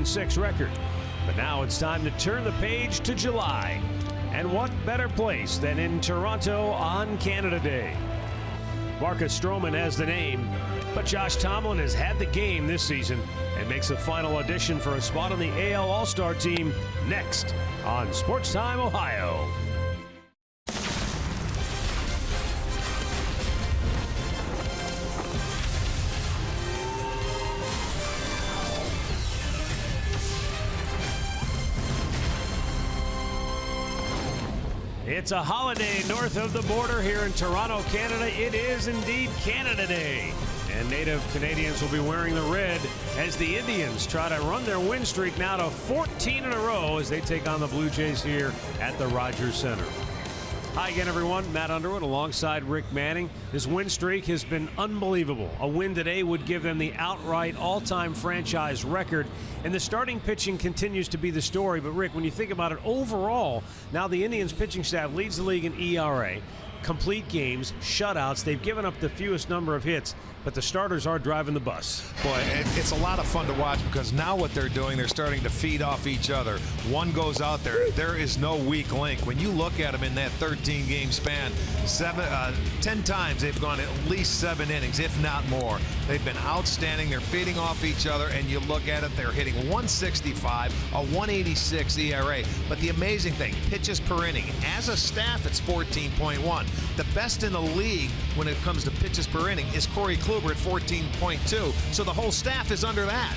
2-6 record. But now it's time to turn the page to July. And what better place than in Toronto on Canada Day? Marcus Stroman has the name, but Josh Tomlin has had the game this season and makes a final audition for a spot on the AL All-Star team next on Sports Time Ohio. It's a holiday north of the border here in Toronto, Canada. It is indeed Canada Day. And native Canadians will be wearing the red as the Indians try to run their win streak now to 14 in a row as they take on the Blue Jays here at the Rogers Center. Hi again, everyone. Matt Underwood alongside Rick Manning. This win streak has been unbelievable. A win today would give them the outright all-time franchise record. And the starting pitching continues to be the story. But, Rick, when you think about it overall, now the Indians pitching staff leads the league in ERA, complete games, shutouts. They've given up the fewest number of hits, but the starters are driving the bus. Boy, it's a lot of fun to watch because now what they're doing, they're starting to feed off each other. One goes out there, there is no weak link. When you look at them in that 13-game span, 10 times they've gone at least 7 innings, if not more. They've been outstanding. They're feeding off each other, and you look at it, they're hitting 165, a 186 ERA. But the amazing thing, pitches per inning, as a staff, it's 14.1. The best in the league when it comes to pitches per inning is Corey Kluber at 14.2. So the whole staff is under that.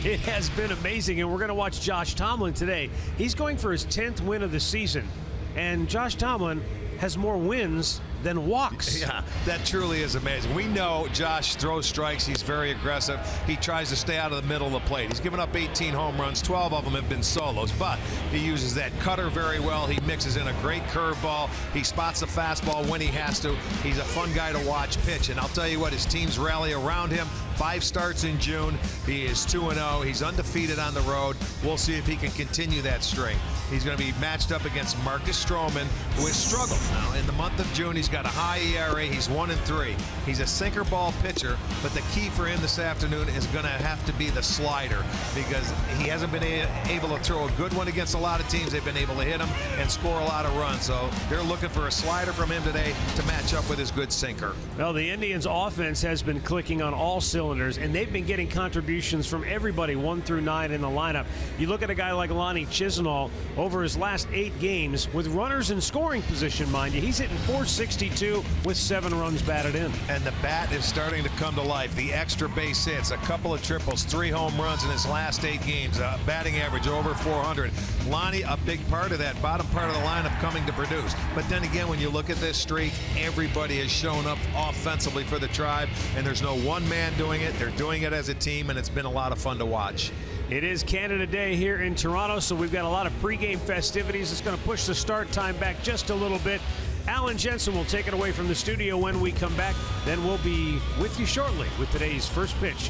It has been amazing, and we're going to watch Josh Tomlin today. He's going for his 10th win of the season, and Josh Tomlin has more wins than walks. Yeah, that truly is amazing. We know Josh throws strikes. He's very aggressive. He tries to stay out of the middle of the plate. He's given up 18 home runs. 12 of them have been solos, but he uses that cutter very well. He mixes in a great curveball. He spots the fastball when he has to. He's a fun guy to watch pitch, and I'll tell you what, his teams rally around him. 5 starts in June. He is 2-0. He's undefeated on the road. We'll see if he can continue that string. He's going to be matched up against Marcus Stroman, who has struggled. Now, in the month of June, he's got a high ERA. He's 1-3. He's a sinker ball pitcher, but the key for him this afternoon is going to have to be the slider because he hasn't been able to throw a good one against a lot of teams. They've been able to hit him and score a lot of runs. So they're looking for a slider from him today to match up with his good sinker. Well, the Indians' offense has been clicking on all cylinders, and they've been getting contributions from everybody 1 through 9 in the lineup. You look at a guy like Lonnie Chisenhall over his last 8 games with runners in scoring position, mind you. He's hitting .462 with 7 runs batted in. And the bat is starting to come to life. The extra base hits, a couple of triples, 3 home runs in his last 8 games, batting average over 400. Lonnie, a big part of that bottom part of the lineup coming to produce. But then again, when you look at this streak, everybody has shown up offensively for the Tribe, and there's no one man doing it. They're doing it as a team, and it's been a lot of fun to watch. It is Canada Day here in Toronto, so we've got a lot of pregame festivities. It's going to push the start time back just a little bit. Alan Jensen will take it away from the studio when we come back. Then we'll be with you shortly with today's first pitch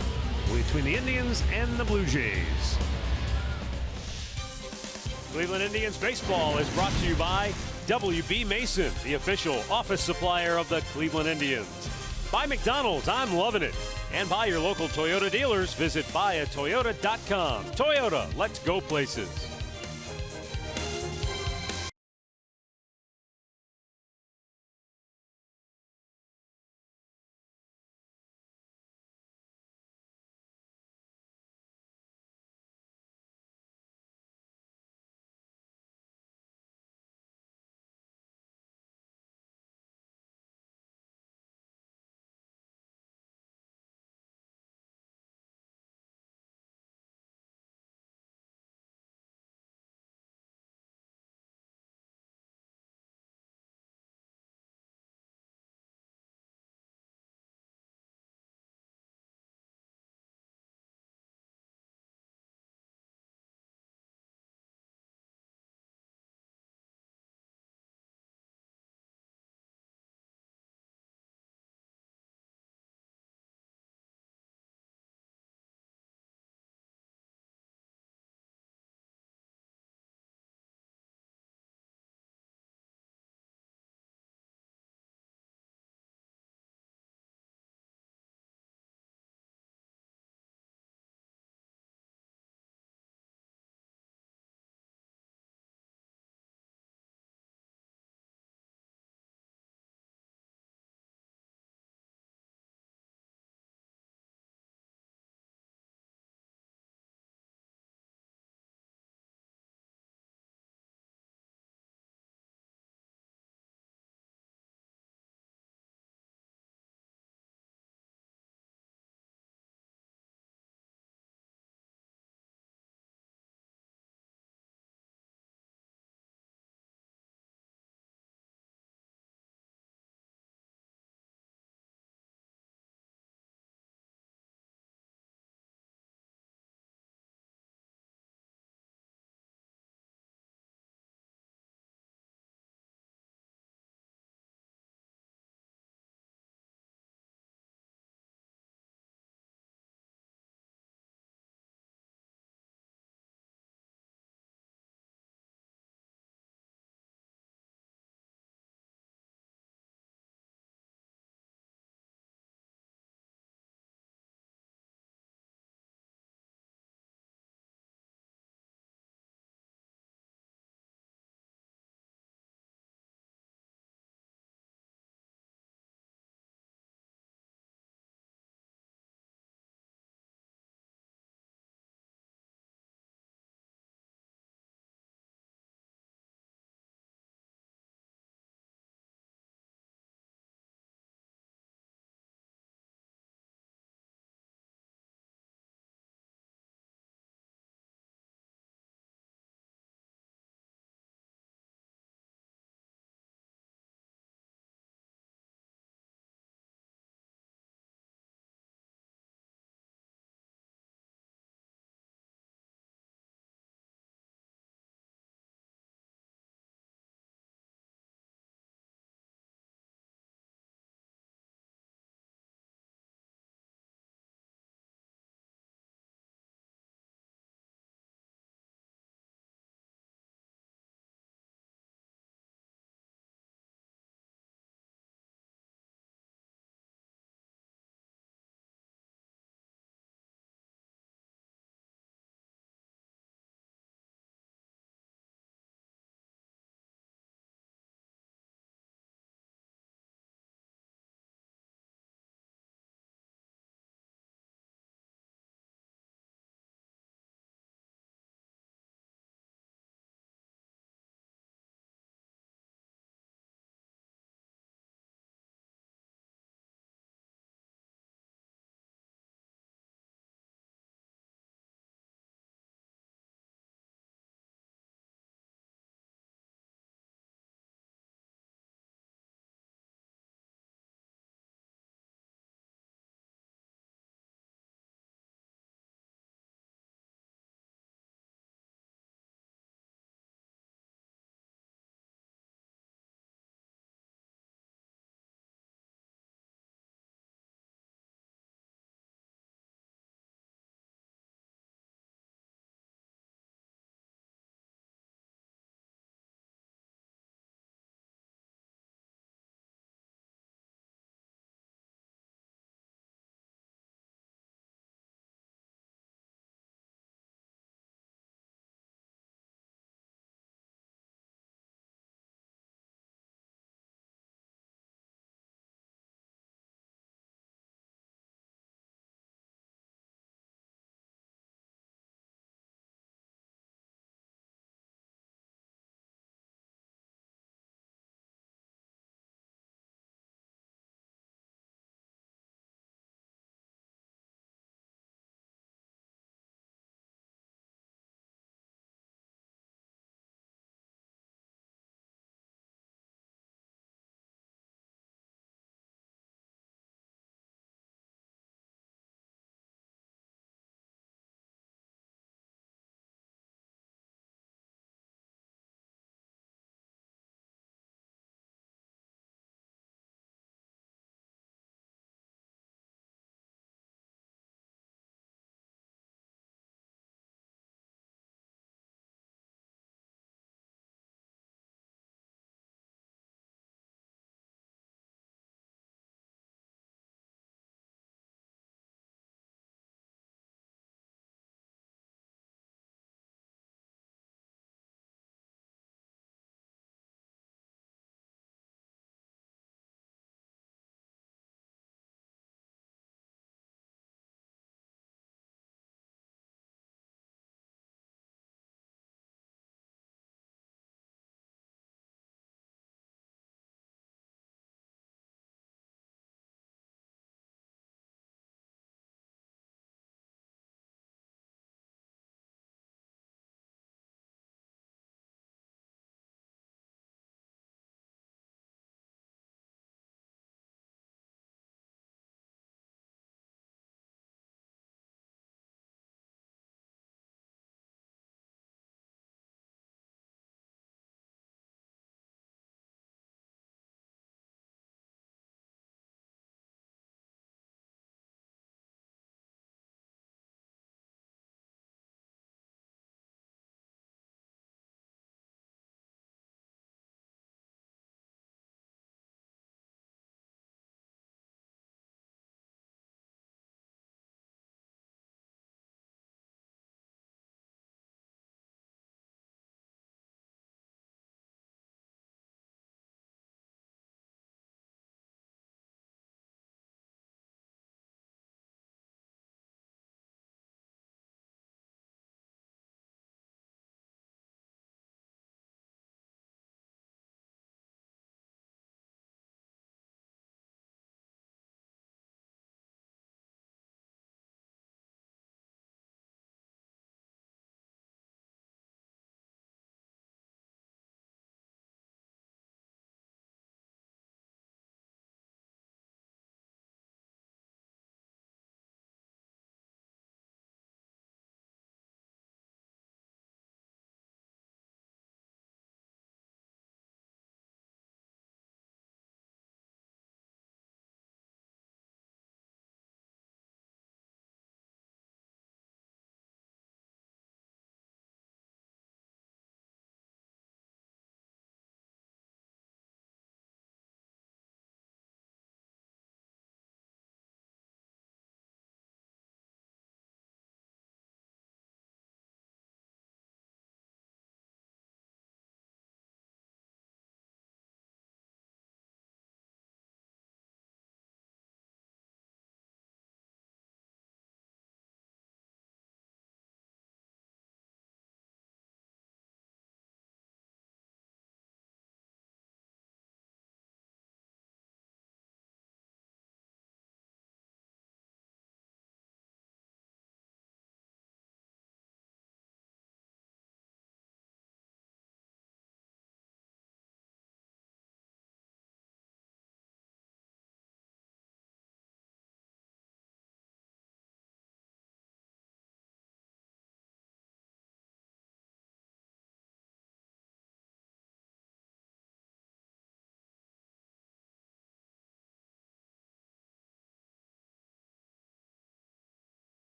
between the Indians and the Blue Jays. Cleveland Indians baseball is brought to you by W.B. Mason, the official office supplier of the Cleveland Indians. By McDonald's, I'm loving it. And by your local Toyota dealers, visit buyatoyota.com. Toyota, let's go places.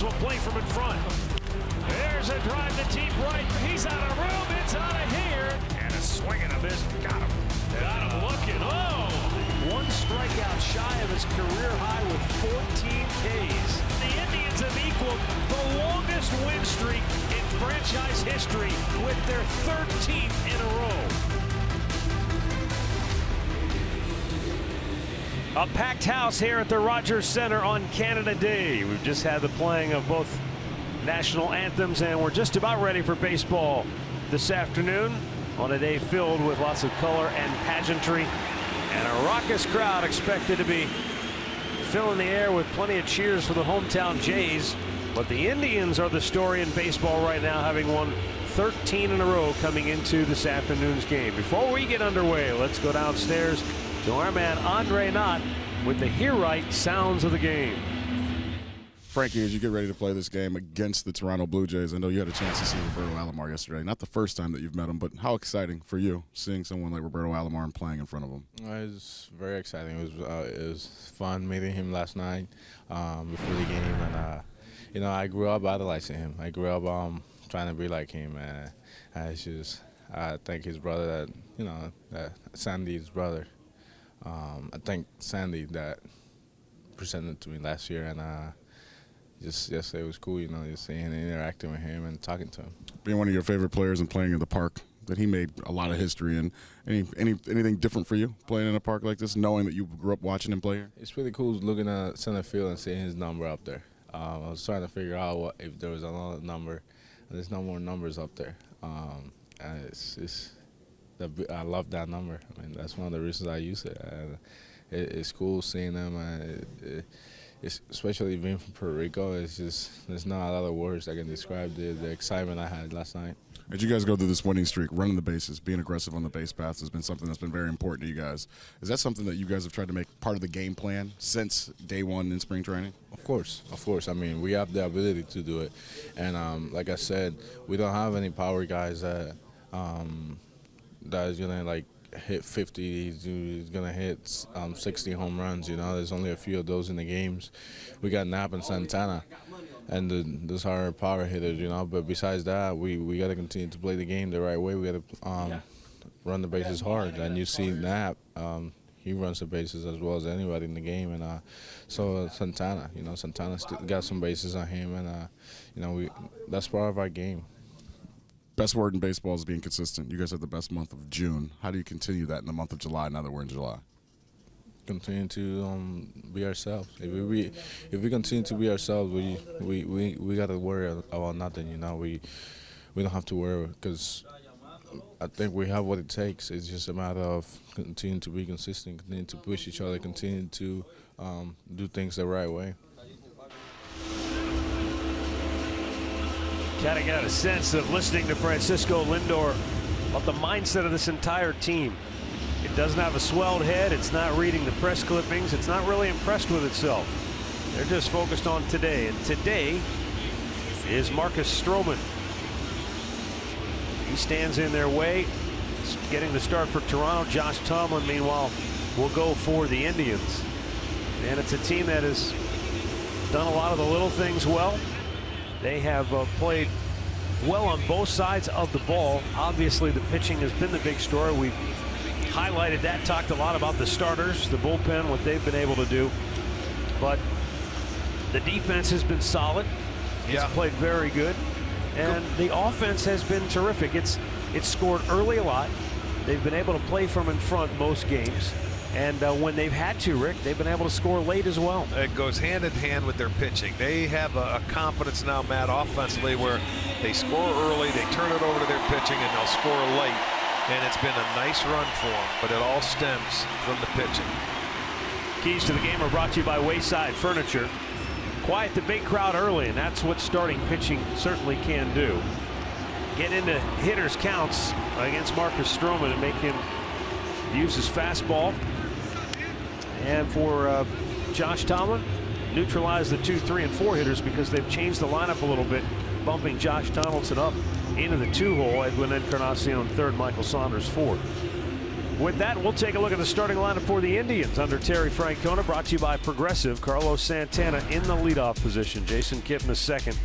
Indians will play from in front. There's a drive to deep right. He's out of room. It's out of here. And a swing and a miss. Got him. Got him looking. Oh! One strikeout shy of his career high with 14 Ks. The Indians have equaled the longest win streak in franchise history with their 13th in a row. A packed house here at the Rogers Center on Canada Day. We've just had the playing of both national anthems, and we're just about ready for baseball this afternoon on a day filled with lots of color and pageantry, and a raucous crowd expected to be filling the air with plenty of cheers for the hometown Jays. But the Indians are the story in baseball right now, having won 13 in a row coming into this afternoon's game. Before we get underway, let's go downstairs to our man Andre Knott with the Hear Right sounds of the game. Frankie, as you get ready to play this game against the Toronto Blue Jays, I know you had a chance to see Roberto Alomar yesterday. Not the first time that you've met him, but how exciting for you seeing someone like Roberto Alomar and playing in front of him? It was very exciting. It was fun meeting him last night before the game, and you know, I grew up idolizing him. I grew up trying to be like him, and I thank his brother that, you know, Sandy's brother. I thank Sandy that presented to me last year, and just yesterday was cool, you know, just seeing and interacting with him and talking to him. Being one of your favorite players and playing in the park that he made a lot of history in, anything different for you playing in a park like this, knowing that you grew up watching him play here? It's really cool looking at center field and seeing his number up there. I was trying to figure out if there was another number, and there's no more numbers up there. And I love that number. I mean, that's one of the reasons I use it. It's cool seeing them. Especially being from Puerto Rico, it's just, there's not a lot of words that can describe the excitement I had last night. As you guys go through this winning streak, running the bases, being aggressive on the base paths has been something that's been very important to you guys. Is that something that you guys have tried to make part of the game plan since day one in spring training? Of course. I mean, we have the ability to do it. And like I said, we don't have any power guys that is going to, like, hit 50, he's gonna hit 60 home runs. You know, there's only a few of those in the games. We got Knapp and Santana, and those are our power hitters. You know, but besides that, we got to continue to play the game the right way. We got to run the bases hard, and you see Knapp. He runs the bases as well as anybody in the game, and so Santana. You know, Santana got some bases on him, and you know, that's part of our game. Best word in baseball is being consistent. You guys have the best month of June. How do you continue that in the month of July now that we're in July? Continue to be ourselves. If we continue to be ourselves, we got to worry about nothing. You know, we don't have to worry, because I think we have what it takes. It's just a matter of continuing to be consistent, continue to push each other, continue to do things the right way. Kind of got a sense of listening to Francisco Lindor about the mindset of this entire team. It doesn't have a swelled head. It's not reading the press clippings. It's not really impressed with itself. They're just focused on today. And today is Marcus Stroman. He stands in their way, getting the start for Toronto. Josh Tomlin, meanwhile, will go for the Indians. And it's a team that has done a lot of the little things well. They have played well on both sides of the ball. Obviously, the pitching has been the big story. We've highlighted that, talked a lot about the starters, the bullpen, what they've been able to do. But the defense has been solid. It's played very good. And the offense has been terrific. It's scored early a lot. They've been able to play from in front most games. And when they've had to, Rick, they've been able to score late as well. It goes hand in hand with their pitching. They have a confidence now, Matt, offensively, where they score early, they turn it over to their pitching, and they'll score late. And it's been a nice run for them, but it all stems from the pitching. Keys to the game are brought to you by Wayside Furniture. Quiet the big crowd early, and that's what starting pitching certainly can do. Get into hitters' counts against Marcus Stroman and make him use his fastball. And for Josh Tomlin, neutralize the 2, 3, and 4 hitters, because they've changed the lineup a little bit, bumping Josh Donaldson up into the 2 hole. Edwin Encarnacion 3rd, Michael Saunders 4th. With that, we'll take a look at the starting lineup for the Indians under Terry Francona, brought to you by Progressive. Carlos Santana in the leadoff position. Jason Kipnis second.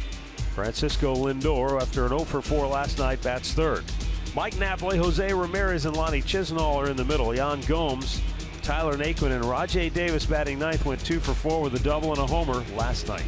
Francisco Lindor, after an 0 for 4 last night, bats third. Mike Napoli, Jose Ramirez, and Lonnie Chisnall are in the middle. Yan Gomes, Tyler Naquin, and Rajai Davis batting ninth, went 2 for 4 with a double and a homer last night.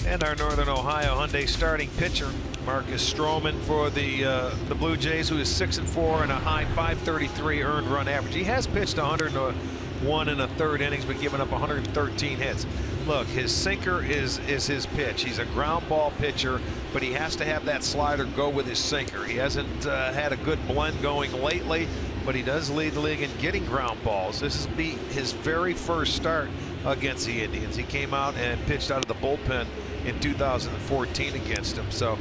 And our Northern Ohio Hyundai starting pitcher, Marcus Stroman, for the Blue Jays, who is 6-4 and a high .533 earned run average. He has pitched 101 and a third innings, but given up 113 hits. Look, his sinker is his pitch. He's a ground ball pitcher, but he has to have that slider go with his sinker. He hasn't had a good blend going lately, but he does lead the league in getting ground balls. This will be his very first start against the Indians. He came out and pitched out of the bullpen in 2014 against him. So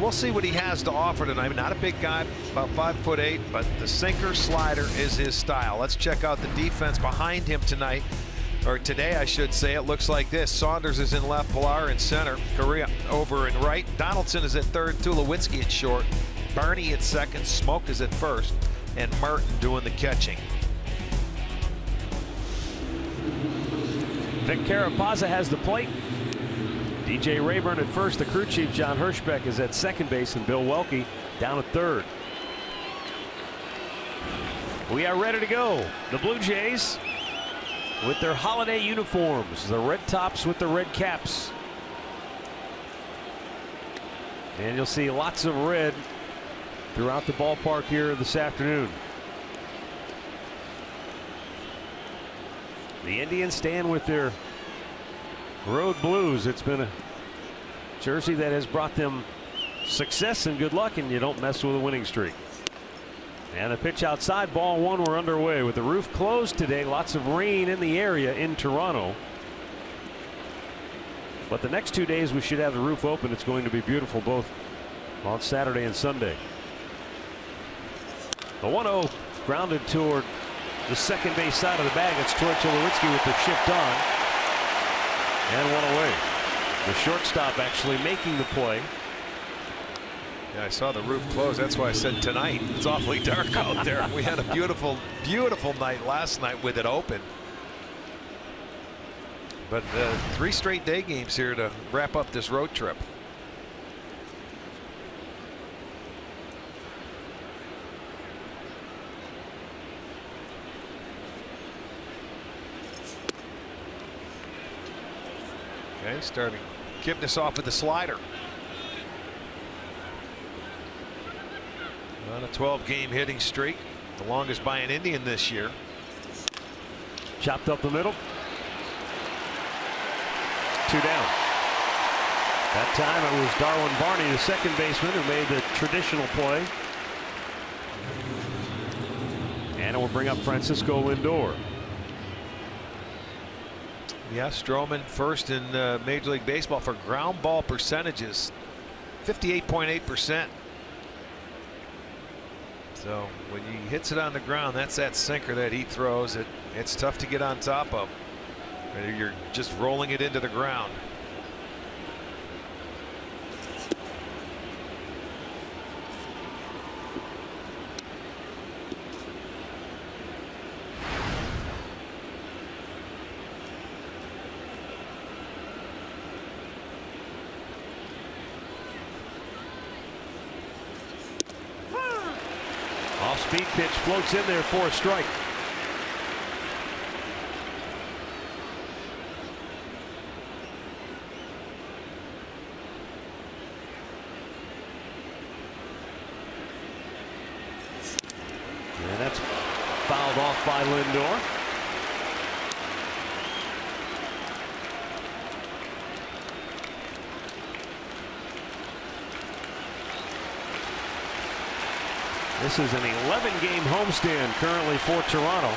we'll see what he has to offer tonight. Not a big guy, about 5'8", but the sinker slider is his style. Let's check out the defense behind him tonight, or today I should say. It looks like this. Saunders is in left, Pilar in center, Correa over in right, Donaldson is at third, Tulowitzki in short, Barney at second, Smoke is at first, and Martin doing the catching. Vic Carapazza has the plate. DJ Rayburn at first. The crew chief, John Hirschbeck, is at second base, and Bill Welke down at third. We are ready to go. The Blue Jays with their holiday uniforms, the red tops with the red caps. And you'll see lots of red throughout the ballpark here this afternoon. The Indians stand with their road blues. It's been a jersey that has brought them success and good luck, and you don't mess with a winning streak. And a pitch outside, ball one. We're underway with the roof closed today. Lots of rain in the area in Toronto, but the next 2 days we should have the roof open. It's going to be beautiful both on Saturday and Sunday. The 1-0 grounded toward the second base side of the bag. It's toward Tulowitzki with the shift on. And one away. The shortstop actually making the play. Yeah, I saw the roof close. That's why I said tonight. It's awfully dark out there. We had a beautiful, beautiful night last night with it open. But 3 straight day games here to wrap up this road trip. Okay, starting Kipnis off with the slider. On a 12-game hitting streak, the longest by an Indian this year. Chopped up the middle. 2 down. That time it was Darwin Barney, the second baseman, who made the traditional play. And it will bring up Francisco Lindor. Yeah, Stroman first in Major League Baseball for ground ball percentages, 58.8%. So when he hits it on the ground, that's that sinker that he throws. It's tough to get on top of. You're just rolling it into the ground. Off-speed pitch floats in there for a strike. And that's fouled off by Lindor. This is an 11-game homestand currently for Toronto,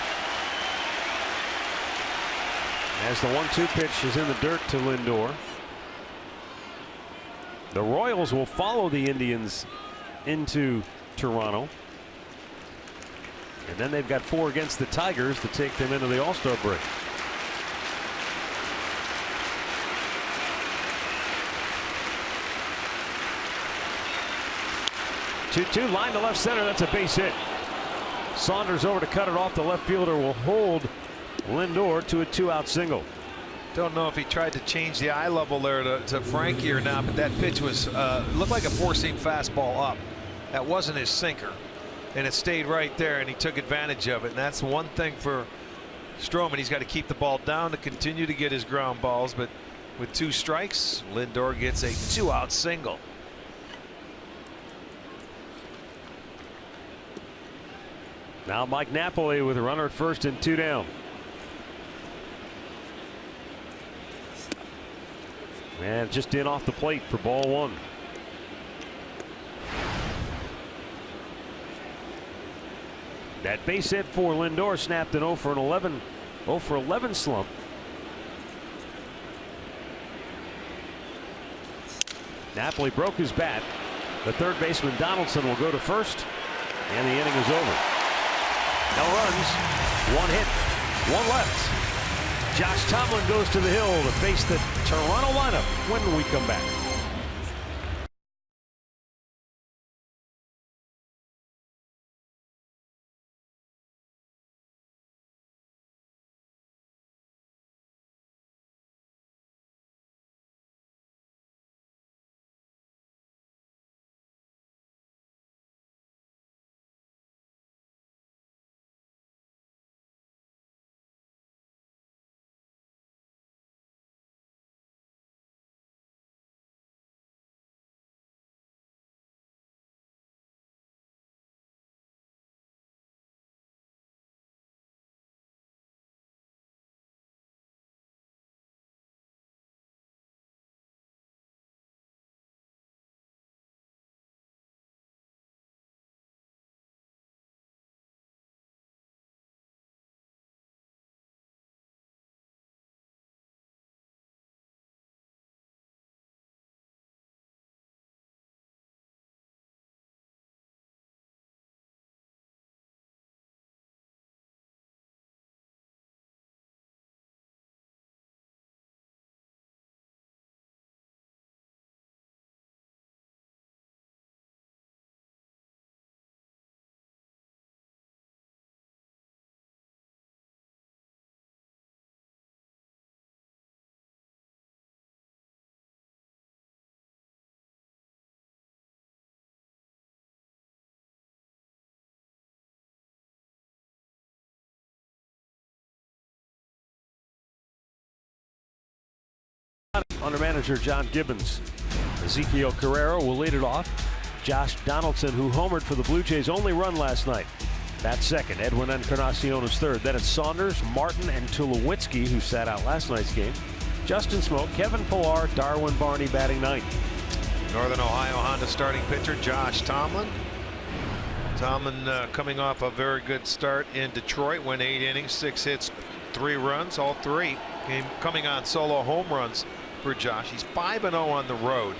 as the 1-2 pitch is in the dirt to Lindor. The Royals will follow the Indians into Toronto, and then they've got 4 against the Tigers to take them into the All-Star break. 2-2, line to left center. That's a base hit. Saunders over to cut it off. The left fielder will hold Lindor to a 2-out single. Don't know if he tried to change the eye level there to Frankie or not, but that pitch was looked like a four-seam fastball up. That wasn't his sinker, and it stayed right there, and he took advantage of it. And that's one thing for Stroman. He's got to keep the ball down to continue to get his ground balls, but with 2 strikes, Lindor gets a 2-out single. Now Mike Napoli with a runner at first and 2 down. And just in off the plate for ball 1. That base hit for Lindor snapped an 0 for 11 slump. Napoli broke his bat. The third baseman Donaldson will go to first, and the inning is over. No runs, 1 hit, 1 left. Josh Tomlin goes to the hill to face the Toronto lineup when we come back. Under manager John Gibbons. Ezekiel Carrera will lead it off. Josh Donaldson, who homered for the Blue Jays' only run last night, that's second. Edwin Encarnacion is third. Then it's Saunders, Martin, and Tulowitzki, who sat out last night's game. Justin Smoke, Kevin Pillar, Darwin Barney batting ninth. Northern Ohio Honda starting pitcher Josh Tomlin. Tomlin coming off a very good start in Detroit. Went 8 innings, 6 hits, 3 runs. All 3 coming on solo home runs for Josh. He's 5-0 on the road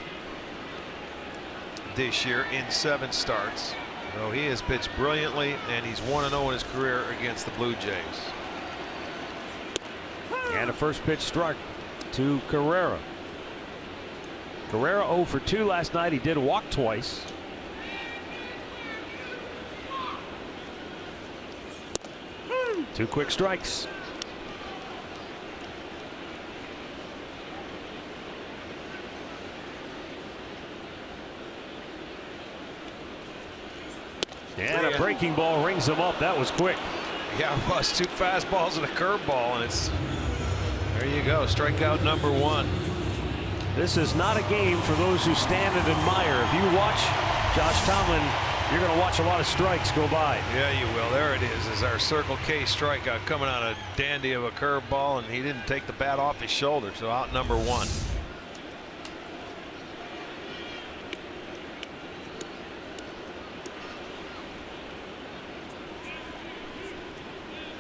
this year in 7 starts. So he has pitched brilliantly, and he's 1-0 in his career against the Blue Jays. And a first pitch struck to Carrera. Carrera 0 for 2 last night. He did walk twice. Two quick strikes. And a breaking ball rings him up. That was quick. Yeah, it was 2 fastballs and a curveball, and it's there you go. Strikeout number 1. This is not a game for those who stand and admire. If you watch Josh Tomlin, you're going to watch a lot of strikes go by. Yeah, you will. There it is our Circle K strikeout coming on a dandy of a curveball, and he didn't take the bat off his shoulder, so out number 1.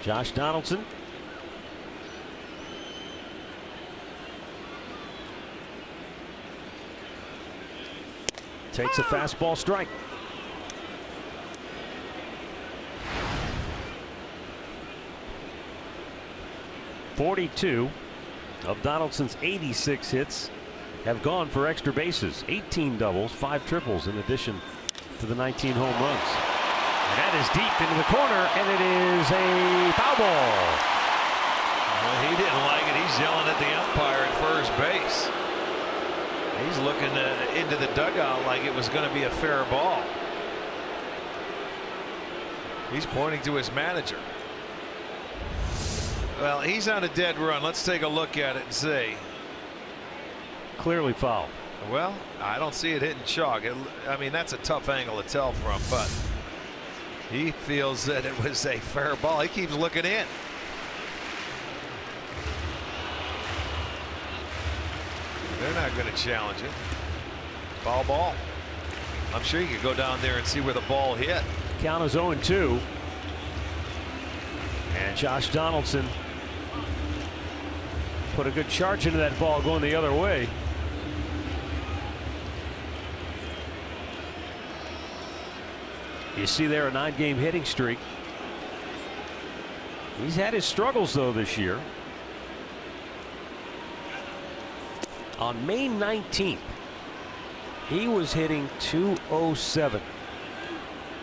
Josh Donaldson. Takes a fastball strike. .42 of Donaldson's 86 hits have gone for extra bases. 18 doubles, 5 triples in addition to the 19 home runs. And that is deep into the corner, and it is a foul ball. Well, he didn't like it. He's yelling at the umpire at first base. He's looking into the dugout like it was going to be a fair ball. He's pointing to his manager. Well, he's on a dead run. Let's take a look at it and see. Clearly foul. Well, I don't see it hitting chalk. I mean, that's a tough angle to tell from, but he feels that it was a fair ball. He keeps looking in. They're not going to challenge it. Foul ball. I'm sure you could go down there and see where the ball hit. Count is 0-2. And Josh Donaldson put a good charge into that ball going the other way. You see there a 9-game hitting streak. He's had his struggles though this year. On May 19th, he was hitting .207.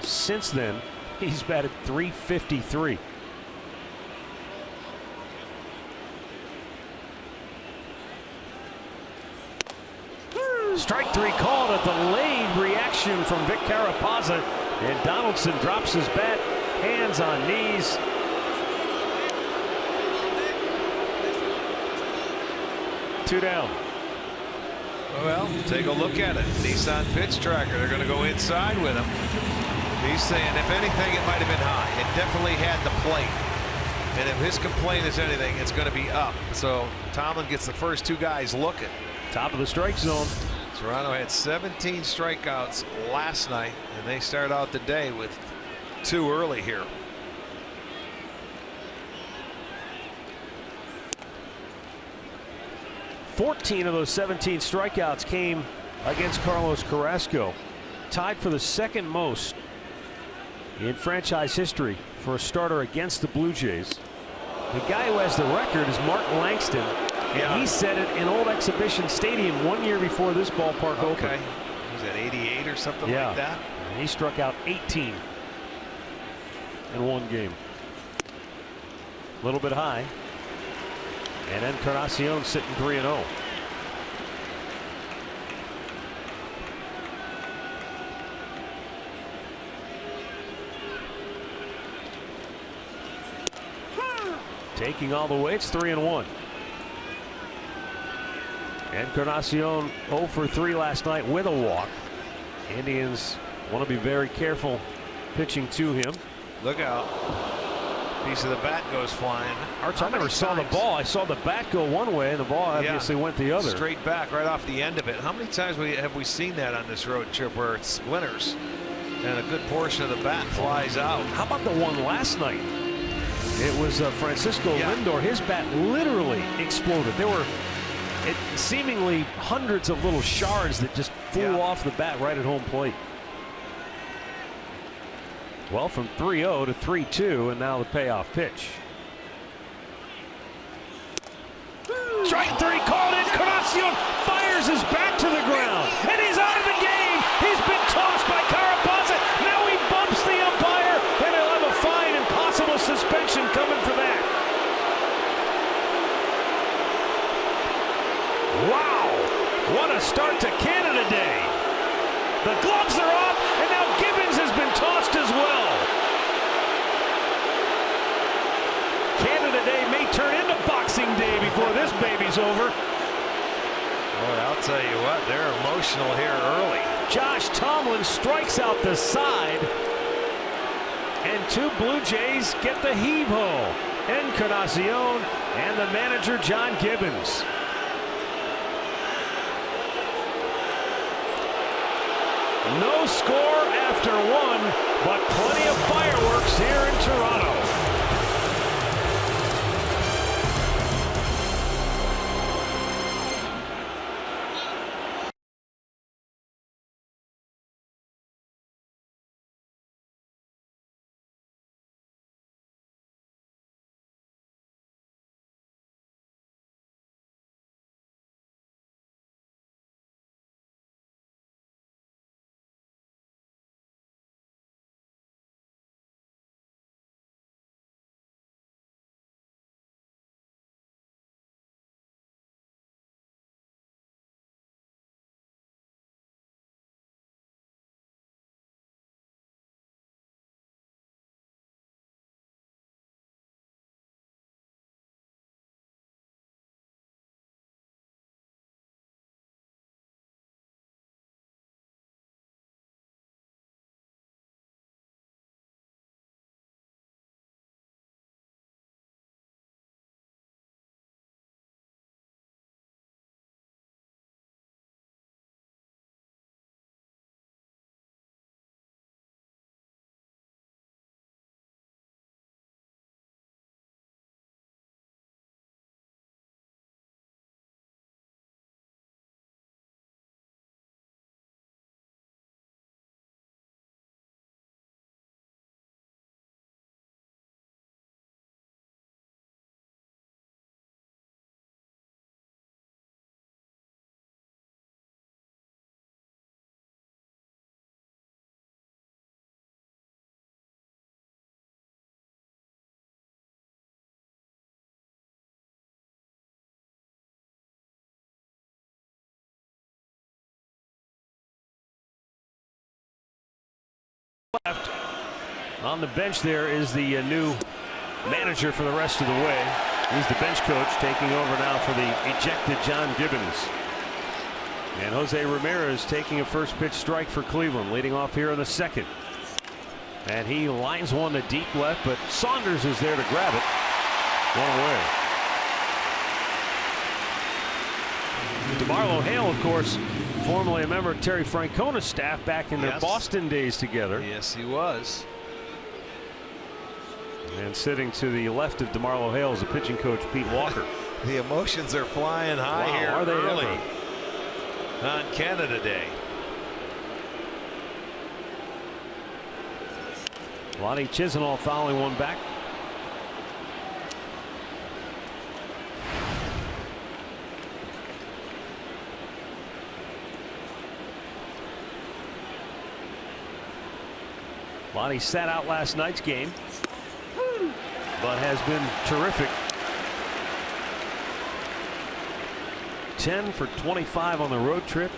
Since then, he's batted .353. Strike 3 called. A delayed reaction from Vic Carapazza, and Donaldson drops his bat, hands on knees. Two down. Well, take a look at it. Nissan pitch tracker. They're going to go inside with him. He's saying, if anything, it might have been high. It definitely had the plate. And if his complaint is anything, it's going to be up. So Tomlin gets the first two guys looking. Top of the strike zone. Toronto had 17 strikeouts last night, and they start out the day with 2 early here. Fourteen of those 17 strikeouts came against Carlos Carrasco, tied for the second most in franchise history for a starter against the Blue Jays. The guy who has the record is Mark Langston. And he set it in Old Exhibition Stadium 1 year before this ballpark opened. Was that 88 or something like that? And he struck out 18 in one game. A little bit high. And Encarnacion sitting 3-0. Taking all the way, it's 3-1. Encarnacion 0 for 3 last night with a walk. Indians want to be very careful pitching to him. Look out. Piece of the bat goes flying. I never saw the ball. I saw the bat go one way and the ball obviously went the other. Straight back right off the end of it. How many times have we seen that on this road trip where it's splinters and a good portion of the bat flies out? How about the one last night? It was Francisco Lindor. His bat literally exploded. There were seemingly hundreds of little shards that just flew off the bat right at home plate. Well, from 3-0 to 3-2, and now the payoff pitch. Strike 3 called. Encarnacion fires his bat to the ground, and he's out of the game. He's been tossed by Carapazza. Now he bumps the umpire, and he'll have a fine and possible suspension coming for that. Wow, what a start to Canada Day. The gloves are off, and now Gibbons has been tossed as well. Canada Day may turn into Boxing Day before this baby's over. Boy, I'll tell you what, they're emotional here early. Josh Tomlin strikes out the side, and 2 Blue Jays get the heave-ho. Encarnacion and the manager, John Gibbons. No score after 1, but plenty of fireworks here in Toronto. On the bench there is the new manager for the rest of the way. He's the bench coach, taking over now for the ejected John Gibbons. And Jose Ramirez taking a first pitch strike for Cleveland, leading off here in the second. And he lines one to deep left, but Saunders is there to grab it. One away. DeMarlo Hale, of course, formerly a member of Terry Francona's staff back in their Boston days together. Yes, he was. And sitting to the left of DeMarlo Hale is the pitching coach, Pete Walker. The emotions are flying high here are they early ever? On Canada Day. Lonnie Chisenhall fouling one back. Lonnie sat out last night's game, but has been terrific. 10 for 25 on the road trip.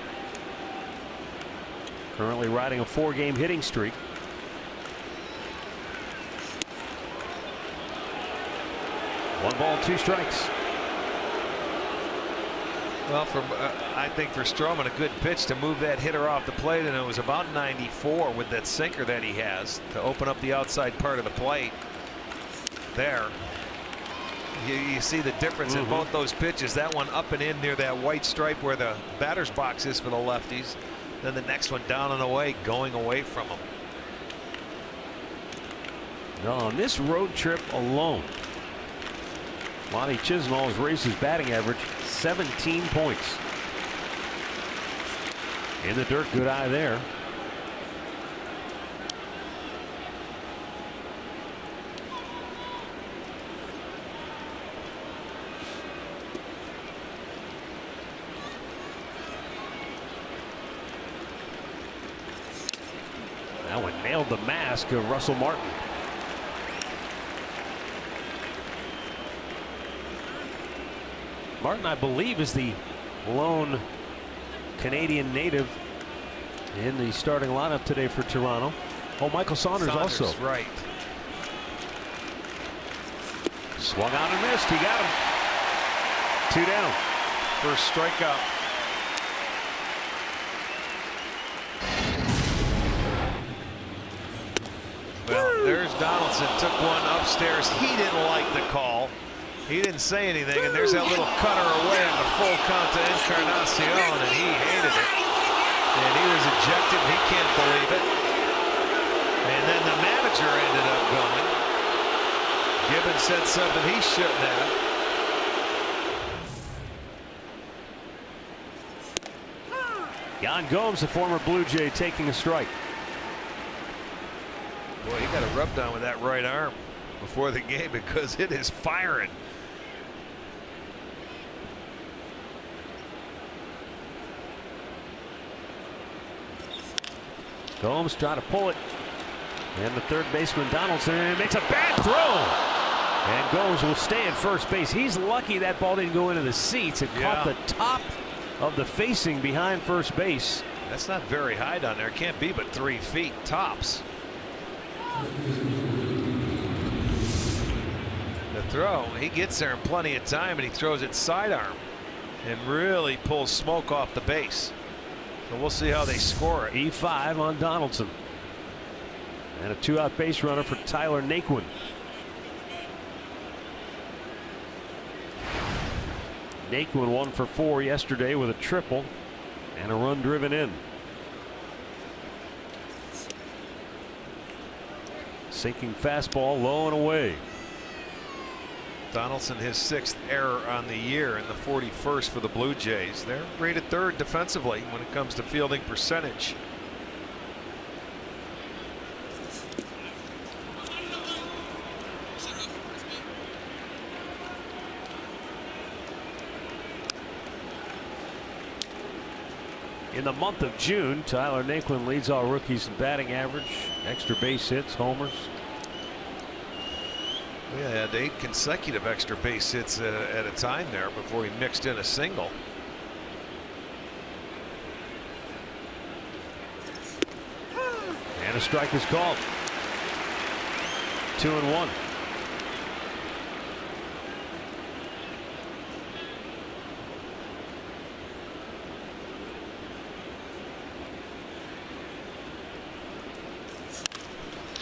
Currently riding a 4-game hitting streak. One ball, 2 strikes. Well, I think for Stroman, a good pitch to move that hitter off the plate, and it was about 94 with that sinker that he has to open up the outside part of the plate. There. You see the difference in both those pitches. That one up and in near that white stripe where the batter's box is for the lefties. Then the next one down and away, going away from him. Now on this road trip alone, Lonnie Chisenhall has raised his batting average 17 points. In the dirt, good eye there. That one nailed the mask of Russell Martin. Martin, I believe, is the lone Canadian native in the starting lineup today for Toronto. Oh, Michael Saunders also. Right. Swung out and missed. He got him. 2 down. First strikeout. Well, there's Donaldson. Took one upstairs. He didn't like the call. He didn't say anything, and there's that little cutter away on the full count to Encarnacion, and he hated it. And he was ejected, and he can't believe it. And then the manager ended up going. Gibbons said something he shouldn't have. Yan Gomes, the former Blue Jay, taking a strike. Boy, he got a rub down with that right arm before the game because it is firing. Gomes trying to pull it. And the third baseman Donaldson makes a bad throw. And Gomes will stay at first base. He's lucky that ball didn't go into the seats. It caught the top of the facing behind first base. That's not very high down there. Can't be but 3 feet tops. The throw, he gets there in plenty of time, and he throws it sidearm and really pulls smoke off the base. So we'll see how they score it. E5 on Donaldson. And a 2-out base runner for Tyler Naquin. Naquin 1 for 4 yesterday with a triple and a run driven in. Sinking fastball low and away. Donaldson, his 6th error on the year, and the 41st for the Blue Jays. They're rated 3rd defensively when it comes to fielding percentage. In the month of June, Tyler Naquin leads all rookies in batting average, extra base hits, homers. Yeah, had 8 consecutive extra base hits at a time there before he mixed in a single. And a strike is called. 2-1.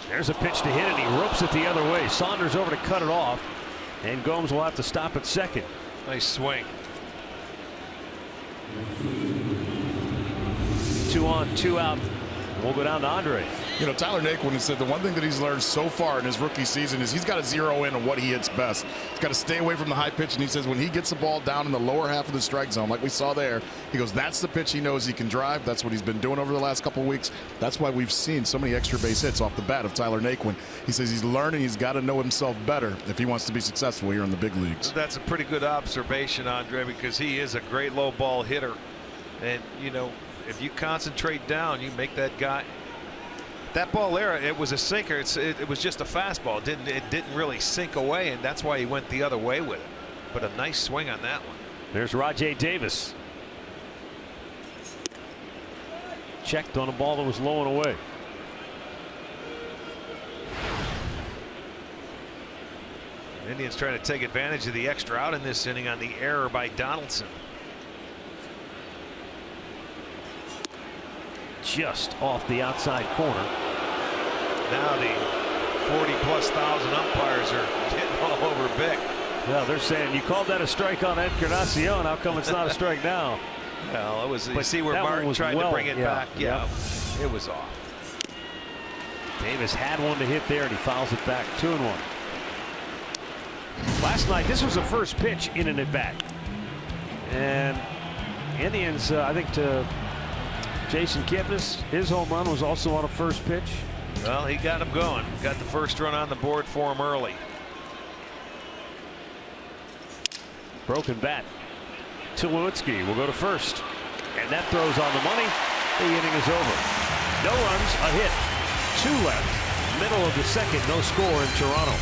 There's a pitch to hit, and he ropes it the other way. Saunders over to cut it off, and Gomes will have to stop at second. Nice swing. 2 on, 2 out. We'll go down to Andre. You know, Tyler Naquin has said the one thing that he's learned so far in his rookie season is he's got to zero in on what he hits best. He's got to stay away from the high pitch, and he says when he gets the ball down in the lower half of the strike zone, like we saw there, he goes, that's the pitch he knows he can drive. That's what he's been doing over the last couple of weeks. That's why we've seen so many extra base hits off the bat of Tyler Naquin. He says he's learning, he's got to know himself better if he wants to be successful here in the big leagues. That's a pretty good observation, Andre, because he is a great low ball hitter. And, you know, if you concentrate down, you make that guy. That ball there, it was a sinker. It was just a fastball. It didn't really sink away, and that's why he went the other way with it. But a nice swing on that one. There's Rajai Davis. Checked on a ball that was low and away. Indians trying to take advantage of the extra out in this inning on the error by Donaldson. Just off the outside corner. Now the 40+ thousand umpires are getting all over Bick. Well, they're saying you called that a strike on Encarnacion. How come it's not a strike now? Well, it was. You But see where that one Martin was tried to bring it back. yeah. It was off. Davis had one to hit there, and he fouls it back. 2-1. Last night, this was the first pitch in an at-bat. And Indians, I think to Jason Kipnis, his home run was also on a first pitch. Well, he got him going. Got the first run on the board for him early. Broken bat. Tulowitzki will go to first. And that throws on the money. The inning is over. No runs, a hit. 2 left. Middle of the second, no score in Toronto.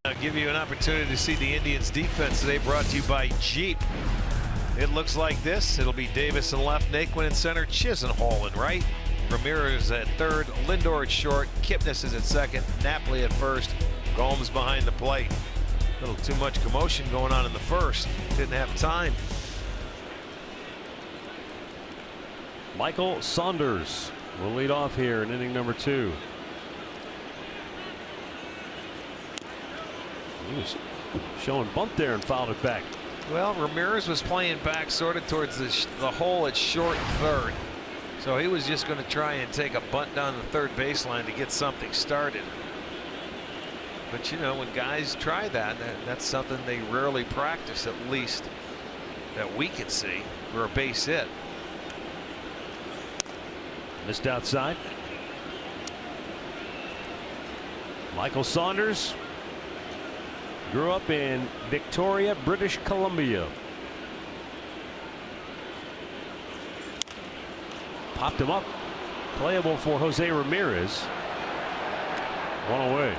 I'll give you an opportunity to see the Indians defense today, brought to you by Jeep. It looks like this. It'll be Davis in left, Naquin in center, Chisenhall in right, Ramirez at third, Lindor at short, Kipnis is at second, Napoli at first, Gomes behind the plate. A little too much commotion going on in the first. Didn't have time. Michael Saunders will lead off here in inning number 2. He was showing bunt there and fouled it back. Well, Ramirez was playing back sort of towards the hole at short third. So he was just going to try and take a bunt down the third baseline to get something started. But you know, when guys try that, that's something they rarely practice, at least that we can see for a base hit. Missed outside. Michael Saunders grew up in Victoria, British Columbia. Popped him up. Playable for Jose Ramirez. One away.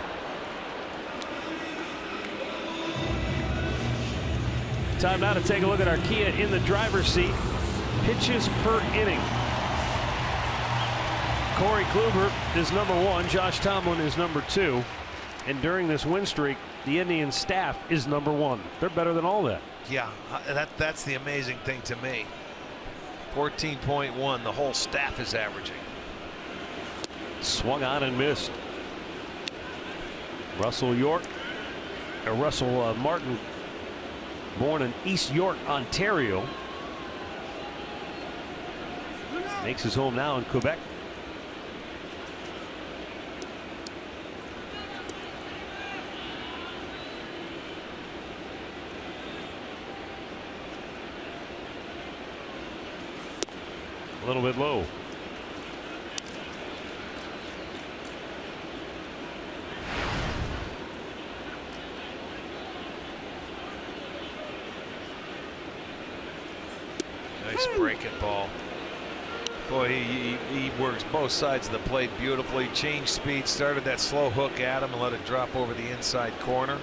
Time now to take a look at our Kia in the driver's seat. Pitches per inning. Corey Kluber is number 1. Josh Tomlin is number 2. And during this win streak, the Indians staff is number 1. They're better than all that. Yeah, that's the amazing thing to me. 14.1, the whole staff is averaging. Swung on and missed. Russell Martin, born in East York, Ontario, makes his home now in Quebec. A little bit low. Nice breaking ball. Boy, he works both sides of the plate beautifully. Changed speed, started that slow hook at him and let it drop over the inside corner.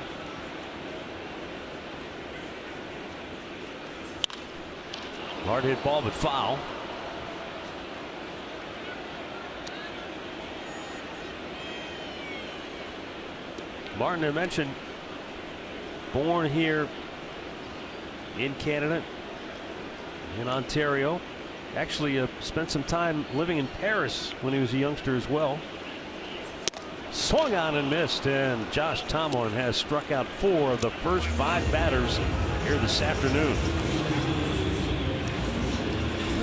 Hard hit ball, but foul. Martin, I mentioned, born here in Canada, in Ontario. Actually spent some time living in Paris when he was a youngster as well. Swung on and missed, and Josh Tomlin has struck out 4 of the first 5 batters here this afternoon.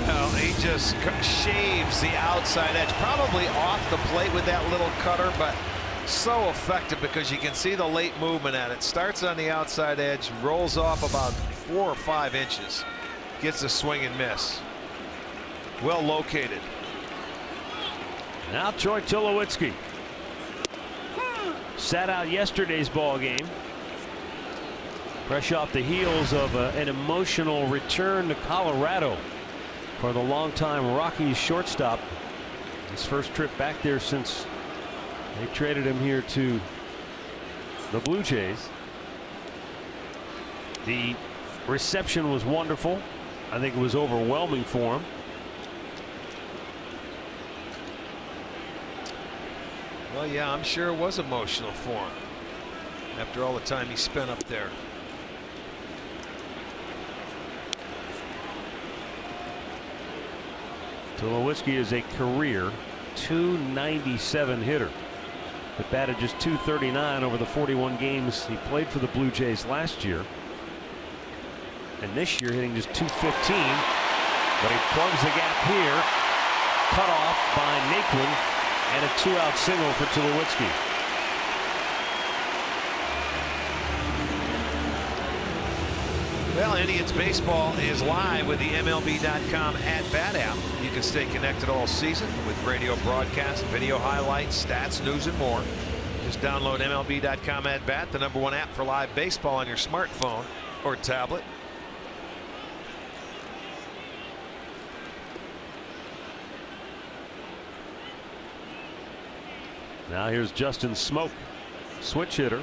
Well, he just shaves the outside edge, probably off the plate with that little cutter, but so effective because you can see the late movement at it. Starts on the outside edge, rolls off about 4 or 5 inches, gets a swing and miss. Well located. Now Troy Tulowitzki sat out yesterday's ball game. Fresh off the heels of an emotional return to Colorado for the longtime Rockies shortstop. His first trip back there since they traded him here to the Blue Jays. The reception was wonderful. I think it was overwhelming for him. Well, yeah, I'm sure it was emotional for him after all the time he spent up there. Tulowitzki is a career .297 hitter. But batted just .239 over the 41 games he played for the Blue Jays last year. And this year hitting just .215. But he plugs the gap here. Cut off by Naquin. And a 2-out single for Tulowitzki. Well, Indians baseball is live with the MLB.com at-bat app. You can stay connected all season with radio broadcasts, video highlights, stats, news, and more. Just download MLB.com at-bat, the #1 app for live baseball on your smartphone or tablet. Now here's Justin Smoak, switch hitter.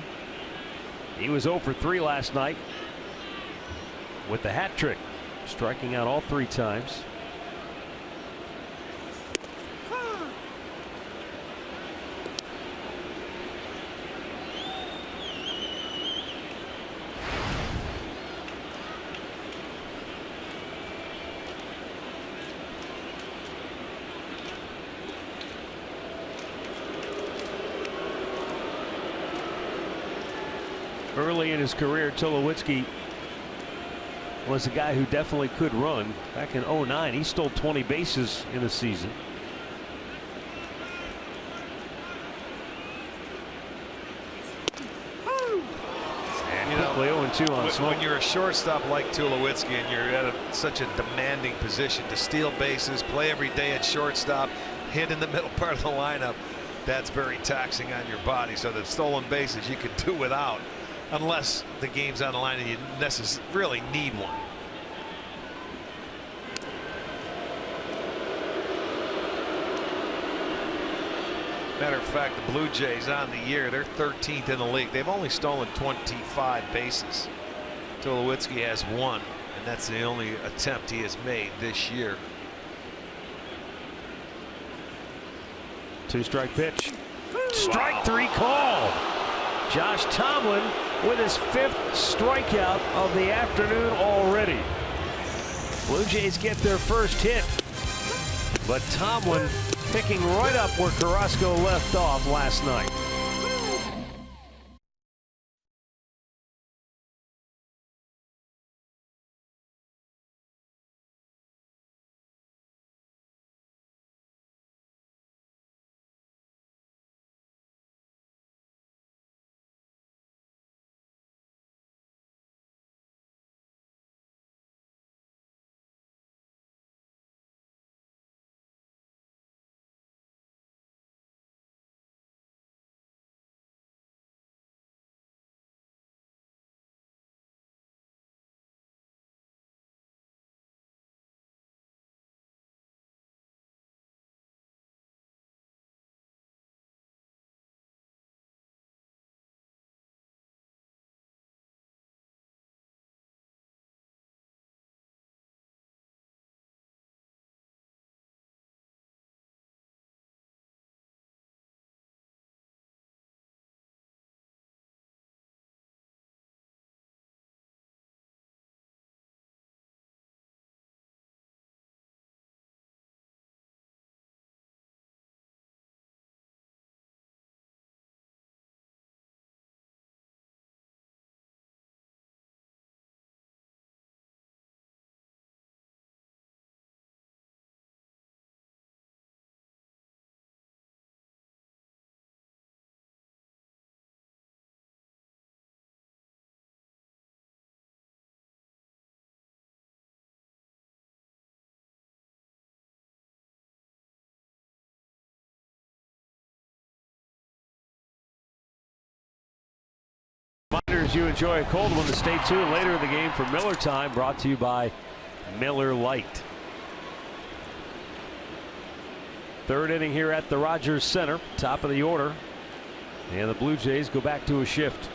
He was 0 for 3 last night with the hat trick, striking out all 3 times. Early in his career, Tulowitzki was a guy who definitely could run. Back in '09, he stole 20 bases in a season. And quickly 1-2 on Smoke. When you're a shortstop like Tulowitzki and you're at such a demanding position to steal bases, play every day at shortstop, hit in the middle part of the lineup, that's very taxing on your body. So the stolen bases you could do without, unless the game's on the line and you really need one. Matter of fact, the Blue Jays on the year, they're 13th in the league. They've only stolen 25 bases. Tulowitzki has 1, and that's the only attempt he has made this year. 2-strike pitch. Strike 3 called. Josh Tomlin with his 5th strikeout of the afternoon already. Blue Jays get their first hit, but Tomlin picking right up where Carrasco left off last night. Reminders you enjoy a cold one to stay tuned later in the game for Miller Time, brought to you by Miller Lite. 3rd inning here at the Rogers Center, top of the order, and the Blue Jays go back to a shift.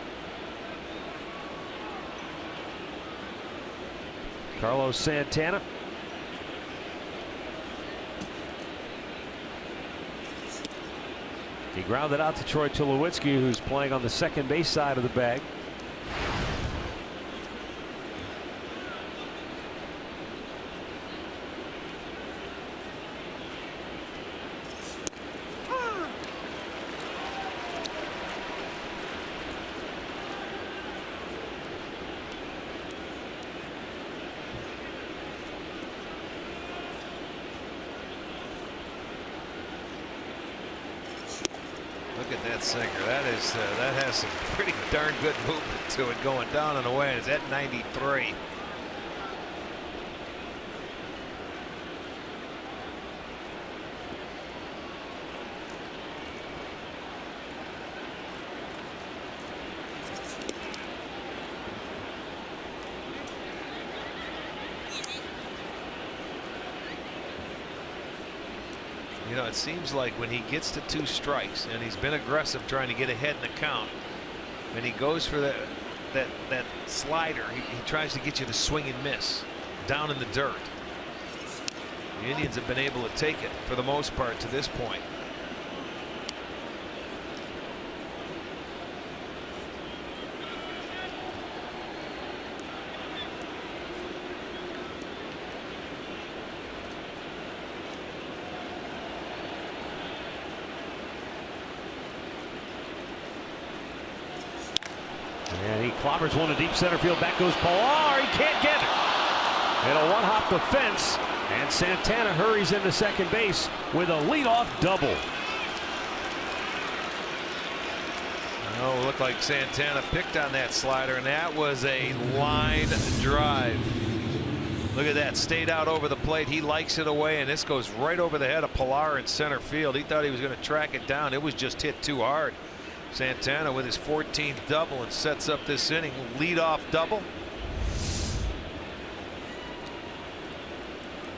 Carlos Santana. He grounded out to Troy Tulowitzki, who's playing on the second base side of the bag. Look at that sinker. That has some pretty darn good movement to it, going down and away. It's at 93. You know, it seems like when he gets to 2 strikes and he's been aggressive trying to get ahead in the count, and he goes for that slider, he tries to get you to swing and miss down in the dirt. The Indians have been able to take it for the most part to this point. And he clobbers one to deep center field. Back goes Pilar. He can't get it. It'll one-hop the fence, and Santana hurries into second base with a leadoff double. Oh, looked like Santana picked on that slider, and that was a line drive. Look at that, stayed out over the plate. He likes it away, and this goes right over the head of Pilar in center field. He thought he was going to track it down. It was just hit too hard. Santana with his 14th double and sets up this inning. Leadoff double.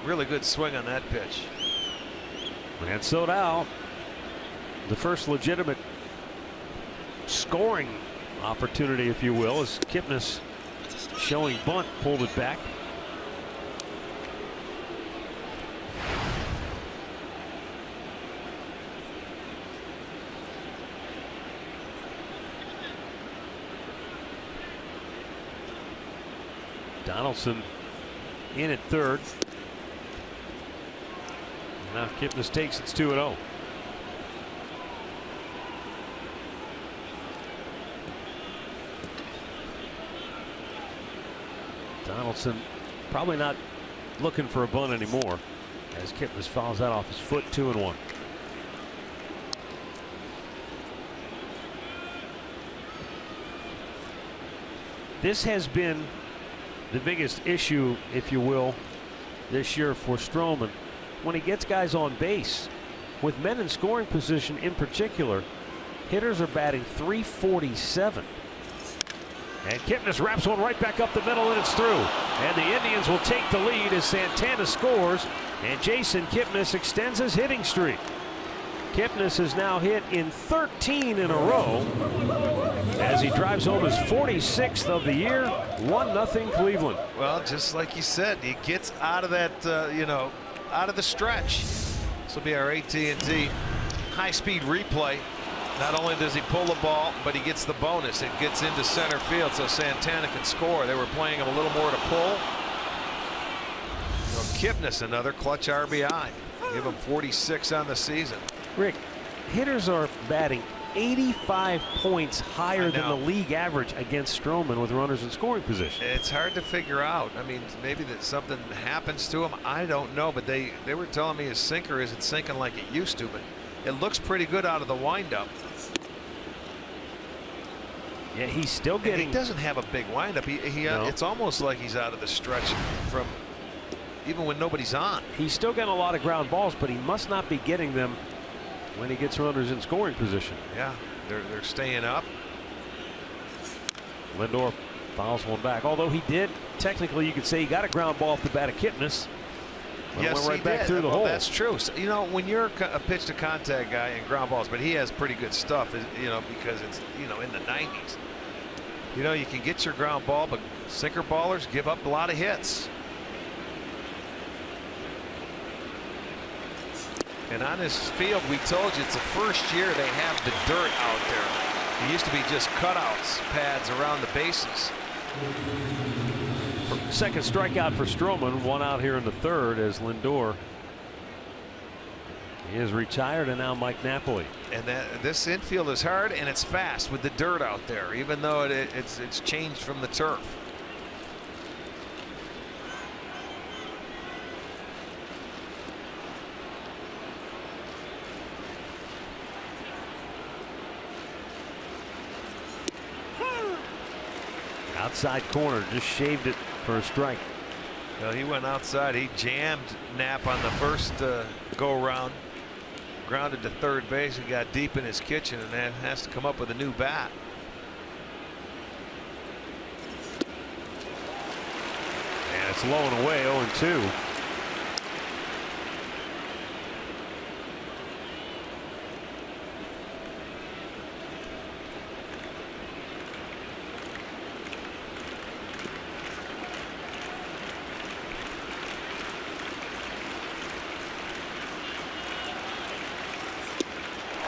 Really good swing on that pitch. And so now the first legitimate scoring opportunity, if you will, as Kipnis showing bunt pulled it back. Donaldson in at third. Now Kipnis takes, it's 2-0. Donaldson probably not looking for a bunt anymore as Kipnis fouls that off his foot. 2-1. This has been the biggest issue, if you will, this year for Stroman. When he gets guys on base, with men in scoring position in particular, hitters are batting .347. And Kipnis wraps one right back up the middle, and it's through. And the Indians will take the lead as Santana scores, and Jason Kipnis extends his hitting streak. Kipnis has now hit in 13 in a row as he drives home his 46th of the year. 1-0 Cleveland. Well, just like you said, he gets out of that, out of the stretch. This will be our AT&T high-speed replay. Not only does he pull the ball, but he gets the bonus. It gets into center field so Santana can score. They were playing him a little more to pull. So Kipnis, another clutch RBI. Give him 46 on the season. Rick, hitters are batting 85 points higher than the league average against Stroman with runners in scoring position. It's hard to figure out. I mean, maybe that something happens to him. I don't know, but they were telling me his sinker isn't sinking like it used to, but it looks pretty good out of the windup. Yeah, he's still getting. And he doesn't have a big windup. It's almost like he's out of the stretch from even when nobody's on. He's still getting a lot of ground balls, but he must not be getting them when he gets runners in scoring position. Yeah, they're staying up. Lindor fouls one back, although he did technically, you could say he got a ground ball off the bat of Kipnis. Yes, went right he back did. through the hole. That's true. So, when you're a pitch to contact guy and ground balls, but he has pretty good stuff, because it's in the 90s. You can get your ground ball, but sinker ballers give up a lot of hits. And on this field, we told you it's the first year they have the dirt out there. It used to be just cutouts, pads around the bases. Second strikeout for Stroman, one out here in the third as Lindor is retired, and now Mike Napoli. And this infield is hard and it's fast with the dirt out there, even though it's changed from the turf. Outside corner, just shaved it for a strike. Well, he went outside. He jammed Knapp on the first go round. Grounded to third base and got deep in his kitchen, and that has to come up with a new bat. And it's low and away, 0-2.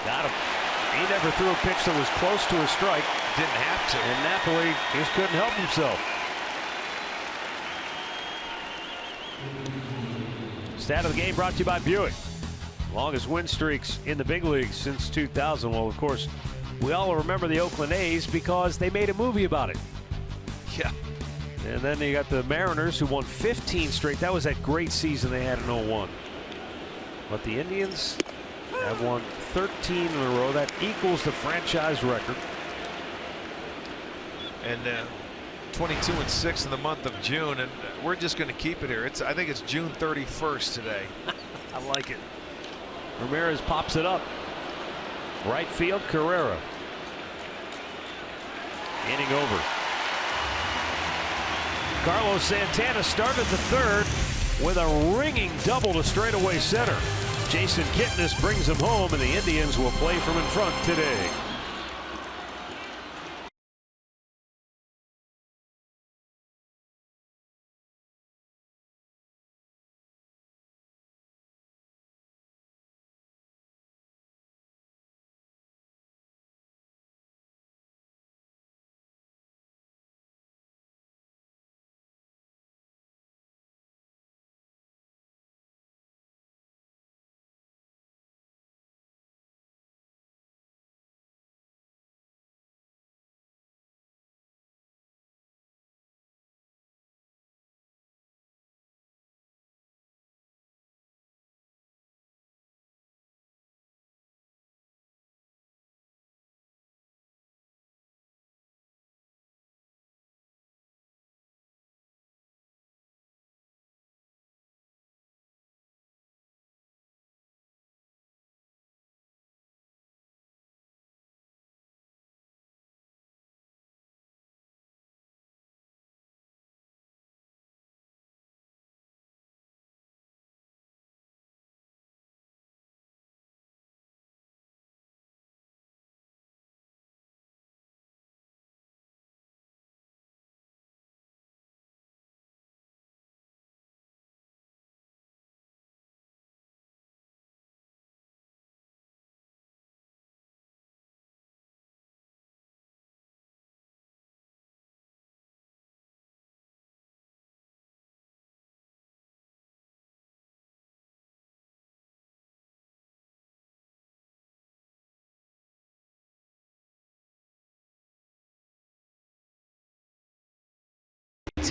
Got him. He never threw a pitch that was close to a strike. Didn't have to. And Napoli just couldn't help himself. Stat of the game brought to you by Buick. Longest win streaks in the big leagues since 2000. Well, of course, we all remember the Oakland A's because they made a movie about it. Yeah. And then you got the Mariners, who won 15 straight. That was that great season they had in 01. But the Indians have won 13 in a row. That equals the franchise record. and 22-6 in the month of June, and we're just going to keep it here. I think it's June 31st today. I like it. Ramirez pops it up. Right field, Carrera. Inning over. Carlos Santana started the third with a ringing double to straightaway center. Jason Kipnis brings him home, and the Indians will play from in front today.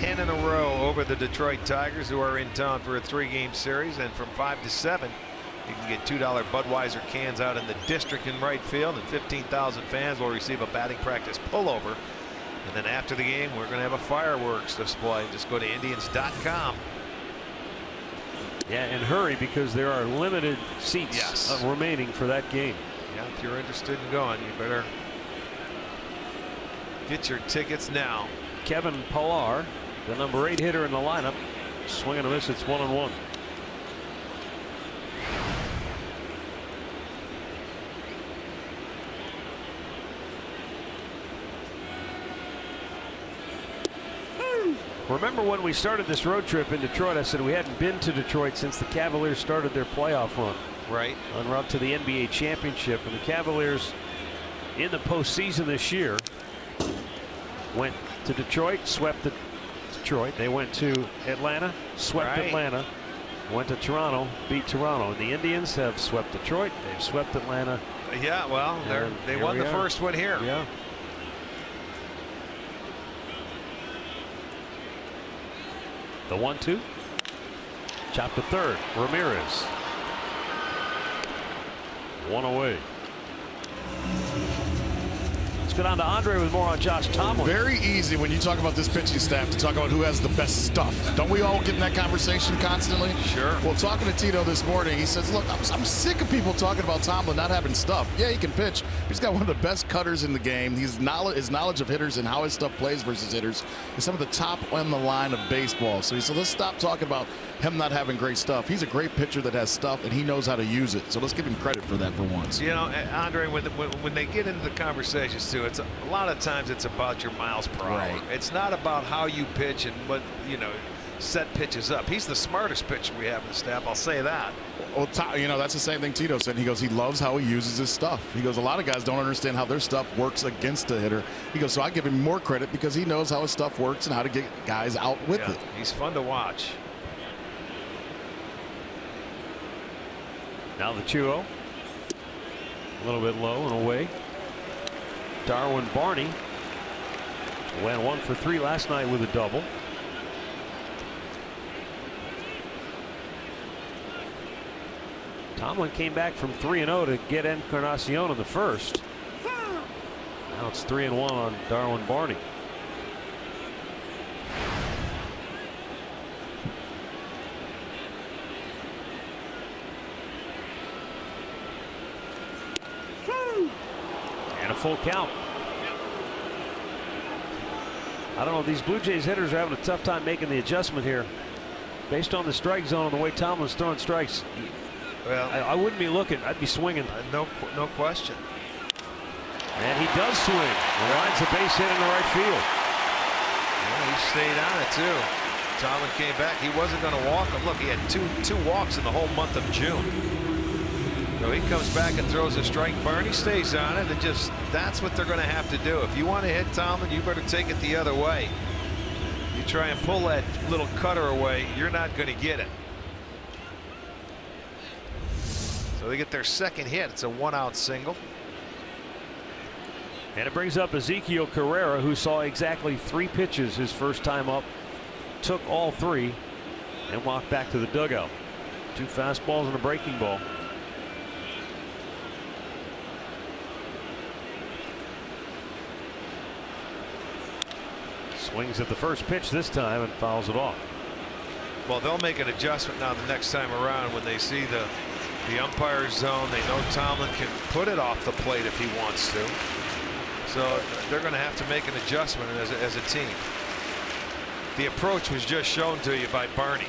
In a row over the Detroit Tigers, who are in town for a 3-game series, and from 5 to 7 you can get $2 Budweiser cans out in the district in right field, and 15,000 fans will receive a batting practice pullover. And then after the game, we're going to have a fireworks display. Just go to Indians.com. Yeah, and hurry, because there are limited seats remaining for that game. Yeah, if you're interested in going, you better get your tickets now. Kevin Pillar, the number 8 hitter in the lineup, swing and a miss. It's 1-1. Remember when we started this road trip in Detroit, I said we hadn't been to Detroit since the Cavaliers started their playoff run. Right. En route to the NBA championship. And the Cavaliers in the postseason this year went to Detroit, swept the Detroit. They went to Atlanta, swept Atlanta, went to Toronto, beat Toronto. And the Indians have swept Detroit, they've swept Atlanta. Yeah, well, they won the first one here. Yeah. The 1-2. Chopped to third. Ramirez. One away. Let's go down to Andre with more on Josh Tomlin. Very easy when you talk about this pitching staff to talk about who has the best stuff. Don't we all get in that conversation constantly? Sure. Well, talking to Tito this morning, he says, look, I'm sick of people talking about Tomlin not having stuff. Yeah, he can pitch. He's got one of the best cutters in the game. His knowledge of hitters and how his stuff plays versus hitters is some of the top on the line of baseball. So he said, let's stop talking about him not having great stuff. He's a great pitcher that has stuff, and he knows how to use it. So let's give him credit for that for once. You know, Andre, when they get into the conversations too, it's a lot of times it's about your miles per hour. It's not about how you pitch and what, you know, set pitches up. He's the smartest pitcher we have in the staff, I'll say that. Well, you know, that's the same thing Tito said. He goes, he loves how he uses his stuff. He goes, a lot of guys don't understand how their stuff works against a hitter. He goes, so I give him more credit because he knows how his stuff works and how to get guys out with it. He's fun to watch. Now the 2-0. A little bit low and away. Darwin Barney went 1 for 3 last night with a double. Tomlin came back from 3-0 to get Encarnacion in the first. Now it's 3-1 on Darwin Barney. And a full count. I don't know. These Blue Jays hitters are having a tough time making the adjustment here. Based on the strike zone and the way Tomlin's throwing strikes, well, I wouldn't be looking. I'd be swinging. No question. And he does swing. Lines a base hit in the right field. Yeah, he stayed on it too. Tomlin came back. He wasn't going to walk him. Look, he had two walks in the whole month of June. So he comes back and throws a strike. Barney stays on it, and just that's what they're going to have to do. If you want to hit Tomlin, you better take it the other way. You try and pull that little cutter away, you're not going to get it. So they get their second hit. It's a 1-out single. And it brings up Ezekiel Carrera, who saw exactly 3 pitches his first time up, took all 3, and walked back to the dugout. 2 fastballs and a breaking ball. Swings at the first pitch this time and fouls it off. Well, they'll make an adjustment now the next time around when they see the umpire's zone. They know Tomlin can put it off the plate if he wants to. So they're going to have to make an adjustment as a team. The approach was just shown to you by Barney.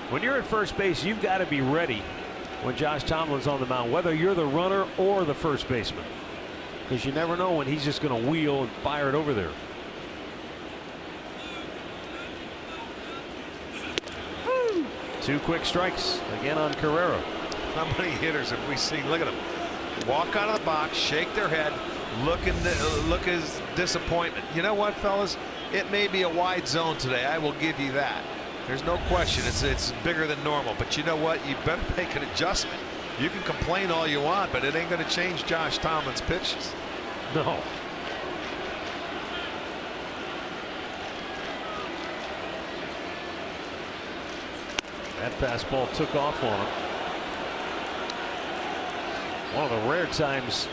When you're at first base, you've got to be ready when Josh Tomlin's on the mound, whether you're the runner or the first baseman, because you never know when he's just going to wheel and fire it over there. Two quick strikes again on Carrera. How many hitters have we seen? Look at them walk out of the box, shake their head, look as disappointment. You know what, fellas? It may be a wide zone today. I will give you that. There's no question it's bigger than normal, but you know what? You better make an adjustment. You can complain all you want, but it ain't going to change Josh Tomlin's pitches. No. That fastball took off on him. One of the rare times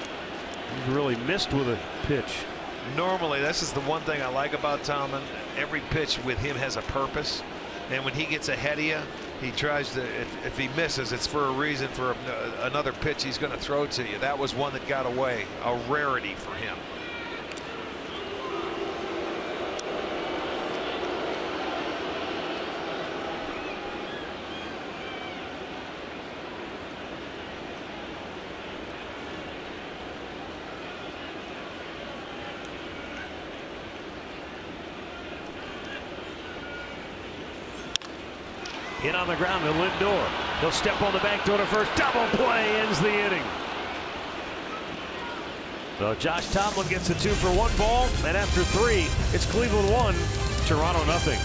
he's really missed with a pitch. Normally, this is the one thing I like about Tomlin. Every pitch with him has a purpose. And when he gets ahead of you, he tries to, if he misses, it's for a reason, for another pitch he's going to throw to you. That was one that got away, a rarity for him. Hit on the ground to Lindor. He'll step on the back door to first. Double play ends the inning. So Josh Tomlin gets a 2-for-1 ball, and after 3, it's Cleveland 1, Toronto nothing.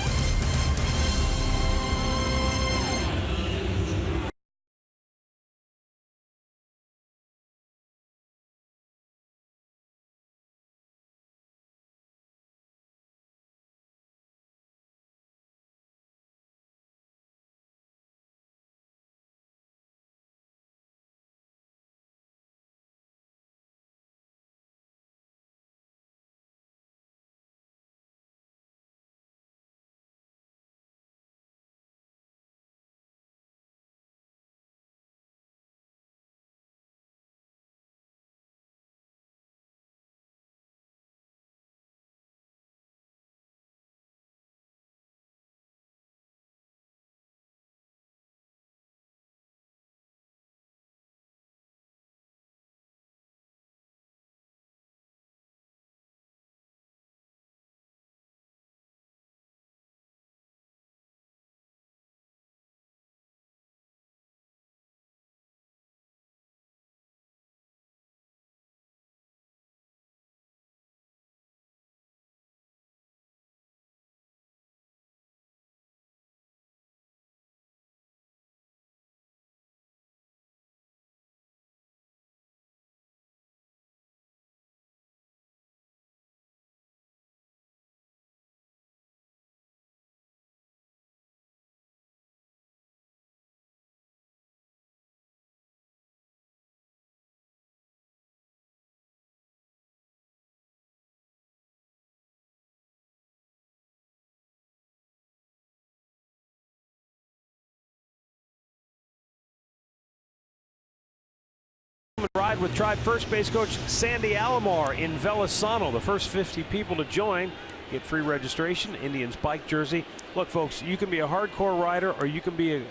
Ride with Tribe first base coach Sandy Alomar in Velasano. The first 50 people to join get free registration, Indians bike jersey. Look, folks, you can be a hardcore rider, or you can be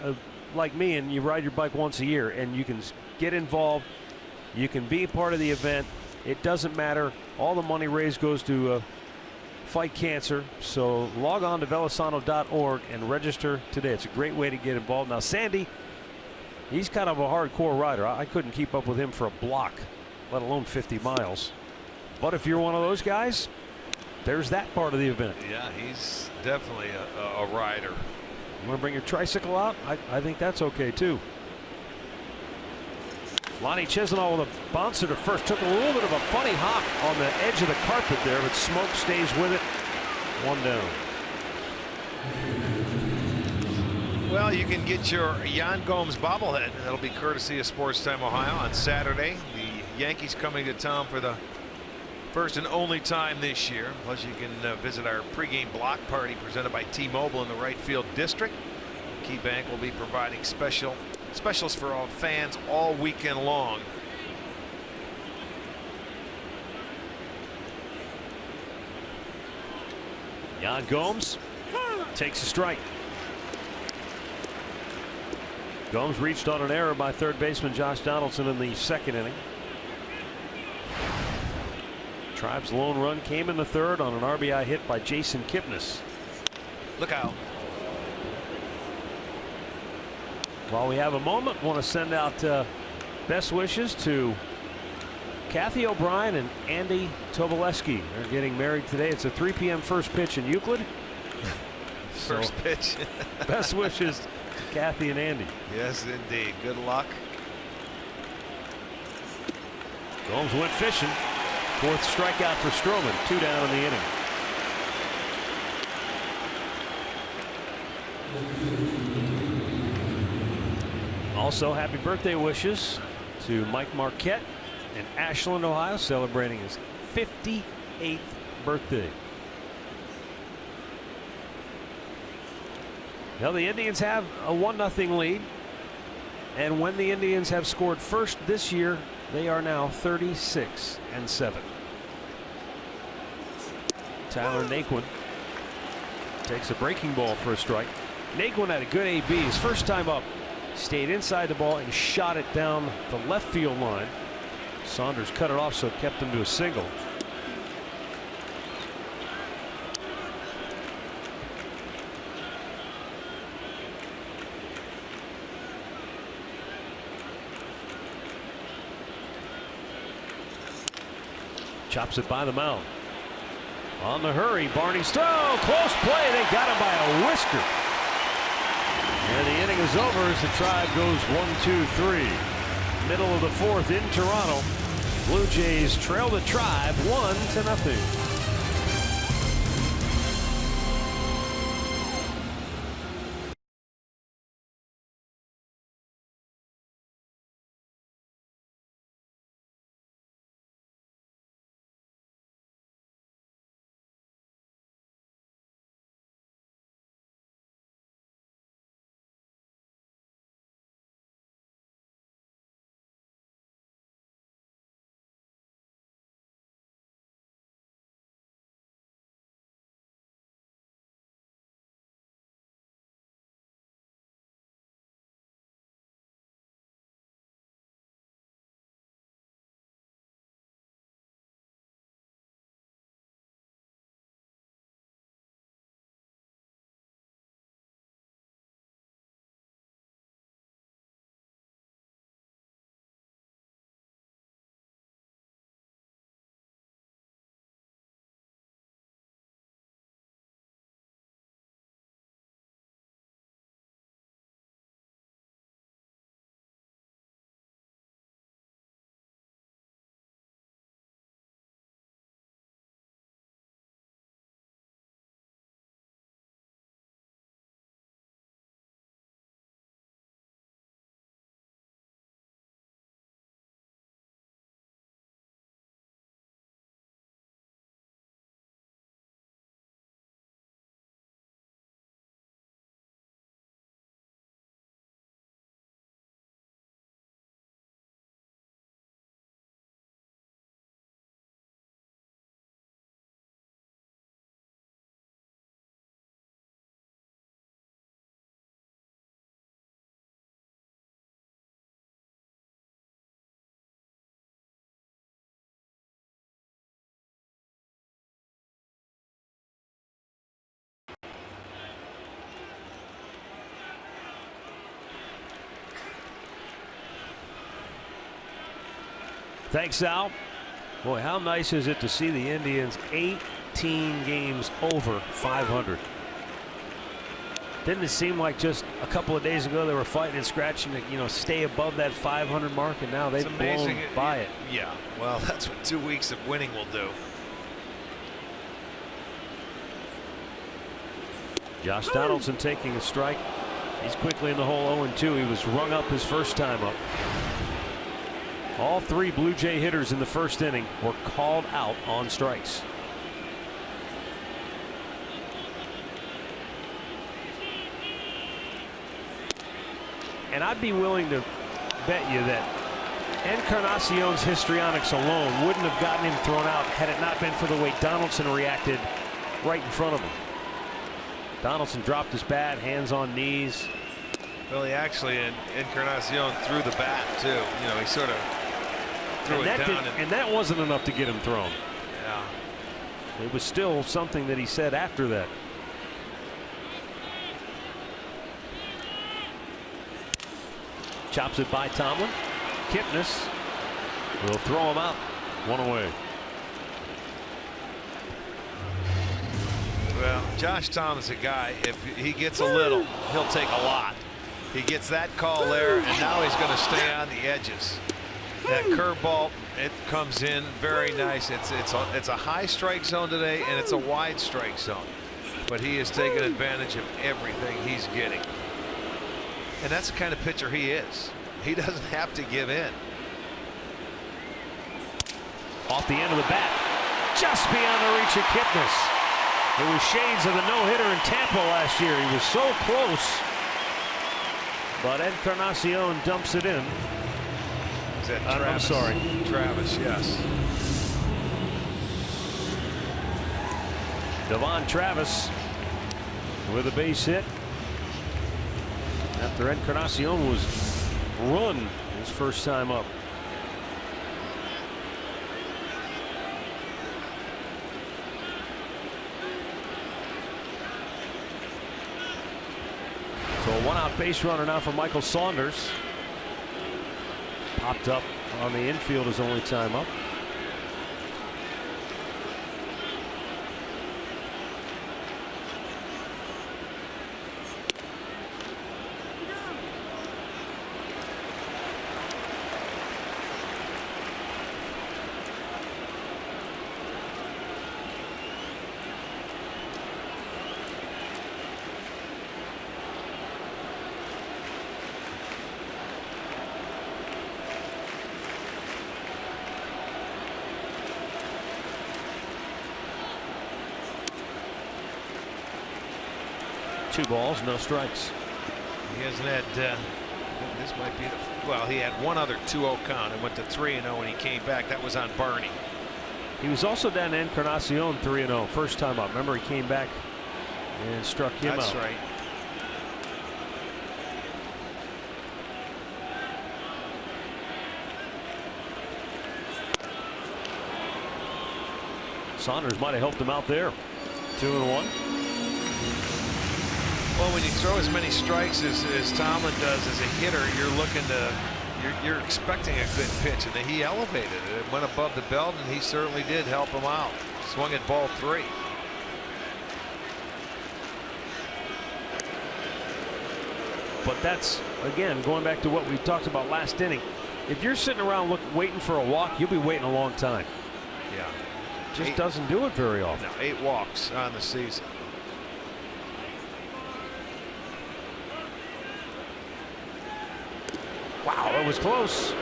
like me and you ride your bike once a year, and you can get involved. You can be part of the event. It doesn't matter. All the money raised goes to fight cancer. So log on to velasano.org and register today. It's a great way to get involved. Now, Sandy, he's kind of a hardcore rider. I couldn't keep up with him for a block, let alone 50 miles. But if you're one of those guys, there's that part of the event. Yeah, he's definitely a rider. You want to bring your tricycle out? I think that's okay, too. Lonnie Chisenhall with a bouncer to first. Took a little bit of a funny hop on the edge of the carpet there, but Smoke stays with it. 1 down. Well, you can get your Yan Gomes bobblehead. That'll be courtesy of Sports Time Ohio on Saturday. The Yankees coming to town for the first and only time this year. Plus, you can visit our pregame block party presented by T-Mobile in the right field district. KeyBank will be providing specials for all fans all weekend long. Yan Gomes takes a strike. Gomes reached on an error by third baseman Josh Donaldson in the second inning. Tribe's lone run came in the third on an RBI hit by Jason Kipnis. Look out. While we have a moment, want to send out best wishes to Kathy O'Brien and Andy Tobolewski. They're getting married today. It's a 3 p.m. first pitch in Euclid. First pitch. Best wishes to Kathy and Andy. Yes, indeed. Good luck. Gomes went fishing. Fourth strikeout for Stroman. 2 down in the inning. Also, happy birthday wishes to Mike Marquette in Ashland, Ohio, celebrating his 58th birthday. Now, the Indians have a 1-0 lead, and when the Indians have scored first this year, they are now 36-7. Tyler Naquin takes a breaking ball for a strike. Naquin had a good AB. His first time up, stayed inside the ball and shot it down the left field line. Saunders cut it off, so it kept him to a single. Chops it by the mound. On the hurry, Barney's throw, close play. They got him by a whisker. And the inning is over as the Tribe goes 1-2-3. Middle of the fourth in Toronto. Blue Jays trail the Tribe 1-0. Thanks, Al. Boy, how nice is it to see the Indians 18 games over 500. Didn't it seem like just a couple of days ago they were fighting and scratching to, stay above that 500 mark, and now they've blown by it. Yeah, well, that's what 2 weeks of winning will do. Josh Donaldson taking a strike. He's quickly in the hole 0-2. He was rung up his first time up. All 3 Blue Jay hitters in the first inning were called out on strikes. And I'd be willing to bet you that Encarnacion's histrionics alone wouldn't have gotten him thrown out had it not been for the way Donaldson reacted right in front of him. Donaldson dropped his bat, hands on knees. Well, he actually, Encarnacion threw the bat too. He sort of threw it down. And that wasn't enough to get him thrown. Yeah. It was still something that he said after that. Chops it by Tomlin. Kipnis will throw him out. 1 away. Well, Josh Tomlin's a guy, if he gets a little, he'll take a lot. He gets that call there, and now he's going to stay on the edges. That curveball, it comes in very nice. It's a high strike zone today, and it's a wide strike zone. But he is taking advantage of everything he's getting. And that's the kind of pitcher he is. He doesn't have to give in. Off the end of the bat, just beyond the reach of Kipnis. It was shades of the no-hitter in Tampa last year. He was so close, but Encarnacion dumps it in. Is that Travis? I'm sorry, Travis. Yes. Devon Travis with a base hit after Encarnacion was run his first time up. So a 1-out base runner now for Michael Saunders. Popped up on the infield his only time up. Two balls, no strikes. He hasn't had. This might be well. He had one other 2-0 count and went to 3-0 when he came back. That was on Barney. He was also down to Encarnacion 3-0 first time up. Remember, he came back and struck him out. That's right. Saunders might have helped him out there. 2-1. Well, when you throw as many strikes as Tomlin does as a hitter, you're looking to, you're expecting a good pitch, and he elevated it. It went above the belt, and he certainly did help him out. Swung at ball 3. But that's, again, going back to what we talked about last inning. If you're sitting around waiting for a walk, you'll be waiting a long time. Yeah. Just doesn't do it very often. No, 8 walks on the season. Wow, that was close.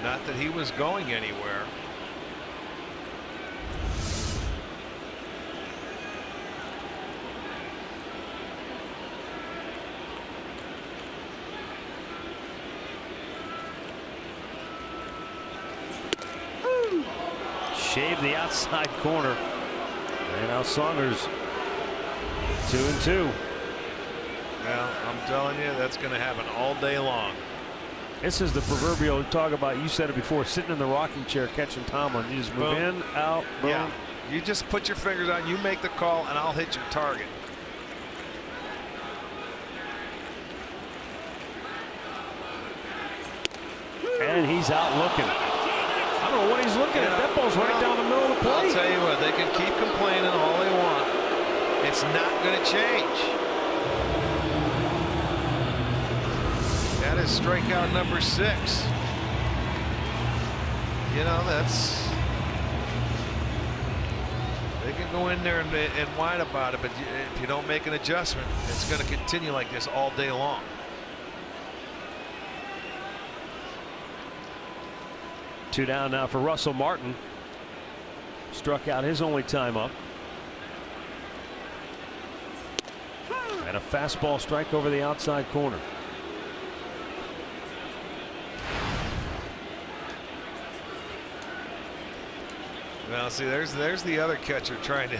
Not that he was going anywhere. Shaved the outside corner. And now Saunders 2-2. Well, I'm telling you, that's going to happen all day long. This is the proverbial talk about, you said it before, sitting in the rocking chair catching Tomlin. You just move in, out, boom. Yeah. You just put your fingers on, you make the call, and I'll hit your target. And he's out looking. I don't know what he's looking at. That ball's right down the middle of the plate. I'll tell you what, they can keep complaining all they want. It's not going to change. That is strikeout number 6. You know, they can go in there and whine about it, but if you don't make an adjustment, it's going to continue like this all day long. Two down now for Russell Martin. Struck out his only time up. And a fastball strike over the outside corner. Well, see, there's the other catcher trying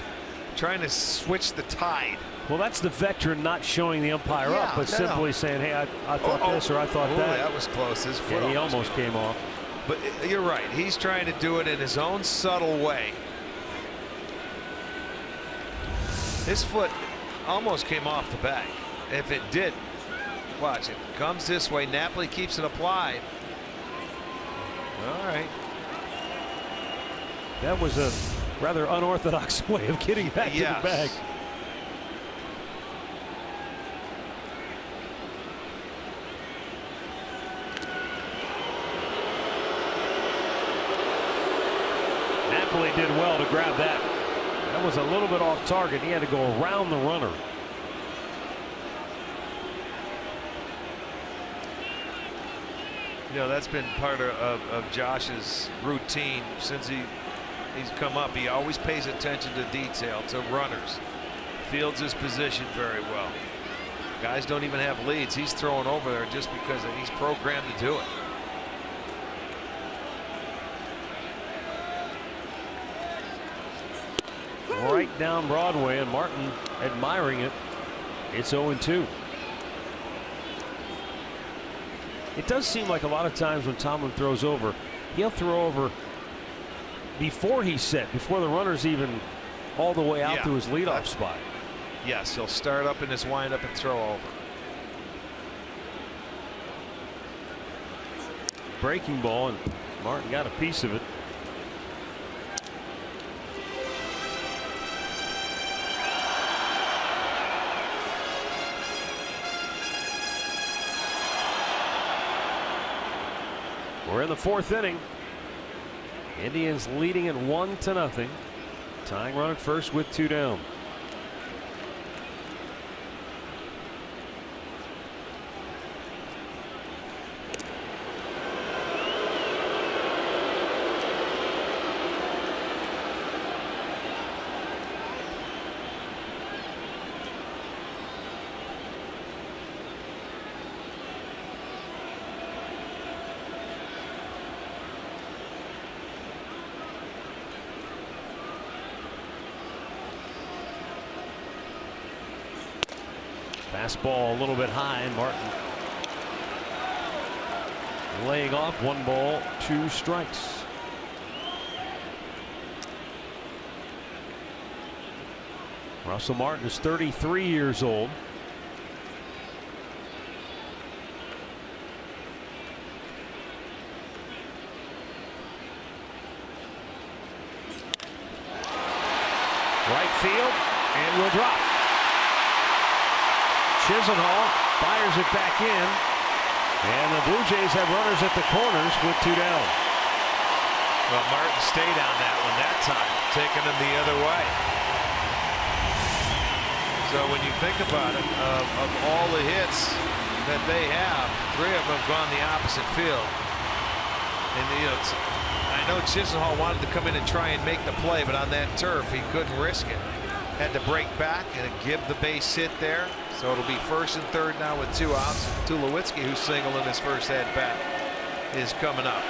to switch the tide. Well, that's the veteran not showing the umpire up, but simply saying, hey, I thought this or I thought that. That was close. His foot he almost came off. But you're right. He's trying to do it in his own subtle way. His foot almost came off the bag. If it did, watch it. Comes this way. Napoli keeps it applied. All right. That was a rather unorthodox way of getting back to the bag. Napoli did well to grab that. That was a little bit off target. He had to go around the runner. You know, that's been part of Josh's routine since he's come up. He always pays attention to detail, to runners. Fields his position very well. Guys don't even have leads. He's throwing over there just because he's programmed to do it. Right down Broadway, and Martin admiring it. It's 0-2. It does seem like a lot of times when Tomlin throws over, he'll throw over before he's set, before the runner's even all the way out to his leadoff spot. Yes, he'll start up in his windup and throw over. Breaking ball, and Martin got a piece of it. We're in the 4th inning. Indians leading at 1-0. Tying run at first with 2 down. Fastball a little bit high, and Martin laying off. 1 ball, 2 strikes. Russell Martin is 33 years old. Right field, and will drop. Chisenhall fires it back in, and the Blue Jays have runners at the corners with 2 down. Well, Martin stayed on that one that time, taking them the other way. So when you think about it, of all the hits that they have, 3 of them have gone the opposite field. And I know Chisenhall wanted to come in and try and make the play, but on that turf he couldn't risk it. Had to break back and give the base hit there. So it'll be 1st and 3rd now with 2 outs. Tulowitzki, who's single in his first at bat, is coming up.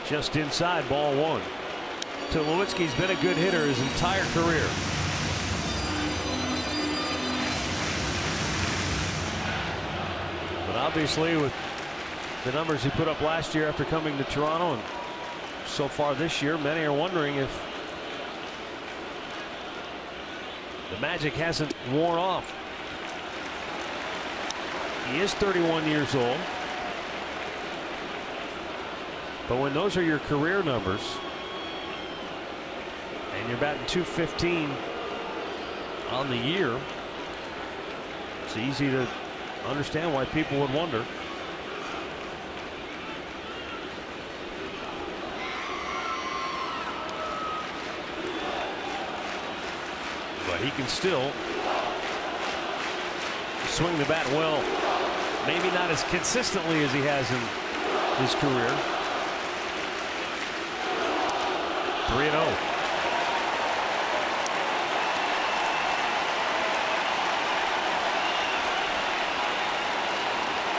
Just inside, ball 1. Tulowitzki's been a good hitter his entire career. But obviously, with the numbers he put up last year after coming to Toronto and so far this year, many are wondering if the magic hasn't worn off. He is 31 years old. But when those are your career numbers and you're batting .215 on the year, it's easy to understand why people would wonder. But he can still swing the bat well. Maybe not as consistently as he has in his career. 3-0.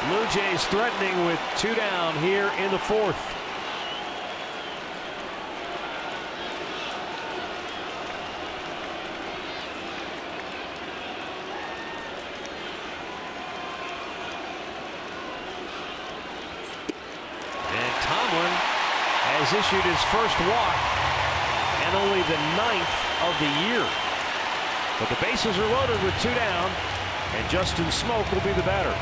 Blue Jays threatening with 2 down here in the 4th. And Tomlin has issued his first walk, and only the 9th of the year. But the bases are loaded with 2 down, and Justin Smoke will be the batter.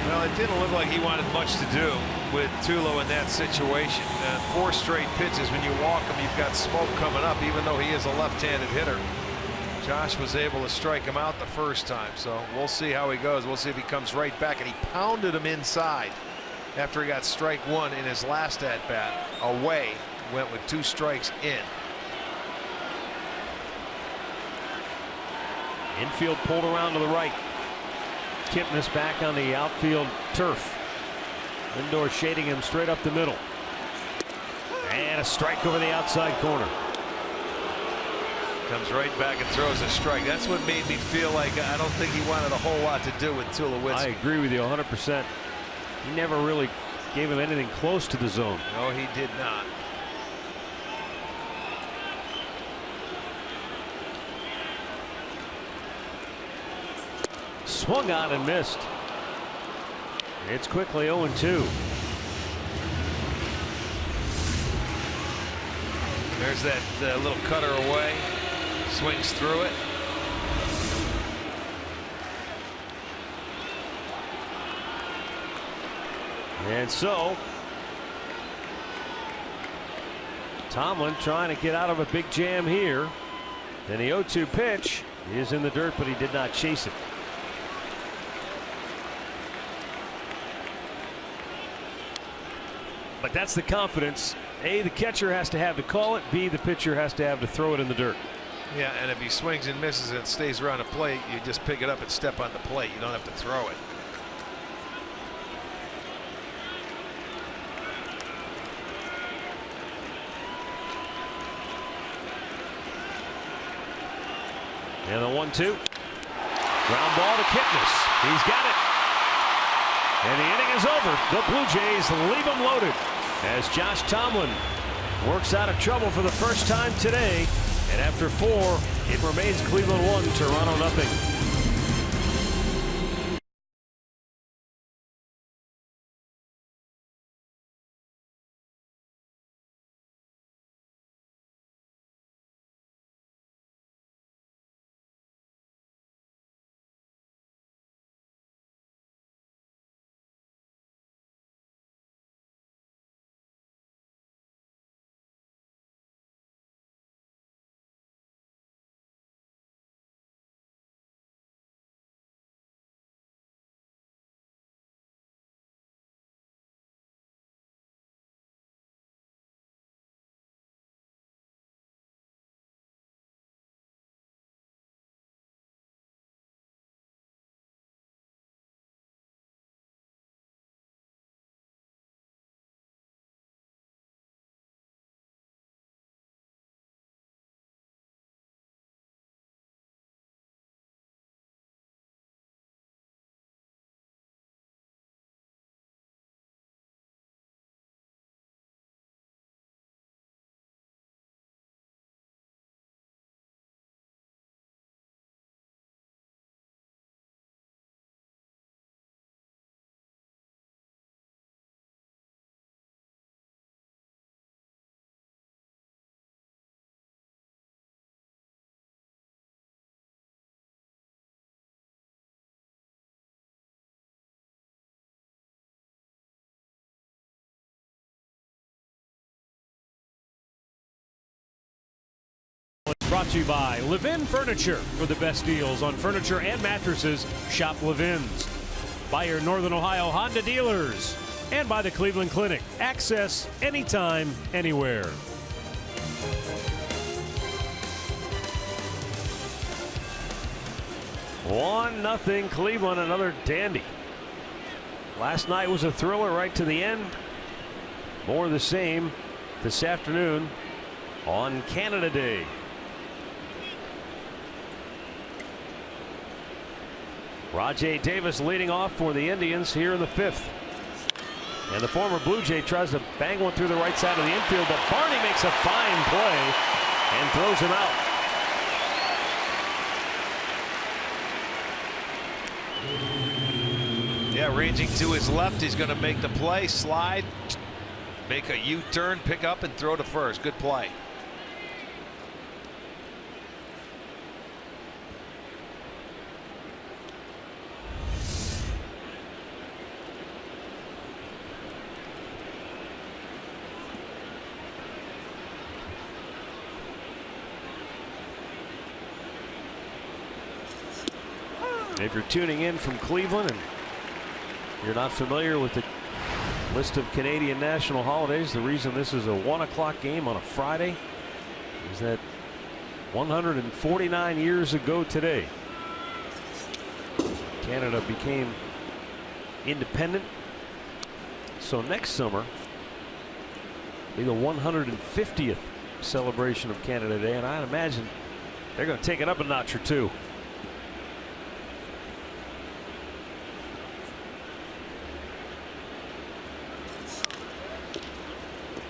Well, it didn't look like he wanted much to do with Tulo in that situation. 4 straight pitches. When you walk him, you've got Smoke coming up, even though he is a left-handed hitter. Josh was able to strike him out the first time, so we'll see how he goes. We'll see if he comes right back, and he pounded him inside after he got strike 1 in his last at-bat. Away, went with 2 strikes in. Infield pulled around to the right. Kipnis back on the outfield turf. Lindor shading him straight up the middle. And a strike over the outside corner. Comes right back and throws a strike. That's what made me feel like I don't think he wanted a whole lot to do with Tulowitzki. I agree with you 100%. He never really gave him anything close to the zone. No, he did not. Swung on and missed. It's quickly 0-2. There's that little cutter away. Swings through it. And so Tomlin trying to get out of a big jam here. Then the 0-2 pitch is in the dirt, but he did not chase it. But that's the confidence. A, the catcher has to have to call it. B, the pitcher has to have to throw it in the dirt. Yeah, and if he swings and misses and it stays around the plate, you just pick it up and step on the plate. You don't have to throw it. And the 1-2. Ground ball to Kipnis. He's got it. And the inning is over. The Blue Jays leave him loaded as Josh Tomlin works out of trouble for the first time today. And after 4, it remains Cleveland 1, Toronto 0. Brought to you by Levin Furniture. For the best deals on furniture and mattresses, shop Levin's. By your Northern Ohio Honda dealers. And by the Cleveland Clinic. Access anytime, anywhere. One nothing Cleveland, another dandy. Last night was a thriller right to the end. More of the same this afternoon on Canada Day. Rajai Davis leading off for the Indians here in the 5th. And the former Blue Jay tries to bang one through the right side of the infield, but Barney makes a fine play and throws him out. Yeah, ranging to his left, he's going to make the play, slide, make a U-turn, pick up, and throw to first. Good play. If you're tuning in from Cleveland and you're not familiar with the list of Canadian national holidays, the reason this is a 1 o'clock game on a Friday is that 149 years ago today, Canada became independent. So next summer will be the 150th celebration of Canada Day, and I imagine they're going to take it up a notch or two.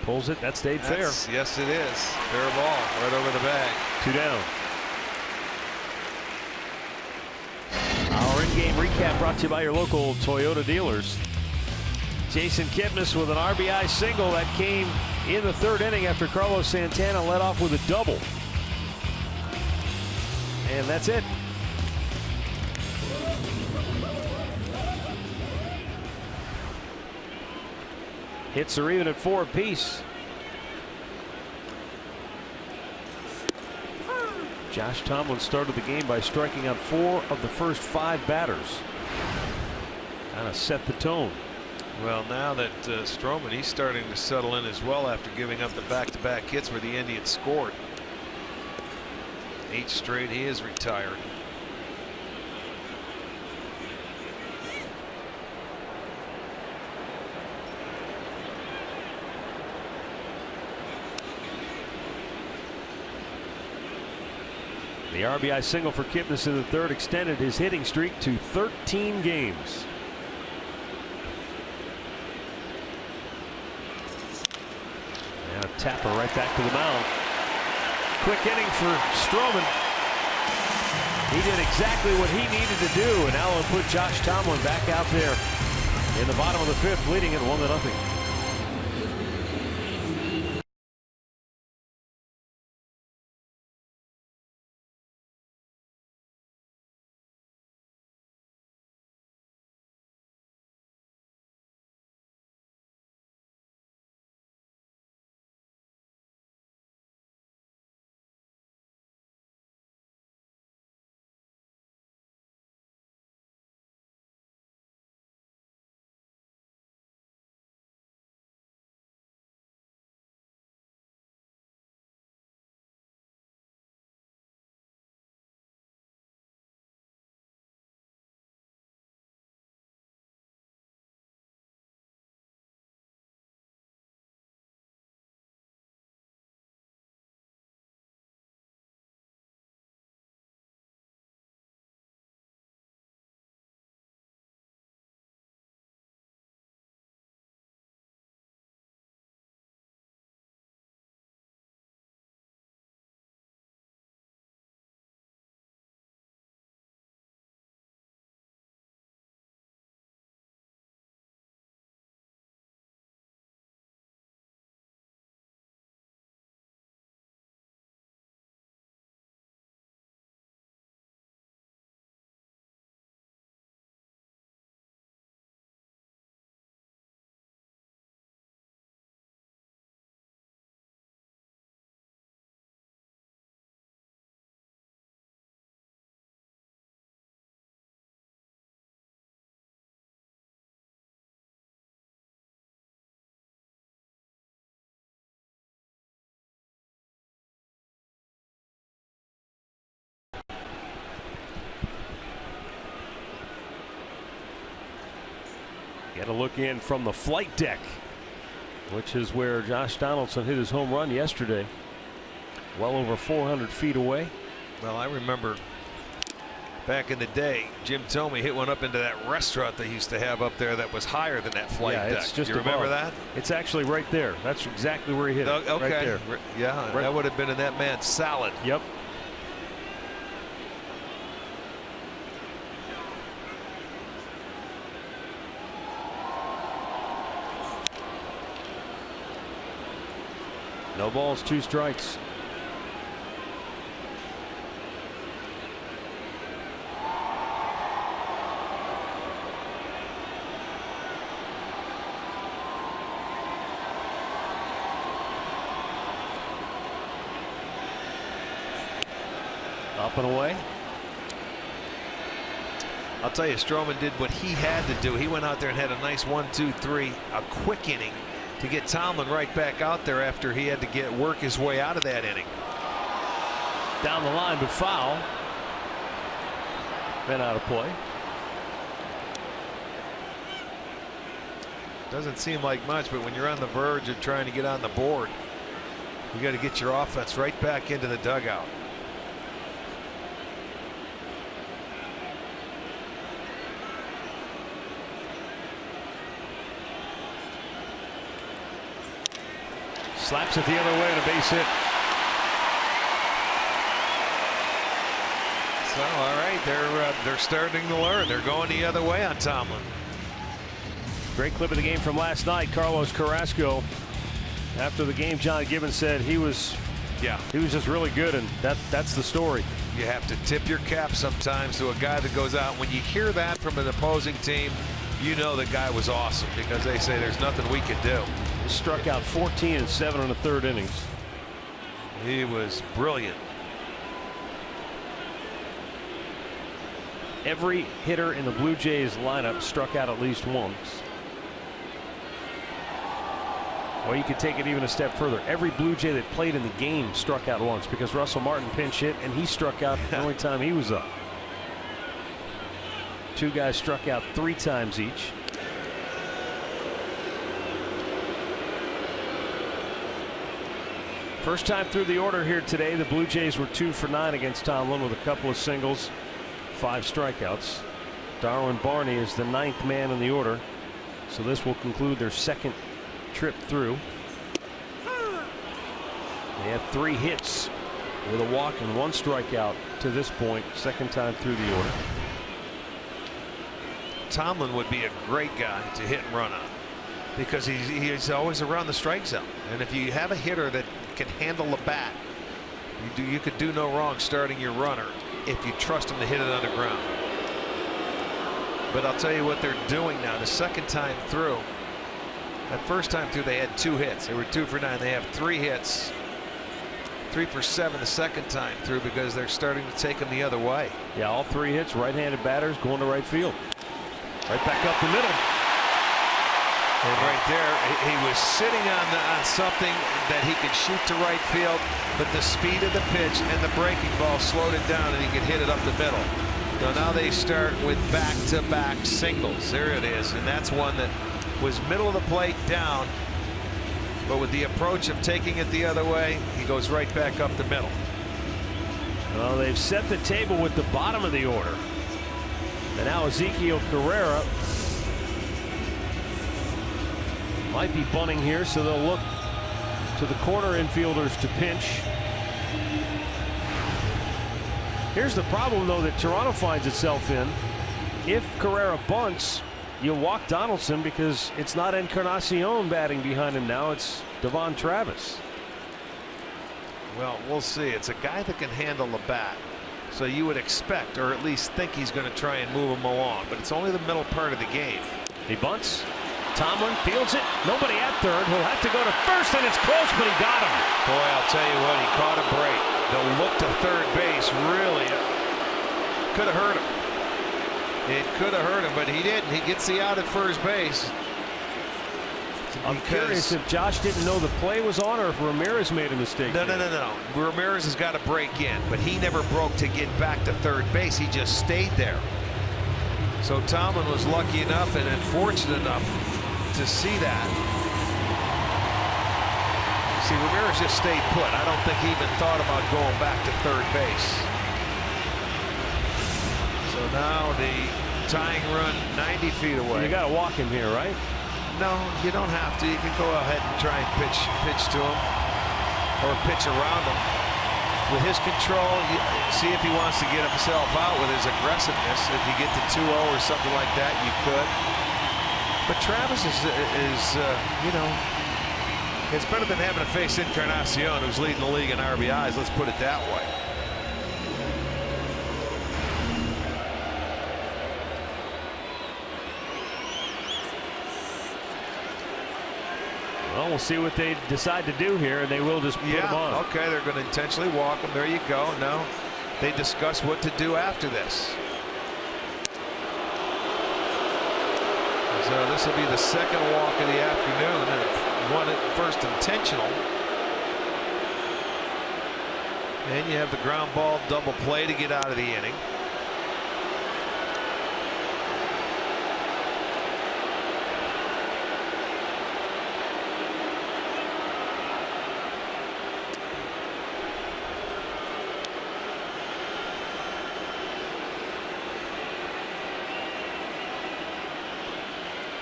Pulls it. That stayed fair. Yes, it is. Fair ball. Right over the bag. 2 down. Our in-game recap brought to you by your local Toyota dealers. Jason Kipnis with an RBI single that came in the 3rd inning after Carlos Santana led off with a double. And that's it. Hits are even at 4 apiece. Josh Tomlin started the game by striking out 4 of the first 5 batters. Kind of set the tone. Well, now that Stroman, he's starting to settle in as well after giving up the back-to-back hits where the Indians scored. 8 straight, he is retired. The RBI single for Kipnis in the 3rd extended his hitting streak to 13 games. And a tapper right back to the mound. Quick inning for Stroman. He did exactly what he needed to do, and now he'll put Josh Tomlin back out there in the bottom of the 5th, leading it 1-0. Get a look in from the flight deck, which is where Josh Donaldson hit his home run yesterday. Well over 400 feet away. Well, I remember back in the day, Jim told me hit one up into that restaurant they used to have up there that was higher than that flight deck. It's just you remember above. that? It's actually right there. That's exactly where he hit it. Okay. Right there. Yeah, right. That would have been in that man's salad. Yep. No balls, 2 strikes. Up and away. I'll tell you, Stroman did what he had to do. He went out there and had a nice 1-2-3, a quick inning to get Tomlin right back out there after he had to work his way out of that inning. Down the line, but foul. Been out of play. Doesn't seem like much, but when you're on the verge of trying to get on the board, you got to get your offense right back into the dugout. Slaps it the other way and a base hit. So, all right, they're starting to learn. They're going the other way on Tomlin. Great clip of the game from last night. Carlos Carrasco. After the game, John Gibbons said he was just really good, and that's the story. You have to tip your cap sometimes to a guy that goes out. When you hear that from an opposing team, you know the guy was awesome because they say there's nothing we can do. He struck out 14 and 7 in the 3rd innings. He was brilliant. Every hitter in the Blue Jays lineup struck out at least once. Or you could take it even a step further. Every Blue Jay that played in the game struck out once because Russell Martin pinch hit and he struck out the only time he was up. 2 guys struck out 3 times each. First time through the order here today. The Blue Jays were 2 for 9 against Tomlin with a couple of singles, 5 strikeouts. Darwin Barney is the 9th man in the order, so this will conclude their 2nd trip through. They have 3 hits with a walk and 1 strikeout to this point, 2nd time through the order. Tomlin would be a great guy to hit and run on because he's always around the strike zone, and if you have a hitter that can handle the bat, you could do no wrong starting your runner if you trust him to hit it on the ground. But I'll tell you what they're doing now. The 2nd time through, that first time through they had 2 hits. They were 2 for 9. They have 3 hits, 3 for 7 the 2nd time through because they're starting to take them the other way. Yeah, all 3 hits, right-handed batters going to right field. Right back up the middle. And right there, he was sitting on something that he could shoot to right field, but the speed of the pitch and the breaking ball slowed it down, and he could hit it up the middle. So now they start with back-to-back singles. There it is, and that's one that was middle of the plate down, but with the approach of taking it the other way, he goes right back up the middle. Well, they've set the table with the bottom of the order. And now Ezekiel Carrera might be bunting here, so they'll look to the corner infielders to pinch. Here's the problem, though, that Toronto finds itself in. If Carrera bunts, you walk Donaldson because it's not Encarnacion batting behind him now. It's Devon Travis. Well, we'll see. It's a guy that can handle the bat. So you would expect, or at least think, he's going to try and move him along. But it's only the middle part of the game. He bunts. Tomlin fields it. Nobody at third. He'll have to go to first, and it's close, but he got him. Boy, I'll tell you what, he caught a break. The look to third base really could have hurt him. It could have hurt him, but he didn't. He gets the out at first base. I'm curious if Josh didn't know the play was on or if Ramirez made a mistake. No. Ramirez has got to break in, but he never broke to get back to third base. He just stayed there. So Tomlin was lucky enough and fortunate enough to see that. See, Ramirez just stayed put. I don't think he even thought about going back to third base. So now the tying run 90 feet away. You got to walk him here, right? No, you don't have to. You can go ahead and try and pitch to him or pitch around him. With his control, see if he wants to get himself out with his aggressiveness. If you get to 2-0 or something like that, you could. But Travis is you know, it's better than having to face Encarnacion, who's leading the league in RBIs. Let's put it that way. Well, we'll see what they decide to do here, and they will just put him on. Okay, they're going to intentionally walk him. There you go. No, they discuss what to do after this. So this will be the second walk of the afternoon, and one at first intentional. And you have the ground ball double play to get out of the inning.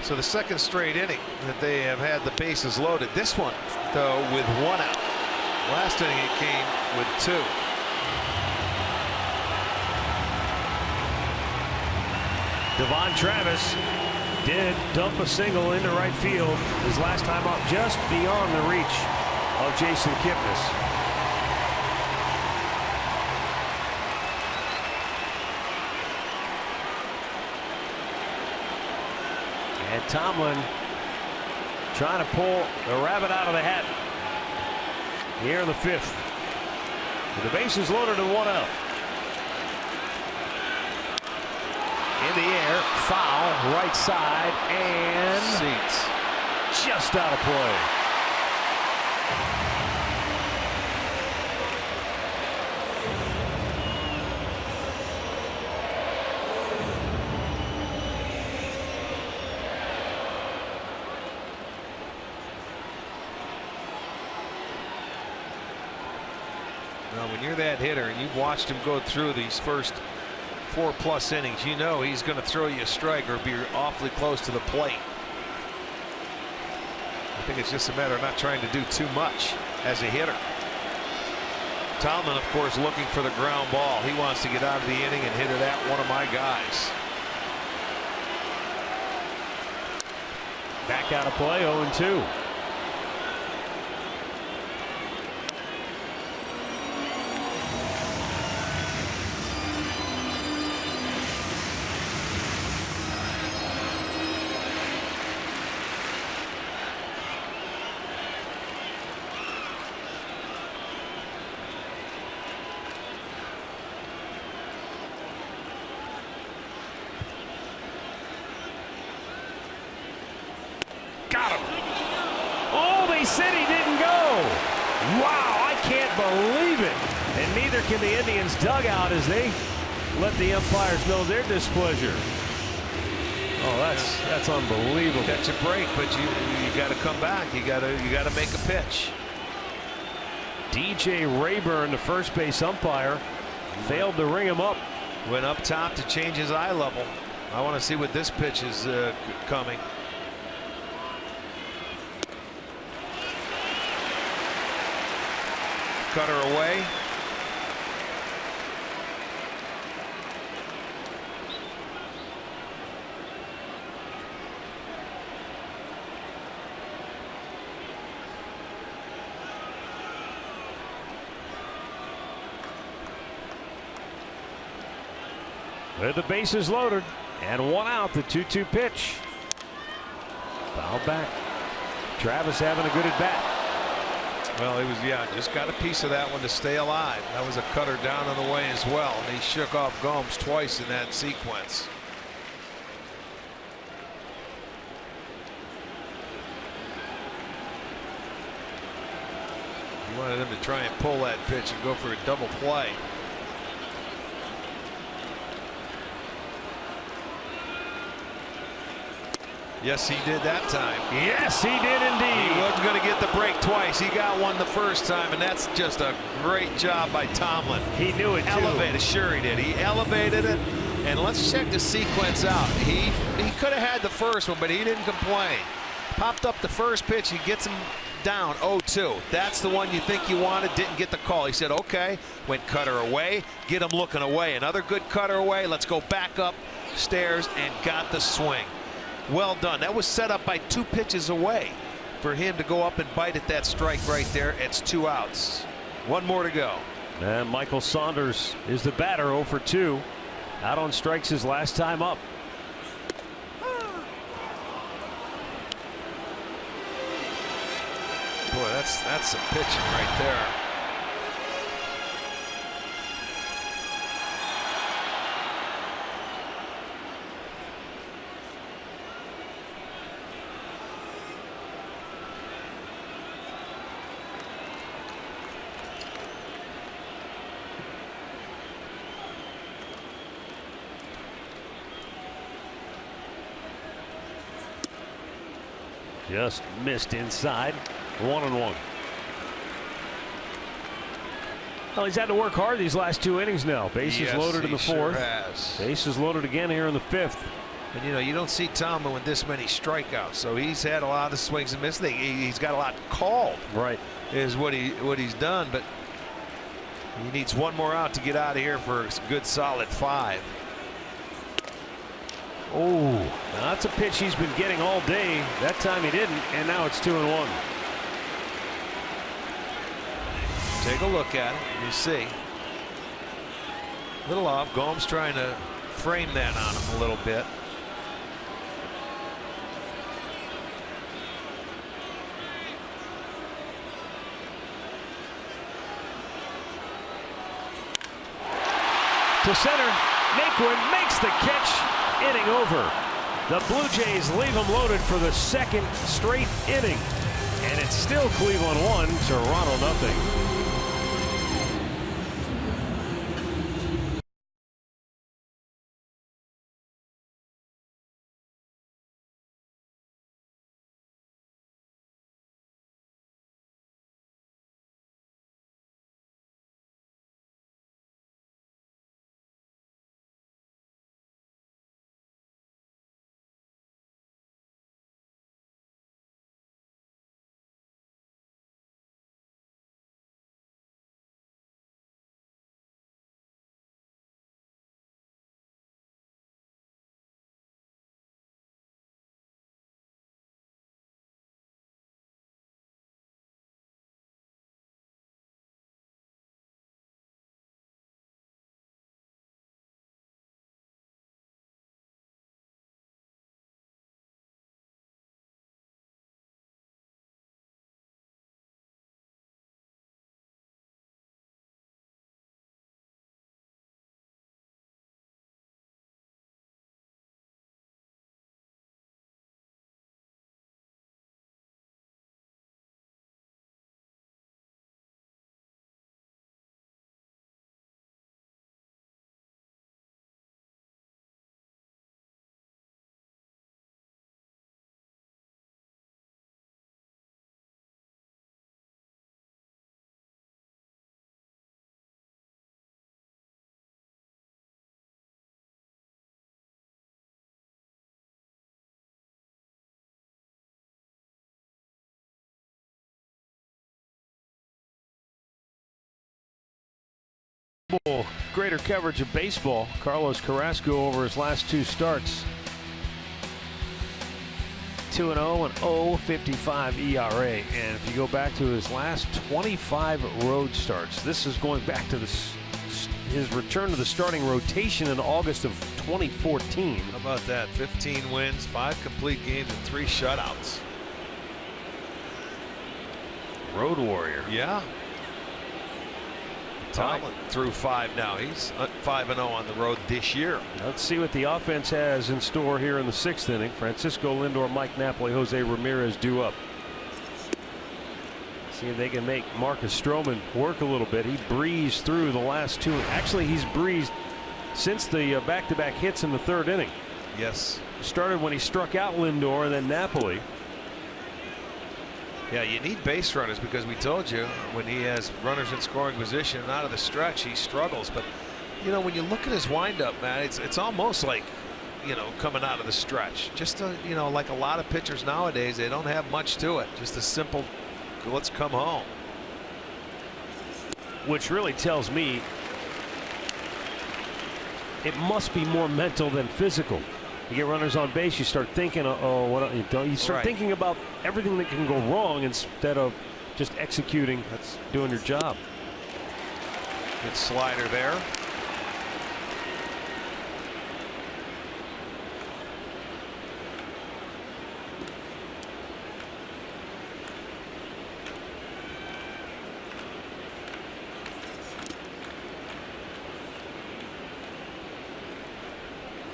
So the second straight inning that they have had the bases loaded. This one, though, with 1 out. Last inning it came with 2. Devon Travis did dump a single into right field his last time up, just beyond the reach of Jason Kipnis. And Tomlin trying to pull the rabbit out of the hat here in the 5th. With the bases loaded and 1 out. In the air, foul, right side, and Seats. Just out of play. Now, when you're that hitter and you've watched him go through these first 4+ innings, you know he's going to throw you a strike or be awfully close to the plate. I think it's just a matter of not trying to do too much as a hitter. Tomlin, of course, looking for the ground ball. He wants to get out of the inning and hit it at one of my guys. Back out of play, 0-2. Got him. Oh, they said he didn't go. Wow, I can't believe it. And neither can the Indians dugout as they let the umpires know their displeasure. Oh, that's unbelievable. Catch a break, but you got to come back. You got to make a pitch. DJ Rayburn, the first base umpire, failed to ring him up. Went up top to change his eye level. I want to see what this pitch is coming. Cutter away. With the bases loaded and 1 out, the 2-2 pitch. Foul back. Travis having a good at bat. Well, he was, just got a piece of that one to stay alive. That was a cutter down on the way as well. And he shook off Gomes twice in that sequence. He wanted him to try and pull that pitch and go for a double play. Yes, he did that time. Yes, he did indeed. He wasn't going to get the break twice. He got one the first time, and that's just a great job by Tomlin. He knew it too. Elevated, sure he did. He elevated it, and let's check the sequence out. He could have had the first one, but he didn't complain. Popped up the first pitch. He gets him down 0-2. That's the one you think you wanted. Didn't get the call. He said, okay. Went cutter away. Get him looking away. Another good cutter away. Let's go back up stairs and got the swing. Well done. That was set up by 2 pitches away for him to go up and bite at that strike right there. It's 2 outs. 1 more to go. And Michael Saunders is the batter, 0 for 2. Out on strikes his last time up. Boy, that's some pitching right there. Just missed inside. 1-1. Well, he's had to work hard these last 2 innings now. Bases loaded in the 4th. Sure has. Bases loaded again here in the 5th. And you know, you don't see Tomlin with this many strikeouts, so he's had a lot of swings and misses. He's got a lot called. Right. Is what he's done, but he needs 1 more out to get out of here for a good solid 5. Oh, now that's a pitch he's been getting all day. That time he didn't, and now it's 2-1. Take a look at it. You see. Little off. Gomes trying to frame that on him a little bit. To center. Naquin makes the catch. Inning over. The Blue Jays leave him loaded for the 2nd straight inning. And it's still Cleveland 1, Toronto nothing. Greater coverage of baseball. Carlos Carrasco over his last 2 starts. 2-0 and 0.55 ERA. And if you go back to his last 25 road starts, this is going back to his return to the starting rotation in August of 2014. How about that? 15 wins, 5 complete games, and 3 shutouts. Road warrior. Yeah. Tomlin through 5 now. He's 5-0 on the road this year. Let's see what the offense has in store here in the 6th inning. Francisco Lindor, Mike Napoli, Jose Ramirez due up. See if they can make Marcus Stroman work a little bit. He breezed through the last 2. Actually, he's breezed since the back-to-back hits in the 3rd inning. Yes. Started when he struck out Lindor and then Napoli. Yeah, you need base runners because we told you when he has runners in scoring position out of the stretch, he struggles. But you know, when you look at his windup, man, it's almost like, you know, coming out of the stretch. Just you know, like a lot of pitchers nowadays, they don't have much to it. Just a simple, let's come home. Which really tells me it must be more mental than physical. You get runners on base, you start thinking, oh, what you don't. You start thinking about everything that can go wrong instead of just executing. That's doing your job. Good slider there.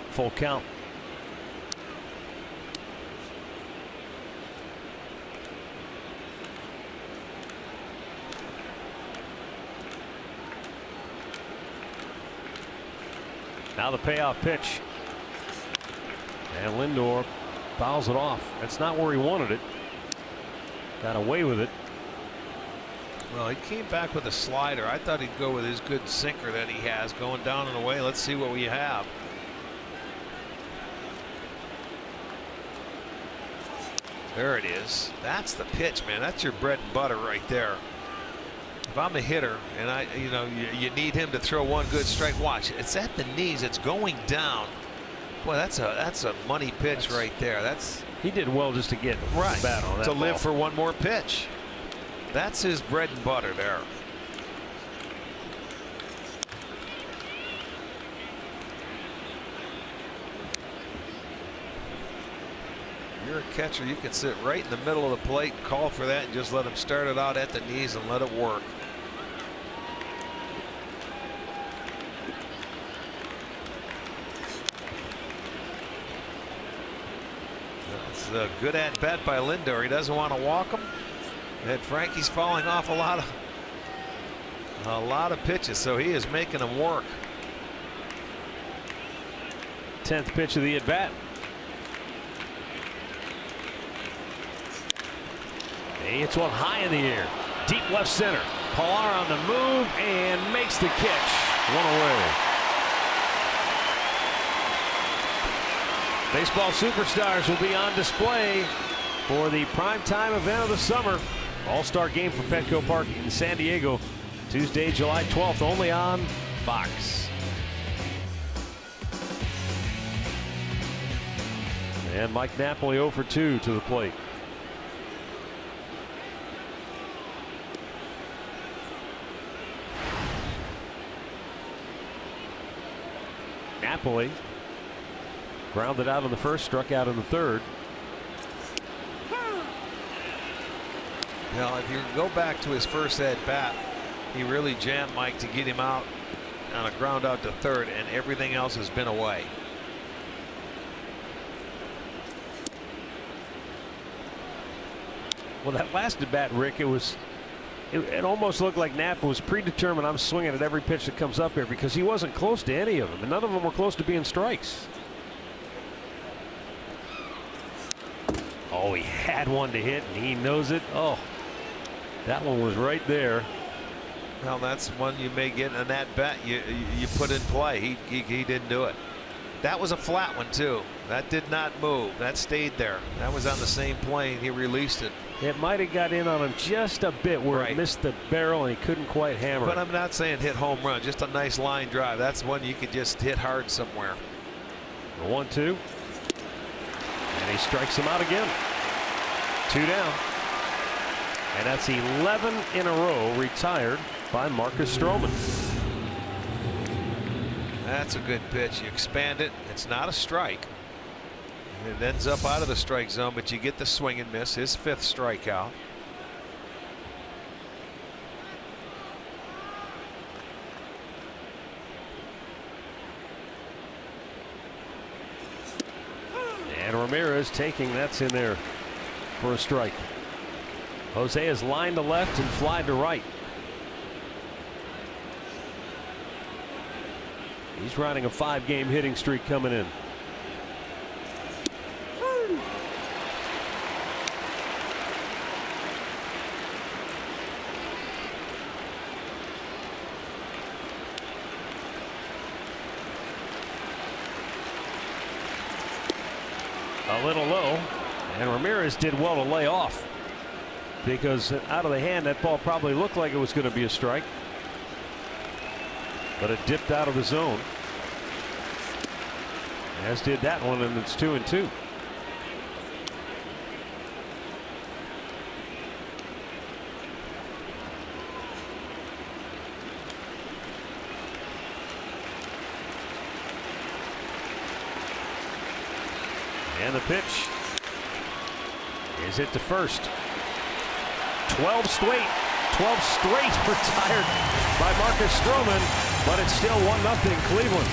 Full count. Now the payoff pitch. And Lindor fouls it off. That's not where he wanted it. Got away with it. Well, he came back with a slider. I thought he'd go with his good sinker that he has going down and away. Let's see what we have. There it is. That's the pitch, man. That's your bread and butter right there. If I'm a hitter and you know, you need him to throw one good strike, watch. It's at the knees. It's going down. Boy, that's a money pitch right there. He did well just to get bat on that to ball. live for one more pitch. That's his bread and butter there. You're a catcher, you can sit right in the middle of the plate, call for that, and just let him start it out at the knees and let it work. That's a good at bat by Lindor. He doesn't want to walk him. And Frankie's falling off a lot of pitches, so he is making them work. 10th pitch of the at bat. It's one high in the air, deep left center. Pilar on the move and makes the catch. One away. Baseball superstars will be on display for the primetime event of the summer. All-Star game from Petco Park in San Diego, Tuesday, July 12th, only on Fox. And Mike Napoli 0 for 2 to the plate. Napoli grounded out in the first, struck out in the third. Now, if you go back to his first at bat, he really jammed Mike to get him out on a ground out to third, and everything else has been away. Well, that last at bat, Rick, it almost looked like Knapp was predetermined. I'm swinging at every pitch that comes up here because he wasn't close to any of them, and none of them were close to being strikes. Oh, he had one to hit, and he knows it. Oh, that one was right there. Well, that's one you may get in that bat you put in play. He didn't do it. That was a flat one too. That did not move. That stayed there. That was on the same plane. He released it. It might have got in on him just a bit where it missed the barrel and he couldn't quite hammer But it. I'm not saying hit home run. Just a nice line drive. That's one you could just hit hard somewhere. The 1-2. And he strikes him out again. 2 down. And that's 11 in a row retired by Marcus Stroman. That's a good pitch. You expand it. It's not a strike. It ends up out of the strike zone, but you get the swing and miss. His 5th strikeout. And Ramirez taking that's in there for a strike. Jose is lined to left and fly to right. He's riding a 5-game hitting streak coming in. A little low, and Ramirez did well to lay off, because out of the hand that ball probably looked like it was going to be a strike, but it dipped out of the zone, as did that one, and it's 2-2. And the pitch is hit to first. 12 straight retired by Marcus Stroman, but it's still 1-0 Cleveland.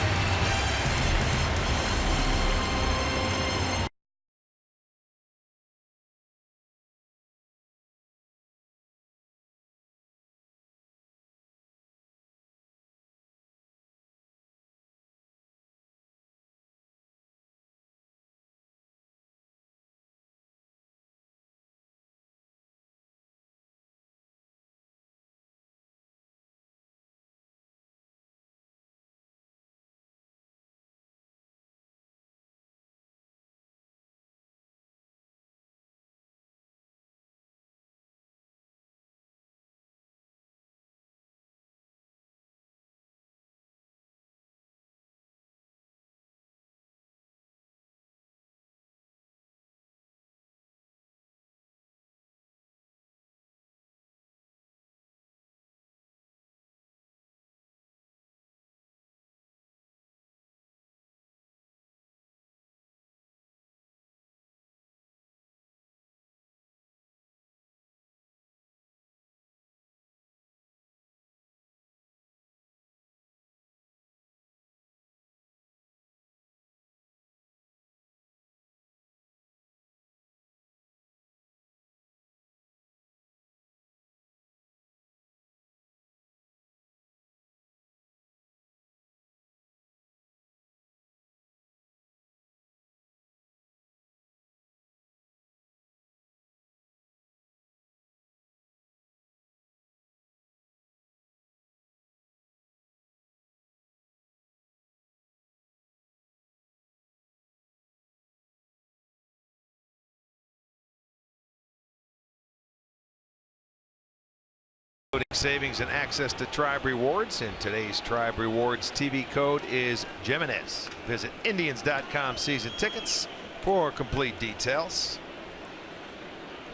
Savings and access to Tribe Rewards, and today's Tribe Rewards TV code is Jimenez. Visit Indians.com season tickets for complete details.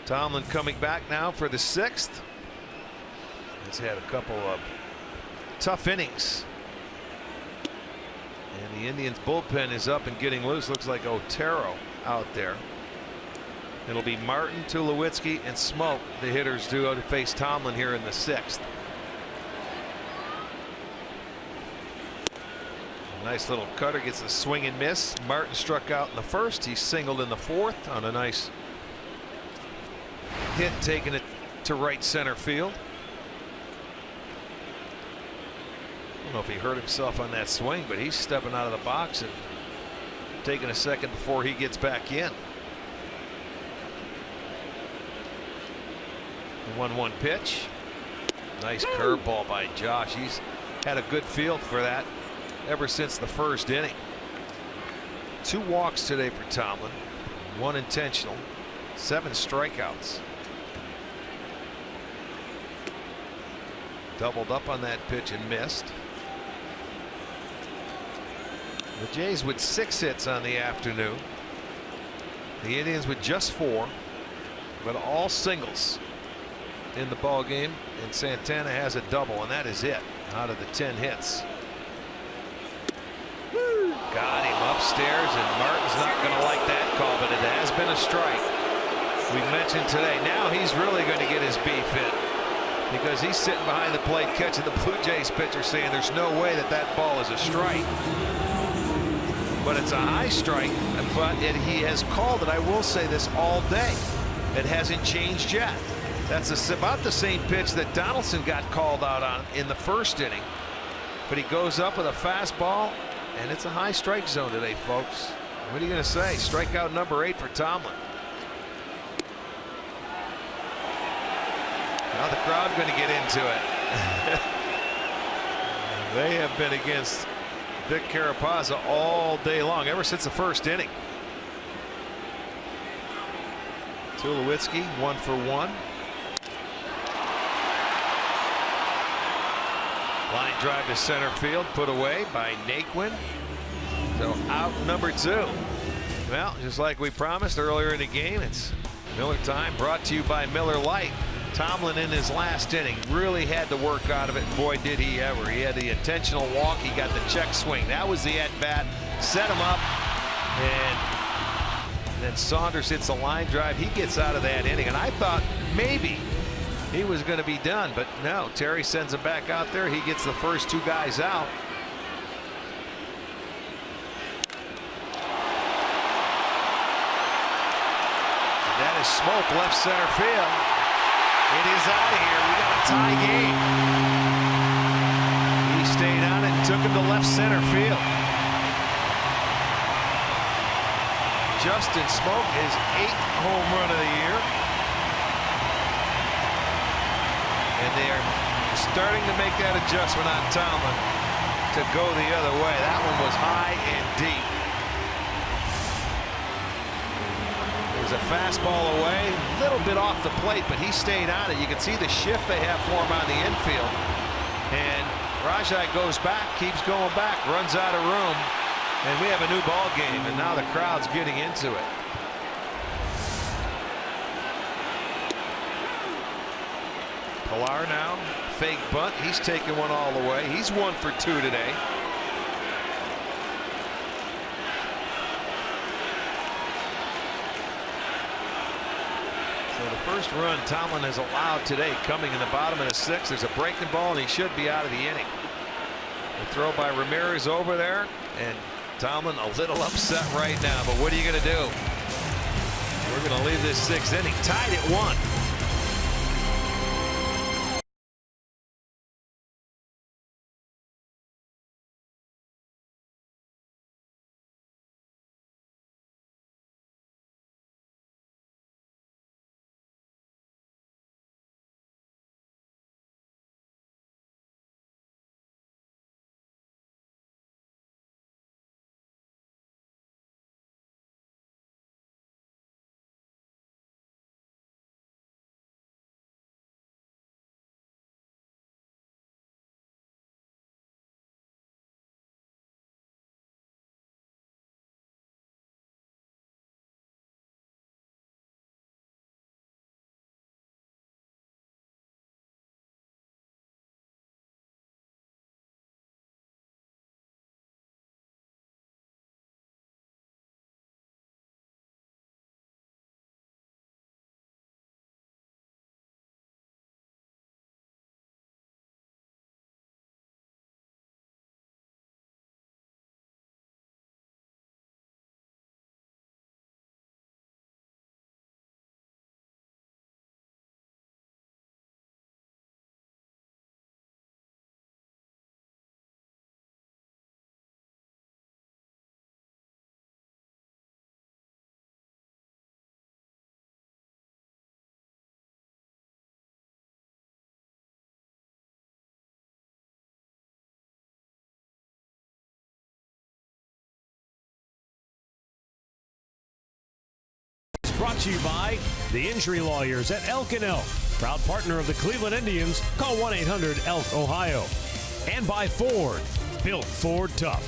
Tomlin coming back now for the 6th. He's had a couple of tough innings, and the Indians bullpen is up and getting loose. Looks like Otero out there. It'll be Martin, Tulowitzki, and Smoke, the hitters duo, to face Tomlin here in the 6th. Nice little cutter, gets a swing and miss. Martin struck out in the 1st. He singled in the 4th on a nice hit, taking it to right center field. I don't know if he hurt himself on that swing, but he's stepping out of the box and taking a second before he gets back in. The 1-1 pitch. Nice curveball by Josh. He's had a good feel for that ever since the 1st inning. 2 walks today for Tomlin, 1 intentional, 7 strikeouts. Doubled up on that pitch and missed. The Jays with 6 hits on the afternoon. The Indians with just 4, but all singles in the ball game, and Santana has a double, and that is it out of the 10 hits. Got him upstairs, and Martin's not going to like that call, but it has been a strike. We mentioned today, now he's really going to get his beef in, because he's sitting behind the plate catching the Blue Jays pitcher saying there's no way that that ball is a strike. But it's a high strike, but he has called it, I will say this, all day. It hasn't changed yet. That's about the same pitch that Donaldson got called out on in the 1st inning. But he goes up with a fastball, and it's a high strike zone today, folks. What are you going to say? Strikeout number 8 for Tomlin. Now the crowd going to get into it. They have been against Vic Carapazza all day long, ever since the 1st inning. Tulowitzki 1 for 1. Line drive to center field, put away by Naquin. So out number 2. Well, just like we promised earlier in the game, it's Miller time, brought to you by Miller Lite. Tomlin in his last inning really had to work out of it. Boy, did he ever. He had the intentional walk. He got the check swing. That was the at-bat. Set him up. And then Saunders hits a line drive. He gets out of that inning. And I thought maybe he was going to be done. But no, Terry sends him back out there. He gets the first 2 guys out. That is smoke left center field. It is out of here. We got a tie game. He stayed on it and took him to left center field. Justin Smoke, his 8th home run of the year. And they are starting to make that adjustment on Tomlin to go the other way. That one was high and deep. A fastball away, a little bit off the plate, but he stayed on it. You can see the shift they have for him on the infield. And Rajai goes back, keeps going back, runs out of room, and we have a new ball game. And now the crowd's getting into it. Pilar now, fake bunt. He's taking one all the way. He's 1 for 2 today. First run Tomlin has allowed today coming in the bottom of the 6th. There's a breaking ball and he should be out of the inning. The throw by Ramirez over there, and Tomlin a little upset right now, but what are you going to do? We're going to leave this 6th inning tied at 1. Brought to you by the Injury Lawyers at Elk & Elk. Proud partner of the Cleveland Indians. Call 1-800-ELK, Ohio. And by Ford. Built Ford Tough.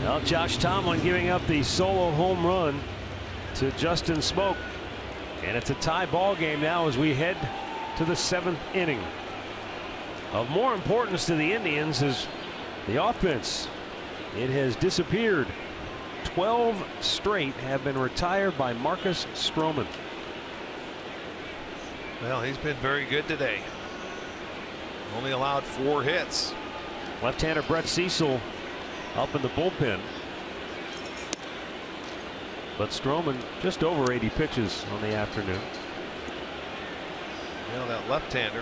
Well, Josh Tomlin giving up the solo home run to Justin Smoke. And it's a tie ball game now as we head to the 7th inning. Of more importance to the Indians is the offense. It has disappeared. 12 straight have been retired by Marcus Stroman. Well, he's been very good today. Only allowed 4 hits. Left-hander Brett Cecil up in the bullpen. But Stroman just over 80 pitches on the afternoon. Well, that left-hander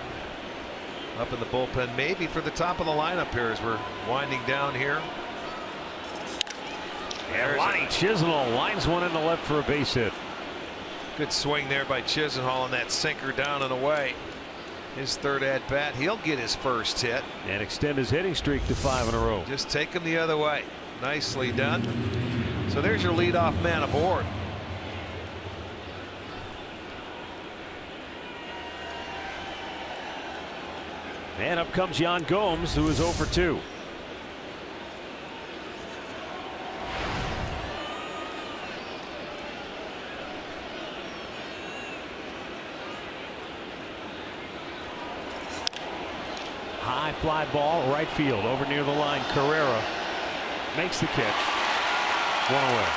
up in the bullpen, maybe for the top of the lineup here as we're winding down here. And Lonnie Chisenhall lines one in the left for a base hit. Good swing there by Chisenhall, and that sinker down and away. His third at bat. He'll get his first hit and extend his hitting streak to 5 in a row. Just take him the other way. Nicely done. So there's your leadoff man aboard. And up comes Yan Gomes, who is 0 for 2. High fly ball, right field, over near the line. Carrera makes the catch. 1 away.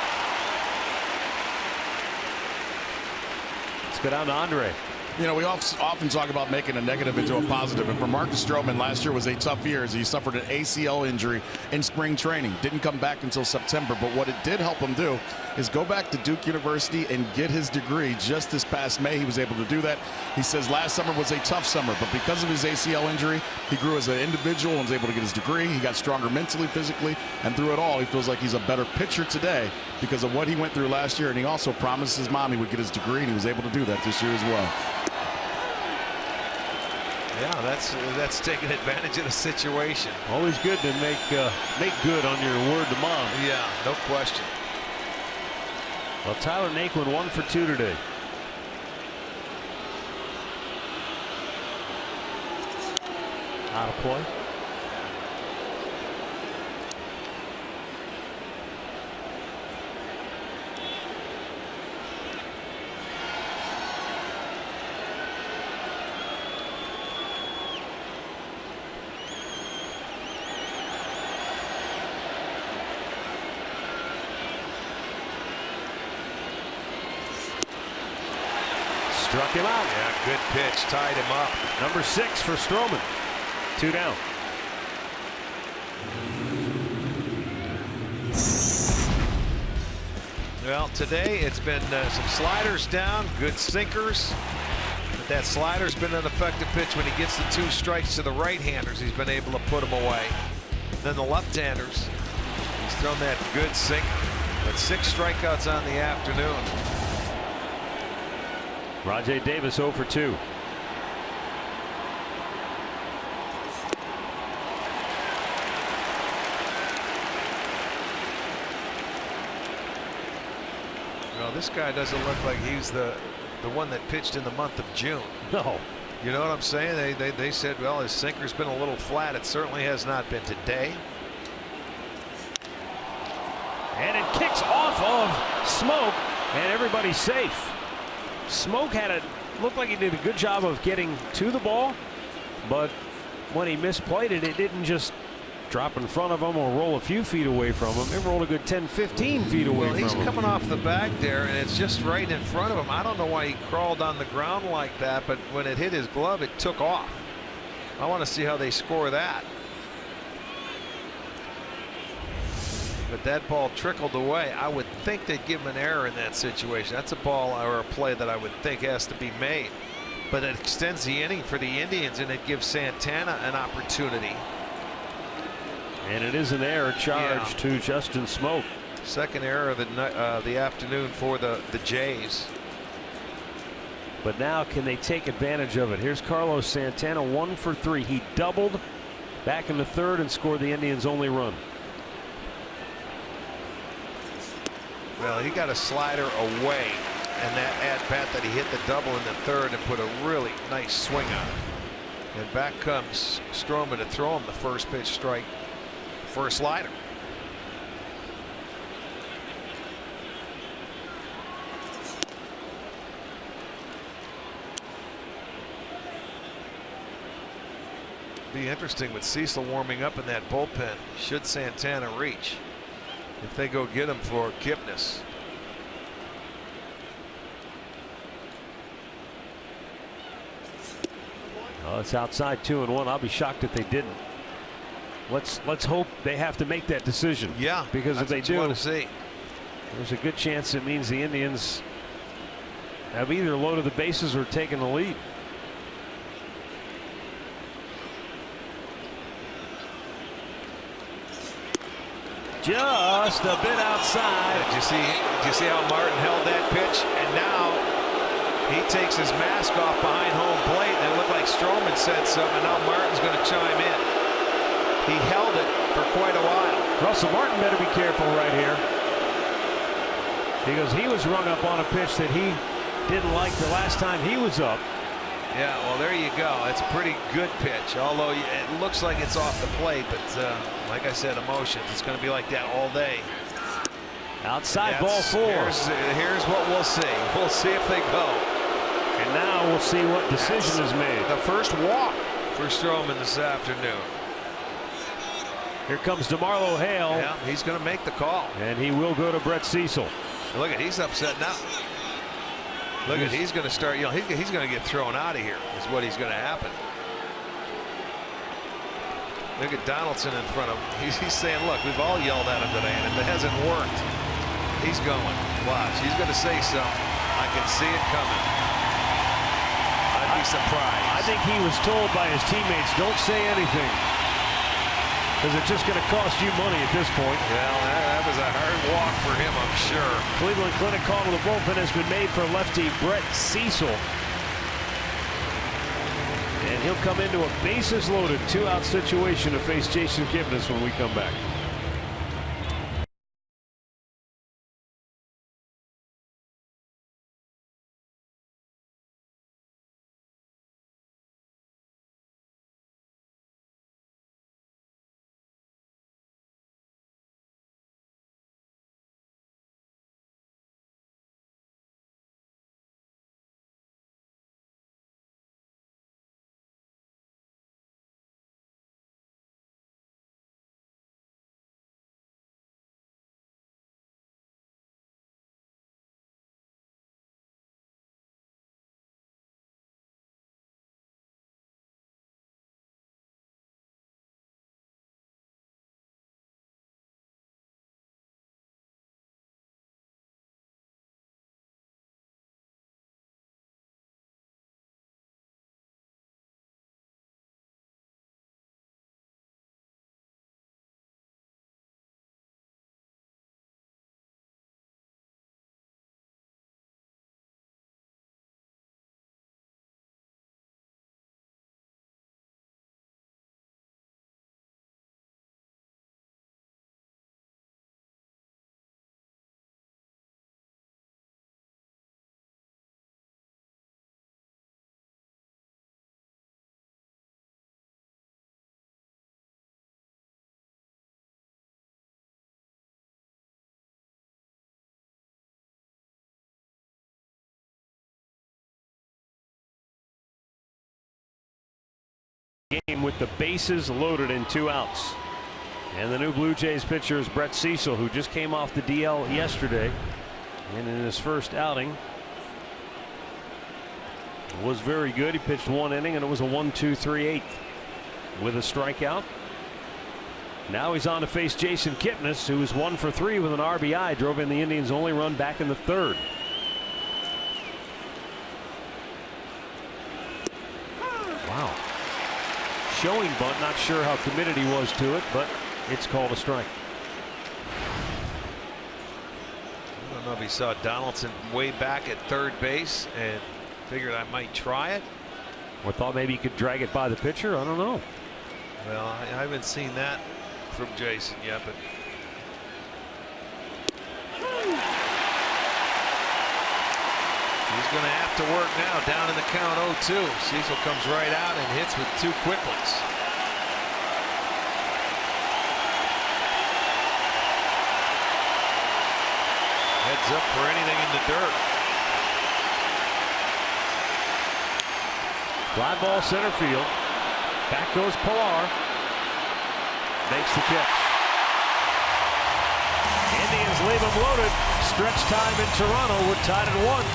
Let's go down to Andre. You know, we often talk about making a negative into a positive, and for Marcus Stroman, last year was a tough year as he suffered an ACL injury in spring training. Didn't come back until September, but what it did help him do is go back to Duke University and get his degree. Just this past May, he was able to do that. He says last summer was a tough summer, but because of his ACL injury, he grew as an individual and was able to get his degree. He got stronger mentally, physically, and through it all, he feels like he's a better pitcher today because of what he went through last year, and he also promised his mom he would get his degree, and he was able to do that this year as well. Yeah, that's taking advantage of the situation. Always good to make good on your word to mom. Yeah, no question. Well, Tyler Naquin 1 for 2 today. Out of play. Struck him out. Yeah, good pitch. Tied him up. Number 6 for Stroman. 2 down. Well, today it's been some sliders down, good sinkers. But that slider's been an effective pitch when he gets the 2 strikes to the right-handers. He's been able to put them away. Then the left-handers, he's thrown that good sinker. But 6 strikeouts on the afternoon. Rajay Davis 0 for 2. Well, this guy doesn't look like he's the one that pitched in the month of June. No. You know what I'm saying? They said, well, his sinker's been a little flat. It certainly has not been today. And it kicks off of Smoke, and everybody's safe. Smoke looked like he did a good job of getting to the ball, but when he misplayed it, it didn't just drop in front of him or roll a few feet away from him. It rolled a good 10-15 feet away from him. He's coming off the bag there, and it's just right in front of him. I don't know why he crawled on the ground like that, but when it hit his glove, it took off. I want to see how they score that. But that ball trickled away. I would think they'd give him an error in that situation. That's a ball or a play that I would think has to be made. But it extends the inning for the Indians, and it gives Santana an opportunity. And it is an error charge to Justin Smoke. Second error of the afternoon for the Jays. But now can they take advantage of it? Here's Carlos Santana 1 for 3. He doubled back in the third and scored the Indians' only run. Well, he got a slider away, and that at-bat that he hit the double in the third and put a really nice swing on it. And back comes Stroman to throw him the first pitch strike for a slider. Be interesting with Cecil warming up in that bullpen. Should Santana reach? If they go get him for Kipnis. Oh, it's outside 2-1. I'll be shocked if they didn't. Let's hope they have to make that decision. Yeah, because if they do, want to see. There's a good chance it means the Indians have either loaded the bases or taken the lead. Just a bit outside. Did you see how Martin held that pitch? And now He takes his mask off behind home plate, and it looked like Stroman said something, and now Martin's going to chime in. He held it for quite a while. Russell Martin better be careful right here, because he was rung up on a pitch that he didn't like the last time he was up. Yeah, well, there you go. It's a pretty good pitch, although it looks like it's off the plate, but like I said, emotions. It's going to be like that all day. Outside ball 4. Here's what we'll see. We'll see if they go. And now we'll see what decision is made. The first walk for Stroman this afternoon. Here comes DeMarlo Hale. Yeah, he's going to make the call. And he will go to Brett Cecil. Look at, he's upset now. Look at, he's going to start, he's going to get thrown out of here is what he's going to happen. Look at Donaldson in front of him. He's saying, look, we've all yelled at him today, and if it hasn't worked, he's going. Watch, he's going to say something. I can see it coming. I'd be surprised. I think he was told by his teammates, don't say anything, because it's just going to cost you money at this point. Well, that was a hard walk for him, I'm sure. Cleveland Clinic call to the bullpen has been made for lefty Brett Cecil. And he'll come into a bases loaded 2-out situation to face Jason Kipnis when we come back. Game with the bases loaded and 2 outs. And the new Blue Jays pitcher is Brett Cecil, who just came off the DL yesterday, and in his first outing was very good. He pitched 1 inning, and it was a 1-2-3/8 with a strikeout. Now he's on to face Jason Kipnis, who was 1 for 3 with an RBI, drove in the Indians' only run back in the 3rd. Wow. Showing bunt, not sure how committed he was to it, but it's called a strike. I don't know if he saw Donaldson way back at 3rd base and figured I might try it. Or thought maybe he could drag it by the pitcher. I don't know. Well, I haven't seen that from Jason yet, but he's going to have to work now. Down in the count 0-2. Cecil comes right out and hits with 2 quick ones. Heads up for anything in the dirt. Fly ball center field. Back goes Pilar. Makes the catch. Indians leave him loaded. Stretch time in Toronto. We're tied at 1.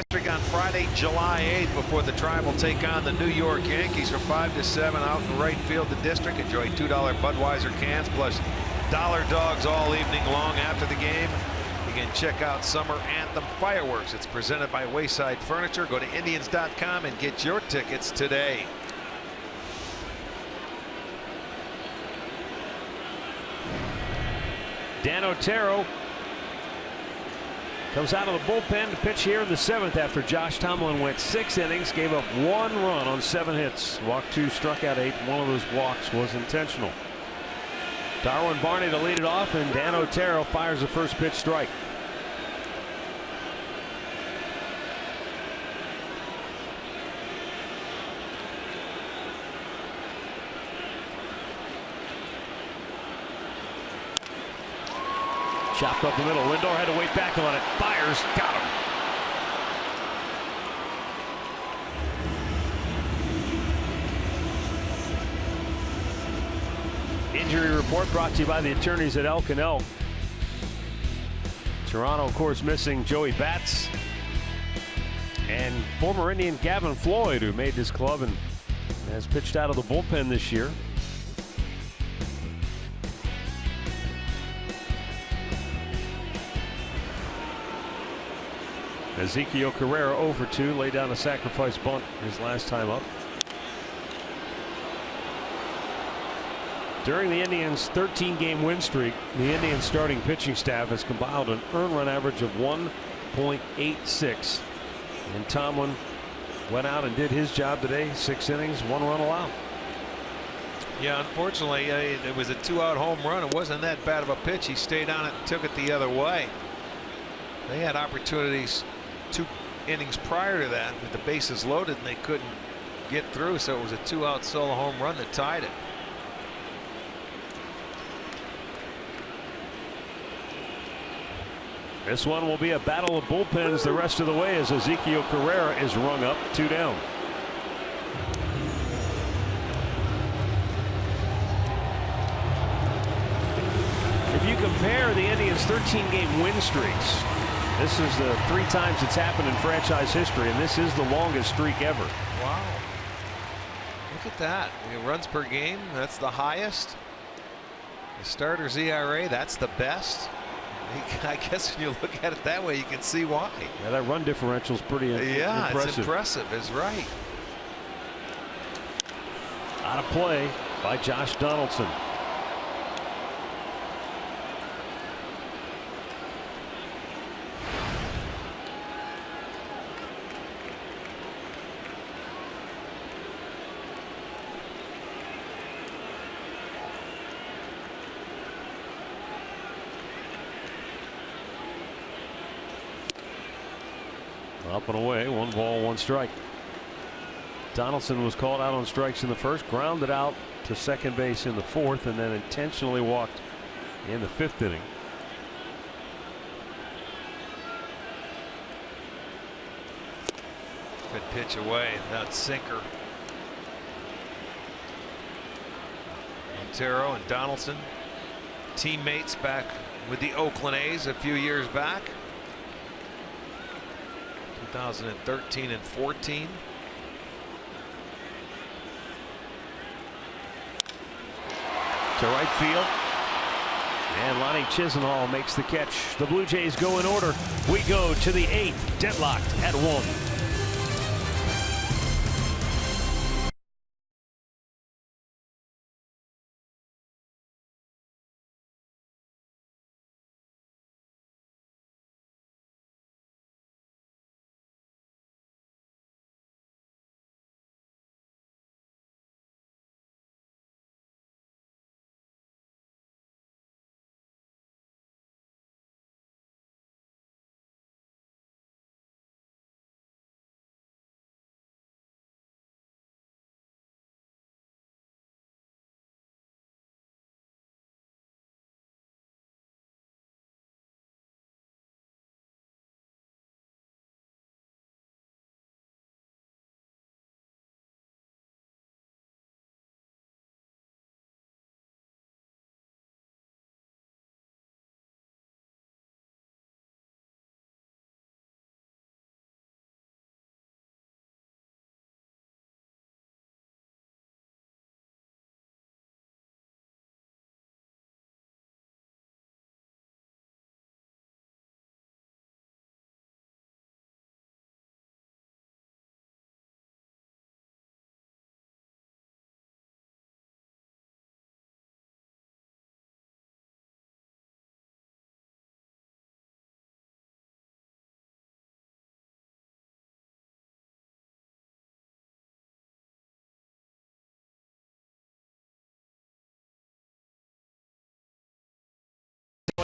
District on Friday, July 8th, before the Tribe will take on the New York Yankees from 5 to 7 out in right field. The District. Enjoy $2 Budweiser cans plus dollar dogs all evening long after the game. You can check out Summer Anthem Fireworks. It's presented by Wayside Furniture. Go to Indians.com and get your tickets today. Dan Otero comes out of the bullpen to pitch here in the 7th after Josh Tomlin went 6 innings, gave up 1 run on 7 hits, walked 2, struck out 8. One of those walks was intentional. Darwin Barney to lead it off, and Dan Otero fires the first pitch strike. Chopped up the middle. Lindor had to wait back on it. Fires. Got him. Injury report brought to you by the attorneys at Elk & Elk. Toronto, of course, missing Joey Bats and former Indian Gavin Floyd, who made this club and has pitched out of the bullpen this year. Ezekiel Carrera 0 for 2, laid down a sacrifice bunt his last time up. During the Indians' 13-game win streak, the Indians starting pitching staff has compiled an earned run average of 1.86. And Tomlin went out and did his job today. 6 innings, 1 run allowed. Yeah, unfortunately, it was a 2-out home run. It wasn't that bad of a pitch. He stayed on it and took it the other way. They had opportunities 2 innings prior to that with the bases loaded, and they couldn't get through, so it was a 2-out solo home run that tied it. This one will be a battle of bullpens the rest of the way as Ezekiel Carrera is rung up 2 down. If you compare the Indians' 13-game win streaks, this is the 3 times it's happened in franchise history, and this is the longest streak ever. Wow. Look at that. Runs per game, that's the highest. The starter's ERA, that's the best. I guess when you look at it that way, you can see why. Yeah, that run differential is pretty impressive. Yeah, it's impressive. It's right. Out of play by Josh Donaldson. Up and away, 1 ball, 1 strike. Donaldson was called out on strikes in the first, grounded out to second base in the 4th, and then intentionally walked in the 5th inning. Good pitch away, that sinker. Otero and Donaldson, teammates back with the Oakland A's a few years back. 2013 and 14. To right field. And Lonnie Chisenhall makes the catch. The Blue Jays go in order. We go to the 8th, deadlocked at 1.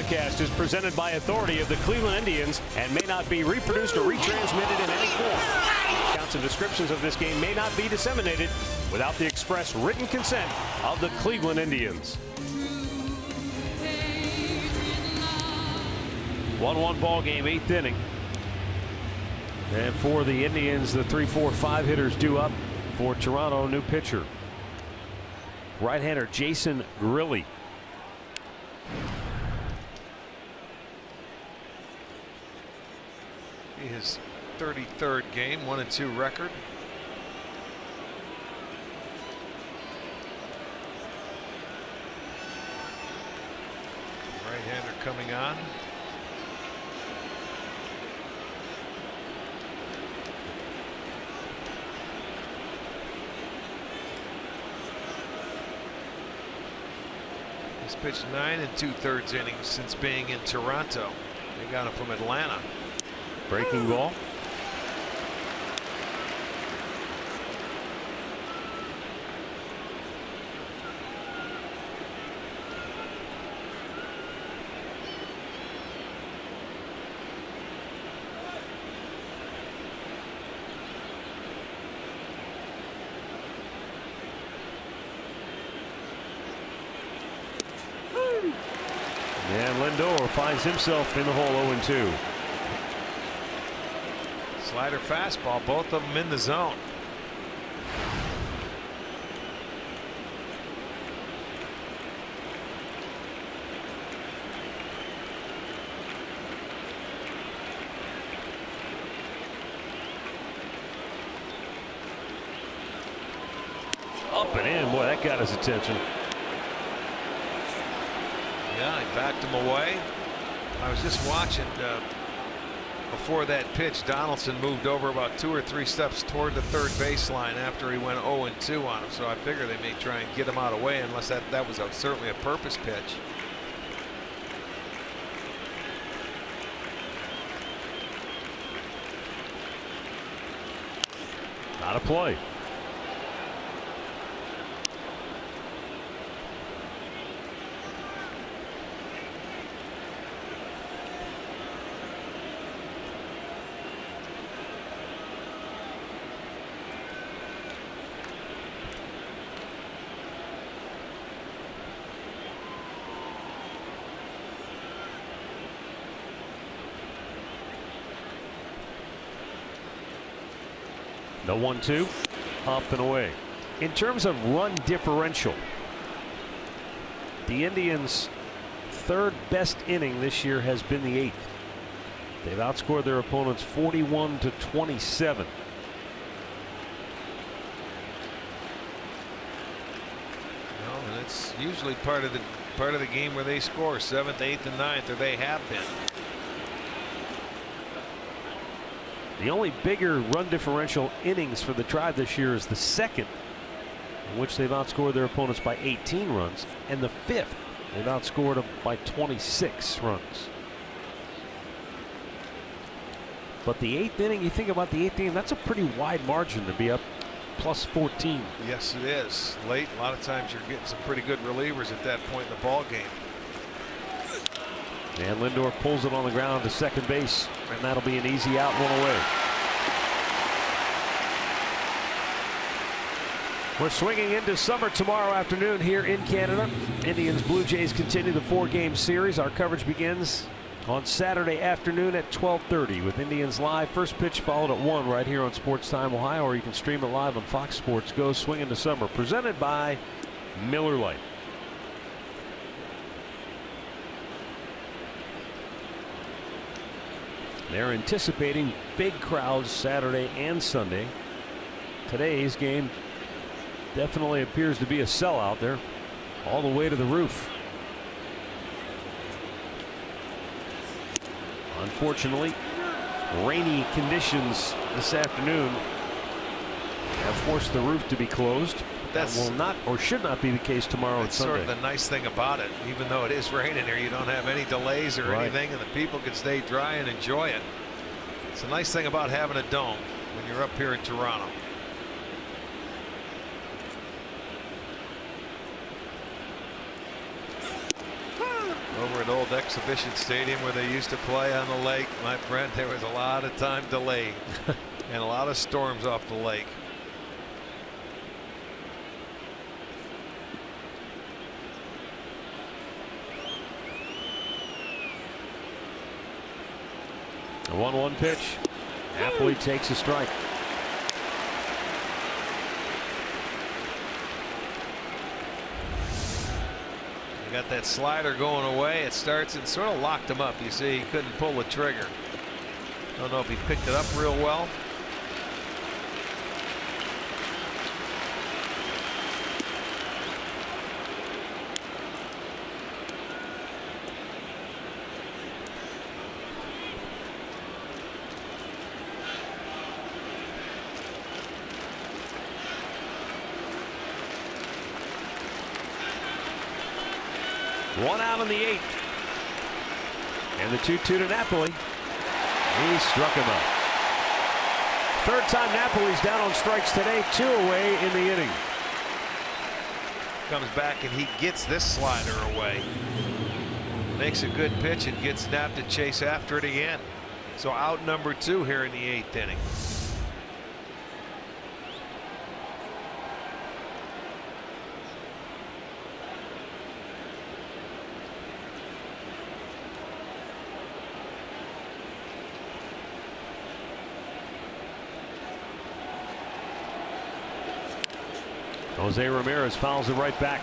broadcast is presented by authority of the Cleveland Indians and may not be reproduced or retransmitted in any form. Accounts and descriptions of this game may not be disseminated without the express written consent of the Cleveland Indians. 1-1 ball game, 8th inning. And for the Indians, the 3-4-5 hitters due up. For Toronto, new pitcher, right-hander Jason Grilli. His 33rd game, 1-2 record. Right-hander coming on. He's pitched 9 2/3 innings since being in Toronto. They got him from Atlanta. Breaking ball. And Lindor finds himself in the hole 0-2. Slider fastball, both of them in the zone. Up and in, boy, that got his attention. Yeah, he backed him away. I was just watching before that pitch. Donaldson moved over about 2 or 3 steps toward the third baseline after he went 0-2 on him. So I figure they may try and get him out of the way, unless that was certainly a purpose pitch. Not a play. The 1-2, up and away. In terms of run differential, the Indians' third best inning this year has been the 8th. They've outscored their opponents 41-27. Well, and it's usually part of the game where they score 7th, 8th, and 9th, or they have been. The only bigger run differential innings for the Tribe this year is the 2nd, in which they've outscored their opponents by 18 runs, and the 5th, they've outscored them by 26 runs. But the 8th inning, you think about the 8th inning, that's a pretty wide margin to be up plus 14. Yes, it is. Late, a lot of times you're getting some pretty good relievers at that point in the ball game. And Lindor pulls it on the ground to second base, and that'll be an easy out, 1 away. We're swinging into summer tomorrow afternoon here in Canada. Indians Blue Jays continue the 4-game series. Our coverage begins on Saturday afternoon at 12:30 with Indians Live. First pitch followed at 1 right here on Sports Time Ohio, or you can stream it live on Fox Sports Go. Swing into summer, presented by Miller Lite. They're anticipating big crowds Saturday and Sunday. Today's game definitely appears to be a sellout. There, all the way to the roof. Unfortunately, rainy conditions this afternoon have forced the roof to be closed. That will not, or should not, be the case tomorrow and Sunday. That's sort of the nice thing about it. Even though it is raining here, you don't have any delays or anything, and the people can stay dry and enjoy it. It's a nice thing about having a dome when you're up here in Toronto. Over at old exhibition stadium where they used to play on the lake, my friend, there was a lot of time delay and a lot of storms off the lake. A 1-1 pitch. Napoli takes a strike. He got that slider going away. It starts and sort of locked him up. You see, he couldn't pull the trigger. Don't know if he picked it up real well. One out in the 8th. And the 2-2 to Napoli. He struck him out. Third time Napoli's down on strikes today. 2 away in the inning. Comes back and he gets this slider away. Makes a good pitch and gets Nap to chase after it again. So out number 2 here in the 8th inning. Jose Ramirez fouls it right back.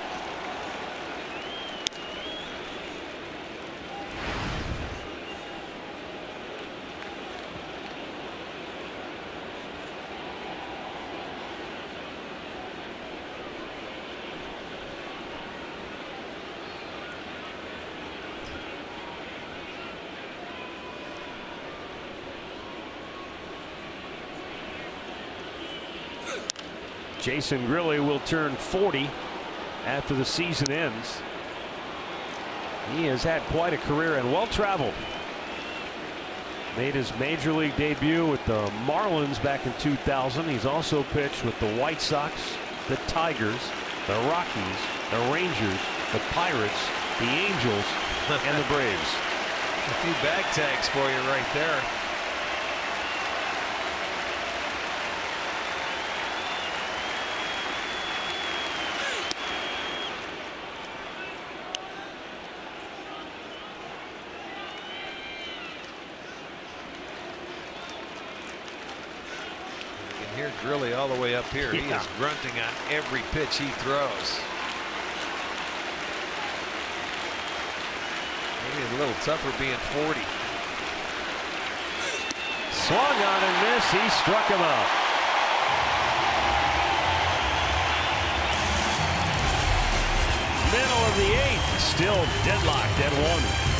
Jason Grilli will turn 40 after the season ends. He has had quite a career and well traveled. Made his major league debut with the Marlins back in 2000. He's also pitched with the White Sox, the Tigers, the Rockies, the Rangers, the Pirates, the Angels, and the Braves. A few bag tags for you right there. Hear Grilli all the way up here. He is grunting on every pitch he throws. Maybe a little tougher being 40. Swung on and missed. He struck him out. Middle of the 8th. Still deadlocked at 1.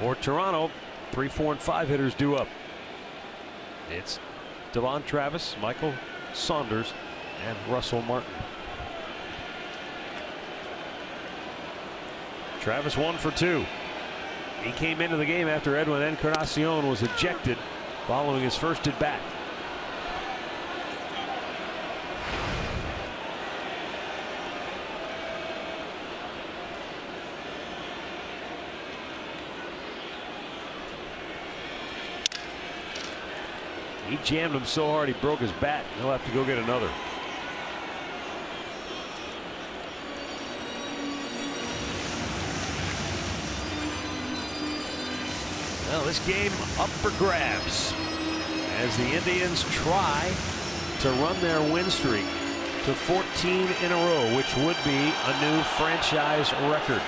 For Toronto, 3, 4, and 5 hitters due up. It's Devon Travis, Michael Saunders, and Russell Martin. Travis 1 for 2. He came into the game after Edwin Encarnacion was ejected following his first at bat. He jammed him so hard he broke his bat. He'll have to go get another. Well, this game up for grabs as the Indians try to run their win streak to 14 in a row, which would be a new franchise record.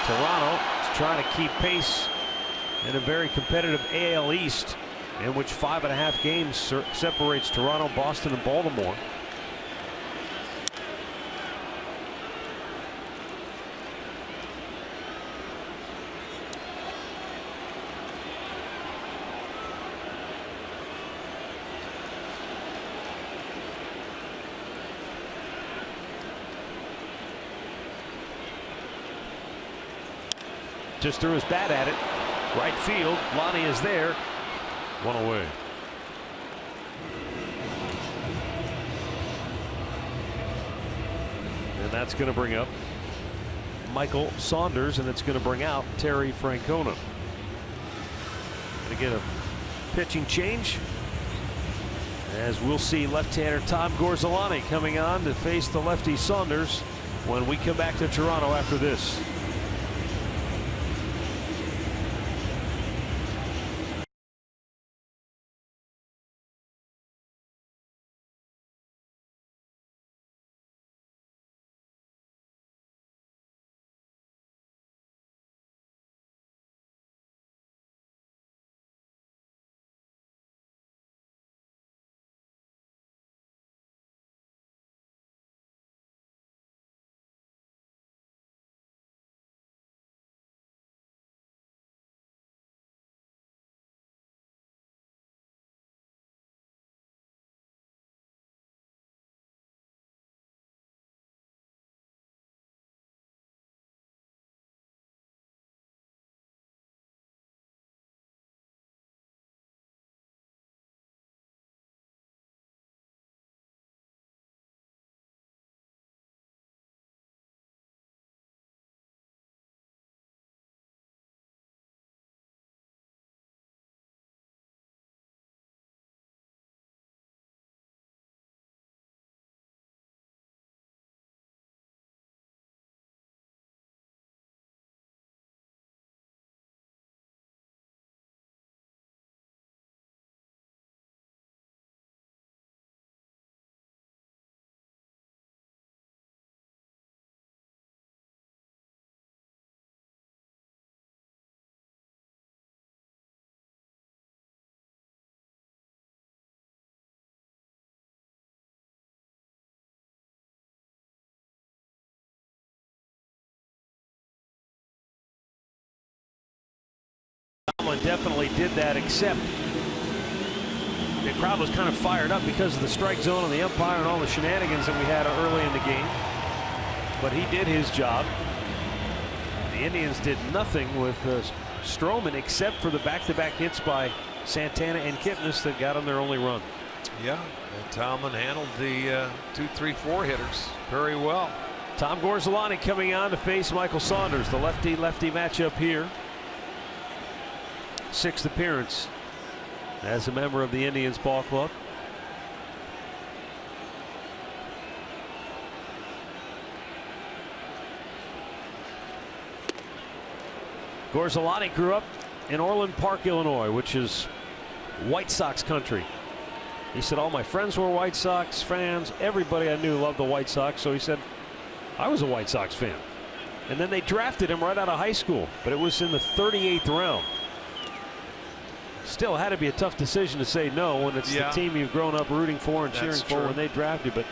Toronto is trying to keep pace in a very competitive AL East, in which 5.5 games separates Toronto, Boston, and Baltimore. Just threw his bat at it. Right field. Lonnie is there. 1 away. And that's going to bring up Michael Saunders, and it's going to bring out Terry Francona. Going to get a pitching change, as we'll see left-hander Tom Gorzolani coming on to face the lefty Saunders when we come back to Toronto after this. Definitely did that, except the crowd was kind of fired up because of the strike zone and the umpire and all the shenanigans that we had early in the game. But he did his job. The Indians did nothing with Stroman except for the back-to-back hits by Santana and Kipnis that got them their only run. Yeah, and Tomlin handled the 2, 3, 4 hitters very well. Tom Gorzolani coming on to face Michael Saunders, the lefty-lefty matchup here. 6th appearance as a member of the Indians ball club. Gorzolani grew up in Orland Park, Illinois, which is White Sox country. He said all my friends were White Sox fans. Everybody I knew loved the White Sox. So he said I was a White Sox fan. And then they drafted him right out of high school, but it was in the 38th round. Still had to be a tough decision to say no when it's the team you've grown up rooting for and cheering for when they draft you. But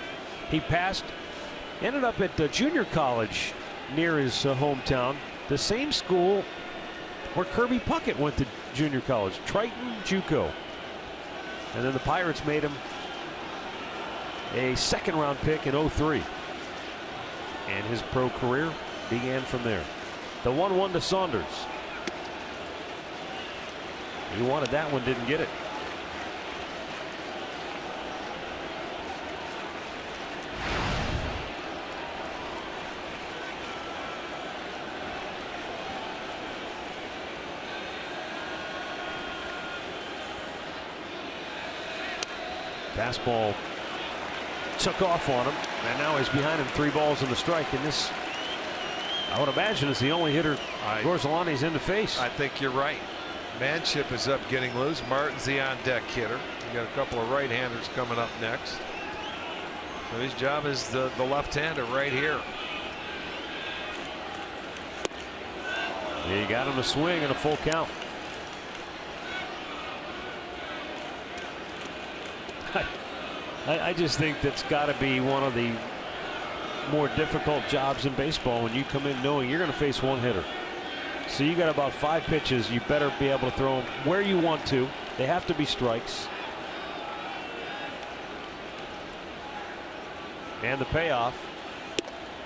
he passed, ended up at junior college near his hometown, the same school where Kirby Puckett went to junior college, Triton JUCO. And then the Pirates made him a second-round pick in '03. And his pro career began from there. The 1-1 to Saunders. He wanted that one, didn't get it. Fastball took off on him, and now he's behind him, 3 balls and a strike. And this, I would imagine, is the only hitter Gorzelani's in the face. I think you're right. Manship is up getting loose. Martin's the on-deck hitter. You got a couple of right-handers coming up next. So his job is the left-hander right here. He got him a swing and a full count. I just think that's got to be one of the more difficult jobs in baseball when you come in knowing you're going to face one hitter. So you got about 5 pitches. You better be able to throw them where you want to. They have to be strikes. And the payoff.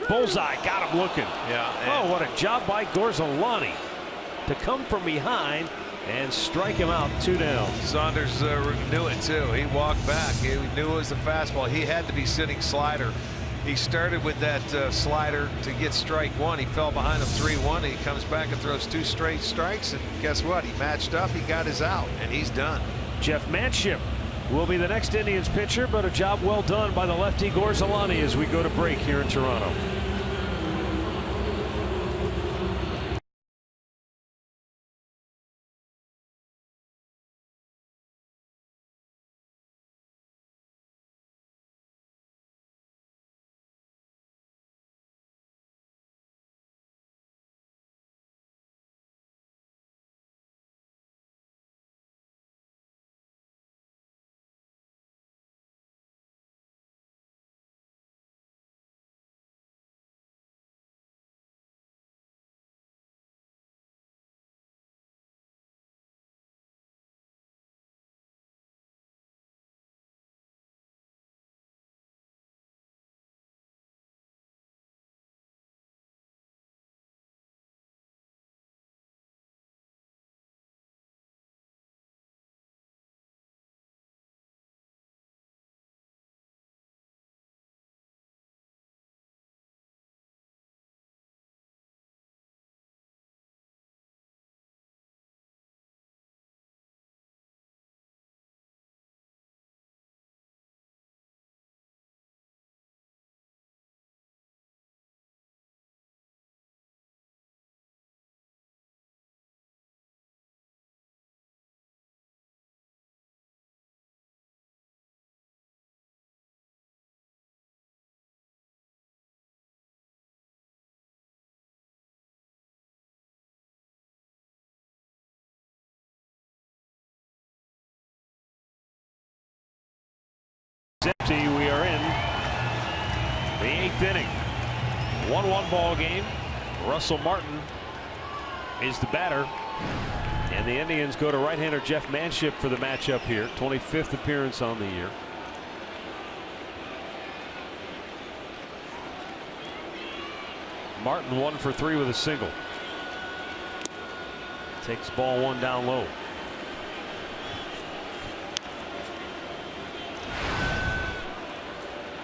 Bullseye, got him looking. Yeah. Oh, what a job by Gorzelani to come from behind and strike him out, 2 down. Saunders knew it too. He walked back. He knew it was a fastball. He had to be sitting slider. He started with that slider to get strike 1. He fell behind him 3-1. He comes back and throws 2 straight strikes, and guess what? He matched up. He got his out, and he's done. Jeff Manship will be the next Indians pitcher, but a job well done by the lefty Gorzelani as we go to break here in Toronto. Empty. We are in the 8th inning. 1-1 ball game. Russell Martin is the batter, and the Indians go to right-hander Jeff Manship for the matchup here. 25th appearance on the year. Martin 1 for 3 with a single. Takes ball 1 down low.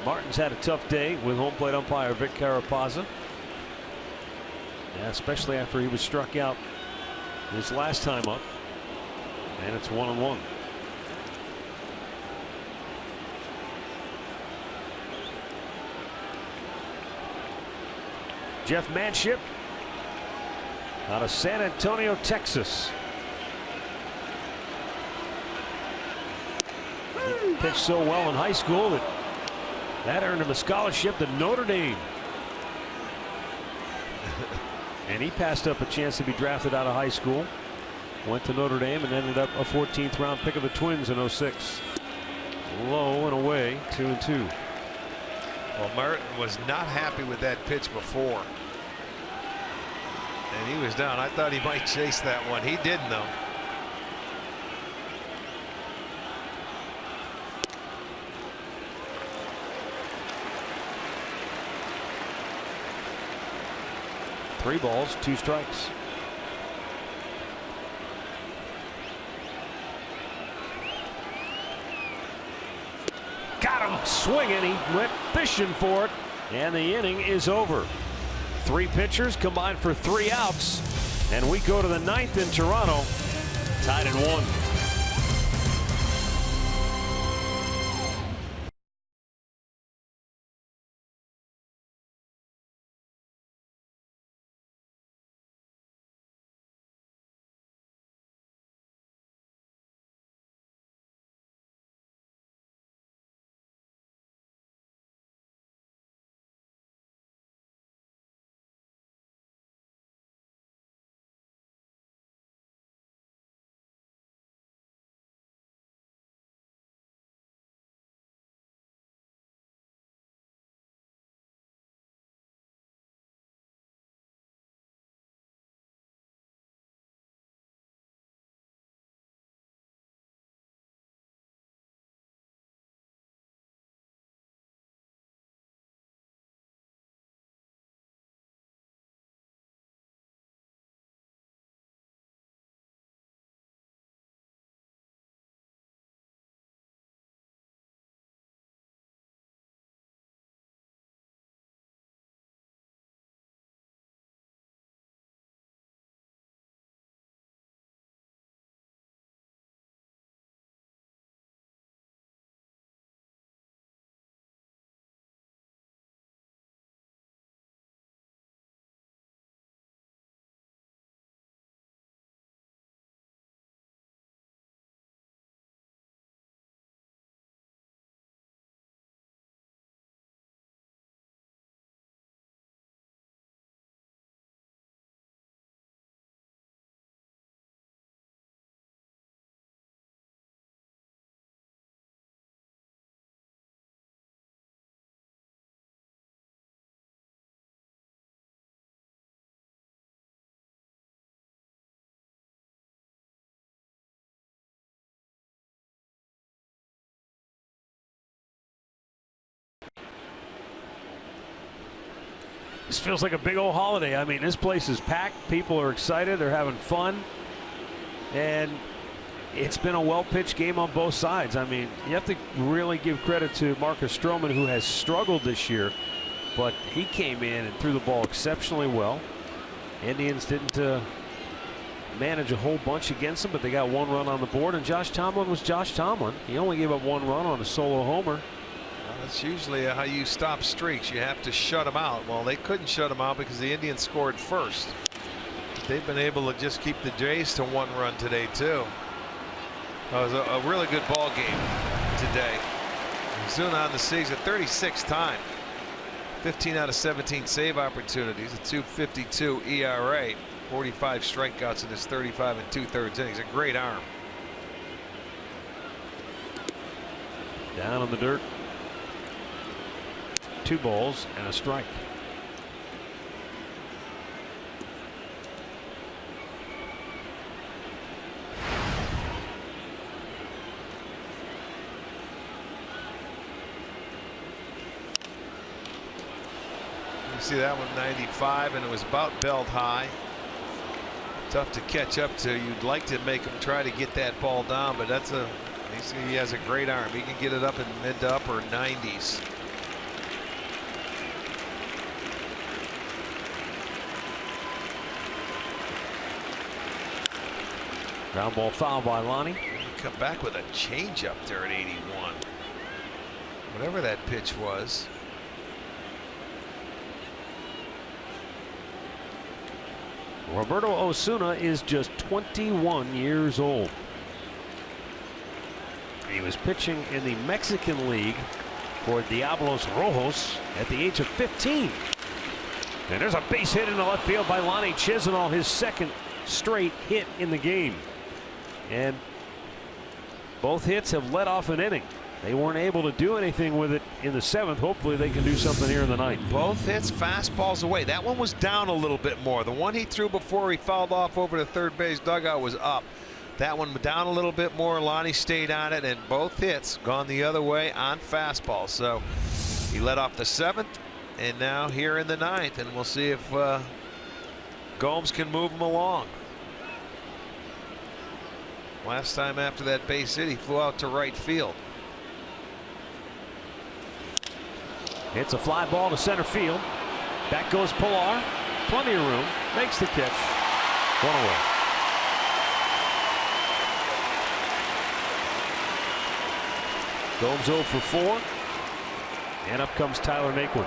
Martin's had a tough day with home plate umpire Vic Carapazza. Yeah, especially after he was struck out his last time up. And it's 1-1. Jeff Manship out of San Antonio, Texas. He pitched so well in high school that earned him a scholarship to Notre Dame. And he passed up a chance to be drafted out of high school. Went to Notre Dame and ended up a 14th round pick of the Twins in '06. Low and away, 2-2. Well, Martin was not happy with that pitch before. And he was down. I thought he might chase that one. He didn't, though. Three balls, 2 strikes. Got him swinging. He went fishing for it, and the inning is over. 3 pitchers combined for 3 outs, and we go to the 9th in Toronto, tied at 1. This feels like a big old holiday. I mean, this place is packed. People are excited. They're having fun. And it's been a well-pitched game on both sides. I mean, you have to really give credit to Marcus Stroman, who has struggled this year. But he came in and threw the ball exceptionally well. Indians didn't manage a whole bunch against them, but they got 1 run on the board. And Josh Tomlin was Josh Tomlin. He only gave up 1 run on a solo homer. That's usually how you stop streaks. You have to shut them out. Well, they couldn't shut them out because the Indians scored first. They've been able to just keep the Jays to 1 run today, too. It was a really good ball game today. Zuna on the season, 36 time. 15 out of 17 save opportunities, a 2.52 ERA, 45 strikeouts in his 35 2/3 innings. A great arm. Down on the dirt. 2 balls and a strike. You see that one 95, and it was about belt high. Tough to catch up to. You'd like to make him try to get that ball down, but that's he has a great arm. He can get it up in mid to upper 90s. Ground ball foul by Lonnie. He come back with a changeup there at 81. Whatever that pitch was. Roberto Osuna is just 21 years old. He was pitching in the Mexican League for Diablos Rojos at the age of 15. And there's a base hit in the left field by Lonnie Chisenhall, his 2nd straight hit in the game. And both hits have led off an inning. They weren't able to do anything with it in the 7th. Hopefully they can do something here in the 9th. Both hits fastballs away. That one was down a little bit more. The one he threw before he fouled off over the third base dugout was up. That one down a little bit more. Lonnie stayed on it, and both hits gone the other way on fastballs. So he led off the 7th, and now here in the 9th, and we'll see if Gomes can move him along. Last time after that base hit, he flew out to right field. It's a fly ball to center field. Back goes Pilar. Plenty of room. Makes the catch. One away. Gomes 0 for 4. And up comes Tyler Naquin.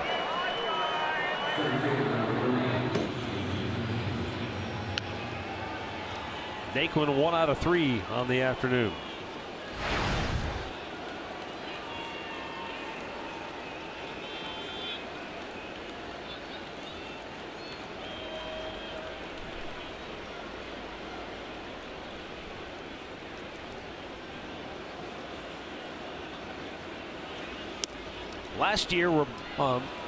Naquin 1 out of 3 on the afternoon. Last year,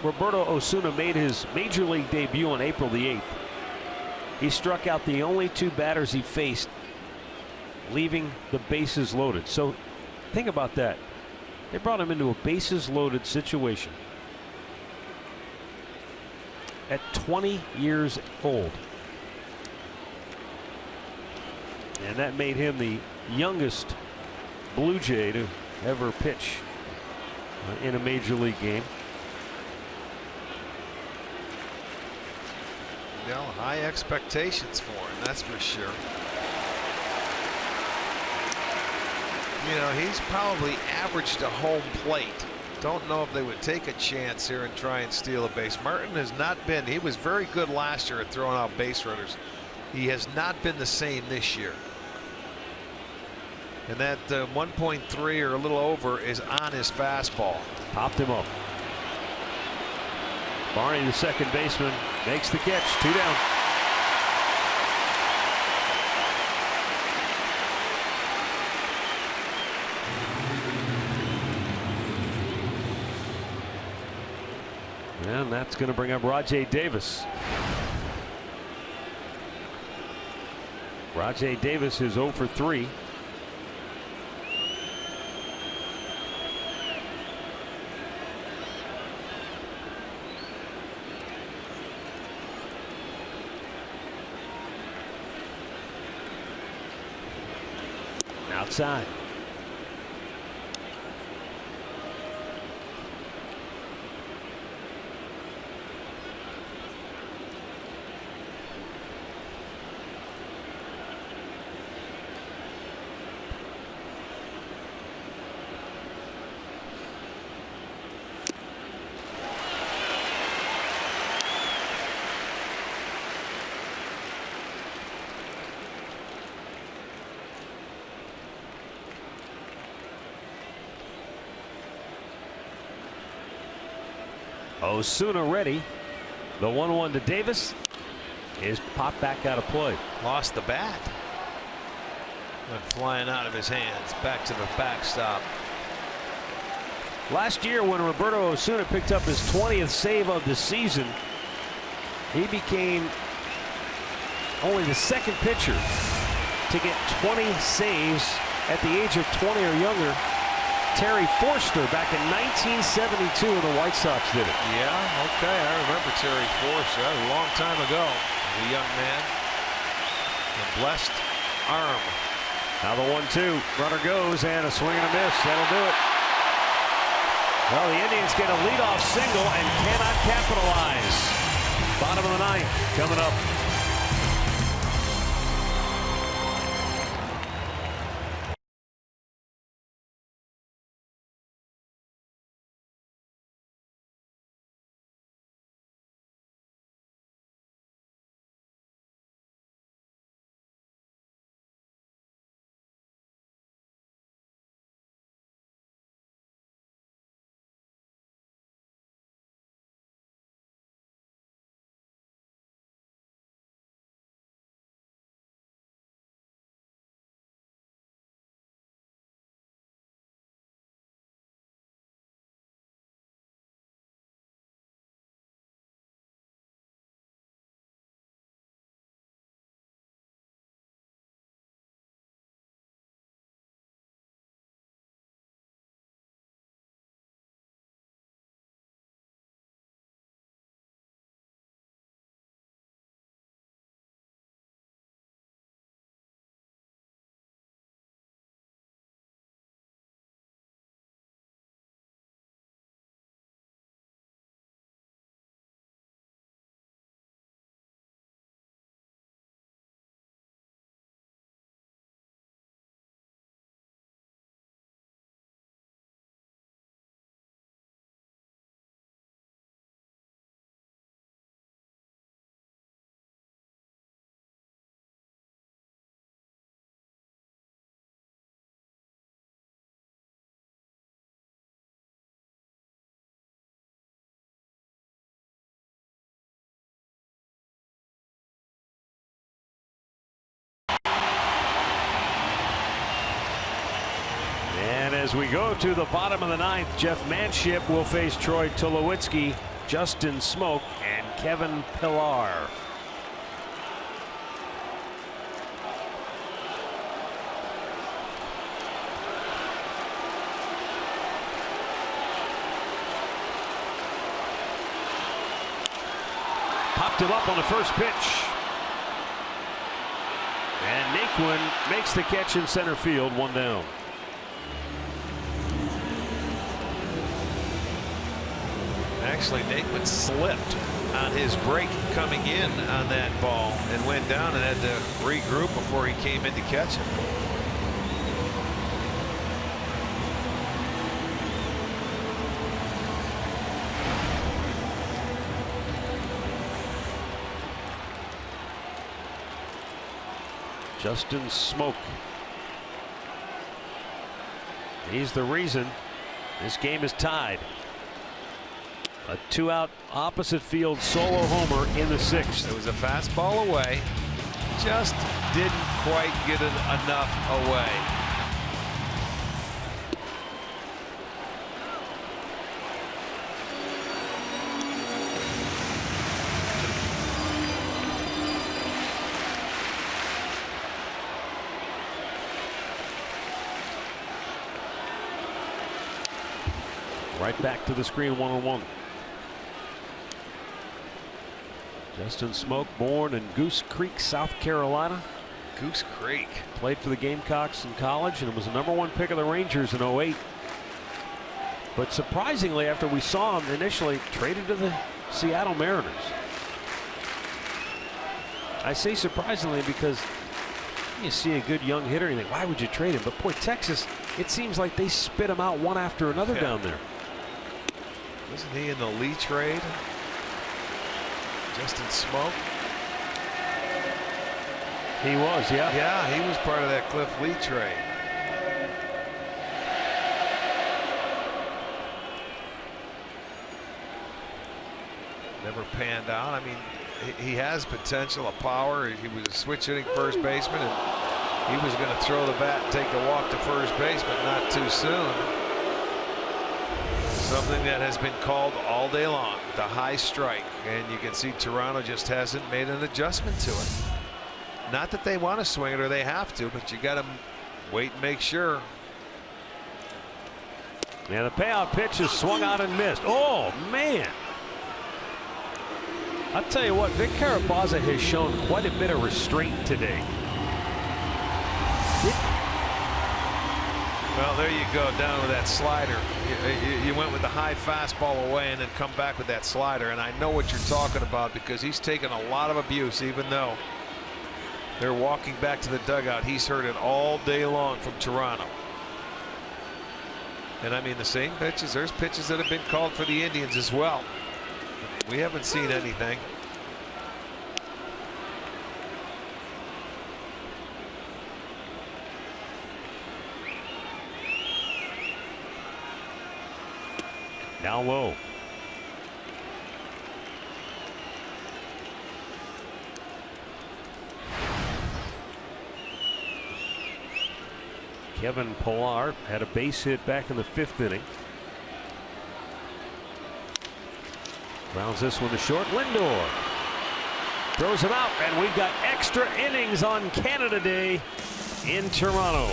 Roberto Osuna made his major league debut on April the 8th. He struck out the only 2 batters he faced, leaving the bases loaded. So think about that. They brought him into a bases loaded situation at 20 years old. And that made him the youngest Blue Jay to ever pitch in a major league game. You know, high expectations for him, that's for sure. You know, he's probably averaged a home plate. Don't know if they would take a chance here and try and steal a base. Martin has not been, he was very good last year at throwing out base runners. He has not been the same this year. And that 1.3 or a little over is on his fastball. Popped him up. Barney, the second baseman, makes the catch. 2 down. And that's going to bring up Rajai Davis. Rajai Davis is 0 for 3. Outside. Osuna ready. The 1-1 to Davis is popped back out of play. Lost the bat. Went flying out of his hands. Back to the backstop. Last year, when Roberto Osuna picked up his 20th save of the season, he became only the 2nd pitcher to get 20 saves at the age of 20 or younger. Terry Forster back in 1972 when the White Sox did it. Yeah, okay, I remember Terry Forster. That was a long time ago. The young man. A blessed arm. Now the 1-2. Runner goes, and a swing and a miss. That'll do it. Well, the Indians get a leadoff single and cannot capitalize. Bottom of the 9th coming up. as we go to the bottom of the ninth, Jeff Manship will face Troy Tulowitzki, Justin Smoke, and Kevin Pillar. Popped him up on the first pitch. And Naquin makes the catch in center field, 1 down. Actually, Naquin slipped on his break coming in on that ball and went down and had to regroup before he came in to catch it. Justin Smoke. He's the reason this game is tied. A 2-out opposite field solo homer in the 6th. It was a fastball away. Just didn't quite get it enough away. Right back to the screen, 1-1. Justin Smoke, born in Goose Creek, South Carolina. Goose Creek. Played for the Gamecocks in college and was the #1 pick of the Rangers in '08. But surprisingly, after we saw him initially, traded to the Seattle Mariners. I say surprisingly because you see a good young hitter and you think, why would you trade him? But boy, Texas, it seems like they spit him out one after another down there. Wasn't he in the Lee trade? Justin Smoke? He was, yeah. Yeah, he was part of that Cliff Lee trade. Never panned out. I mean, he has potential of power. He was a switch hitting first baseman, and he was going to throw the bat and take the walk to first base, but not too soon. Something that has been called all day long, the high strike, and you can see Toronto just hasn't made an adjustment to it. Not that they want to swing it or they have to, but you got to wait and make sure. Yeah, the payout pitch is swung out and missed. Oh man, I'll tell you what, Vic Carabaza has shown quite a bit of restraint today. Well, there you go, down with that slider. You went with the high fastball away and then come back with that slider, and I know what you're talking about because he's taken a lot of abuse. Even though they're walking back to the dugout, he's heard it all day long from Toronto. And I mean the same pitches. There's pitches that have been called for the Indians as well. We haven't seen anything. Now low. Kevin Pillar had a base hit back in the 5th inning. Grounds this one to short. Lindor throws him out, and we've got extra innings on Canada Day in Toronto.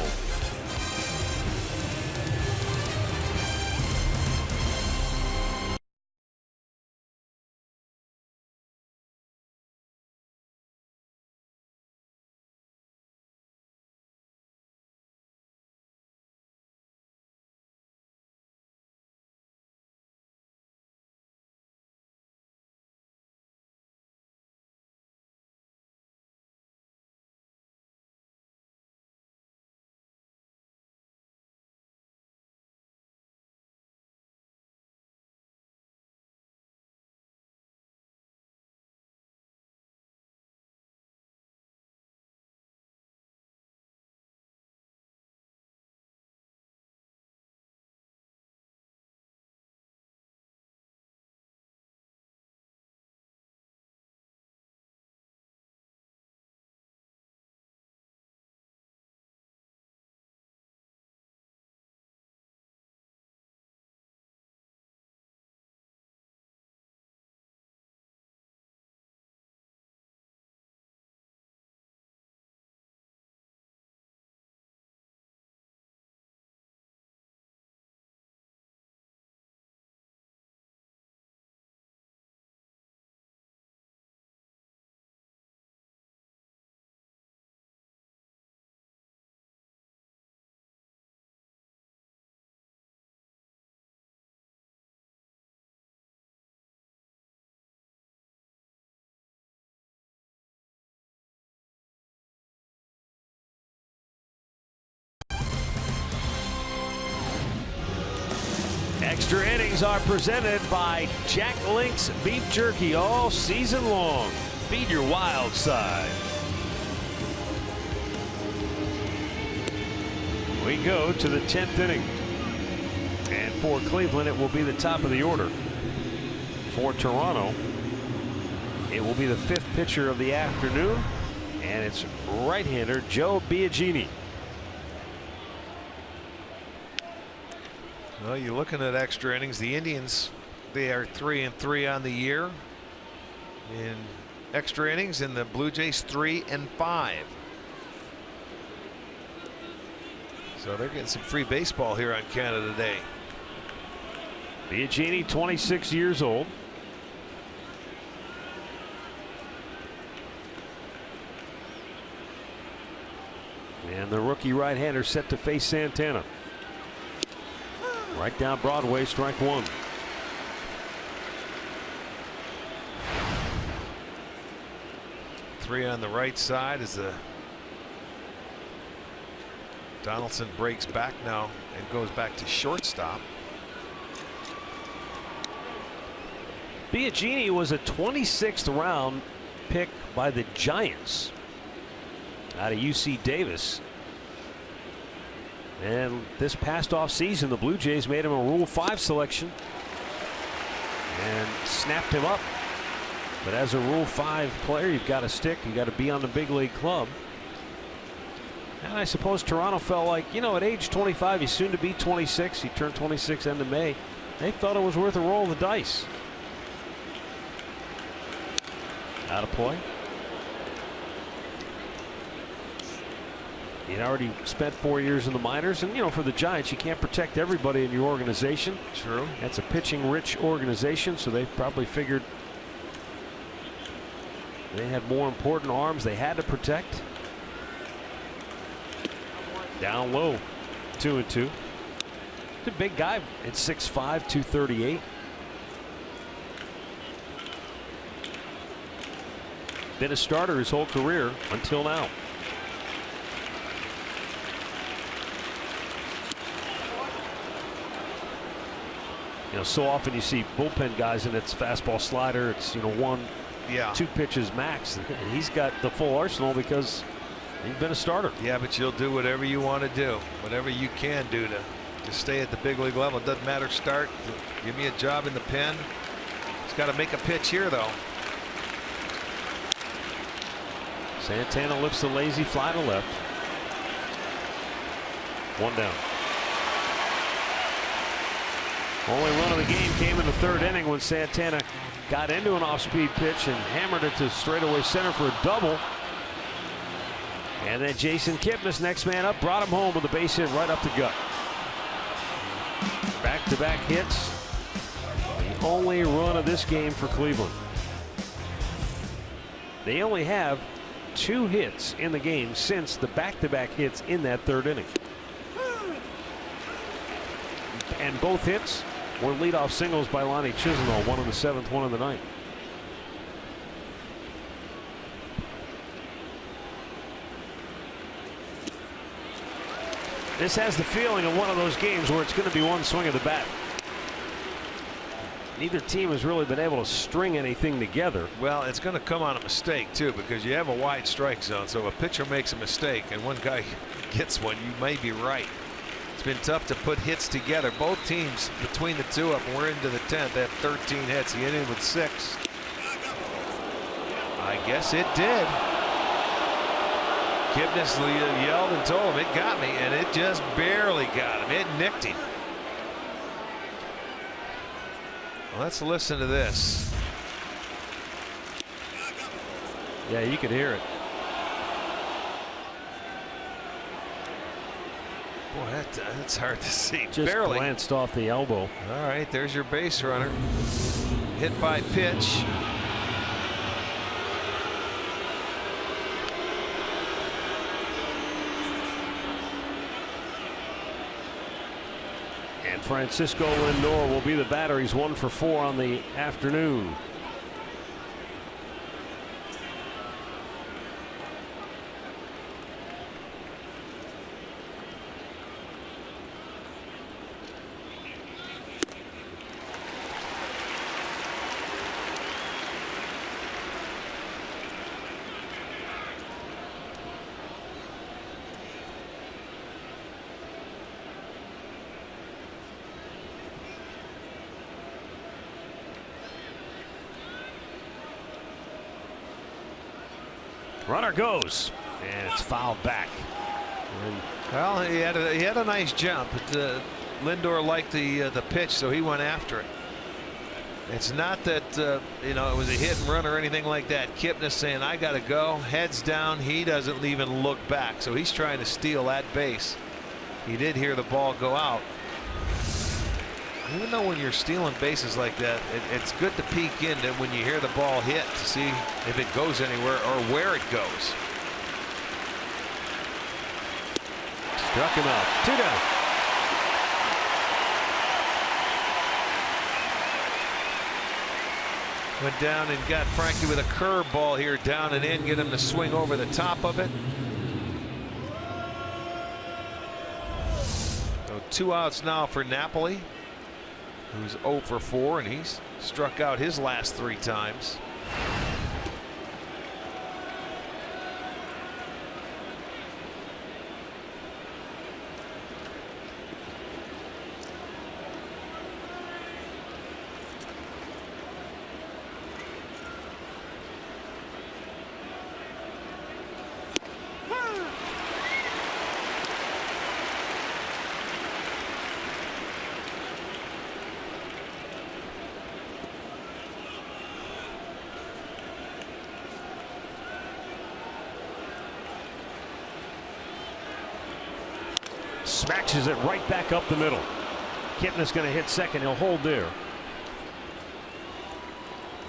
Extra innings are presented by Jack Link's Beef Jerky all season long. Feed your wild side. We go to the 10th inning. And for Cleveland, it will be the top of the order. For Toronto, it will be the 5th pitcher of the afternoon. And it's right-hander Joe Biagini. Well, you're looking at extra innings. The Indians, they are 3-3 on the year in extra innings, and the Blue Jays 3-5. So they're getting some free baseball here on Canada Day. Biagini, 26 years old. And the rookie right-hander set to face Santana. Right down Broadway, strike one. Three on the right side as the Donaldson breaks back now and goes back to shortstop. Biagini was a 26th round pick by the Giants out of UC Davis. And this past off season, the Blue Jays made him a Rule 5 selection and snapped him up. But as a Rule 5 player, you've got to stick. You've got to be on the big league club. And I suppose Toronto felt like, you know, at age 25, he's soon to be 26. He turned 26 end of May. They thought it was worth a roll of the dice. Out of play. He'd already spent 4 years in the minors, and you know, for the Giants, you can't protect everybody in your organization. True. That's a pitching-rich organization, so they probably figured they had more important arms they had to protect. Down low, 2-2. He's a big guy at 6'5", 238. Been a starter his whole career until now. You know, so often you see bullpen guys and it's fastball, slider. It's, you know, 1-2 pitches max. And he's got the full arsenal because he's been a starter. Yeah, but you'll do whatever you want to do, whatever you can do to stay at the big league level. It doesn't matter. Start. Give me a job in the pen. He's got to make a pitch here, though. Santana lifts the lazy fly to left. One down. Only run of the game came in the 3rd inning when Santana got into an off-speed pitch and hammered it to straightaway center for a double. And then Jason Kipnis, next man up, brought him home with a base hit right up the gut. Back-to-back hits. The only run of this game for Cleveland. They only have 2 hits in the game since the back-to-back hits in that 3rd inning. And both hits were leadoff singles by Lonnie Chisenhall, one in the 7th, one in the 9th. This has the feeling of one of those games where it's going to be one swing of the bat. Neither team has really been able to string anything together. Well, it's going to come on a mistake, too, because you have a wide strike zone. So if a pitcher makes a mistake and one guy gets one, you may be right. It's been tough to put hits together. Both teams between the two of them, we're into the 10th. They have 13 hits. The Indians with 6. I guess it did. Kipnis yelled and told him it got me, and it just barely got him. It nicked him. Well, let's listen to this. Yeah, you could hear it. Boy, that's hard to see. Just barely glanced off the elbow. All right, there's your base runner. Hit by pitch. And Francisco Lindor will be the batter. He's 1 for 4 on the afternoon. Runner goes, and it's fouled back. Well, he had a nice jump. But, Lindor liked the pitch, so he went after it. It's not that you know, it was a hit and run or anything like that. Kipnis saying, "I got to go." Heads down. He doesn't even look back, so he's trying to steal that base. He did hear the ball go out. Even though when you're stealing bases like that, it's good to peek in when you hear the ball hit to see if it goes anywhere or where it goes. Struck him out. 2 down. Went down and got Frankie with a curveball here, down and in, get him to swing over the top of it. So 2 outs now for Napoli, who's 0 for 4, and he's struck out his last 3 times. Smashes it right back up the middle. Kipnis going to hit second. He'll hold there.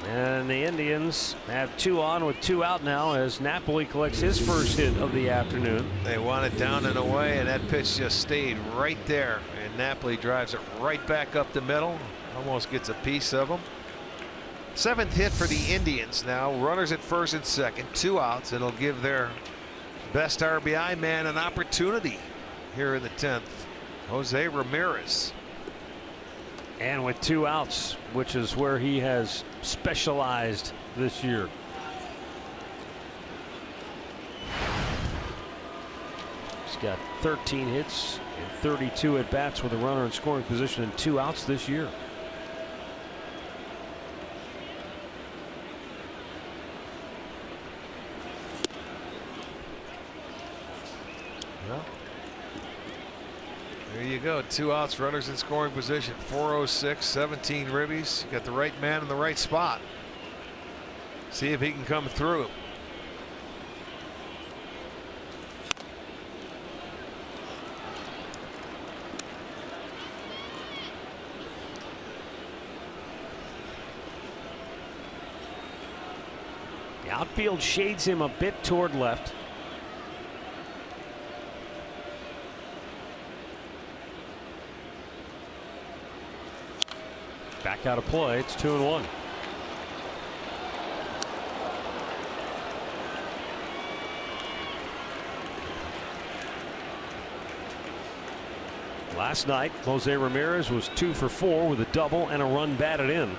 And the Indians have 2 on with 2 out now as Napoli collects his first hit of the afternoon. They want it down and away, and that pitch just stayed right there. And Napoli drives it right back up the middle. Almost gets a piece of them. 7th hit for the Indians now. Runners at first and second. 2 outs. It'll give their best RBI man an opportunity here in the 10th. Jose Ramirez. And with 2 outs, which is where he has specialized this year. He's got 13 hits and 32 at bats with a runner in scoring position and 2 outs this year. Well, there you go. 2 outs, runners in scoring position. 406, 17 ribbies. You got the right man in the right spot. See if he can come through. The outfield shades him a bit toward left. Back out of play. It's 2-1. Last night, Jose Ramirez was 2 for 4 with a double and a run batted in. And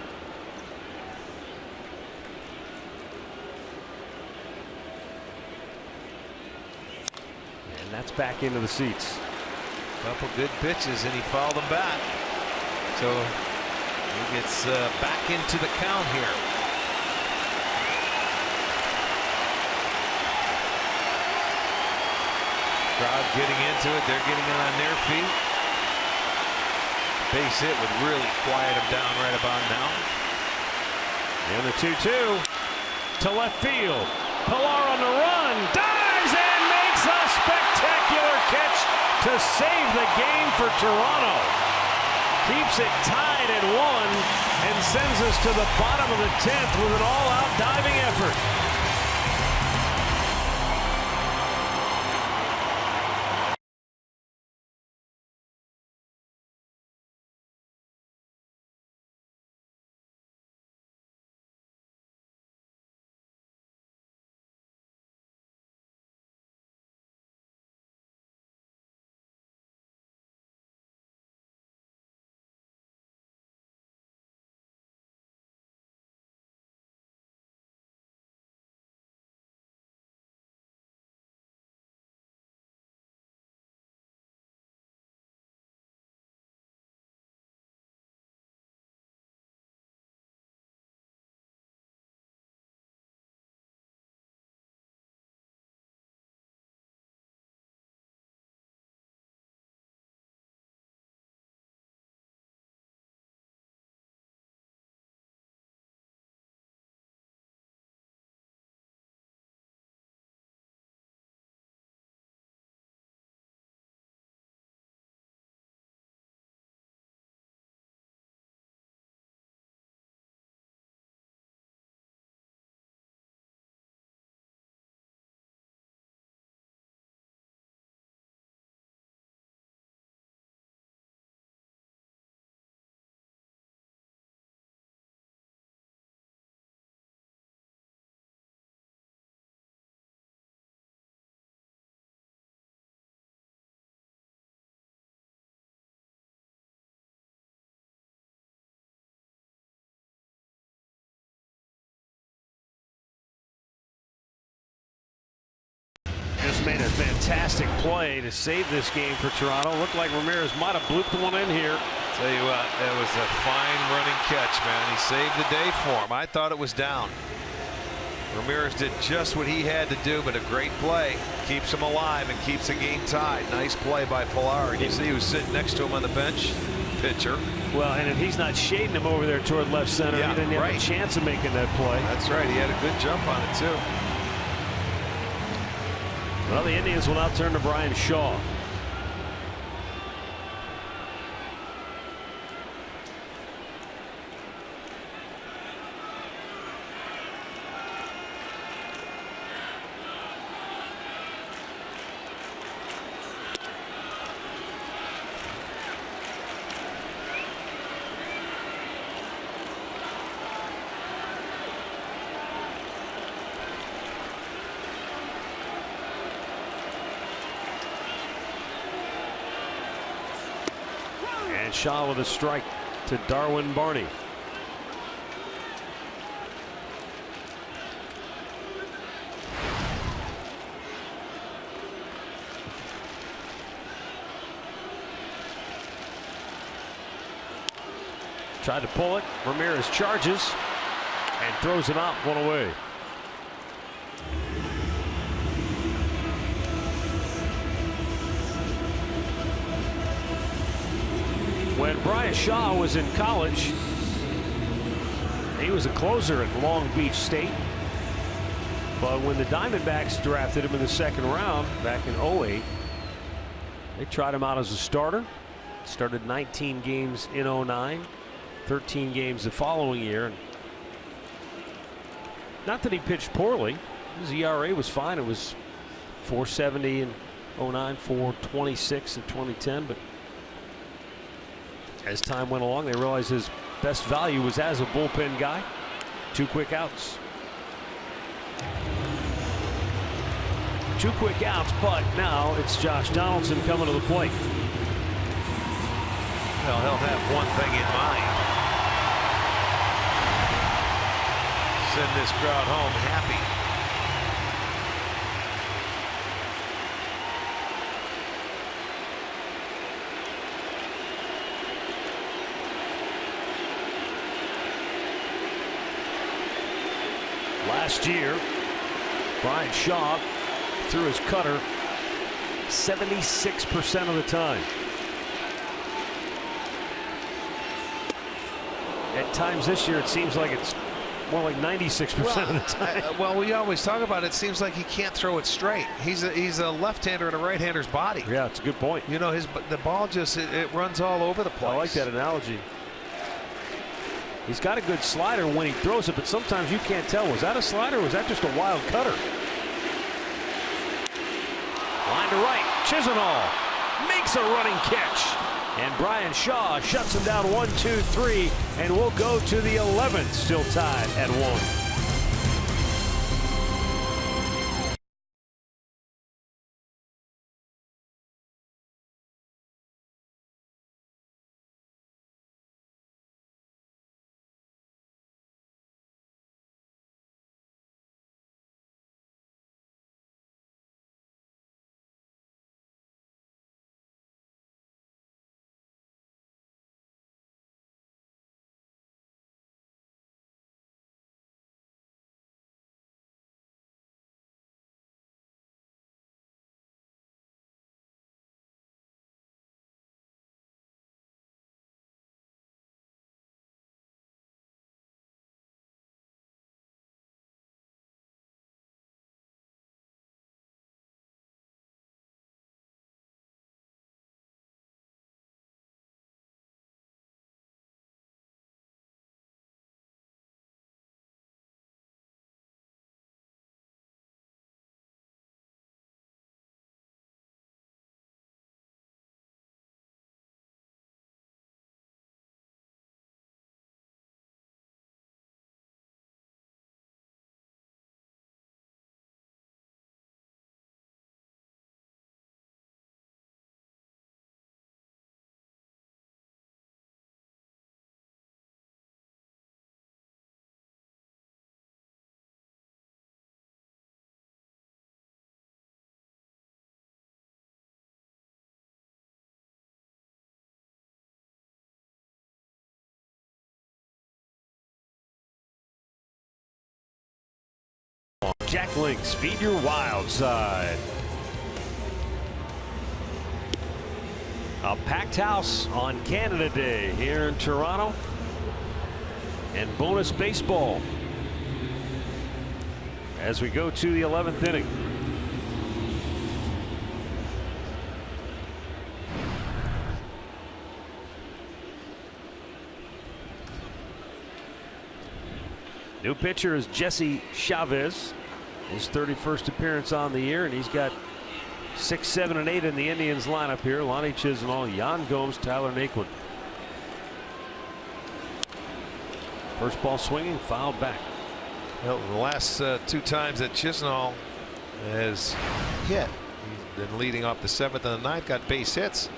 that's back into the seats. Couple good pitches, and he fouled them back. So he gets back into the count here. Crowd getting into it. They're getting on their feet. Base hit would really quiet him down right about now. And the 2-2 to left field. Pilar on the run. Dives and makes a spectacular catch to save the game for Toronto. Keeps it tied at 1 and sends us to the bottom of the 10th with an all-out diving effort. fantastic play to save this game for Toronto. Looked like Ramirez might have blooped one in here. Tell you what, that was a fine running catch, man. He saved the day for him. I thought it was down. Ramirez did just what he had to do, but a great play. Keeps him alive and keeps the game tied. Nice play by Pilar. You see who's sitting next to him on the bench? Pitcher. Well, and if he's not shading him over there toward left center, he didn't have a chance of making that play. That's right. He had a good jump on it, too. Well, the Indians will now turn to Brian Shaw. And Shaw with a strike to Darwin Barney. Tried to pull it. Ramirez charges and throws him out, one away. When Brian Shaw was in college, he was a closer at Long Beach State. But when the Diamondbacks drafted him in the second round back in '08, they tried him out as a starter. Started 19 games in '09, 13 games the following year. And not that he pitched poorly. His ERA was fine. It was .470 in '09, .426 in 2010, but as time went along, they realized his best value was as a bullpen guy. 2 quick outs. 2 quick outs, but now it's Josh Donaldson coming to the plate. Well, he'll have one thing in mind. Send this crowd home happy. Last year, Brian Shaw threw his cutter 76% of the time. At times this year, it seems like it's more like 96% of the time. Well, we always talk about it. Seems like he can't throw it straight. He's a left-hander in a right-hander's body. Yeah, it's a good point. You know, the ball just it runs all over the place. I like that analogy. He's got a good slider when he throws it, but sometimes you can't tell. Was that a slider or was that just a wild cutter? Line to right. Chisenhall makes a running catch. And Brian Shaw shuts him down 1-2-3 and will go to the 11th, still tied at 1. Jack Links, feed your wild side. A packed house on Canada Day here in Toronto. And bonus baseball as we go to the 11th inning. New pitcher is Jesse Chavez. His 31st appearance on the year, and he's got 6, 7, and 8 in the Indians lineup here. Lonnie Chisenhall, Yan Gomes, Tyler Naquin. First ball swinging, fouled back. Well, the last 2 times that Chisenhall has hit, he's been leading off the 7th and the 9th, got base hits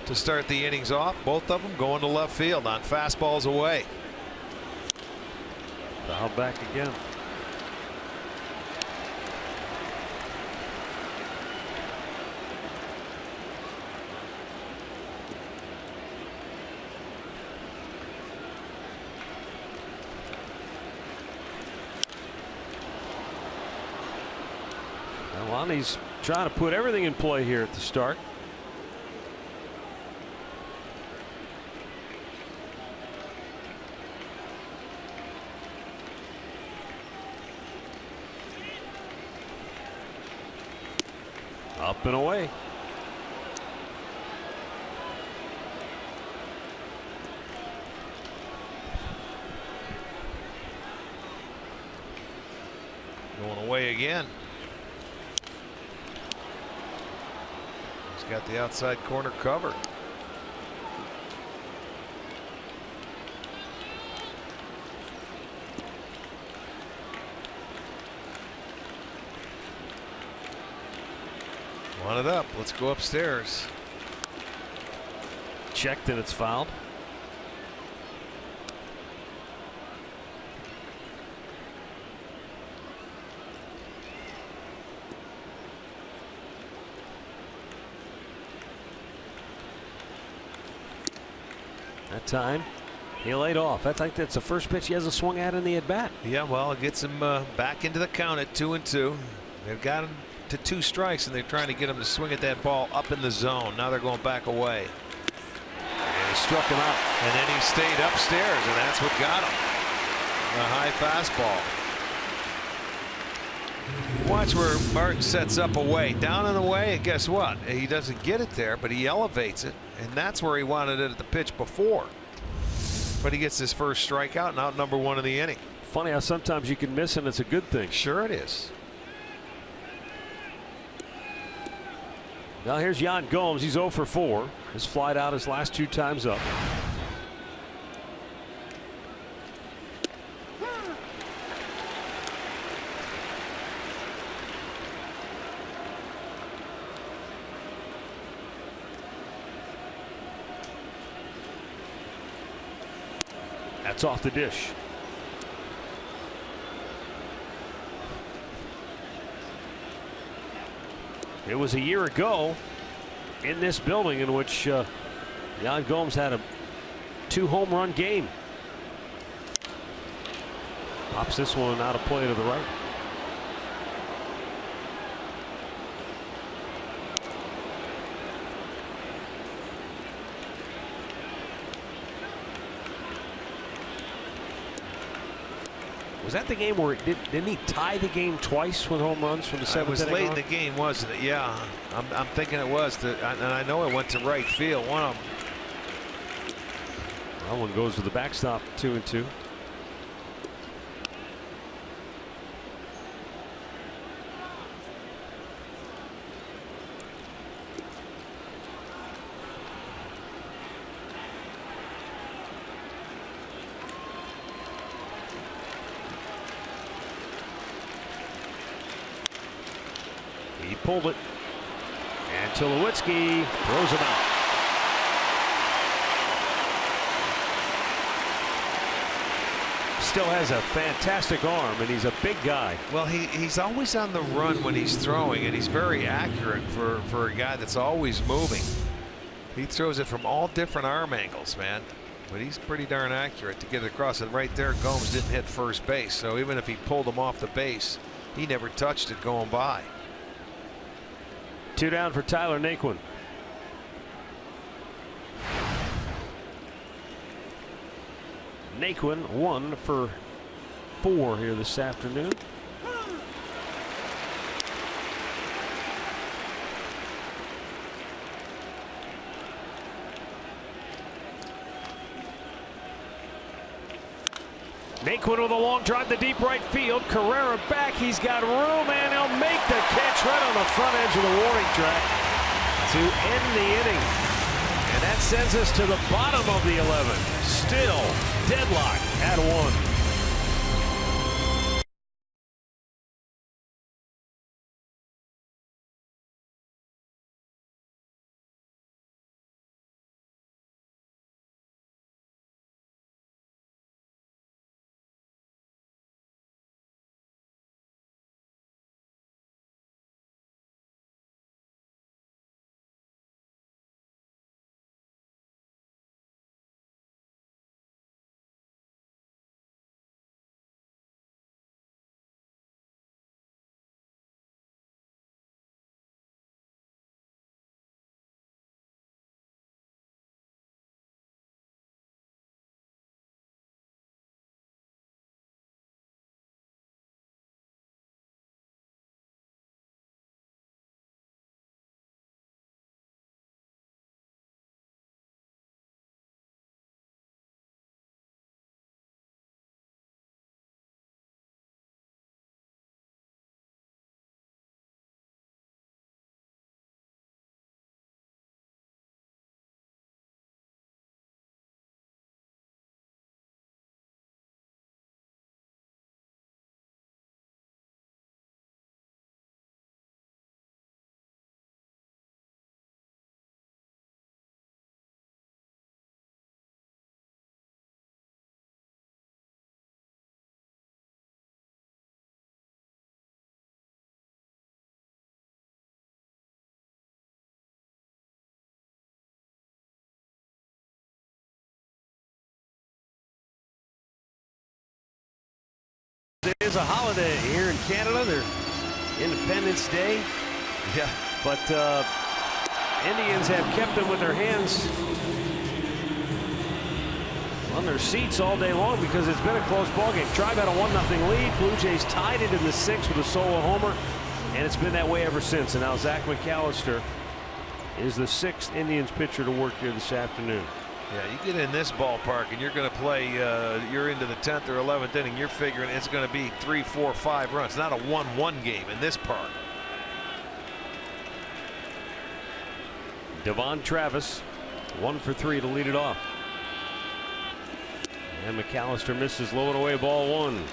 to start the innings off. Both of them going to left field on fastballs away. Foul back again. Well, Lonnie's trying to put everything in play here at the start. Up and away. Going away again. He's got the outside corner covered. One it up. Let's go upstairs. Checked and it's fouled. That time he laid off. I think that's the first pitch he hasn't swung at in the at bat. Yeah, well, it gets him back into the count at 2-2. They've got him to 2 strikes, and they're trying to get him to swing at that ball up in the zone. Now they're going back away. And he struck him out. And then he stayed upstairs, and that's what got him. A high fastball. Watch where Martin sets up away. Down and away, and guess what? He doesn't get it there, but he elevates it, and that's where he wanted it at the pitch before. But he gets his first strikeout, and out number 1 in the inning. Funny how sometimes you can miss, and it's a good thing. Sure it is. Now here's Yan Gomes. He's 0 for 4. Has flied out his last 2 times up. That's off the dish. It was a year ago in this building in which Yan Gomes had a 2 home run game. Pops this one out of play to the right. Was that the game where didn't he tie the game twice with home runs from the 7th inning? It was late in the game, wasn't it? Yeah, I'm thinking it was. And I know it went to right field. One of them. That one goes to the backstop, 2-2. He pulled it, and Tulowitzki throws him out. Still has a fantastic arm, and he's a big guy. Well, he's always on the run when he's throwing, and he's very accurate for a guy that's always moving. He throws it from all different arm angles, man. But he's pretty darn accurate to get it across. And right there, Gomes didn't hit first base. So even if he pulled him off the base, he never touched it going by. 2 down for Tyler Naquin. Naquin 1 for 4 here this afternoon. Naquin with a long drive to deep right field. Carrera back. He's got room, and he'll make the catch right on the front edge of the warning track to end the inning. And that sends us to the bottom of the 11th. Still deadlock at 1. It is a holiday here in Canada. They're Independence Day. Yeah. But Indians have kept them with their hands on their seats all day long because it's been a close ball game. Tribe had a 1-0 lead. Blue Jays tied it in the 6th with a solo homer, and it's been that way ever since. And now Zach McAllister is the 6th Indians pitcher to work here this afternoon. Yeah, you get in this ballpark and you're going to play, you're into the 10th or 11th inning, you're figuring it's going to be 3, 4, 5 runs, not a 1-1 game in this park. Devon Travis 1 for 3 to lead it off. And McAllister misses, low and away, ball 1.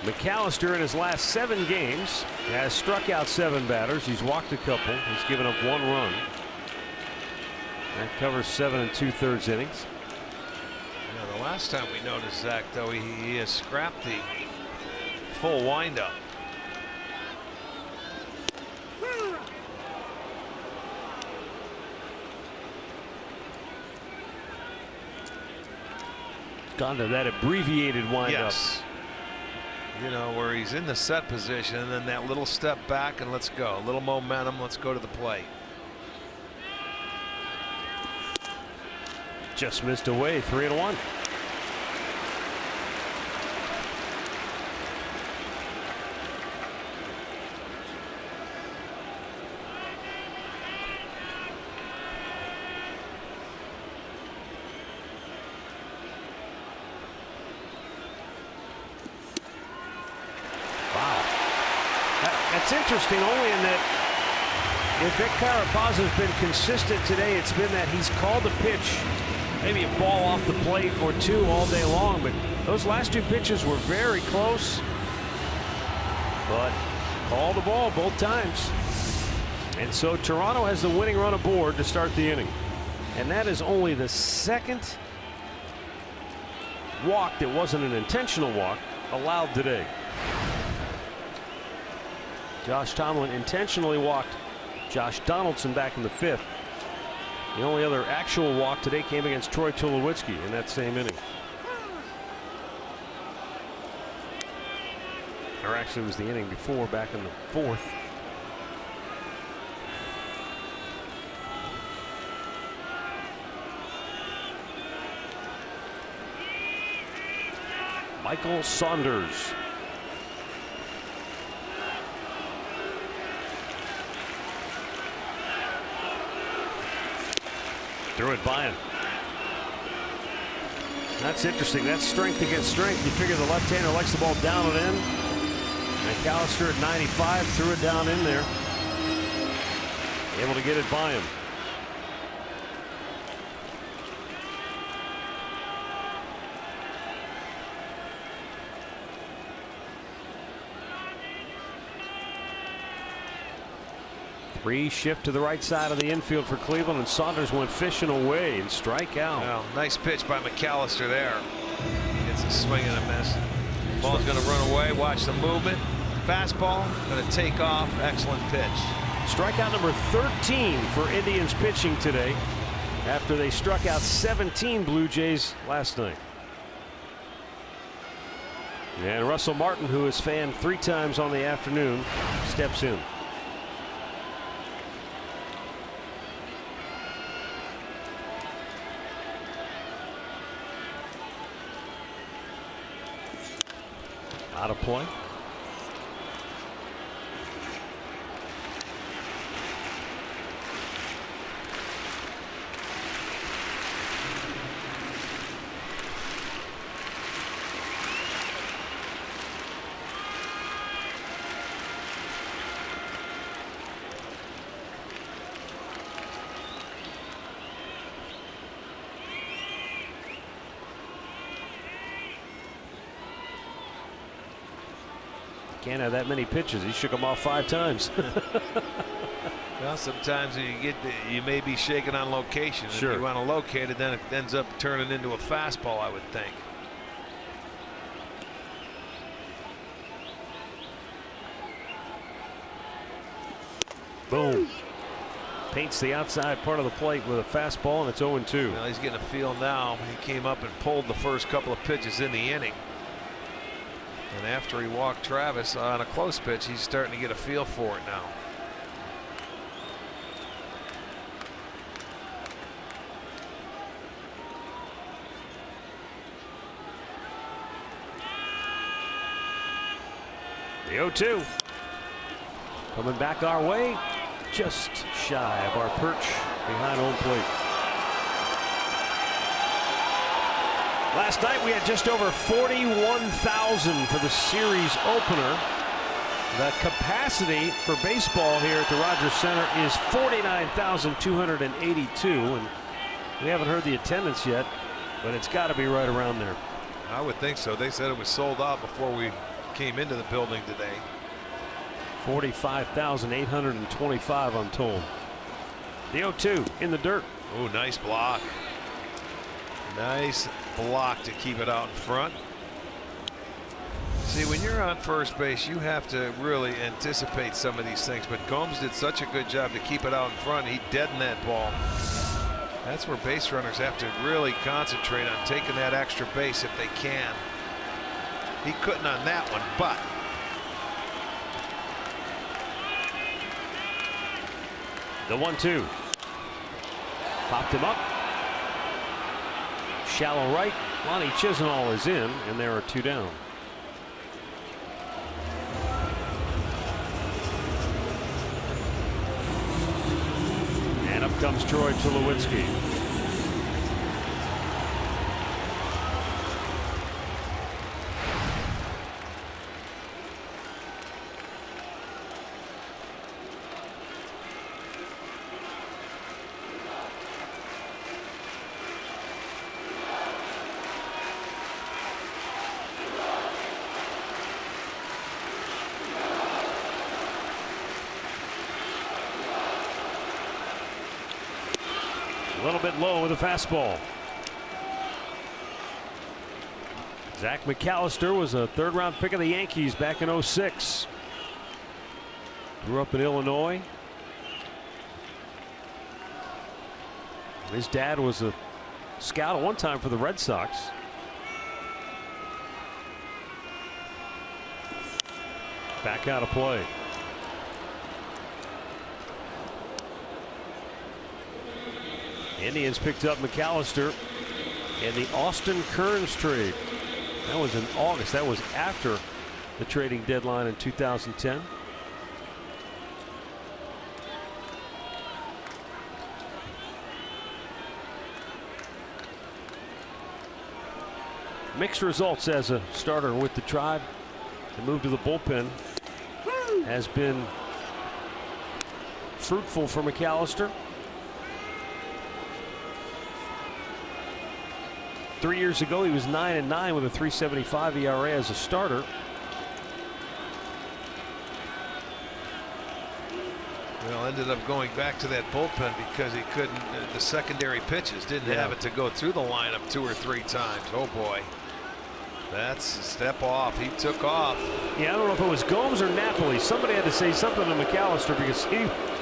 McAllister in his last 7 games has struck out 7 batters. He's walked a couple. He's given up 1 run. That covers 7 2/3 innings. Yeah, the last time we noticed Zach, though, he has scrapped the full windup. Gone to that abbreviated windup. Yes. You know, where he's in the set position and then that little step back and let's go. A little momentum. Let's go to the plate. Just missed away, 3-1. That's interesting only in that if Vic Carapazo's been consistent today, it's been that he's called a pitch, maybe a ball off the plate or 2 all day long, but those last 2 pitches were very close. But called the ball both times. And so Toronto has the winning run aboard to start the inning. And that is only the 2nd walk that wasn't an intentional walk allowed today. Josh Tomlin intentionally walked Josh Donaldson back in the 5th. The only other actual walk today came against Troy Tulowitzki in that same inning. Or actually, it was the inning before, back in the 4th. Michael Saunders. Threw it by him. That's interesting. That's strength against strength. You figure the left-hander likes the ball down and in. McAllister at 95 threw it down in there. Able to get it by him. Three shift to the right side of the infield for Cleveland, and Saunders went fishing away and strike out. Well, nice pitch by McAllister there. Gets a swing and a miss. Ball's going to run away. Watch the movement. Fastball going to take off. Excellent pitch. Strikeout number 13 for Indians pitching today after they struck out 17 Blue Jays last night. And Russell Martin, who has fanned 3 times on the afternoon, steps in. Out of play. Can't have that many pitches. He shook them off 5 times. Well, sometimes you may be shaking on location. Sure. If you want to locate it, then it ends up turning into a fastball, I would think. Boom. Paints the outside part of the plate with a fastball, and it's 0-2. Well, he's getting a feel now. He came up and pulled the first couple of pitches in the inning. And after he walked Travis on a close pitch, he's starting to get a feel for it now. The 0-2. Coming back our way, just shy of our perch behind home plate. Last night we had just over 41,000 for the series opener. The capacity for baseball here at the Rogers Center is 49,282, and we haven't heard the attendance yet, but it's got to be right around there. I would think so. They said it was sold out before we came into the building today. 45,825, I'm told. The 0-2 in the dirt. Oh, nice block. Nice block to keep it out in front. See, when you're on first base, you have to really anticipate some of these things, but Gomes did such a good job to keep it out in front. He deadened that ball. That's where base runners have to really concentrate on taking that extra base if they can. He couldn't on that one, but the 1-2. Popped him up. Shallow right. Lonnie Chisenhall is in, and there are 2 down. And up comes Troy Tulowitzki. A little bit low with a fastball. Zach McAllister was a third-round pick of the Yankees back in '06. Grew up in Illinois. His dad was a scout at one time for the Red Sox. Back out of play. Indians picked up McAllister in the Austin Kearns trade. That was in August. That was after the trading deadline in 2010. Mixed results as a starter with the Tribe. The move to the bullpen has been fruitful for McAllister. 3 years ago, he was 9-9 with a .375 ERA as a starter. Well, ended up going back to that bullpen because he couldn't. The secondary pitches didn't have it to go through the lineup 2 or 3 times. Oh boy, that's a step off. He took off. Yeah, I don't know if it was Gomes or Napoli. Somebody had to say something to McAllister because he.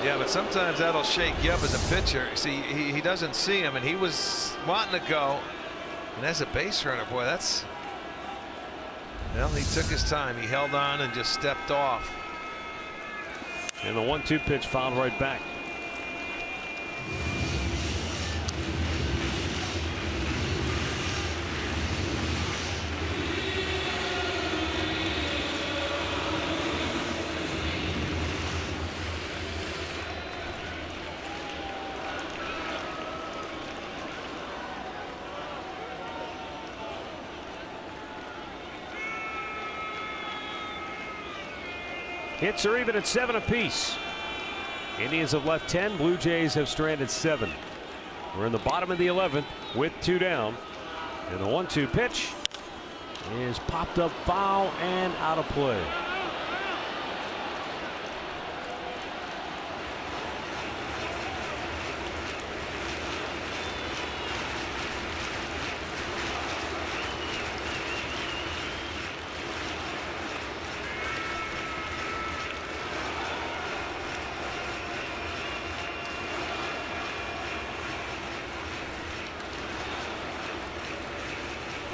Yeah, but sometimes that'll shake you up as a pitcher. See, he doesn't see him, and he was wanting to go. And as a base runner, boy, that's. Well, he took his time. He held on and just stepped off. And the 1-2 pitch fouled right back. Hits are even at 7 apiece. Indians have left 10. Blue Jays have stranded 7. We're in the bottom of the 11th with 2 down. And the 1-2 pitch is popped up foul and out of play.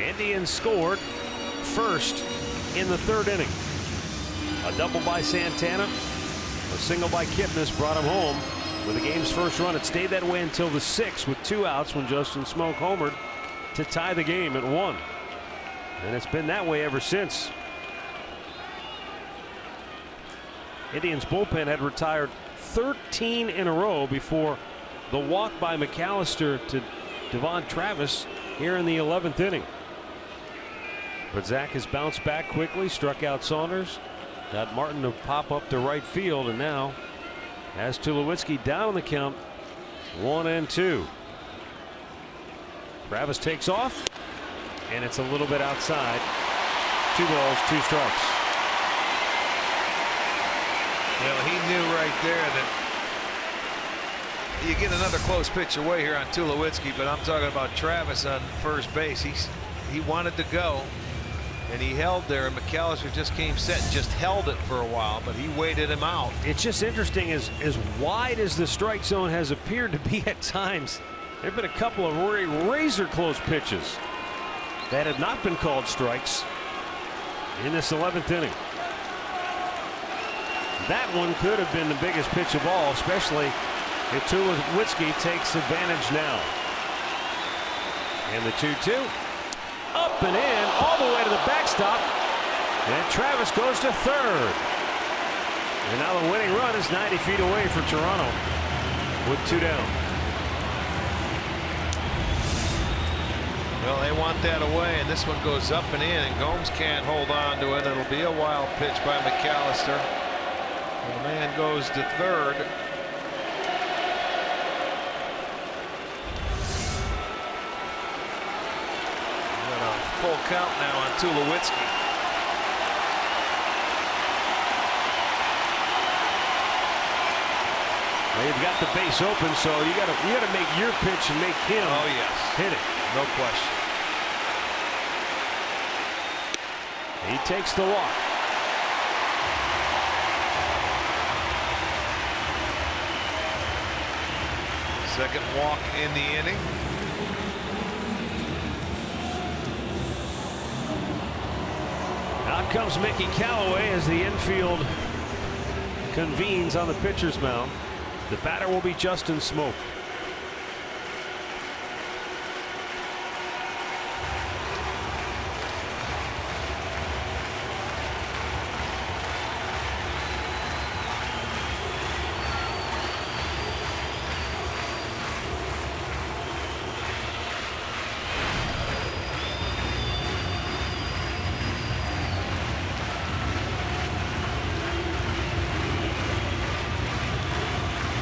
Indians scored first in the 3rd inning. A double by Santana, a single by Kipnis brought him home with the game's first run. It stayed that way until the 6th with 2 outs when Justin Smoke homered to tie the game at 1. And it's been that way ever since. Indians bullpen had retired 13 in a row before the walk by McAllister to Devon Travis here in the 11th inning. But Zach has bounced back quickly, struck out Saunders, got Martin to pop up to right field, and now has Tulowitzki down on the count, 1-2. Travis takes off, and it's a little bit outside. 2 balls, 2 strikes. Well, he knew right there that you get another close pitch away here on Tulowitzki, but I'm talking about Travis on first base. He wanted to go. And he held there, and McAllister just came set and just held it for a while, but he waited him out. It's just interesting, as wide as the strike zone has appeared to be at times, there have been a couple of razor close pitches that have not been called strikes in this 11th inning. That one could have been the biggest pitch of all, especially if Tulowitzki takes advantage now. And the 2-2. Up and in, all the way to the backstop, and Travis goes to 3rd. And now the winning run is 90 feet away for Toronto with 2 down. Well, they want that away, and this one goes up and in, and Gomes can't hold on to it. It'll be a wild pitch by McAllister. And the man goes to 3rd. Full count now on Tulowitzki. Well, you've got the base open, so you got to make your pitch and make him hit it. No question. He takes the walk. Second walk in the inning. Out comes Mickey Callaway as the infield convenes on the pitcher's mound. The batter will be Justin Smoak.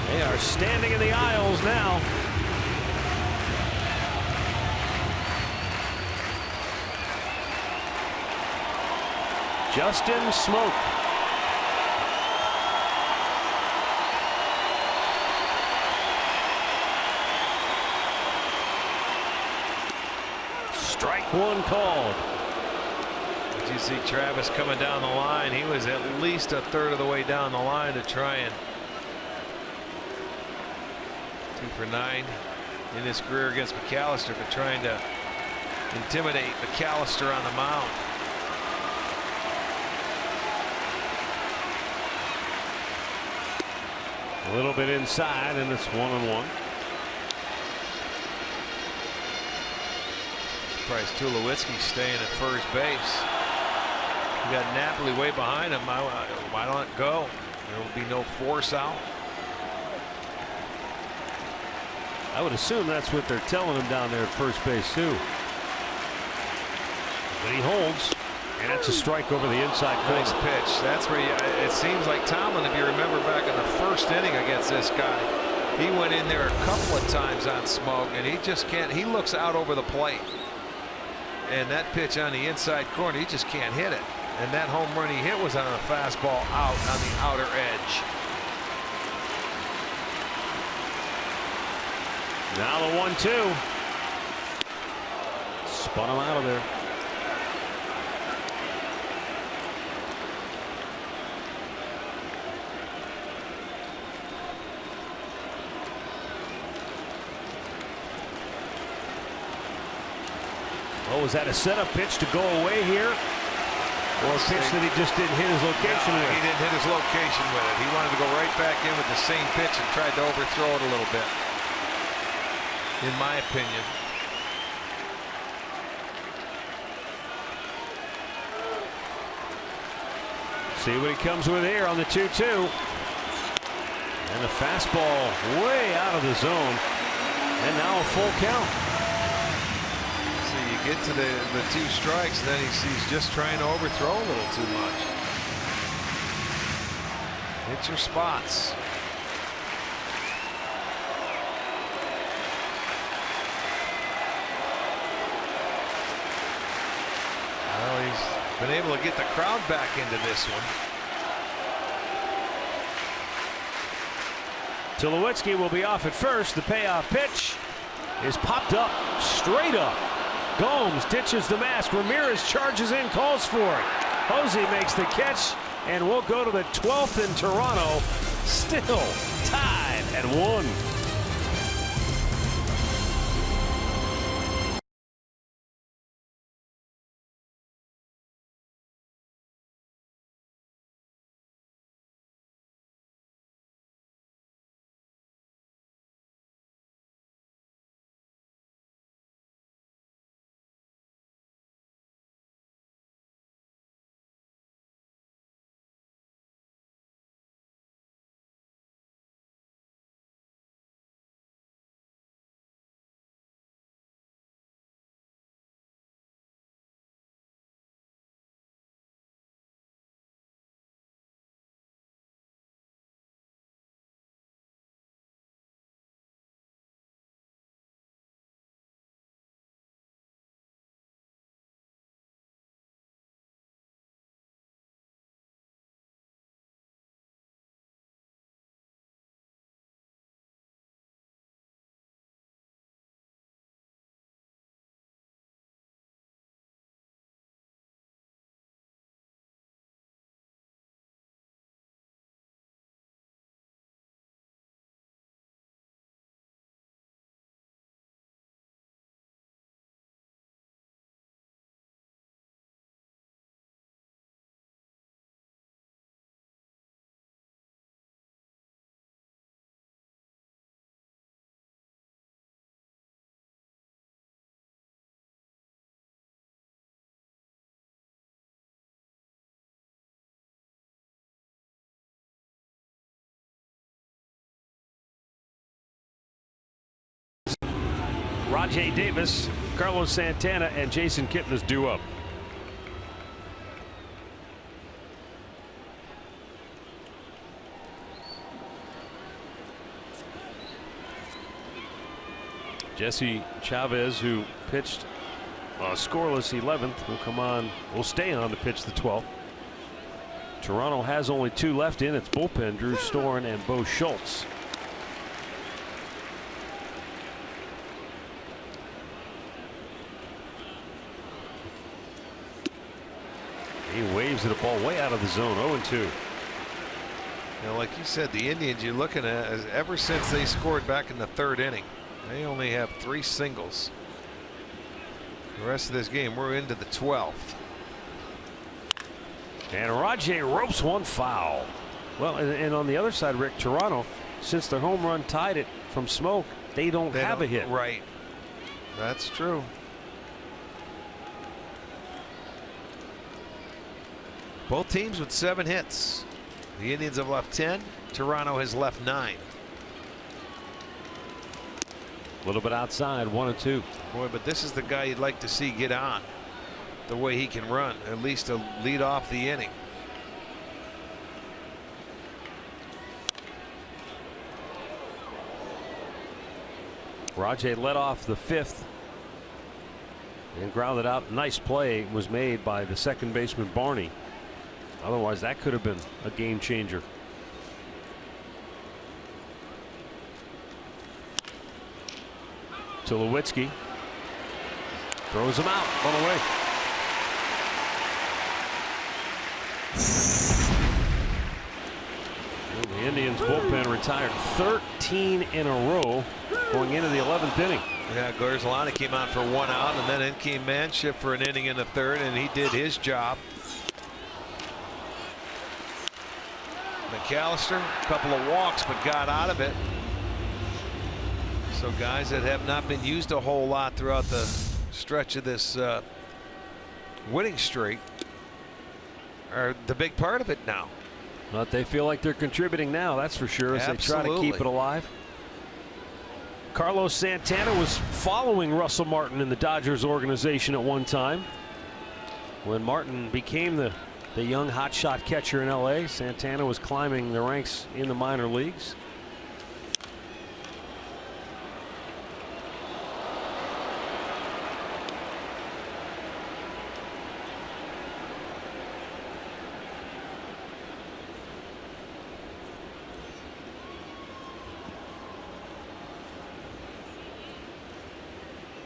They are standing in the aisles now. Justin Smoak. Strike one called. Did you see Travis coming down the line? He was at least a third of the way down the line to try and 2 for 9 in his career against McAllister, but trying to intimidate McAllister on the mound. A little bit inside, and it's 1-1. Surprised Tulowitzki staying at first base. You got Napoli way behind him. Why don't go? There will be no force out. I would assume that's what they're telling him down there at first base too. But he holds, and that's a strike over the inside corner. Nice pitch. That's where it seems like Tomlin, if you remember back in the first inning against this guy, he went in there a couple of times on Smoak, and he just can't. He looks out over the plate, and that pitch on the inside corner, he just can't hit it. And that home run he hit was on a fastball out on the outer edge. Now the 1-2. Spun him out of there. Oh, was that a setup pitch to go away here? Or a pitch that he just didn't hit his location with? He didn't hit his location with it. He wanted to go right back in with the same pitch and tried to overthrow it a little bit, in my opinion. See what he comes with here on the 2-2. And the fastball way out of the zone. And now a full count. So you get to the 2 strikes, and then he's just trying to overthrow a little too much. Hit your spots. Well, he's been able to get the crowd back into this one. Tulowitzki will be off at first. The payoff pitch is popped up, straight up. Gomes ditches the mask. Ramirez charges in, calls for it. Posey makes the catch, and we'll go to the 12th in Toronto. Still tied at 1. Rajai Davis, Carlos Santana, and Jason Kipnis due up. Jesse Chavez, who pitched scoreless 11th, will stay on to pitch the 12th. Toronto has only 2 left in its bullpen, Drew Storen and Bo Schultz. He waves at a ball way out of the zone. 0-2. Now, like you said, the Indians you're looking at, ever since they scored back in the 3rd inning, they only have 3 singles. The rest of this game, we're into the 12th. And Rajai ropes one foul. Well, and on the other side, Rick, Toronto, since their home run tied it from Smoke, they don't have a hit. Right. That's true. Both teams with 7 hits. The Indians have left 10. Toronto has left 9. A little bit outside, 1-2. Boy, but this is the guy you'd like to see get on. The way he can run, at least to lead off the inning. Rajai led off the 5th and grounded out. Nice play was made by the second baseman Barney. Otherwise, that could have been a game changer. Tulowitzki throws him out, one away. And the Indians bullpen retired 13 in a row going into the 11th inning. Yeah, Garzalani came out for 1 out, and then in came Manship for an inning in the 3rd, and he did his job. McAllister, a couple of walks, but got out of it. So guys that have not been used a whole lot throughout the stretch of this winning streak are the big part of it now. But they feel like they're contributing now, that's for sure, as Absolutely. they try to keep it alive. Carlos Santana was following Russell Martin in the Dodgers organization at one time. When Martin became the young hotshot catcher in LA, Santana was climbing the ranks in the minor leagues.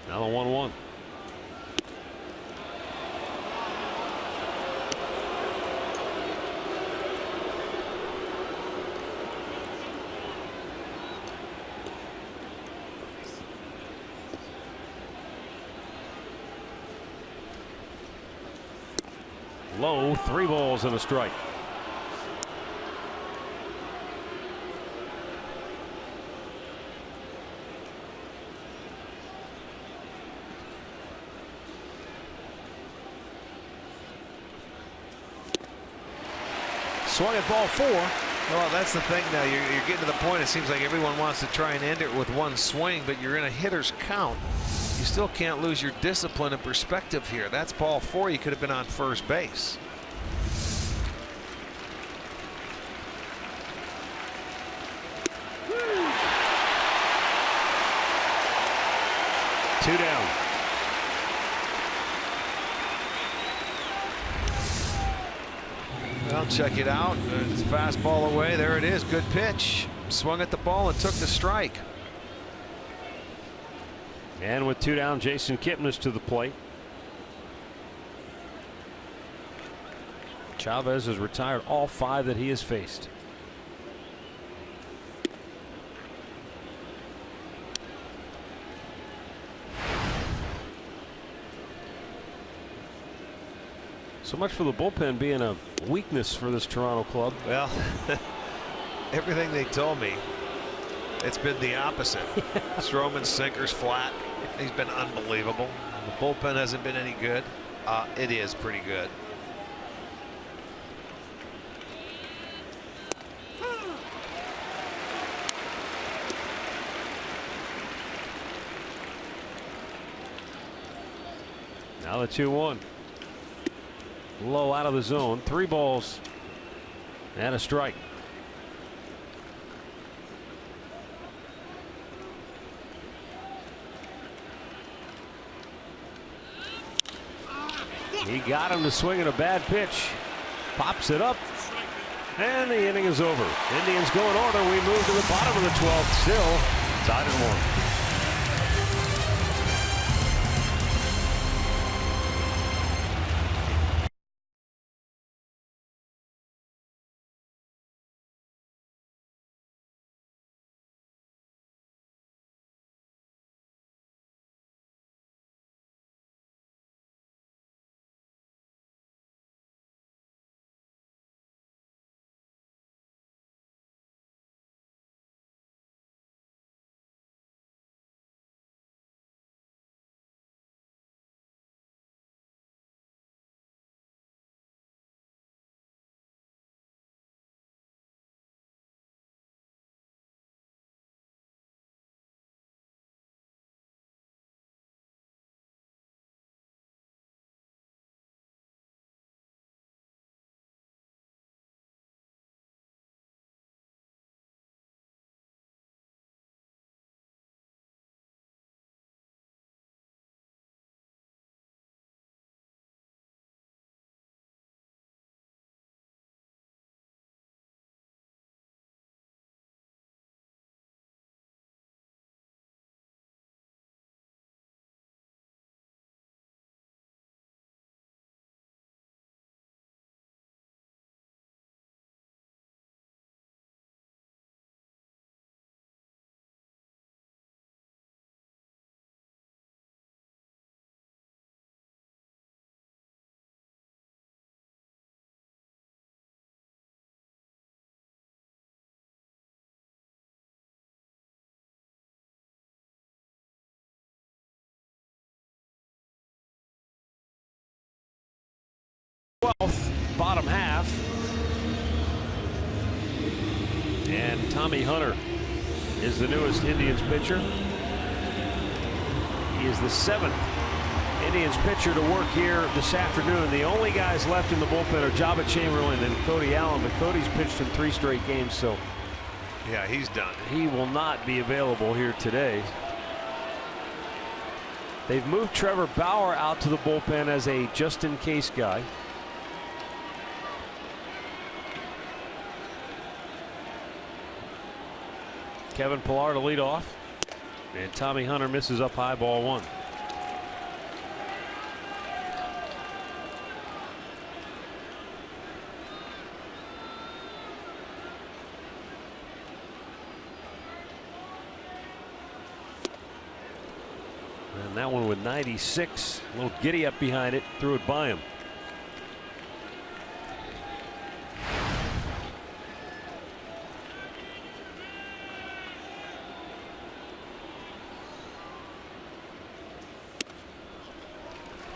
Now the 1-1. Low, 3 balls and a strike. Swung at ball 4. Well, that's the thing now. You're getting to the point. It seems like everyone wants to try and end it with 1 swing, but you're in a hitter's count. You still can't lose your discipline and perspective here. That's ball 4. You could have been on first base. Two down. Well, check it out. It's fastball away. There it is. Good pitch. Swung at the ball and took the strike. And with 2 down, Jason Kipnis to the plate. Chavez has retired all 5 that he has faced. So much for the bullpen being a weakness for this Toronto club. Well, everything they told me, it's been the opposite. Stroman's sinker's flat. He's been unbelievable. The bullpen hasn't been any good. It is pretty good. Now the 2-1. Low out of the zone. 3 balls and a strike. He got him to swing at a bad pitch. Pops it up. And the inning is over. Indians go in order. We move to the bottom of the 12th. Still tied at 1. Bottom half, and Tommy Hunter is the newest Indians pitcher. He is the 7th Indians pitcher to work here this afternoon. The only guys left in the bullpen are Jabba Chamberlain and Cody Allen, but Cody's pitched in 3 straight games, so yeah, he's done. He will not be available here today. They've moved Trevor Bauer out to the bullpen as a just-in-case guy. Kevin Pillar to lead off, and Tommy Hunter misses up high, ball 1. And that one with 96, a little giddy up behind it, threw it by him.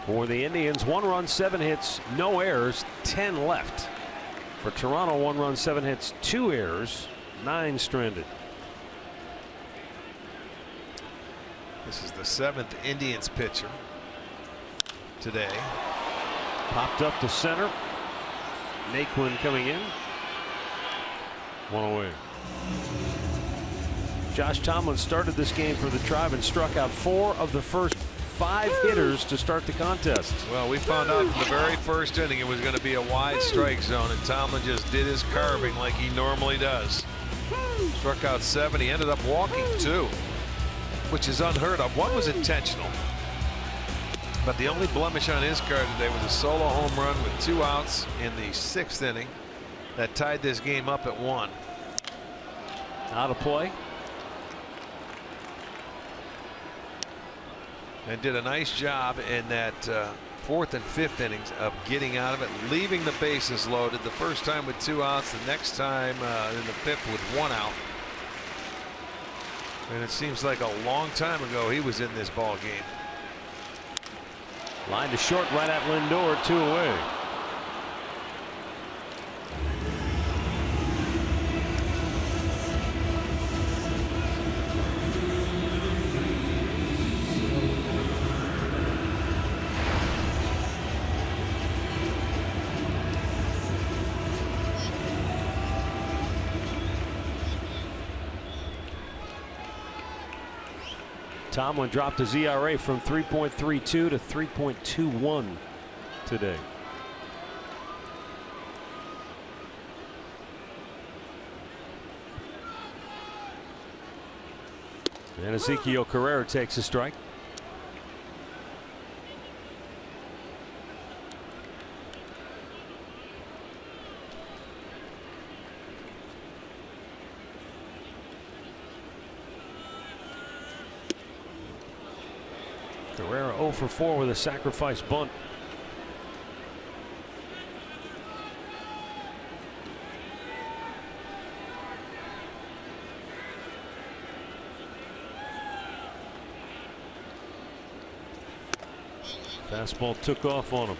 For the Indians, 1 run, 7 hits, no errors, 10 left. For Toronto, 1 run, 7 hits, 2 errors, 9 stranded. This is the 7th Indians pitcher today. Popped up to center. Naquin coming in. 1 away. Josh Tomlin started this game for the Tribe and struck out 4 of the first 5 hitters to start the contest. Well, we found out in the very first inning it was going to be a wide strike zone, and Tomlin just did his carving like he normally does. Struck out 7. He ended up walking 2, which is unheard of. 1 was intentional, but the only blemish on his card today was a solo home run with 2 outs in the 6th inning that tied this game up at 1. Out of play. And did a nice job in that 4th and 5th innings of getting out of it, leaving the bases loaded. The first time with 2 outs, the next time in the 5th with 1 out. And it seems like a long time ago he was in this ball game. Line to short, right at Lindor, 2 away. Tomlin dropped his ERA from 3.32 to 3.21 today. And Ezekiel Carrera takes a strike. Carrera 0 for 4 with a sacrifice bunt. Fastball took off on him.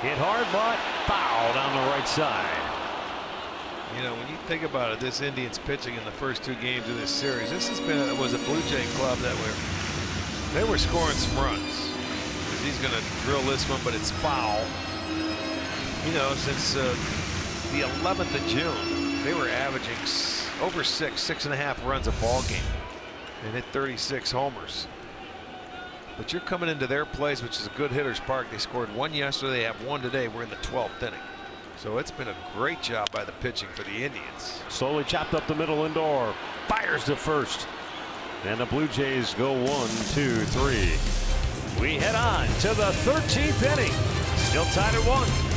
Hit hard, but foul down the right side. You know, when you think about it, this Indians pitching in the first 2 games of this series, this has been was a Blue Jay club that they were scoring some runs. He's going to drill this one, but it's foul. You know, since the 11th of June, they were averaging over 6.5 runs a ball game, and hit 36 homers. But you're coming into their place, which is a good hitter's park. They scored 1 yesterday, they have 1 today. We're in the 12th inning. So it's been a great job by the pitching for the Indians. Slowly chopped up the middle. Lindor fires to first. And the Blue Jays go 1, 2, 3. We head on to the 13th inning. Still tied at 1.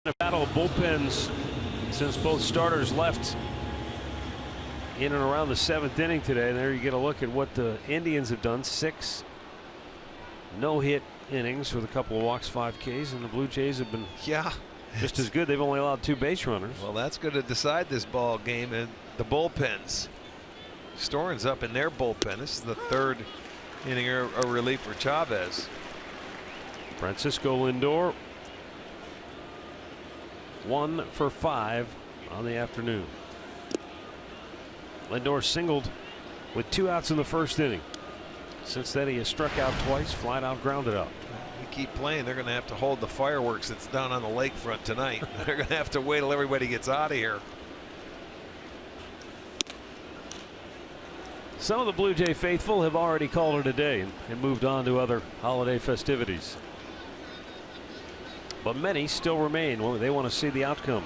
A battle of bullpens since both starters left in and around the 7th inning today. And there you get a look at what the Indians have done. 6 no-hit innings with a couple of walks, 5 Ks, and the Blue Jays have been just as good. They've only allowed 2 base runners. Well, that's going to decide this ball game. And the bullpens. Storen's up in their bullpen. This is the 3rd inning of relief for Chavez. Francisco Lindor 1 for 5 on the afternoon. Lindor singled with 2 outs in the 1st inning. Since then he has struck out twice, flat out, grounded out. We keep playing. They're going to have to hold the fireworks that's down on the lakefront tonight. They're going to have to wait till everybody gets out of here. Some of the Blue Jay faithful have already called it a day and moved on to other holiday festivities. But many still remain. They want to see the outcome.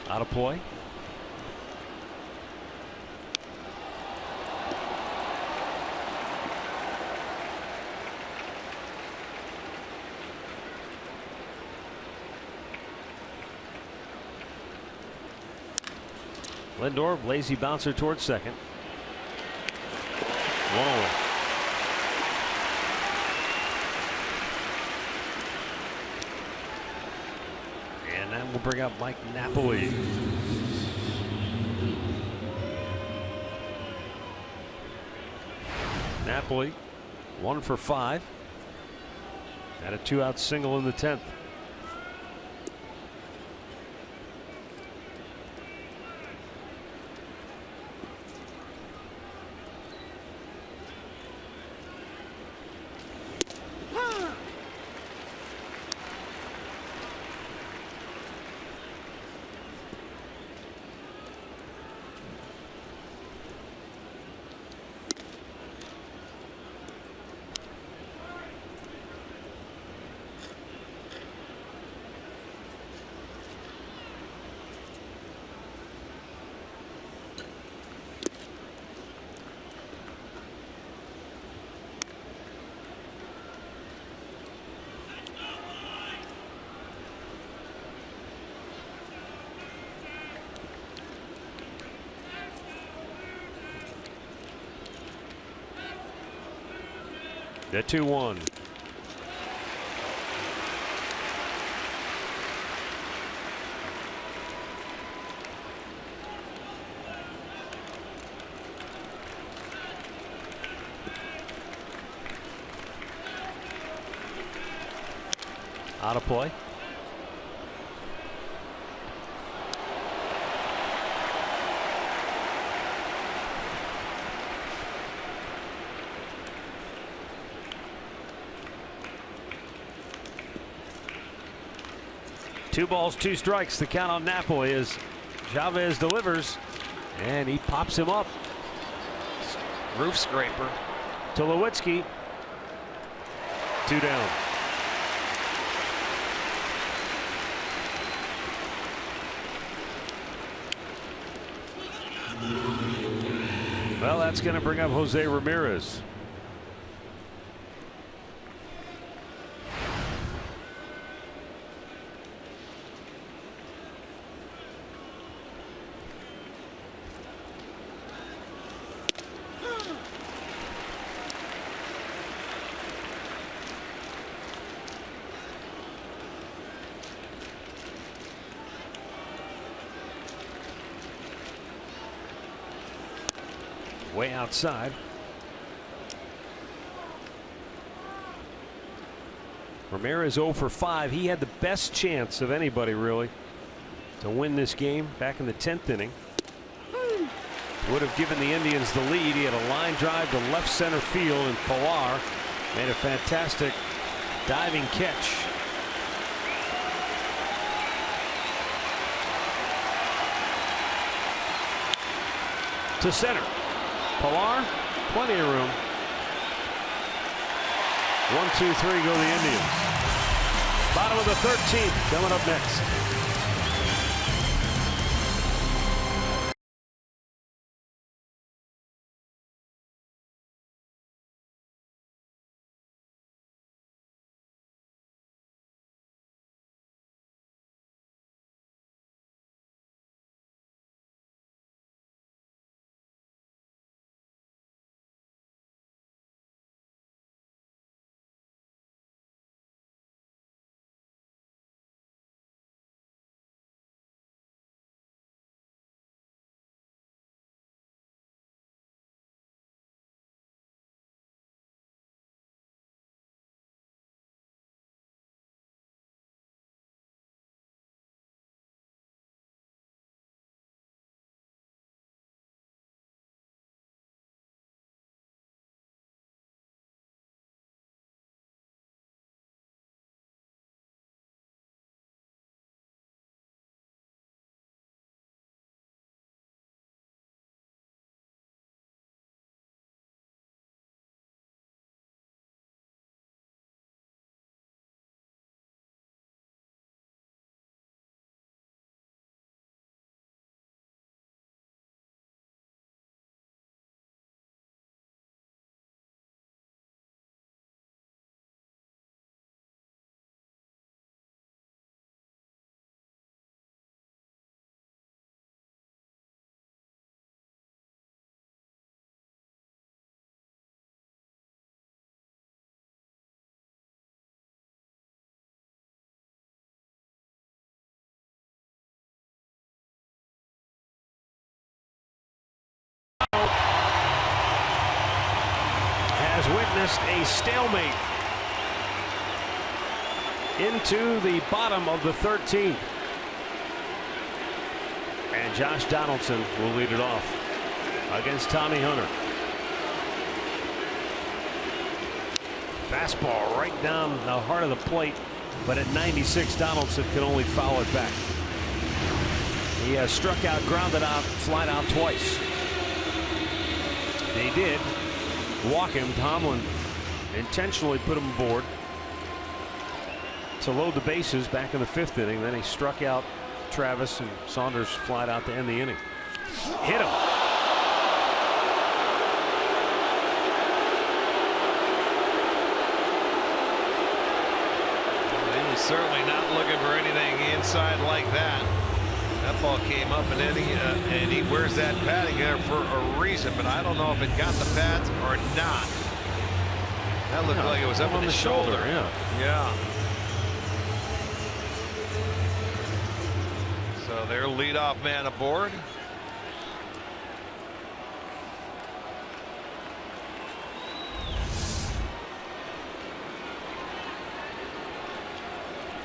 Out of play. Lindor, lazy bouncer towards second. 1-0. And that will bring up Mike Napoli. Napoli 1 for 5. Had a 2-out single in the 10th. The 2-1. Out of play. Two balls, two strikes. The count on Napoli as Chavez delivers, and he pops him up. Roof scraper. Tulowitzki. 2 down. Well, that's going to bring up Jose Ramirez. Way outside. Ramirez 0 for 5. He had the best chance of anybody really to win this game back in the 10th inning. Would have given the Indians the lead. He had a line drive to left center field, and Pilar made a fantastic diving catch. To center. Pilar, plenty of room. 1, 2, 3 go the Indians. Bottom of the 13th coming up next. has witnessed a stalemate into the bottom of the 13th. And Josh Donaldson will lead it off against Tommy Hunter. Fastball right down the heart of the plate, but at 96, Donaldson can only foul it back. He has struck out, grounded out, flied out twice. They did walk him. Tomlin intentionally put him aboard to load the bases back in the 5th inning. Then he struck out Travis, and Saunders flied out to end the inning. Hit him. He was certainly not looking for anything inside like that. That ball came up and he wears that padding there for a reason, but I don't know if it got the pads or not. That looked like it was up on the shoulder. Yeah. So their leadoff man aboard.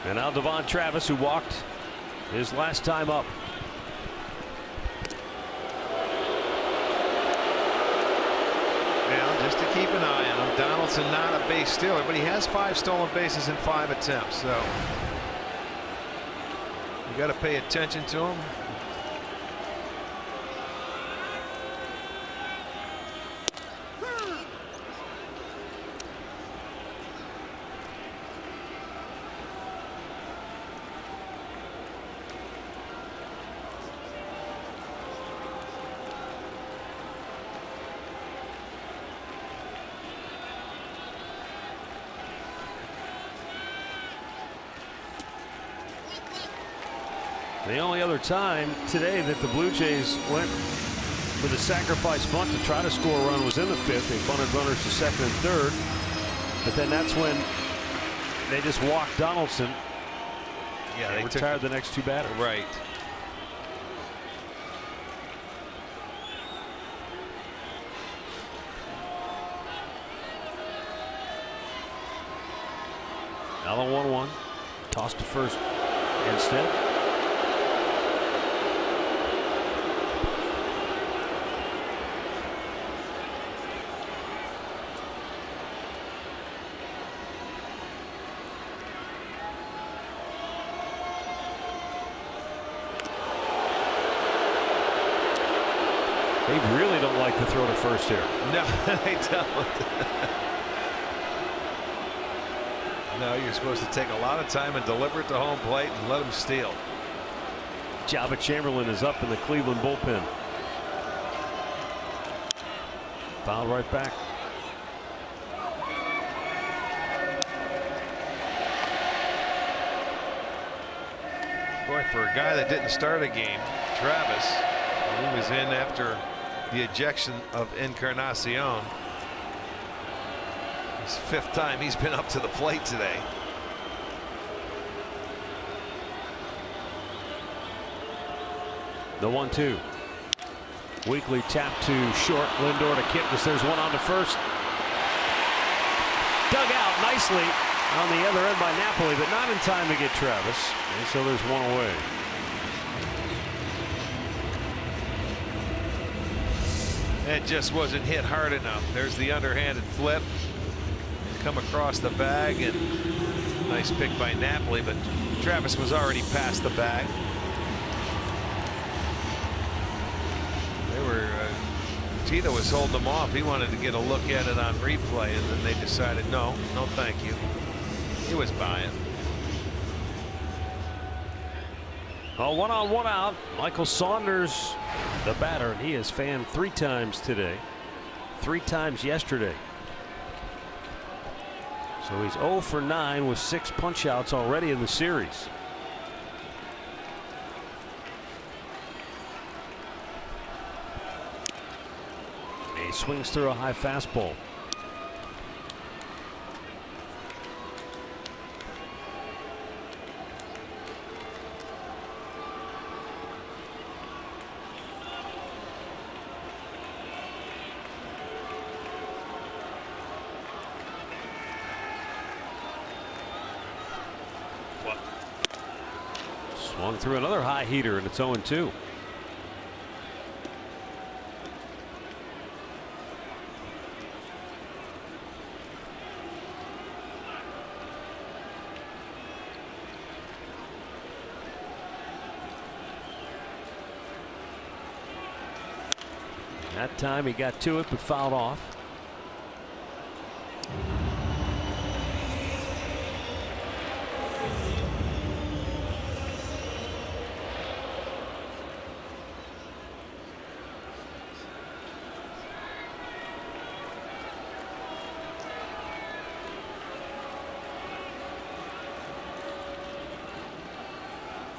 And now Devon Travis, who walked his last time up. Now, just to keep an eye on him, Donaldson not a base stealer, but he has 5 stolen bases in 5 attempts, so you got to pay attention to him. The only other time today that the Blue Jays went with a sacrifice bunt to try to score a run was in the 5th. They bunted runners to 2nd and 3rd, but then that's when they just walked Donaldson. Yeah, they retired the next 2 batters. Right. Now the 1-1, tossed to first instead. They really don't like to throw to first here. No, they don't. No, you're supposed to take a lot of time and deliver it to home plate and let them steal. Jabba Chamberlain is up in the Cleveland bullpen. Fouled right back. Boy, for a guy that didn't start a game, Travis, he was in after the ejection of Encarnacion. His 5th time he's been up to the plate today. The 1-2. Weekly tap to short. Lindor to Kipnis. There's one on to first. Dug out nicely on the other end by Napoli, but not in time to get Travis. And so there's one away. It just wasn't hit hard enough. There's the underhanded flip. Come across the bag, and nice pick by Napoli, but Travis was already past the bag. They were Tito was holding them off. He wanted to get a look at it on replay, and then they decided no thank you. He was by it. Oh, 1 on 1 out. Michael Saunders, the batter, and he has fanned 3 times today, 3 times yesterday. So he's 0 for 9 with 6 punch-outs already in the series. He swings through a high fastball. Swung through another high heater, and it's 0-2. That time he got to it but fouled off.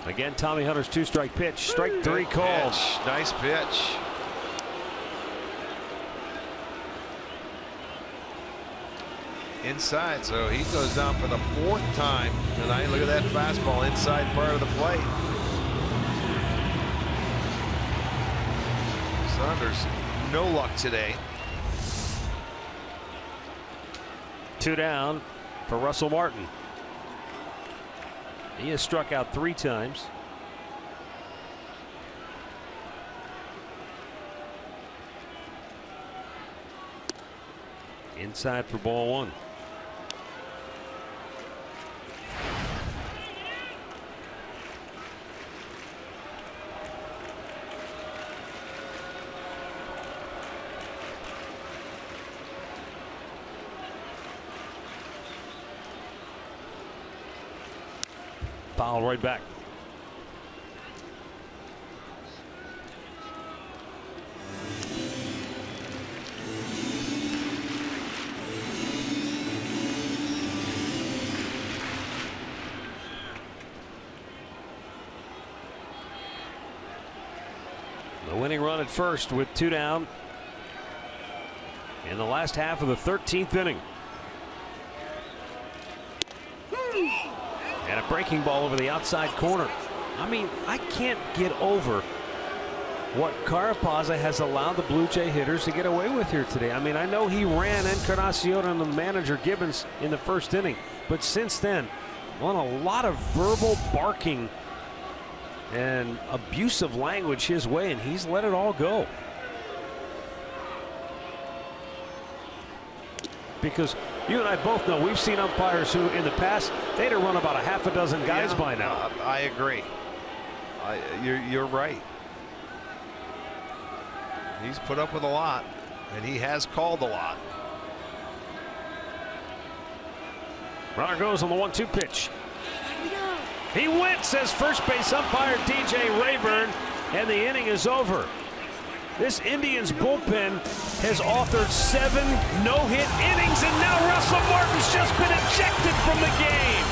Again, Tommy Hunter's 2-strike pitch. Strike 3 called. Nice pitch. Inside, so he goes down for the 4th time tonight. Look at that fastball inside part of the plate. Saunders, no luck today. 2 down for Russell Martin. He has struck out 3 times. Inside for ball 1. Foul right back. The winning run at first with 2 down in the last half of the 13th inning. And a breaking ball over the outside corner. I mean, I can't get over what Carapazza has allowed the Blue Jay hitters to get away with here today. I mean, I know he ran Encarnacion and the manager Gibbons in the 1st inning, but since then, on a lot of verbal barking and abusive language his way, and he's let it all go. Because you and I both know we've seen umpires who in the past they'd have run about a half a dozen guys by now. I agree. You're right. He's put up with a lot, and he has called a lot. Runner goes on the 1-2 pitch. He went, says first base umpire DJ Rayburn, and the inning is over. This Indians bullpen has authored 7 no-hit innings, and now Russell Martin's just been ejected from the game.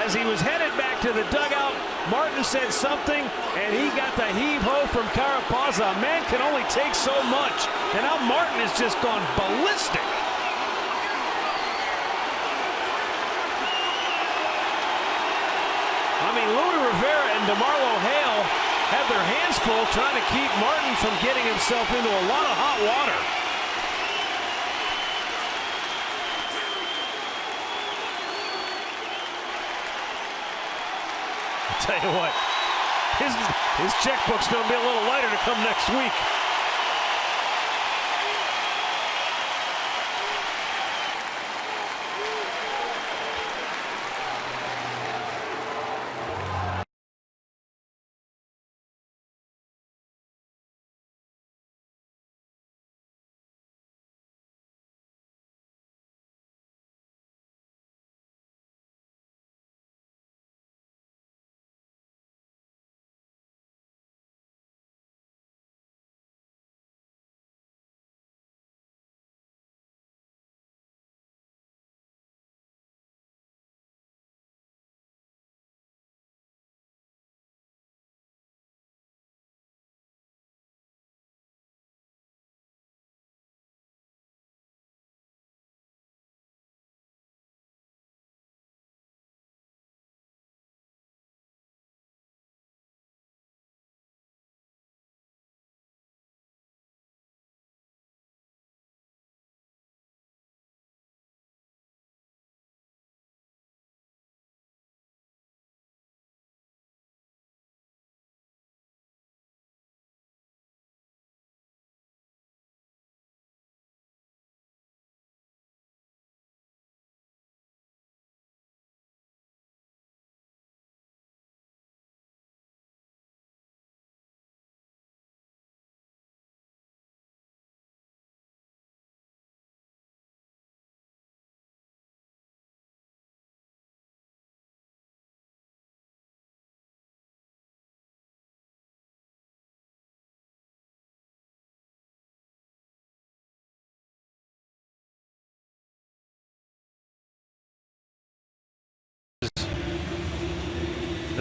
As he was headed back to the dugout, Martin said something, and he got the heave-ho from Carapazza. A man can only take so much, and now Martin has just gone ballistic. I mean, Louis Rivera and DeMarlo Hale have their hands full trying to keep Martin from getting himself into a lot of hot water. I'll tell you what, his checkbook's going to be a little lighter to come next week.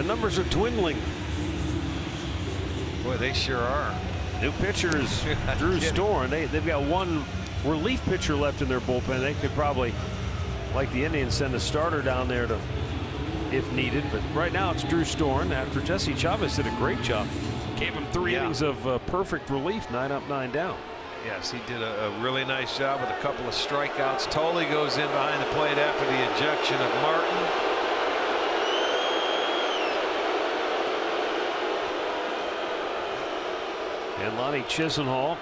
numbers are dwindling. Boy, they sure are. New pitcher is Drew Storen. They've got one relief pitcher left in their bullpen. They could probably, like the Indians, send a starter down there to, if needed. But right now it's Drew Storen after Jesse Chavez did a great job. Gave him 3 innings of perfect relief, 9 up, 9 down. Yes, he did a really nice job with a couple of strikeouts. Tolle goes in behind the plate after the ejection of Martin. And Lonnie Chisenhall,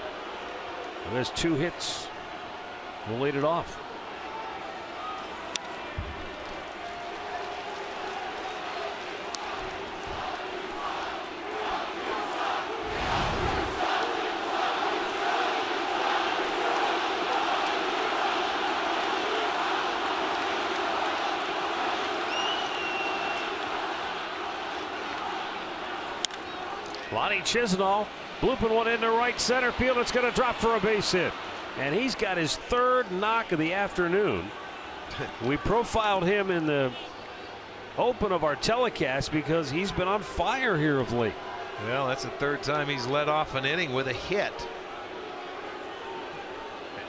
who has 2 hits, will lead it off. Lonnie Chisenhall, blooping one into right center field. It's going to drop for a base hit. And he's got his 3rd knock of the afternoon. We profiled him in the open of our telecast because he's been on fire here of late. Well, that's the 3rd time he's led off an inning with a hit.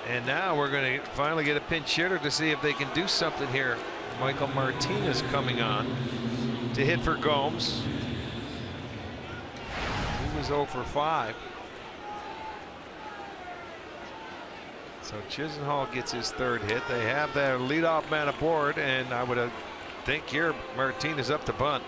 And now we're going to finally get a pinch hitter to see if they can do something here. Michael Martinez coming on to hit for Gomes. He was 0 for 5. So Chisenhall gets his 3rd hit. They have their leadoff man aboard, and I would think here Martinez up to bunt.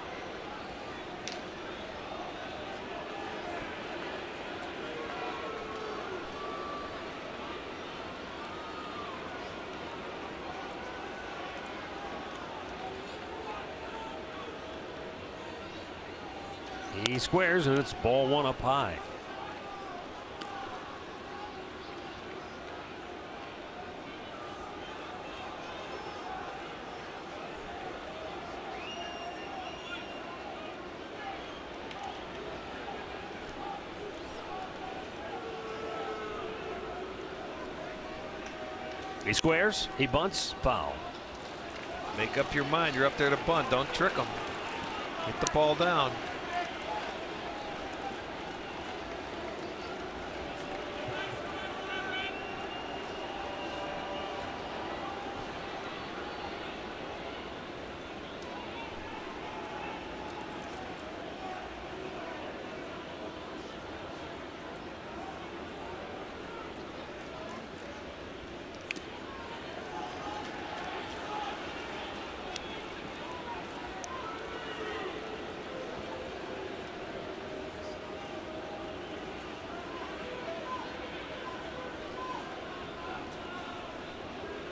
He squares, and it's ball 1 up high. He squares, he bunts, foul. Make up your mind. You're up there to bunt. Don't trick them. Hit the ball down.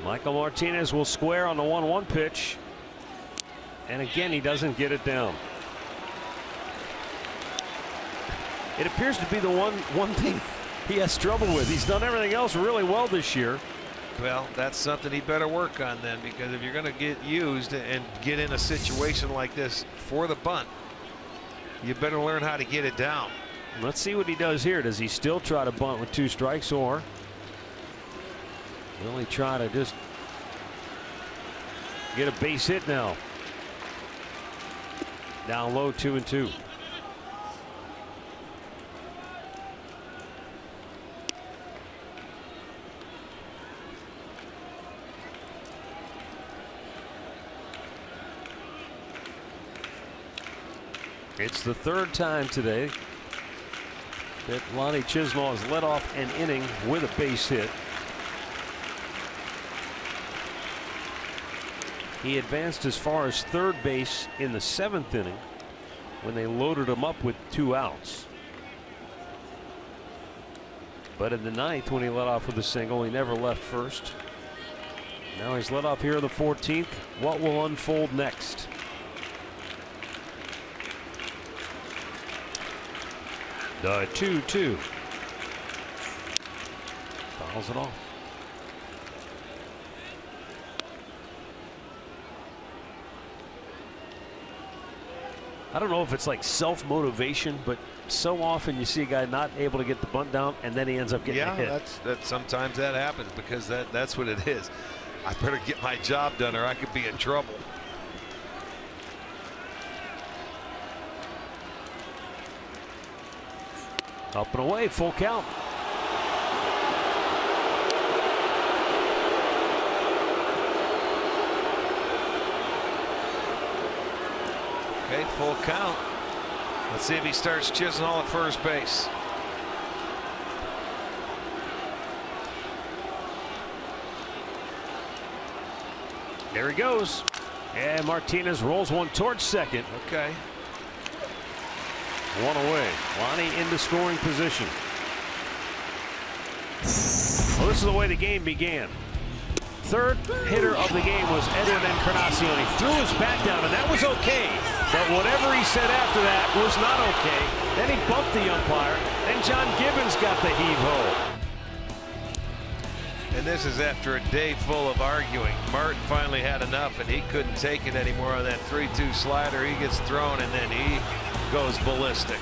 Michael Martinez will square on the 1-1 pitch. And again, he doesn't get it down. It appears to be the one thing he has trouble with. He's done everything else really well this year. Well, that's something he better work on then, because if you're going to get used and get in a situation like this for the bunt, you better learn how to get it down. Let's see what he does here. Does he still try to bunt with 2 strikes, or will he try to just get a base hit now? Down low, 2-2. It's the 3rd time today that Lonnie Chisenhall has led off an inning with a base hit. He advanced as far as 3rd base in the 7th inning when they loaded him up with 2 outs. But in the 9th, when he led off with a single, he never left first. Now he's led off here in the 14th. What will unfold next? The 2-2. Fouls it off. I don't know if it's like self-motivation, but so often you see a guy not able to get the bunt down, and then he ends up getting a hit. That's sometimes that happens, because that's what it is. I better get my job done or I could be in trouble. Up and away, full count. Okay, full count. Let's see if he starts Chisenhall at first base. There he goes. And Martinez rolls one towards second. Okay. One away. Lonnie into scoring position. Well, this is the way the game began. Third hitter of the game was Edwin Encarnacion. He threw his bat down, and that was okay. But whatever he said after that was not okay. Then he bumped the umpire, and John Gibbons got the heave-ho. And this is after a day full of arguing. Martin finally had enough, and he couldn't take it anymore on that 3-2 slider. He gets thrown, and then he goes ballistic.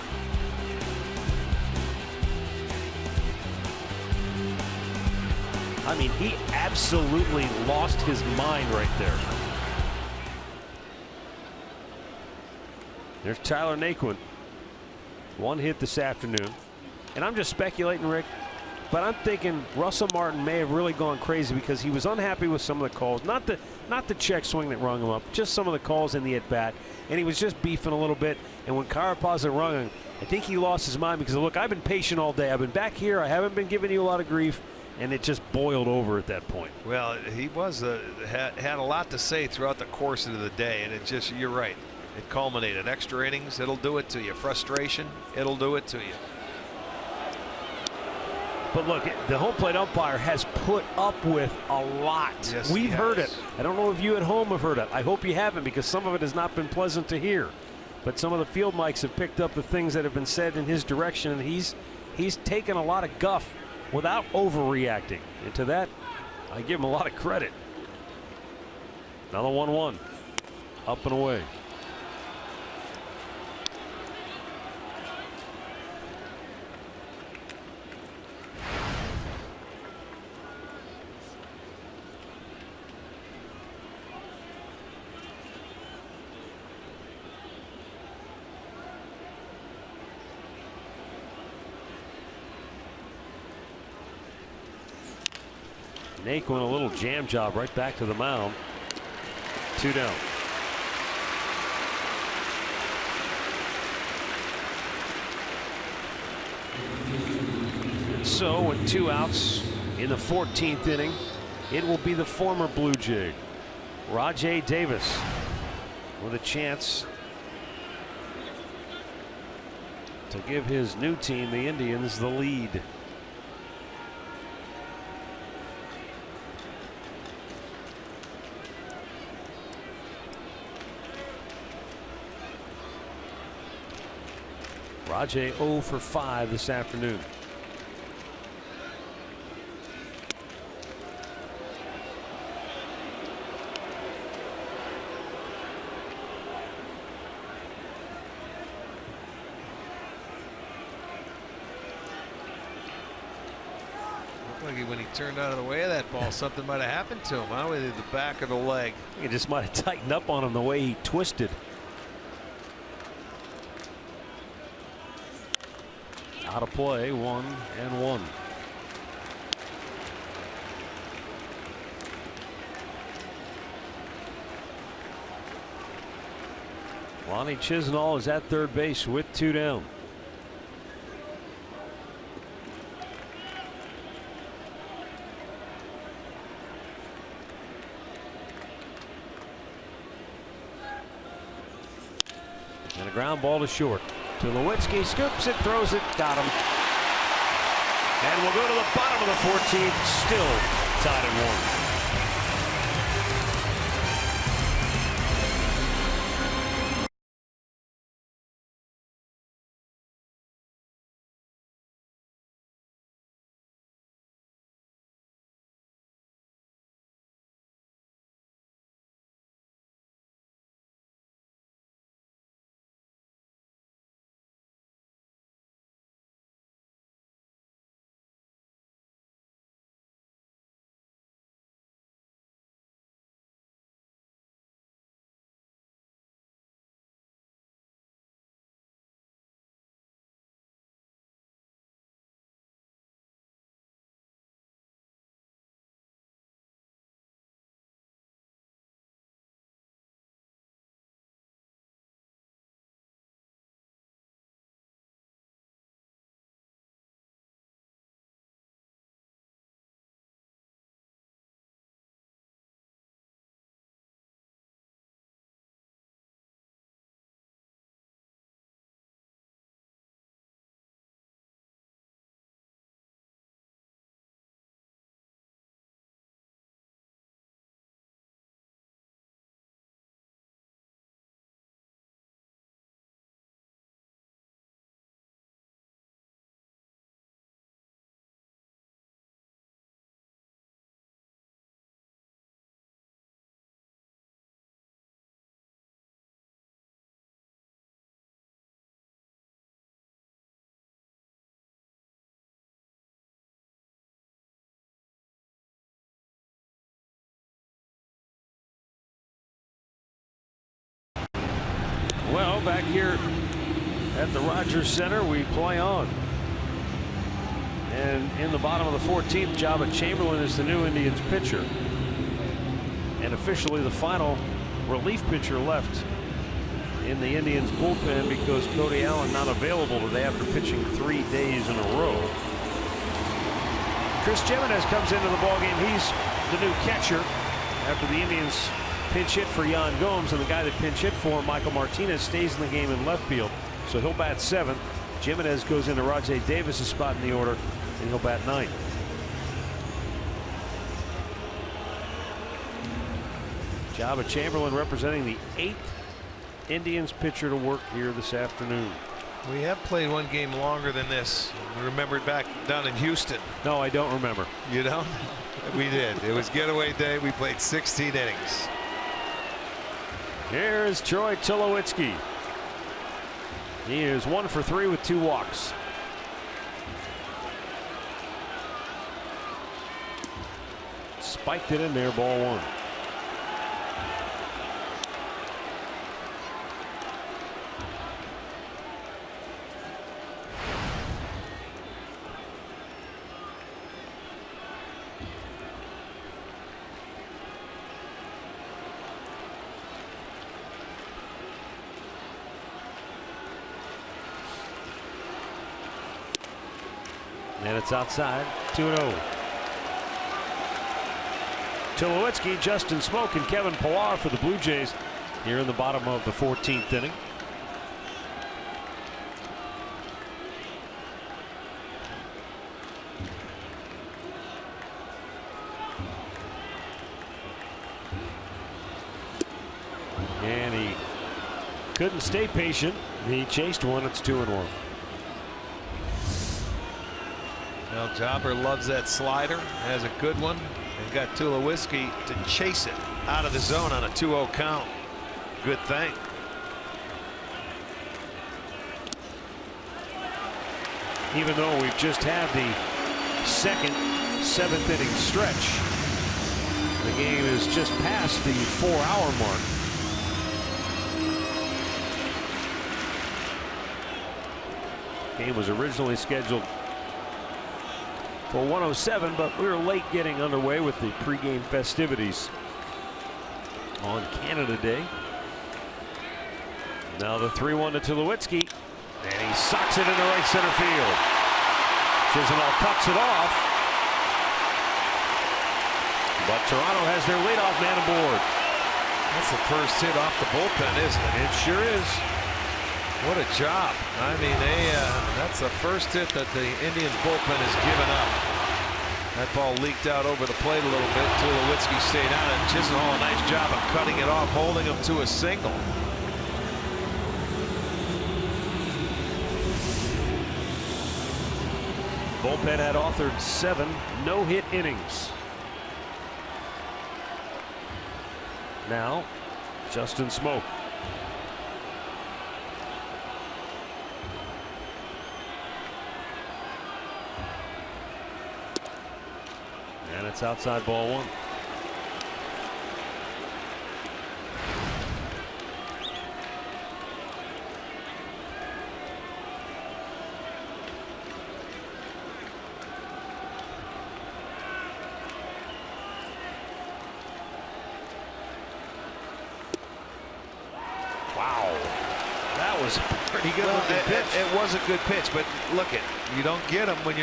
I mean, he absolutely lost his mind right there. There's Tyler Naquin. One hit this afternoon. And I'm just speculating, Rick, but I'm thinking Russell Martin may have really gone crazy because he was unhappy with some of the calls. Not the check swing that rung him up, just some of the calls in the at-bat. And he was just beefing a little bit. And when Carapazza rung him, I think he lost his mind because, look, I've been patient all day. I've been back here. I haven't been giving you a lot of grief. And it just boiled over at that point. Well, he was had a lot to say throughout the course of the day, and it just, you're right, it culminated. Extra innings, it'll do it to you. Frustration, it'll do it to you. But look, the home plate umpire has put up with a lot. Yes, we've heard it. I don't know if you at home have heard it. I hope you haven't, because some of it has not been pleasant to hear. But some of the field mics have picked up the things that have been said in his direction, and he's taken a lot of guff without overreacting. And to that, I give him a lot of credit. Another 1-1. Up and away. Naquin, a little jam job right back to the mound. 2 down. And so with 2 outs in the 14th inning, it will be the former Blue Jay, Rajai Davis, with a chance to give his new team, the Indians, the lead. Rajai 0 for 5 this afternoon. Looked like when he turned out of the way of that ball, something might have happened to him. Huh? With the back of the leg. It just might have tightened up on him the way he twisted. Out of play, 1-1. Lonnie Chisenhall is at third base with 2 down. And a ground ball to short. Tulowitzki scoops it, throws it, got him. And we'll go to the bottom of the 14th, still tied at 1. Well, back here at the Rogers Center, we play on. And in the bottom of the 14th, Jabba Chamberlain is the new Indians pitcher. And officially the final relief pitcher left in the Indians bullpen because Cody Allen not available today after pitching 3 days in a row. Chris Jimenez comes into the ballgame. He's the new catcher after the Indians pinch hit for Yan Gomes, and the guy that pinch hit for Michael Martinez stays in the game in left field. So he'll bat 7th. Jimenez goes into Rajay Davis's spot in the order, and he'll bat 9th. Jabba Chamberlain representing the 8th Indians pitcher to work here this afternoon. We have played one game longer than this. We remembered back down in Houston. No, I don't remember. You don't? We did. It was getaway day. We played 16 innings. Here's Troy Tulowitzki. He is 1 for 3 with 2 walks. Spiked it in there, ball 1. And it's outside, 2-0. Tulowitzki, Justin Smoke, and Kevin Pillar for the Blue Jays here in the bottom of the 14th inning. And he couldn't stay patient. He chased one. It's 2-1. Well, Jobber loves that slider, has a good one, and got Tulowitzki to chase it out of the zone on a 2-0 count. Good thing. Even though we've just had the second 7th inning stretch, the game is just past the 4-hour mark. Game was originally scheduled for 107, but we were late getting underway with the pregame festivities on Canada Day. Now the 3-1 to Tulowitzki, and he socks it into right center field. Chisenhall cuts it off, but Toronto has their leadoff man aboard. That's the first hit off the bullpen, isn't it? It sure is. What a job. I mean, that's the first hit that the Indians bullpen has given up. That ball leaked out over the plate a little bit. Tulowitzki stayed on it. Chisenhall, a nice job of cutting it off, holding him to a single. Bullpen had authored 7 no-hit innings. Now, Justin Smoke. And it's outside, ball 1. Wow, that was a pretty good looking pitch. It was a good pitch, but look you don't get them when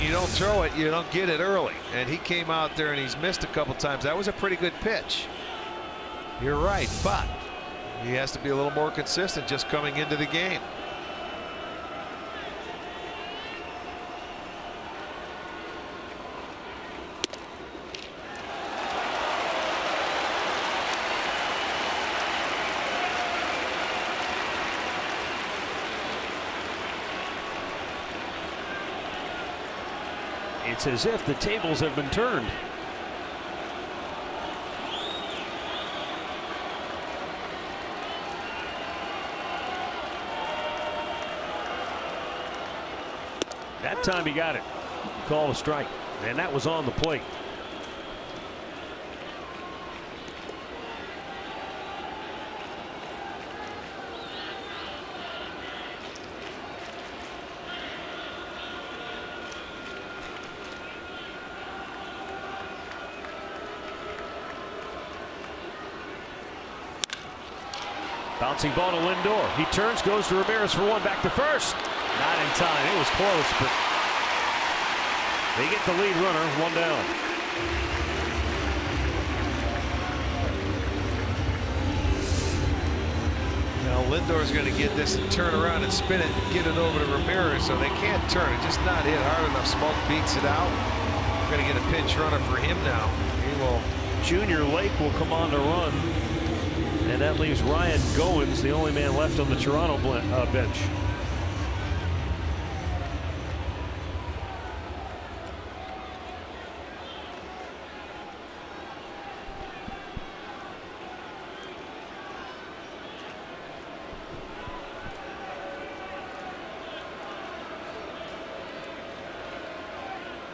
you don't throw it. You don't get it early, and he came out there and he's missed a couple times. That was a pretty good pitch. You're right, but he has to be a little more consistent just coming into the game. It's as if the tables have been turned. That time he got it. Call a strike, and that was on the plate. Bouncing ball to Lindor. He turns, goes to Ramirez for one, back to first. Not in time. It was close, but they get the lead runner, one down. Now Lindor's going to get this and turn around and spin it and get it over to Ramirez, so they can't turn it. Just not hit hard enough. Smoke beats it out. We're going to get a pinch runner for him now. He will. Junior Lake will come on to run, and that leaves Ryan Goins, the only man left on the Toronto bench.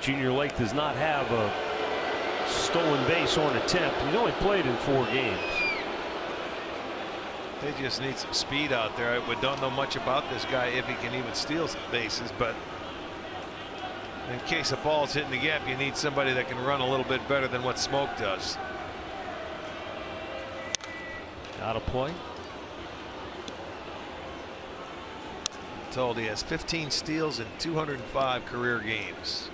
Junior Lake does not have a stolen base or an attempt. He's only played in 4 games. They just need some speed out there. We don't know much about this guy, if he can even steal some bases, but in case a ball's hitting the gap, you need somebody that can run a little bit better than what Smoke does. Out of play. Told he has 15 steals in 205 career games.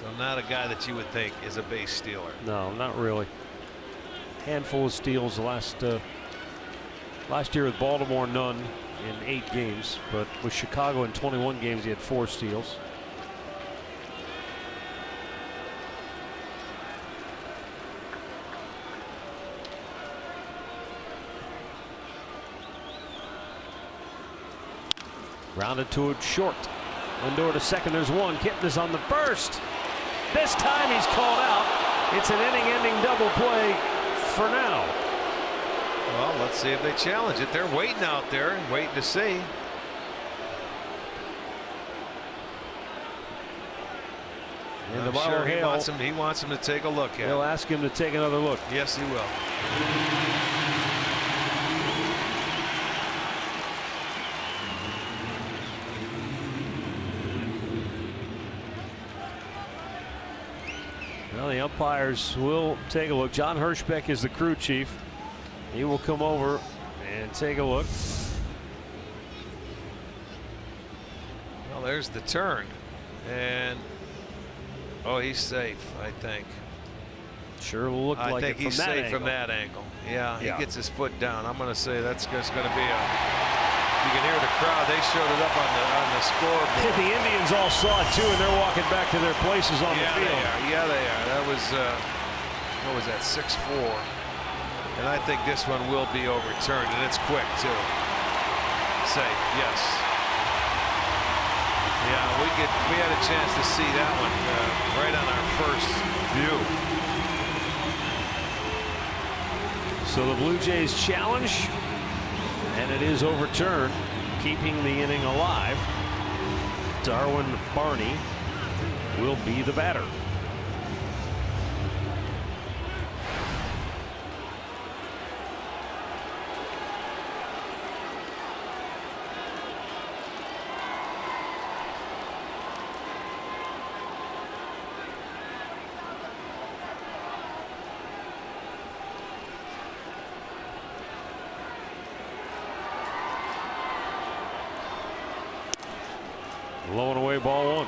So not a guy that you would think is a base stealer. No, not really. Handful of steals last year with Baltimore, none in 8 games, but with Chicago in 21 games he had 4 steals. Grounded to it short. Lindor to second. There's one. Kitten is on the burst. This time he's called out. It's an inning-ending double play for now. Well, let's see if they challenge it. They're waiting out there and waiting to see. And the sure he wants him to take a look at it. He'll ask him to take another look. Yes, he will. Well, the umpires will take a look. John Hirschbeck is the crew chief. He will come over and take a look. Well, there's the turn. And oh, he's safe, I think. Sure will look like it from that angle. I think he's safe from that angle. Yeah, he gets his foot down. I'm going to say that's just going to be a. You can hear the crowd. They showed it up on the scoreboard. The Indians all saw it too, and they're walking back to their places on the field. Yeah, they are. That was what was that, 6-4, and I think this one will be overturned, and it's quick too. Safe, yes. Yeah, we had a chance to see that one right on our first view. So the Blue Jays challenge, and it is overturned, keeping the inning alive. Darwin Barney will be the batter. Low and away, ball 1.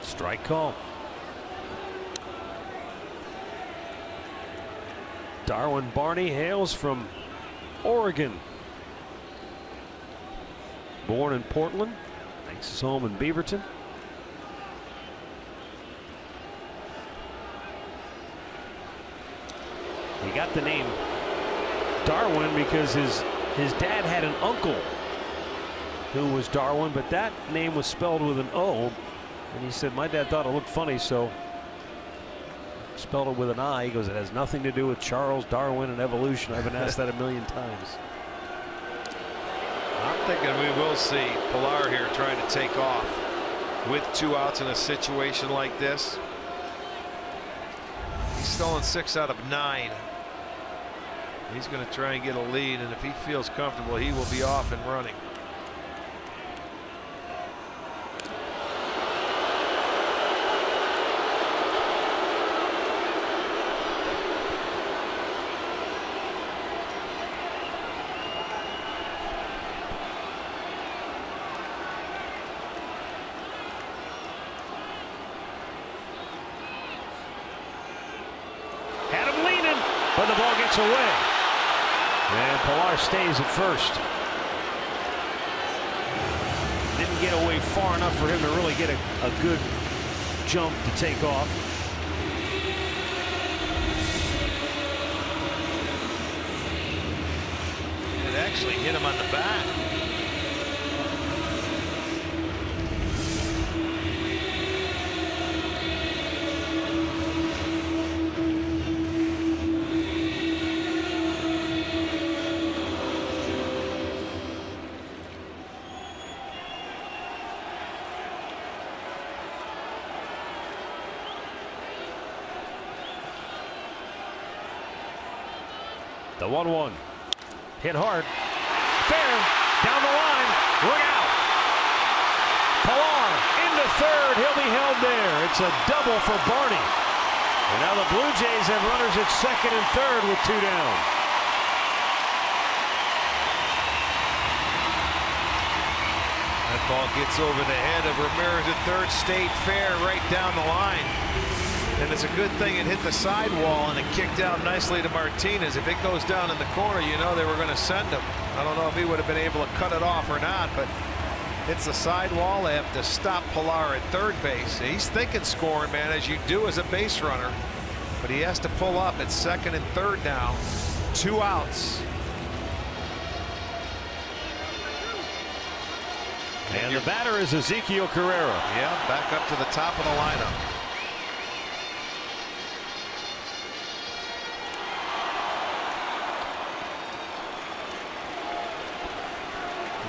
Strike call. Darwin Barney hails from Oregon. Born in Portland, makes his home in Beaverton. He got the name Darwin because his dad had an uncle who was Darwin, but that name was spelled with an O, and he said my dad thought it looked funny, so spelled it with an I. He goes, it has nothing to do with Charles Darwin and evolution. I've been asked that a million times. I'm thinking we will see Pilar here trying to take off. with 2 outs in a situation like this. He's stolen 6 out of 9. He's going to try and get a lead, and if he feels comfortable, he will be off and running. Had him leaning, but the ball gets away. And Pilar stays at first. Didn't get away far enough for him to really get a good jump to take off. It actually hit him on the back. The 1-1. Hit hard. Fair. Down the line. Look out. Pilar into third. He'll be held there. It's a double for Barney. And now the Blue Jays have runners at second and third with 2 down. That ball gets over the head of Ramirez at third. Stayed fair right down the line. And it's a good thing it hit the sidewall and it kicked out nicely to Martinez. If it goes down in the corner, you know they were going to send him. I don't know if he would have been able to cut it off or not, but it's the sidewall. They have to stop Pilar at third base. He's thinking scoring, man, as you do as a base runner. But he has to pull up at second and third now. 2 outs. And the batter is Ezekiel Carrera. Yeah, back up to the top of the lineup.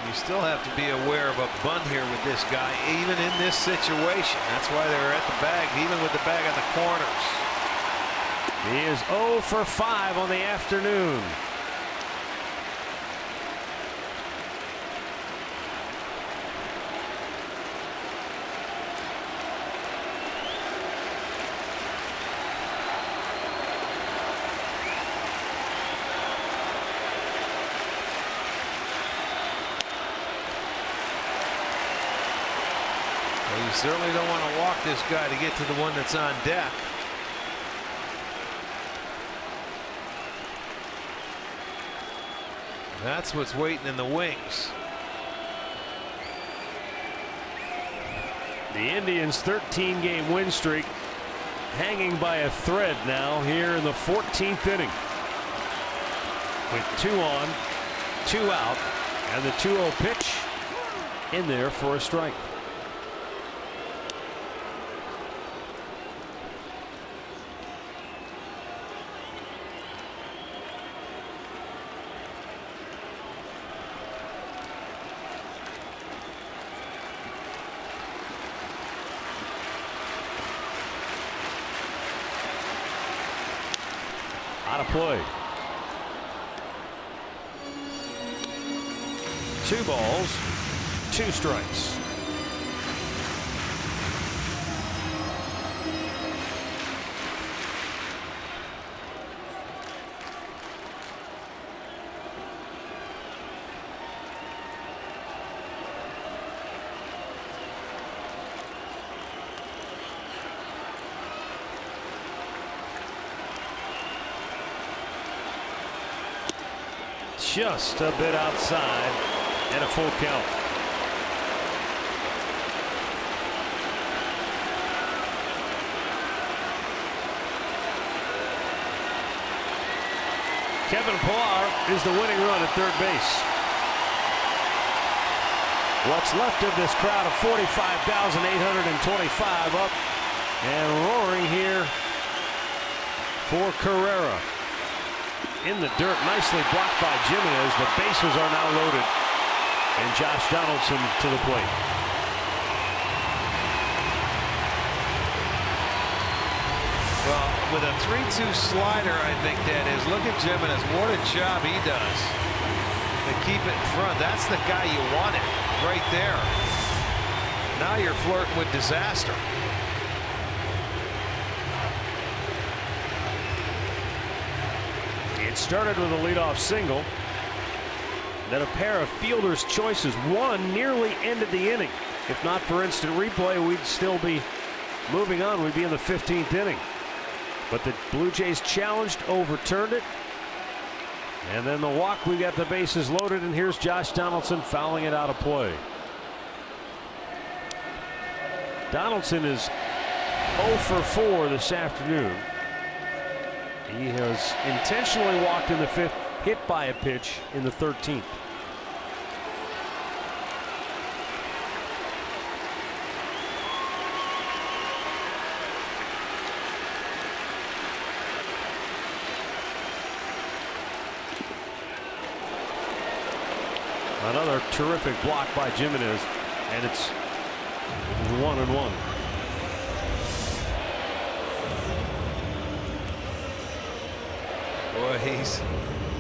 You still have to be aware of a bunt here with this guy, even in this situation. That's why they're at the bag, even with the bag on the corners. He is 0 for 5 on the afternoon. You certainly don't want to walk this guy to get to the one that's on deck. That's what's waiting in the wings. The Indians' 13-game win streak hanging by a thread now here in the 14th inning. With 2 on, 2 out, and the 2-0 pitch in there for a strike. Out of play. 2 balls, 2 strikes. Just a bit outside and a full count. Kevin Pilar is the winning run at third base. What's left of this crowd of 45,825 up and roaring here for Carrera. In the dirt, nicely blocked by Jimenez. The bases are now loaded, and Josh Donaldson to the plate. Well, with a 3-2 slider, I think that is. Look at Jimenez. What a job he does to keep it in front. That's the guy you wanted right there. Now you're flirting with disaster. It started with a leadoff single. Then a pair of fielder's choices. One nearly ended the inning. If not for instant replay, we'd still be moving on. We'd be in the 15th inning. But the Blue Jays challenged, overturned it. And then the walk, we got the bases loaded, and here's Josh Donaldson fouling it out of play. Donaldson is 0 for 4 this afternoon. He has intentionally walked in the 5th, hit by a pitch in the 13th. Another terrific block by Jimenez, and it's 1-1. Boy,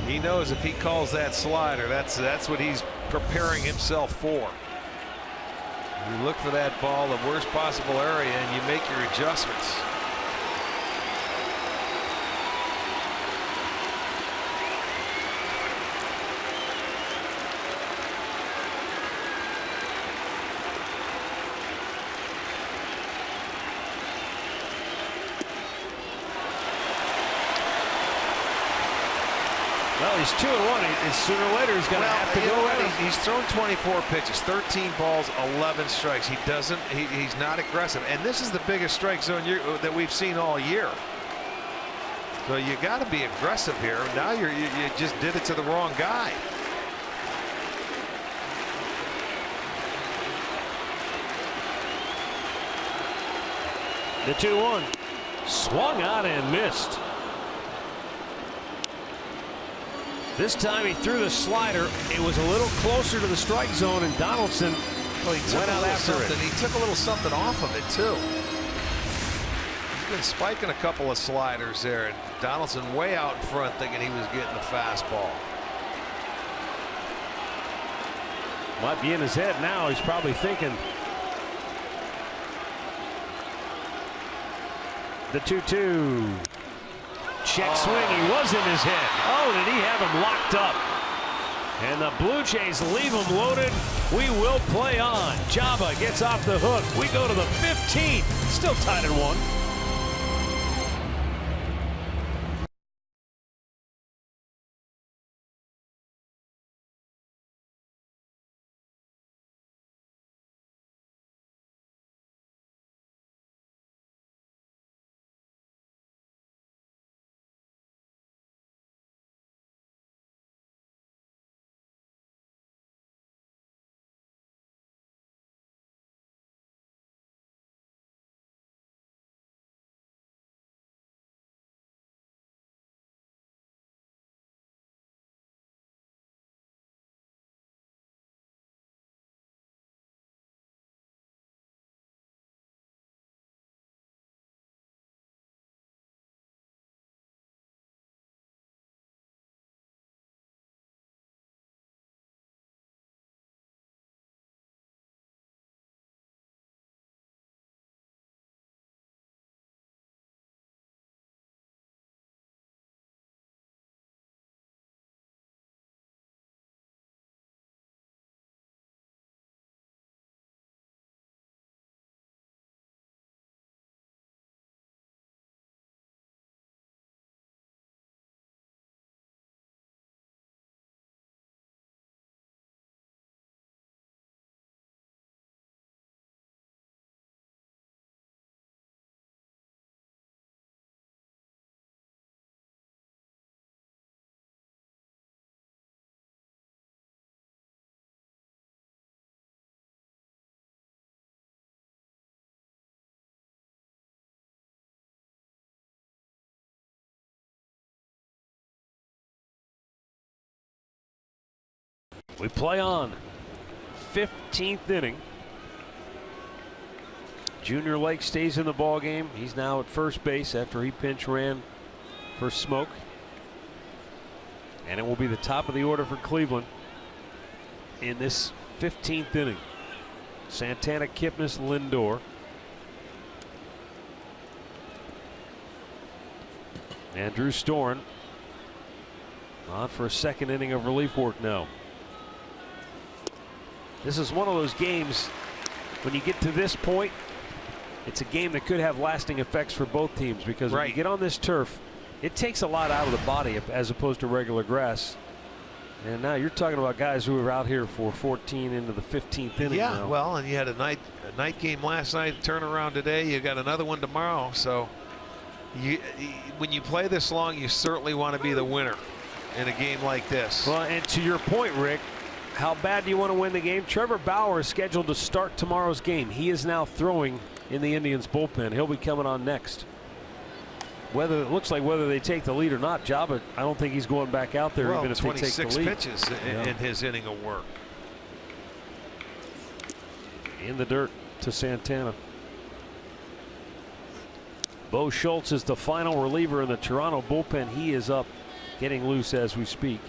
he knows if he calls that slider, that's what he's preparing himself for. You look for that ball, the worst possible area, and you make your adjustments. Well, he's 2-1. And sooner or later he's going to have to go at it. He's thrown 24 pitches, 13 balls, 11 strikes. He's not aggressive, and this is the biggest strike zone that we've seen all year. So you got to be aggressive here. Now you just did it to the wrong guy. The 2-1 swung out and missed. This time he threw the slider. It was a little closer to the strike zone, and Donaldson went out after it. He took a little something off of it too. He's been spiking a couple of sliders there, and Donaldson way out in front thinking he was getting the fastball. Might be in his head now. He's probably thinking. The 2-2. Check swing. He was in his head. Oh, did he have him locked up? And the Blue Jays leave him loaded. We will play on. Jabba gets off the hook. We go to the 15th. Still tied at 1. We play on. 15th inning. Junior Lake stays in the ball game. He's now at first base after he pinch ran for Smoke. And it will be the top of the order for Cleveland in this 15th inning. Santana, Kipnis, Lindor. Andrew Storen on for a second inning of relief work now. This is one of those games, when you get to this point, it's a game that could have lasting effects for both teams, because when you get on this turf, it takes a lot out of the body as opposed to regular grass. And now you're talking about guys who are out here for 14 into the 15th inning. Yeah, now. well, and you had a night game last night, turnaround today. You got another one tomorrow. So when you play this long, you certainly want to be the winner in a game like this. Well, and to your point, Rick, how bad do you want to win the game? Trevor Bauer is scheduled to start tomorrow's game. He is now throwing in the Indians bullpen. He'll be coming on next. Whether it looks like whether they take the lead or not, Jabba, I don't think he's going back out there even if they take the lead. 26 pitches in his inning of work. In the dirt to Santana. Bo Schultz is the final reliever in the Toronto bullpen. He is up, getting loose as we speak.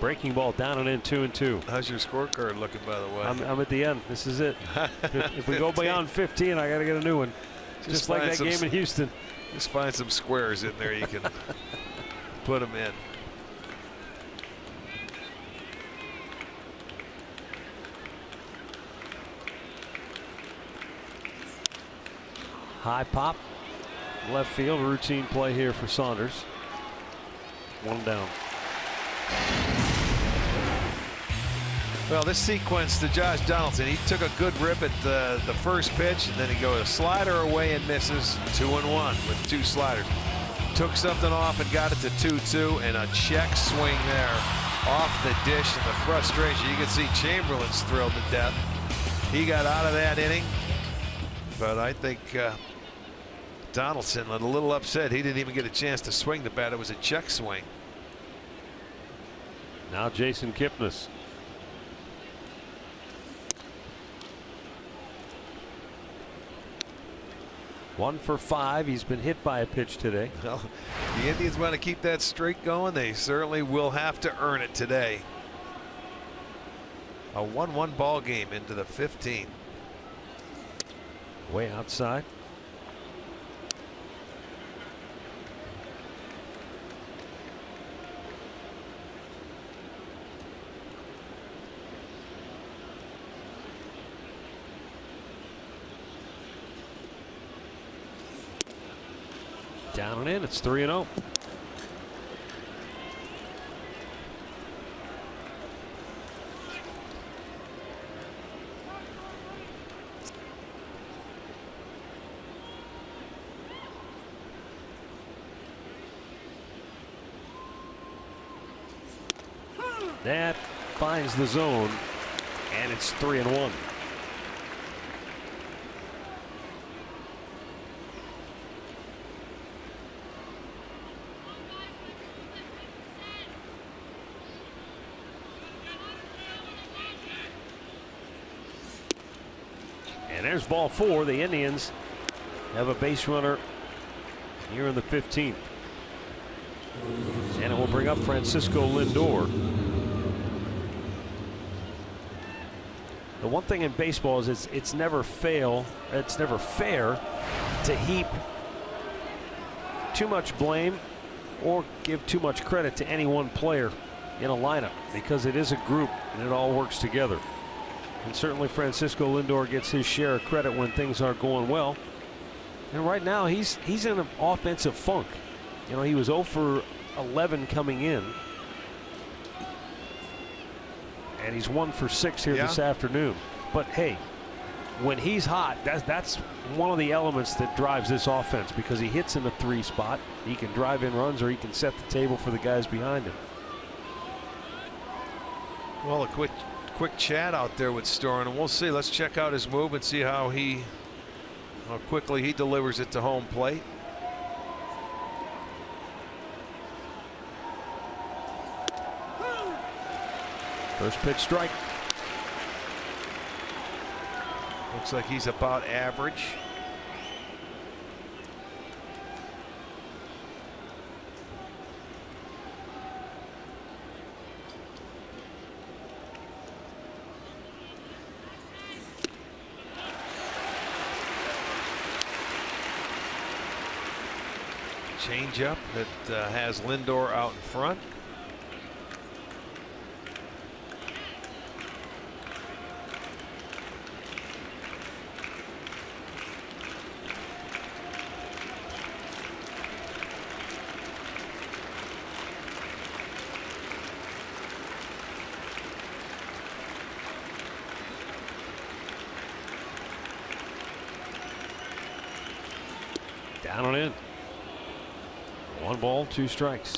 Breaking ball down and in, 2-2. How's your scorecard looking, by the way? I'm at the end. This is it. If we go beyond 15, I got to get a new one. Just like that game in Houston. Just find some squares in there you can put them in. High pop, left field, routine play here for Saunders. One down. Well, this sequence to Josh Donaldson, he took a good rip at the first pitch, and then he goes a slider away and misses. 2-1 with 2 sliders. Took something off and got it to 2-2, and a check swing there off the dish, and the frustration. You can see Chamberlain's thrilled to death. He got out of that inning, but I think Donaldson a little upset. He didn't even get a chance to swing the bat. It was a check swing. Now Jason Kipnis. One for 5. He's been hit by a pitch today. Well, the Indians want to keep that streak going. They certainly will have to earn it today. A 1-1 ball game into the 15th. Way outside. Down and in. It's 3-0. That finds the zone, and it's 3-1. And there's ball 4. The Indians have a base runner here in the 15th. And it will bring up Francisco Lindor. The one thing in baseball is it's never fair to heap too much blame or give too much credit to any one player in a lineup, because it is a group and it all works together. And certainly Francisco Lindor gets his share of credit when things aren't going well. And right now he's in an offensive funk. You know, he was 0 for 11 coming in. And he's 1 for 6 here this afternoon. But hey, when he's hot, that's one of the elements that drives this offense, because he hits in the 3 spot. He can drive in runs, or he can set the table for the guys behind him. Well, a quick chat out there with Storen, and we'll see. Let's check out his move and see how How quickly he delivers it to home plate. First pitch strike. Looks like he's about average. Changeup that has Lindor out in front. Down and in. 1 ball, 2 strikes.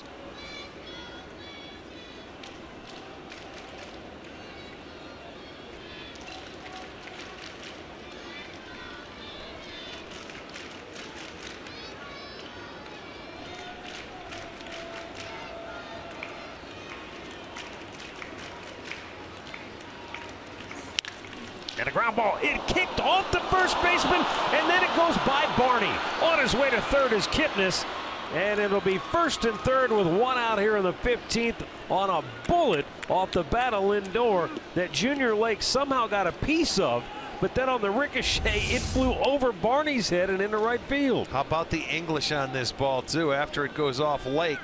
And a ground ball. It kicked off the first baseman, and then it goes by Barney. On his way to third is Kipnis. And it'll be first and third with 1 out here in the 15th on a bullet off the bat of Lindor that Junior Lake somehow got a piece of. But then on the ricochet, it flew over Barney's head and into right field. How about the English on this ball, too? After it goes off Lake,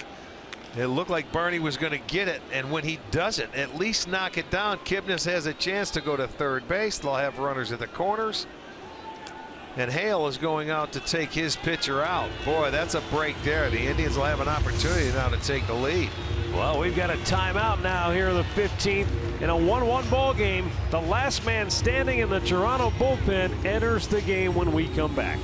it looked like Barney was going to get it. And when he doesn't, at least knock it down, Kipnis has a chance to go to third base. They'll have runners at the corners. And Hale is going out to take his pitcher out. Boy, that's a break there. The Indians will have an opportunity now to take the lead. Well, we've got a timeout now here in the 15th in a 1-1 ball game. The last man standing in the Toronto bullpen enters the game when we come back.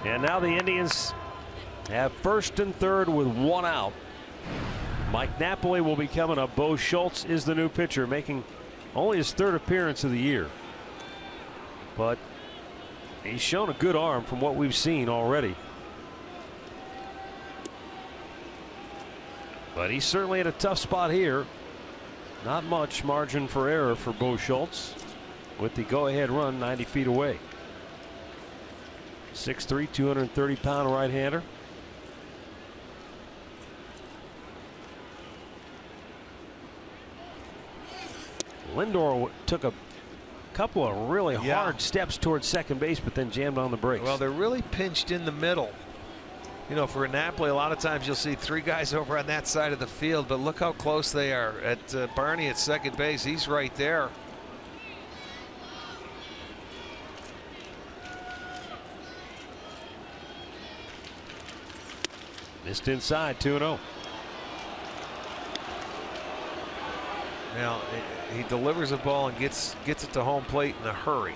And now the Indians have first and third with 1 out. Mike Napoli will be coming up. Bo Schultz is the new pitcher, making only his 3rd appearance of the year. But he's shown a good arm from what we've seen already. But he's certainly in a tough spot here. Not much margin for error for Bo Schultz with the go-ahead run 90 feet away. 6'3", 230-pound right-hander. Lindor took a couple of really hard steps towards second base, but then jammed on the brakes. Well, they're really pinched in the middle. You know, for Napoli, a lot of times you'll see 3 guys over on that side of the field, but look how close they are. At Barney at second base, he's right there. Missed inside, 2-0. Now he delivers a ball and gets it to home plate in a hurry.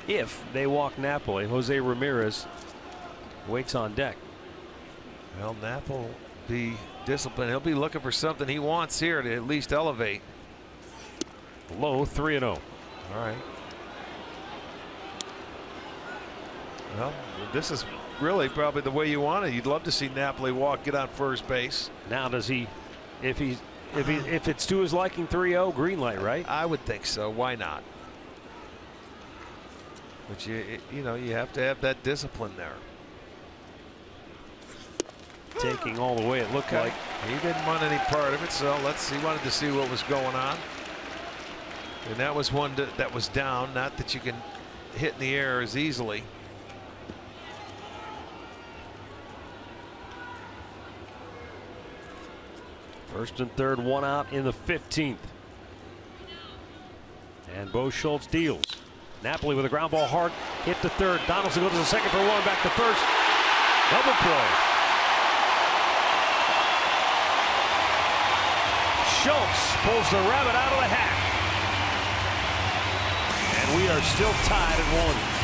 If they walk Napoli, Jose Ramirez waits on deck. Well, Nap will be disciplined. He'll be looking for something he wants here to at least elevate. Low, 3-0. All right. Well, this is really probably the way you want it. You'd love to see Napoli walk, get on first base. Now does he, if it's to his liking, 3-0, green light, right? I would think so. Why not? But you know, you have to have that discipline there. Taking all the way, it looked like. He didn't want any part of it, so he wanted to see what was going on. And that was one that was down. Not that you can hit in the air as easily. First and third, one out in the 15th. And Bo Schultz deals. Napoli with a ground ball hard, hit to third. Donaldson goes to the second for one, back to first. Double play. Schultz pulls the rabbit out of the hat. And we are still tied at 1.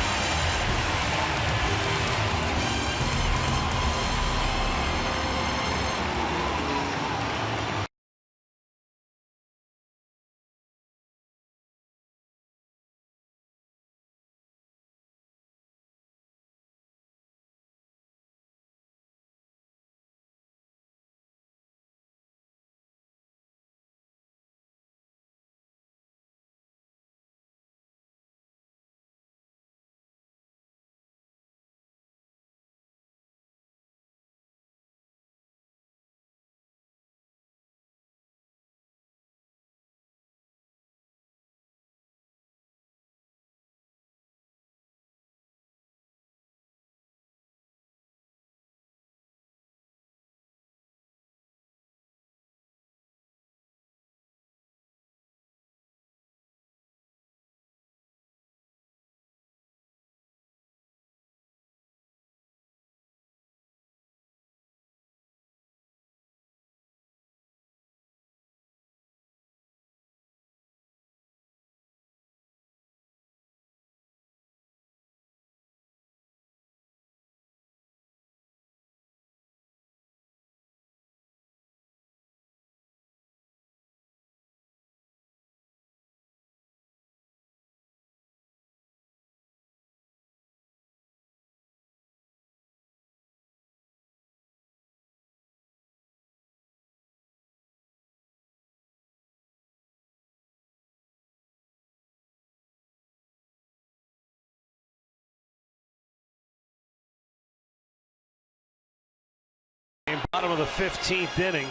Bottom of the 15th inning,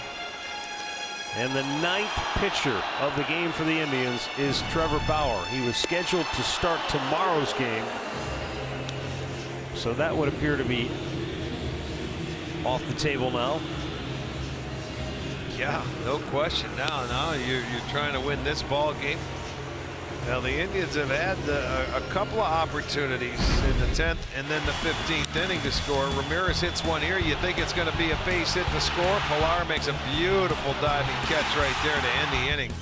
and the 9th pitcher of the game for the Indians is Trevor Bauer. He was scheduled to start tomorrow's game, so that would appear to be off the table now. Yeah, no question. Now you're trying to win this ball game. Now the Indians have had a couple of opportunities in the 10th and then the 15th inning to score. Ramirez hits one here. You think it's going to be a base hit to score. Pilar makes a beautiful diving catch right there to end the inning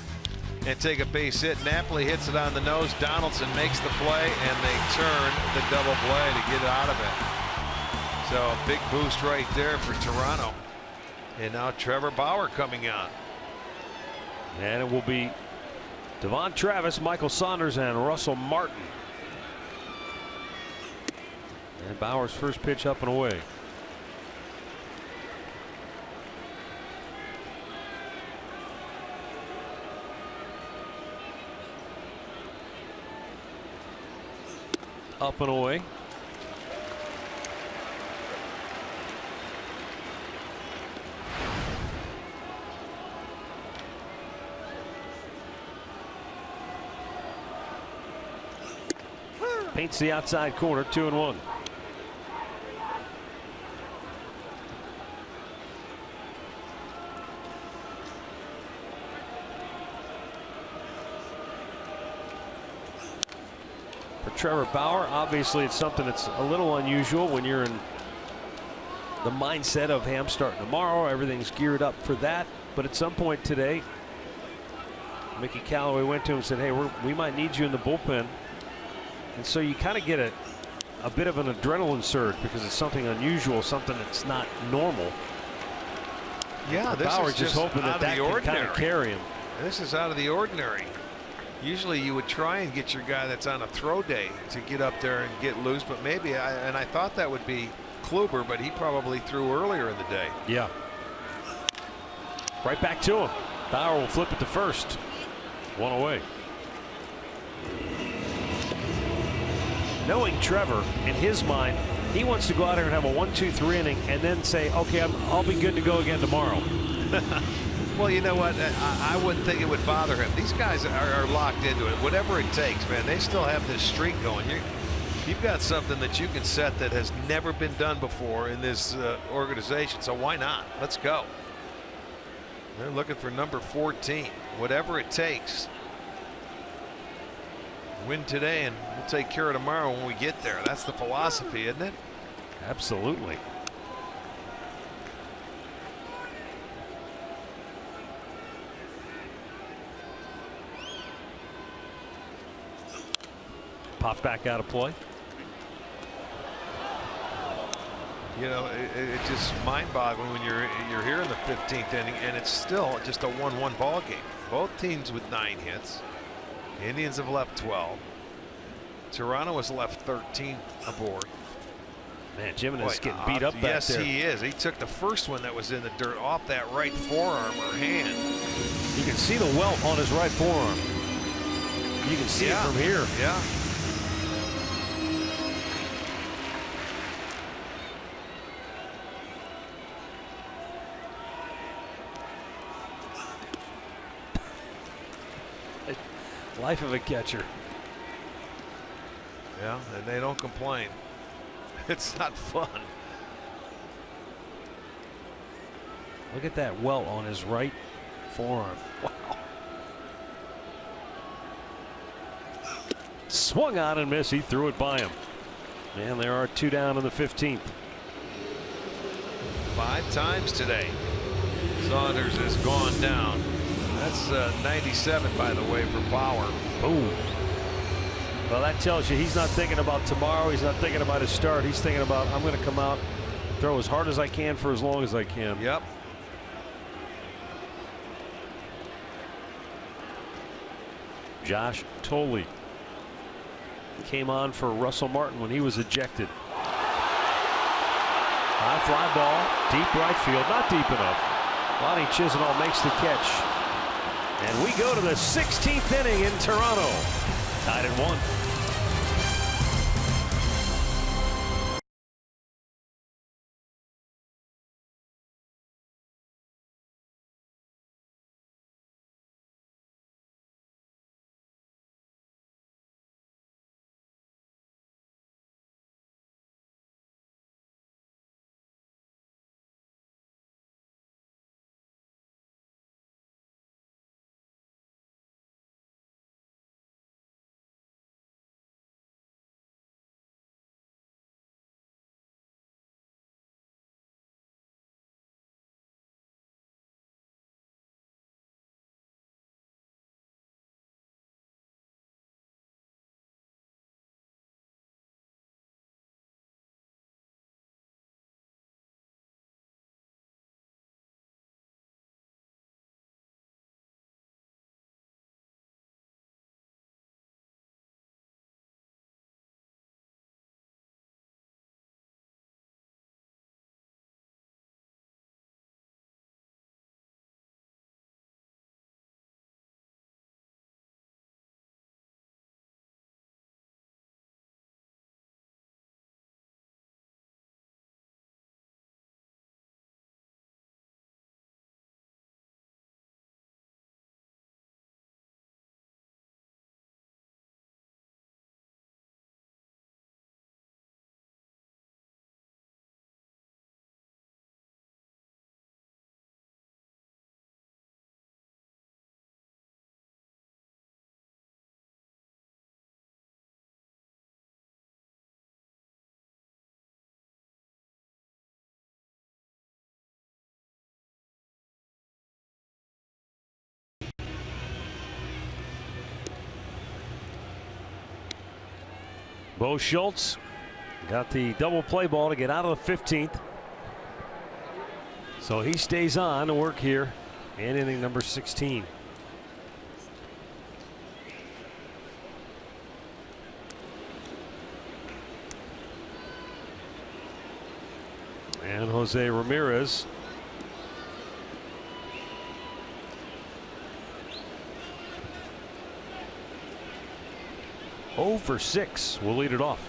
and take a base hit. Napoli hits it on the nose. Donaldson makes the play, and they turn the double play to get out of it. So a big boost right there for Toronto. And now Trevor Bauer coming on. And it will be Devon Travis, Michael Saunders, and Russell Martin. And Bauer's first pitch up and away. Up and away. Paints the outside corner, 2-1. For Trevor Bauer, obviously it's something that's a little unusual when you're in the mindset of, hey, I'm starting tomorrow. Everything's geared up for that. But at some point today, Mickey Callaway went to him and said, hey, we might need you in the bullpen. And so you kind of get a bit of an adrenaline surge because it's something unusual, something that's not normal. Yeah, this Bauer's is just hoping that can kind of carry him. This is out of the ordinary. Usually you would try and get your guy that's on a throw day to get up there and get loose, but maybe, and I thought that would be Kluber, but he probably threw earlier in the day. Yeah. Right back to him. Bauer will flip it to first. One away. Knowing Trevor, in his mind, he wants to go out there and have a 1-2-3 inning and then say, okay, I'll be good to go again tomorrow. Well, you know what? I wouldn't think it would bother him. These guys are locked into it. Whatever it takes, man. They still have this streak going. You've got something that you can set that has never been done before in this organization. So why not? Let's go. They're looking for number 14. Whatever it takes. Win today and we'll take care of tomorrow when we get there. That's the philosophy, isn't it? Absolutely. Pop back out of play. You know, it's just mind-boggling when you're here in the 15th inning and it's still just a 1-1 ball game. Both teams with 9 hits. The Indians have left 12. Toronto has left 13 aboard. Man, Jimenez is getting beat up back there. Yes, he is. He took the first one that was in the dirt off that right forearm or hand. You can see the welt on his right forearm. You can see it from here. Yeah. Life of a catcher. Yeah, and they don't complain. It's not fun. Look at that welt on his right forearm. Wow. Swung on and missed. He threw it by him. And there are 2 down in the 15th. 5 times today Saunders has gone down. That's 97, by the way, for Bauer. Boom. Well, that tells you he's not thinking about tomorrow. He's not thinking about his start. He's thinking about, I'm going to come out, throw as hard as I can for as long as I can. Yep. Josh Thole came on for Russell Martin when he was ejected. High fly ball, deep right field, not deep enough. Lonnie Chisenhall makes the catch. And we go to the 16th inning in Toronto. Tied at 1. Bo Schultz got the double play ball to get out of the 15th. So he stays on to work here in inning number 16. And Jose Ramirez for 6 will lead it off.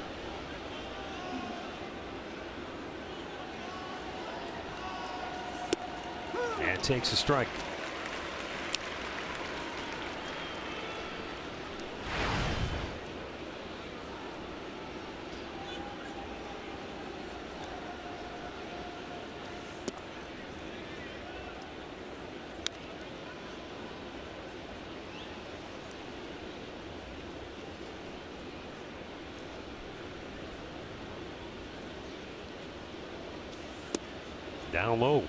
And takes a strike. Down low.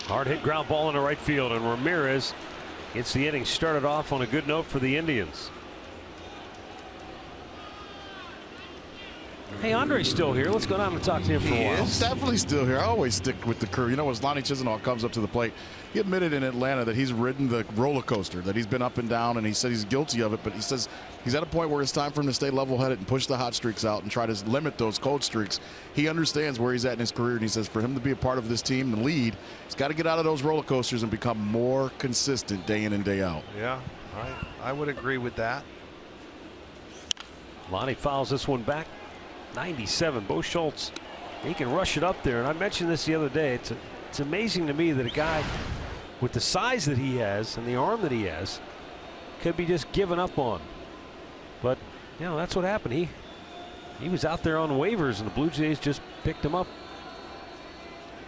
Hard hit ground ball into right field, and Ramirez gets the inning started off on a good note for the Indians. Hey, Andre's still here. Let's go down and talk to him for a while. He's definitely still here. I always stick with the crew. You know, as Lonnie Chisenhall comes up to the plate, he admitted in Atlanta that he's ridden the roller coaster, that he's been up and down, and he said he's guilty of it. But he says he's at a point where it's time for him to stay level-headed and push the hot streaks out and try to limit those cold streaks. He understands where he's at in his career, and he says for him to be a part of this team and lead, he's got to get out of those roller coasters and become more consistent day in and day out. Yeah, I would agree with that. Lonnie fouls this one back. 97. Bo Schultz, he can rush it up there, and I mentioned this the other day. It's amazing to me that a guy with the size that he has and the arm that he has could be just given up on. But you know, that's what happened. He was out there on waivers, and the Blue Jays just picked him up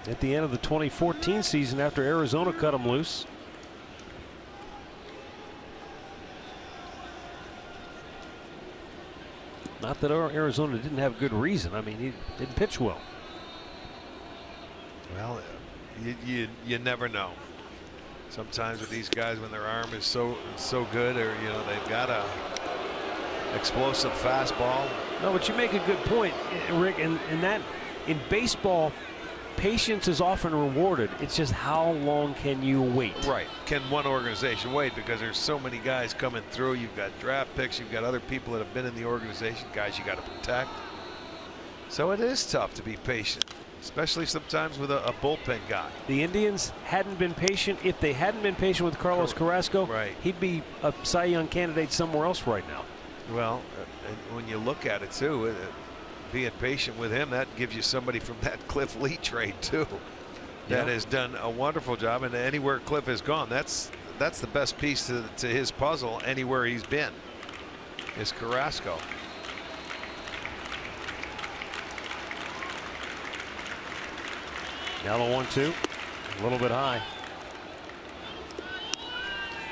at the end of the 2014 season after Arizona cut him loose. Not that Arizona didn't have good reason. I mean, he didn't pitch well. Well, you never know. Sometimes with these guys, when their arm is so good, or you know, they've got a explosive fastball. No, but you make a good point, Rick, and that in baseball, patience is often rewarded. It's just how long can you wait? Right. Can one organization wait? Because there's so many guys coming through. You've got draft picks. You've got other people that have been in the organization, guys you got to protect. So it is tough to be patient, especially sometimes with a bullpen guy. The Indians hadn't been patient. If they hadn't been patient with Carlos Carrasco, right, he'd be a Cy Young candidate somewhere else right now. Well, when you look at it too, being patient with him, that gives you somebody from that Cliff Lee trade too, that has done a wonderful job. And anywhere Cliff has gone, that's the best piece to his puzzle. Anywhere he's been is Carrasco. Now the 1-2, a little bit high.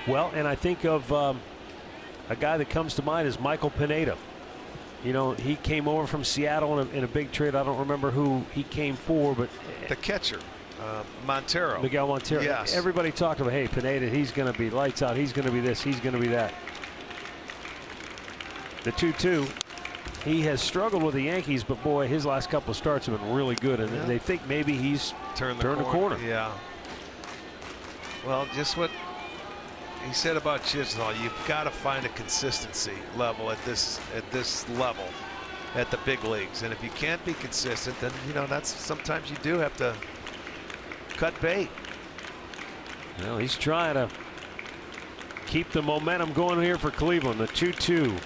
Well, and I think of a guy that comes to mind is Michael Pineda. You know, he came over from Seattle in a big trade. I don't remember who he came for, but the catcher, Montero. Miguel Montero. Yes. Everybody talked about, hey, Pineda, he's going to be lights out. He's going to be this. He's going to be that. The 2-2. He has struggled with the Yankees, but boy, his last couple of starts have been really good, and they think maybe he's turned the corner. Yeah. Well, just what he said about Chisenhall, you've got to find a consistency level at this level at the big leagues, and if you can't be consistent, then you know that's sometimes you do have to cut bait. Well, he's trying to keep the momentum going here for Cleveland. The 2-2.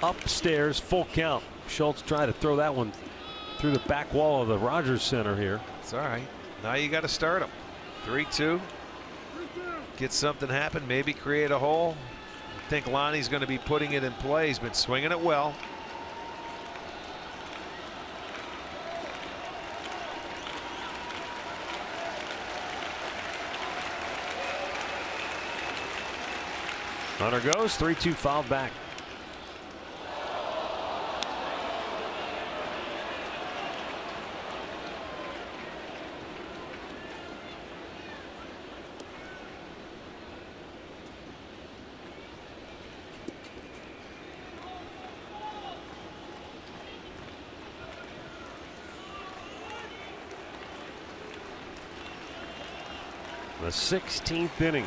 Upstairs, full count. Schultz trying to throw that one through the back wall of the Rogers Center here. It's all right. Now you got to start him. 3-2. Get something happen. Maybe create a hole. I think Lonnie's going to be putting it in play. He's been swinging it well. Runner goes. 3-2 foul back. The 16th inning.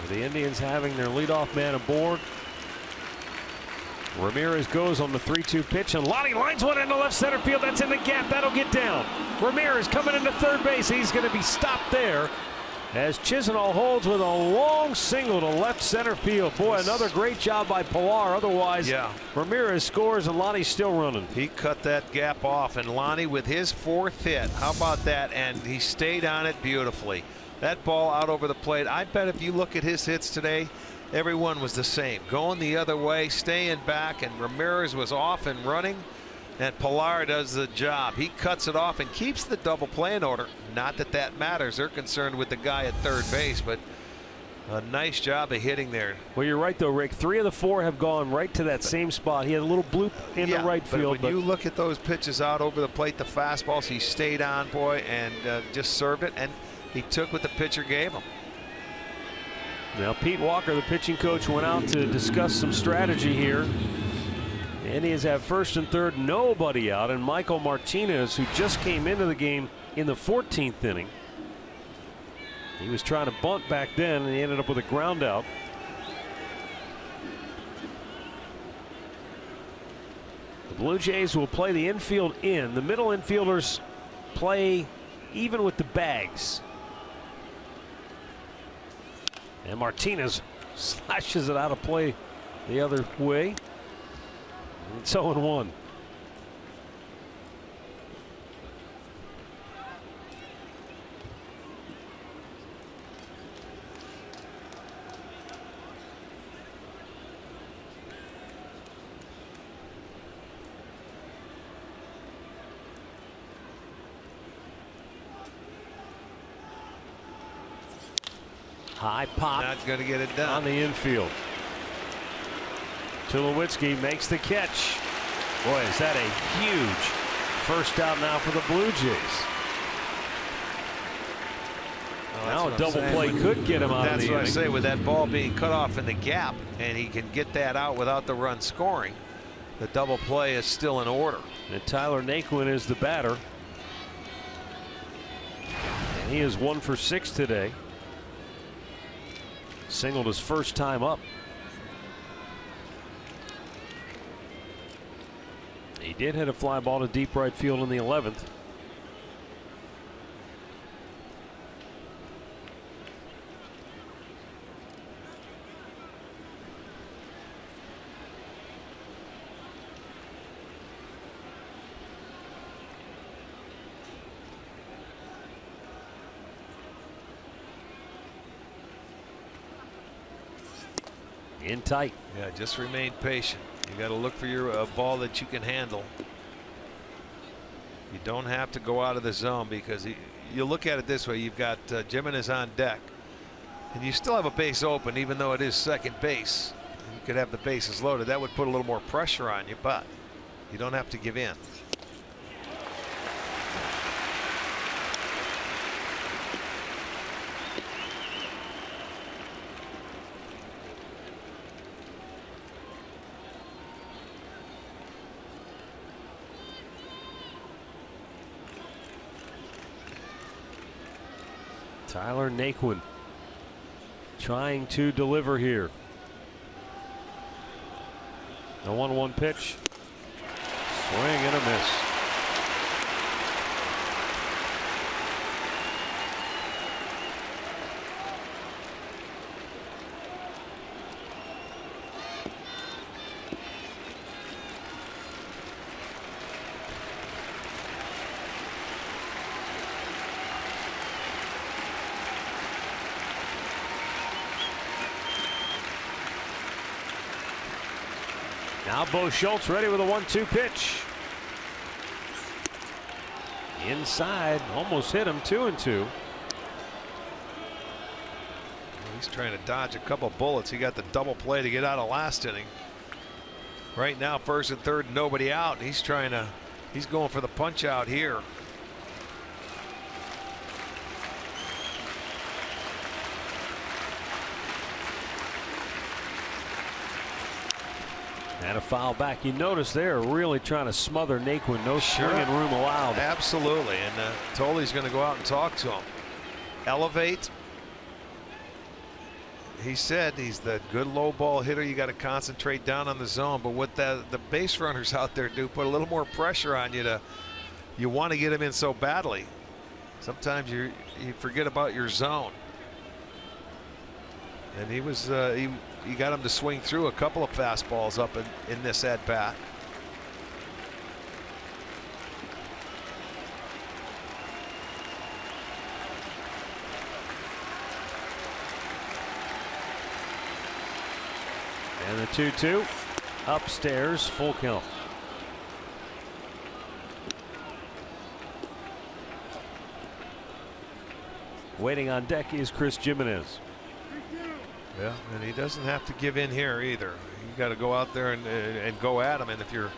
The Indians having their leadoff man aboard. Ramirez goes on the 3-2 pitch, and Lonnie lines one into left center field. That's in the gap. That'll get down. Ramirez coming into third base. He's going to be stopped there as Chisenhall holds with a long single to left center field. Boy, another great job by Pilar. Otherwise, Ramirez scores and Lonnie's still running. He cut that gap off, and Lonnie with his 4th hit. How about that? And he stayed on it beautifully. That ball out over the plate. I bet if you look at his hits today, everyone was the same. Going the other way, staying back, and Ramirez was off and running. And Pilar does the job. He cuts it off and keeps the double play in order. Not that that matters. They're concerned with the guy at third base, but a nice job of hitting there. Well, you're right, though, Rick. 3 of the 4 have gone right to that same spot. He had a little bloop in the right field. But when you look at those pitches out over the plate, the fastballs, he stayed on, boy, and just served it. And he took what the pitcher gave him. Now, Pete Walker, the pitching coach, went out to discuss some strategy here. The Indians have first and third, nobody out, and Michael Martinez, who just came into the game in the 14th inning. He was trying to bunt back then, and he ended up with a ground out. The Blue Jays will play the infield in. The middle infielders play even with the bags. And Martinez slashes it out of play the other way. It's 0-1. High pop. Not going to get it done. On the infield. Tulowitzki makes the catch. Boy, is that a huge first out now for the Blue Jays. Now a double play could get him out of the inning. That's what I say, with that ball being cut off in the gap, and he can get that out without the run scoring. The double play is still in order. And Tyler Naquin is the batter. And he is 1 for 6 today. Singled his first time up. He did hit a fly ball to deep right field in the 11th. In tight. Yeah, just remain patient. You got to look for your ball that you can handle. You don't have to go out of the zone, because you look at it this way. You've got Jimenez on deck, and you still have a base open, even though it is second base. You could have the bases loaded. That would put a little more pressure on you, but you don't have to give in. Tyler Naquin trying to deliver here. The 1-1 pitch. Swing and a miss. Now Bo Schultz ready with a 1-2 pitch. Inside, almost hit him. 2-2. He's trying to dodge a couple bullets. He got the double play to get out of last inning. Right now, first and third, nobody out. He's going for the punch out here. And a foul back. You notice they're really trying to smother Naquin. No swinging room allowed. Absolutely. And Tolley's going to go out and talk to him. elevate. He said he's the good low ball hitter. You got to concentrate down on the zone. But what the base runners out there do, put a little more pressure on you. You want to get him in so badly. Sometimes you forget about your zone. And he was he got him to swing through a couple of fastballs up in this at bat. And the 2-2 upstairs, full count. Waiting on deck is Chris Jimenez. Yeah, and he doesn't have to give in here either. You got to go out there and go at him. And if you're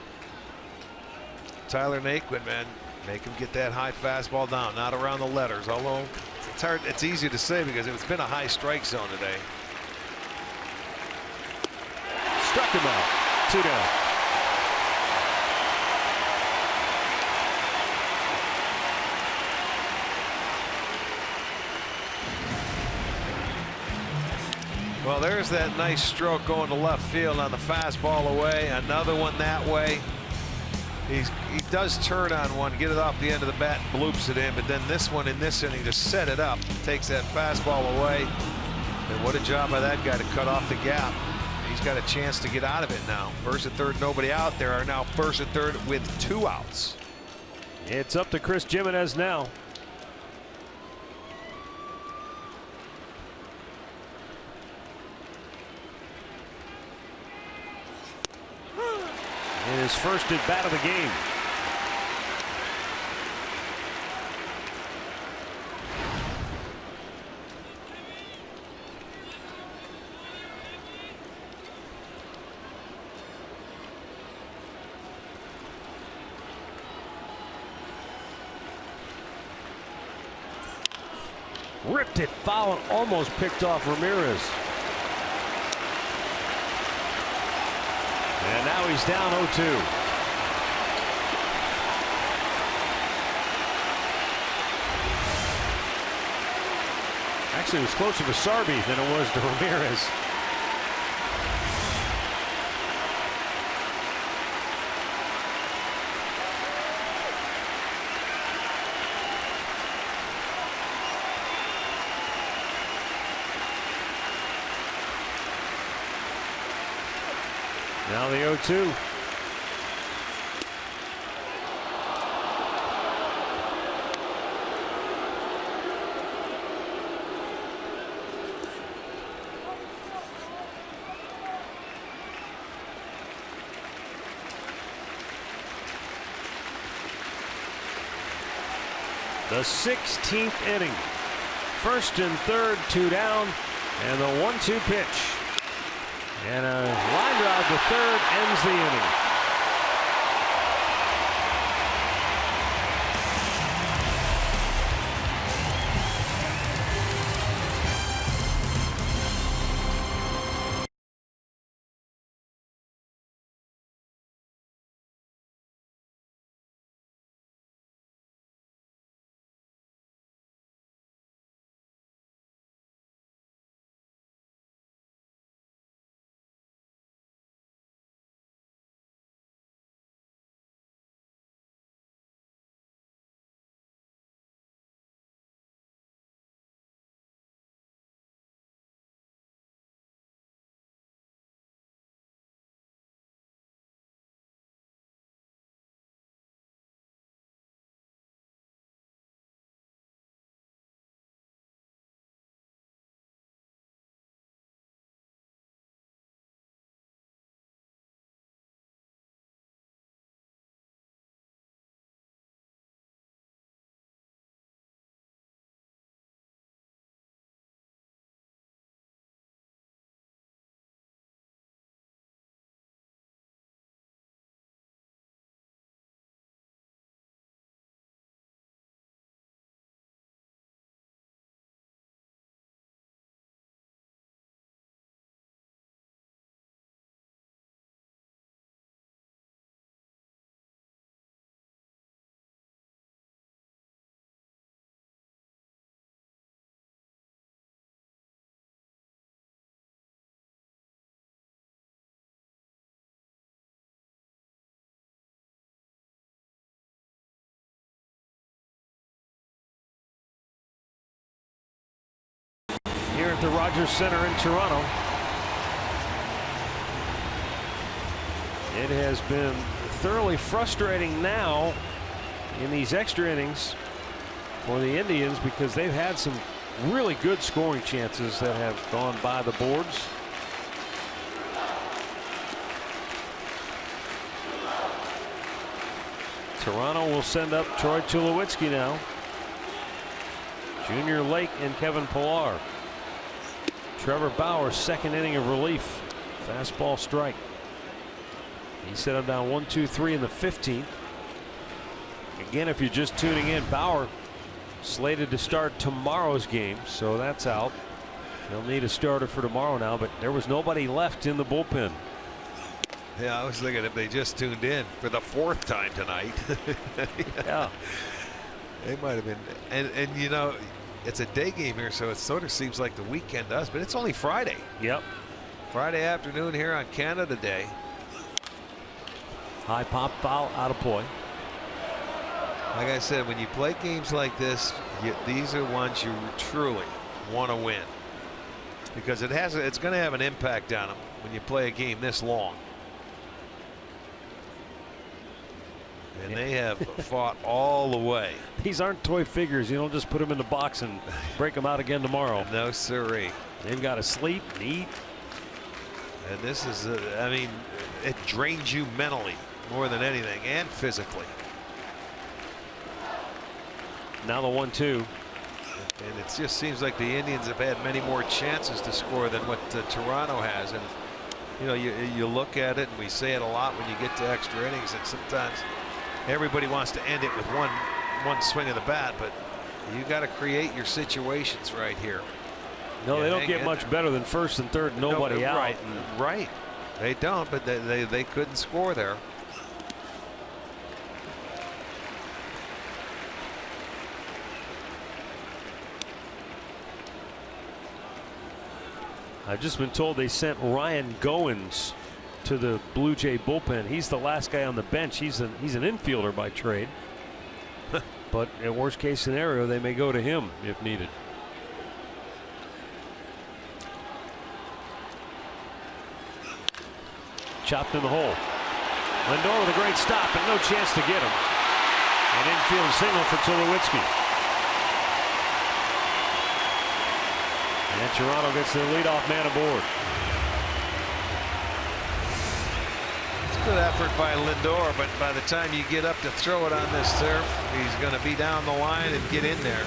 Tyler Naquin, man, make him get that high fastball down, not around the letters. Although it's hard, it's easy to say because it's been a high strike zone today. Struck him out. 2 down. Well, there's that nice stroke going to left field on the fastball away. Another one that way. He does turn on one, get it off the end of the bat, and bloops it in. But then this one in this inning to set it up, takes that fastball away. And what a job by that guy to cut off the gap. He's got a chance to get out of it now. First and third, nobody out. There are now first and third with 2 outs. It's up to Chris Jimenez now. In his first at bat of the game. Ripped it foul and almost picked off Ramirez. And now he's down 0-2. Actually, it was closer to Sarby than it was to Ramirez. Now the 0-2. The 16th inning. First and third, 2 down, and the 1-2 pitch. And a line drive to third ends the inning. at the Rogers Center in Toronto. It has been thoroughly frustrating now in these extra innings for the Indians because they've had some really good scoring chances that have gone by the boards. Toronto will send up Troy Tulowitzki now. Junior Lake and Kevin Pillar. Trevor Bauer, second inning of relief. Fastball strike. He set him down 1-2-3 in the 15th. Again, if you're just tuning in, Bauer slated to start tomorrow's game, so that's out. They'll need a starter for tomorrow now, but there was nobody left in the bullpen. Yeah, I was thinking if they just tuned in for the 4th time tonight. Yeah. They might have been. And you know, it's a day game here, so it sort of seems like the weekend does, but it's only Friday. Yep. Friday afternoon here on Canada Day. High pop foul out of play. Like I said, when you play games like this, these are ones you truly want to win because it's going to have an impact on them when you play a game this long. And they have fought all the way. These aren't toy figures. You don't just put them in the box and break them out again tomorrow. No siree. They've got to sleep and eat. And this is, I mean, it drains you mentally more than anything and physically. Now the 1-2. And it just seems like the Indians have had many more chances to score than what Toronto has. And, you know, you look at it, and we say it a lot when you get to extra innings, and sometimes everybody wants to end it with one swing of the bat, but you got to create your situations right here. No, they don't get much better than first and third, nobody out. Right. They don't, but they couldn't score there. I've just been told they sent Ryan Goins to the Blue Jay bullpen. He's the last guy on the bench. He's an infielder by trade. But in worst case scenario, they may go to him if needed. Chopped in the hole. Lindor with a great stop and no chance to get him. An infield single for Tulowitzki. And Toronto gets their leadoff man aboard. It's a good effort by Lindor, but by the time you get up to throw it on this turf, he's going to be down the line and get in there.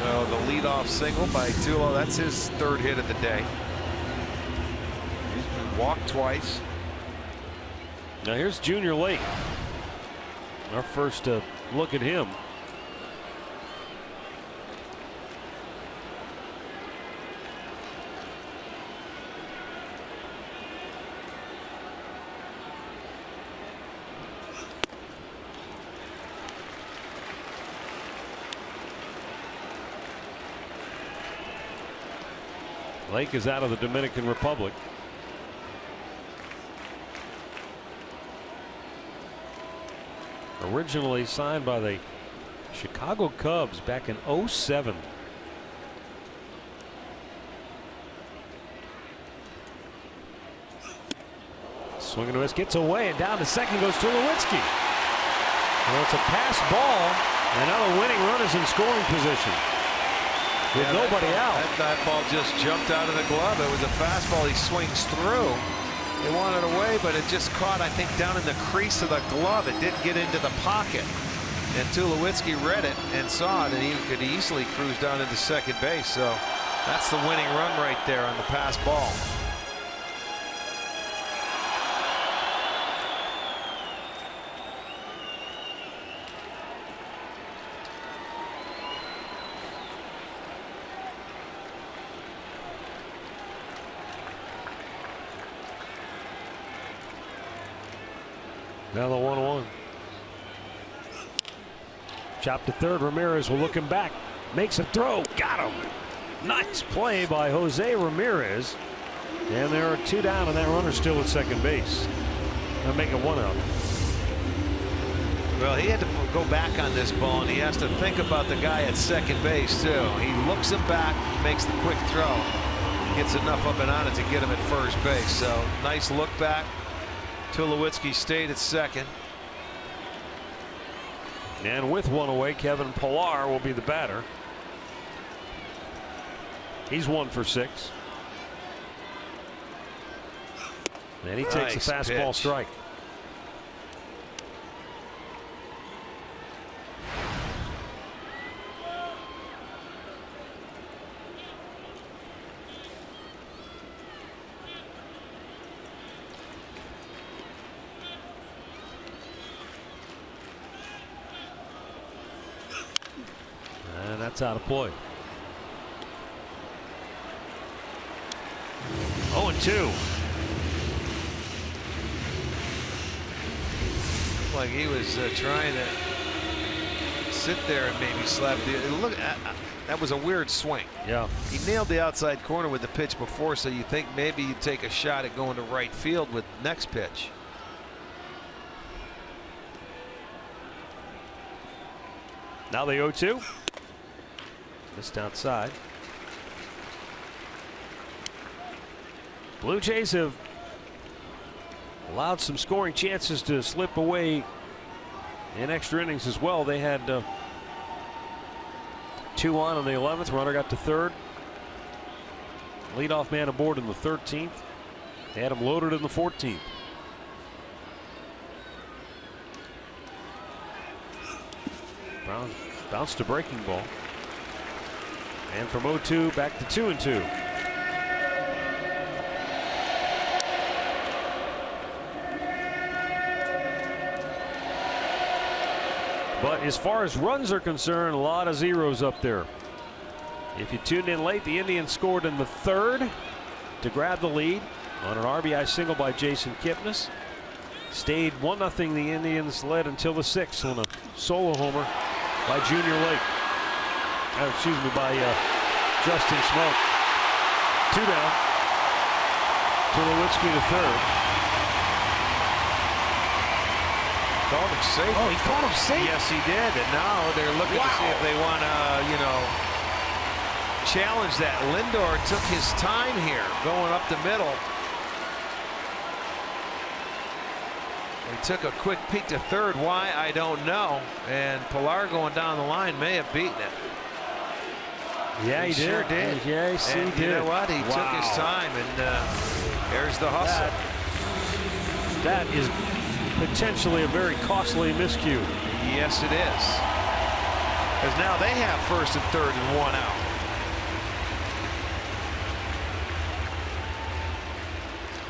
So the leadoff single by Tulo, that's his 3rd hit of the day. He's been walked twice. Now here's Junior Lake. Our first look at him. Lake is out of the Dominican Republic. Originally signed by the Chicago Cubs back in '07. Swing and a miss, gets away, and down to second goes Tulowitzki. Well, it's a pass ball, and now the winning run is in scoring position. With nobody out. That ball just jumped out of the glove. It was a fastball. He swings through. They wanted it away, but it just caught, I think, down in the crease of the glove. It didn't get into the pocket. And Tulowitzki read it and saw it, and he could easily cruise down into second base. So that's the winning run right there on the pass ball. Now the 1-1. Chopped to third. Ramirez will look him back. Makes a throw. Got him. Nice play by Jose Ramirez. And there are 2 down, and that runner still at second base. Gonna make it 1 out. Well, he had to go back on this ball, and he has to think about the guy at second base too. He looks him back, makes the quick throw, gets enough up and on it to get him at first base. So nice look back. Tulowitzki stayed at second. And with one away, Kevin Pillar will be the batter. He's 1 for 6. And he takes a fastball strike. And that's out of play. 0-2. Like he was trying to sit there and maybe slap the look. That was a weird swing. Yeah, he nailed the outside corner with the pitch before, so you think maybe you take a shot at going to right field with next pitch. Now the 0-2. Missed outside. Blue Jays have allowed some scoring chances to slip away in extra innings as well. They had 2 on the 11th. Runner got to third. Leadoff man aboard in the 13th. They had him loaded in the 14th. Brown bounced a breaking ball. And from 0-2 back to 2-2. But as far as runs are concerned, a lot of zeros up there. If you tuned in late, the Indians scored in the 3rd to grab the lead on an RBI single by Jason Kipnis. Stayed 1-0. The Indians led until the 6th on a solo homer by Junior Lake. Excuse me, by Justin Smoke. 2 down. Tulowitzki to third. Called him safe. Oh, he called him safe. Yes, he did. And now they're looking to see if they want to, challenge that. Lindor took his time here, going up the middle. He took a quick peek to third. Why, I don't know. And Pillar going down the line may have beaten it. Yeah, he sure did. Yes, he did. You know what? He took his time, and there's the hustle. That is potentially a very costly miscue. Yes, it is. Because now they have first and third and 1 out.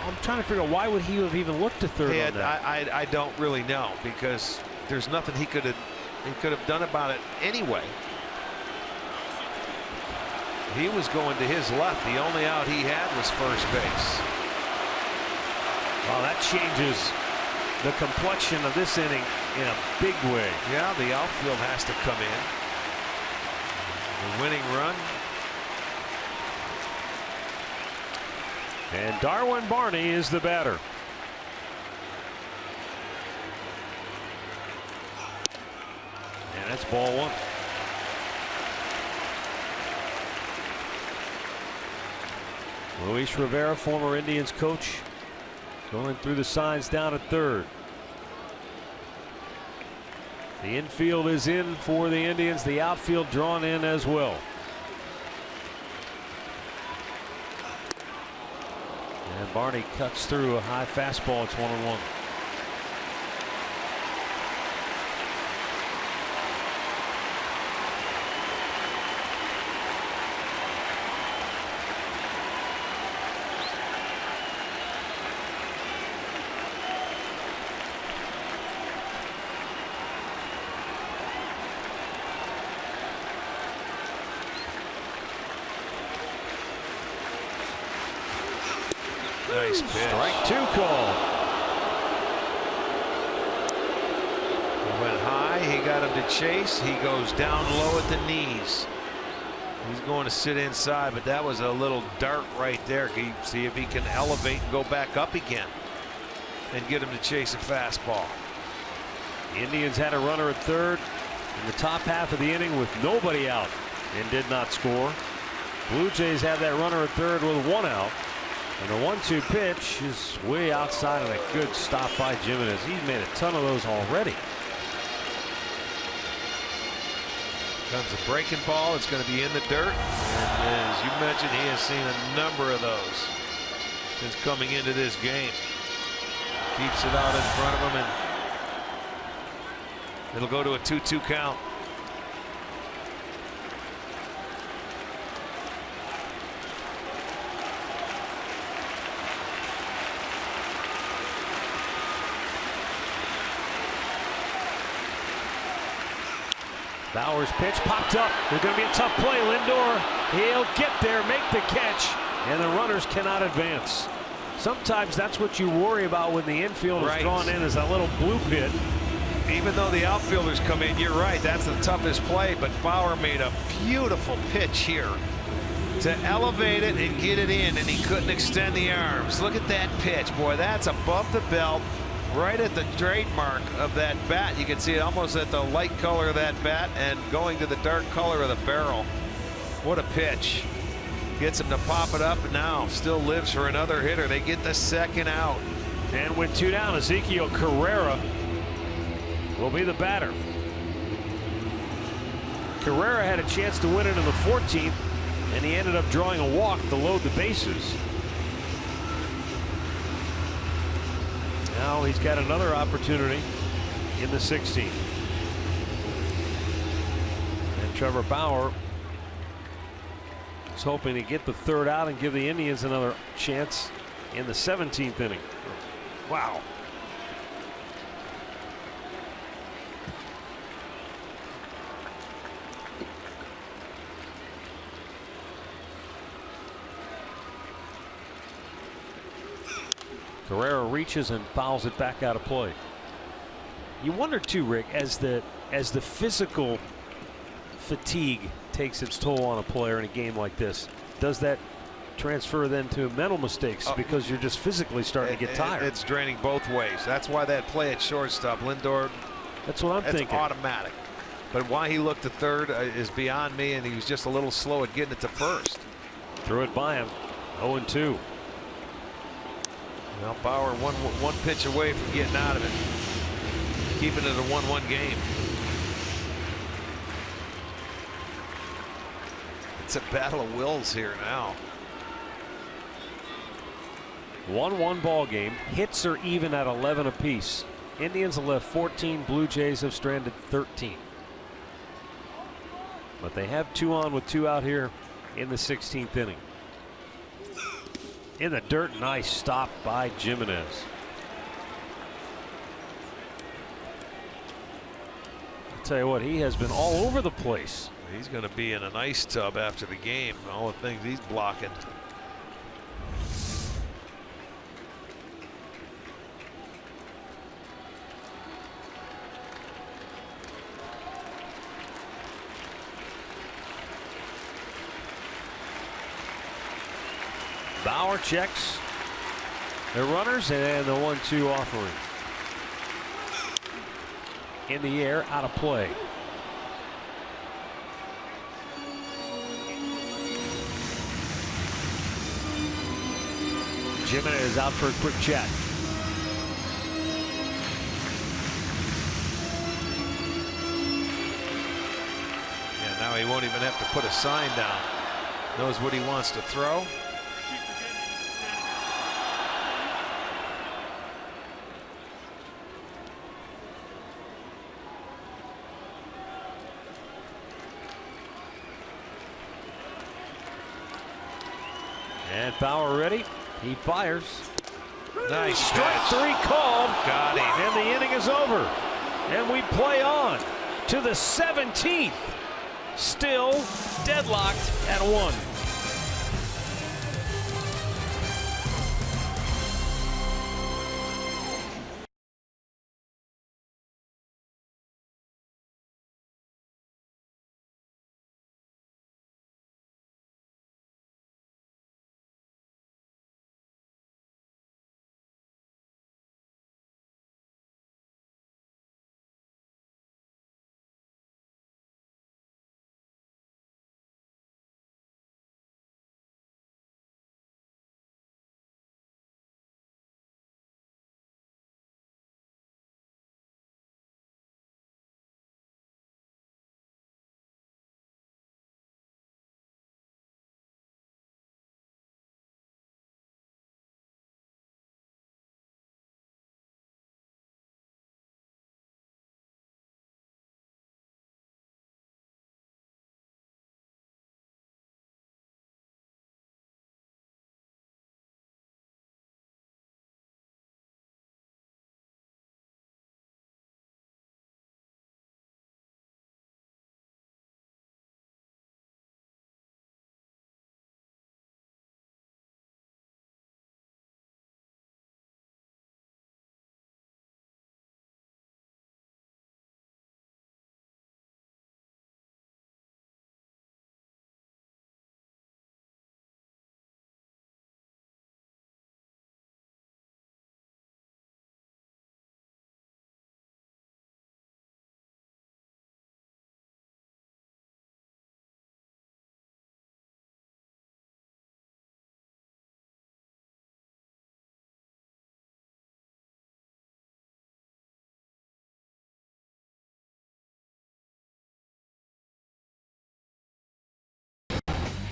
I'm trying to figure out why would he have even looked to third on that? I don't really know, because there's nothing he could have done about it anyway. He was going to his left. The only out he had was first base. Well, that changes the complexion of this inning in a big way. Yeah, the outfield has to come in. The winning run. And Darwin Barney is the batter. And that's ball 1. Luis Rivera, former Indians coach, going through the signs down at third. The infield is in for the Indians. The outfield drawn in as well. And Barney cuts through a high fastball. It's 1-1. Nice pitch. Strike 2 call. He went high. He got him to chase. He goes down low at the knees. He's going to sit inside, but that was a little dart right there. Can you see if he can elevate and go back up again and get him to chase a fastball? The Indians had a runner at third in the top half of the inning with nobody out and did not score. Blue Jays have that runner at third with 1 out. And the 1-2 pitch is way outside and a good stop by Jimenez. He's made a ton of those already. Comes a breaking ball. It's going to be in the dirt. And as you mentioned, he has seen a number of those since coming into this game. Keeps it out in front of him, and it'll go to a 2-2 count. Bauer's pitch popped up. There's going to be a tough play. Lindor, he'll get there, make the catch, and the runners cannot advance. Sometimes that's what you worry about when the infield is drawn in, is a little blue pit. Even though the outfielders come in, you're right, that's the toughest play, but Bauer made a beautiful pitch here to elevate it and get it in, and he couldn't extend the arms. Look at that pitch, boy. That's above the belt, right at the trademark of that bat. You can see it almost at the light color of that bat and going to the dark color of the barrel. What a pitch. Gets him to pop it up, and now still lives for another hitter. They get the second out. And with 2 down, Ezequiel Carrera will be the batter. Carrera had a chance to win it in the 14th, and he ended up drawing a walk to load the bases. Now he's got another opportunity in the 16th. And Trevor Bauer is hoping to get the third out and give the Indians another chance in the 17th inning. Wow. Carrera reaches and fouls it back out of play. You wonder too, Rick, as the physical fatigue takes its toll on a player in a game like this, does that transfer then to mental mistakes because you're just physically starting to get tired? It's draining both ways. That's why that play at shortstop, Lindor, that's what I'm thinking. It's automatic. But why he looked to third is beyond me, and he was just a little slow at getting it to first. Threw it by him. 0-2. Well, Bauer one pitch away from getting out of it, keeping it a 1-1 game. It's a battle of wills here now. 1-1 ball game. Hits are even at 11 apiece. Indians have left 14. Blue Jays have stranded 13. But they have 2 on with 2 out here in the 16th inning. In the dirt, nice stop by Jimenez. I'll tell you what, he has been all over the place. He's going to be in an ice tub after the game, all the things he's blocking. Bauer checks the runners, and the 1-2 offering in the air, out of play. Jimenez out for a quick chat. Yeah, now he won't even have to put a sign down. Knows what he wants to throw. And Bauer ready. He fires. Nice. Strike 3 called. Got him. And the inning is over. And we play on to the 17th. Still deadlocked at 1.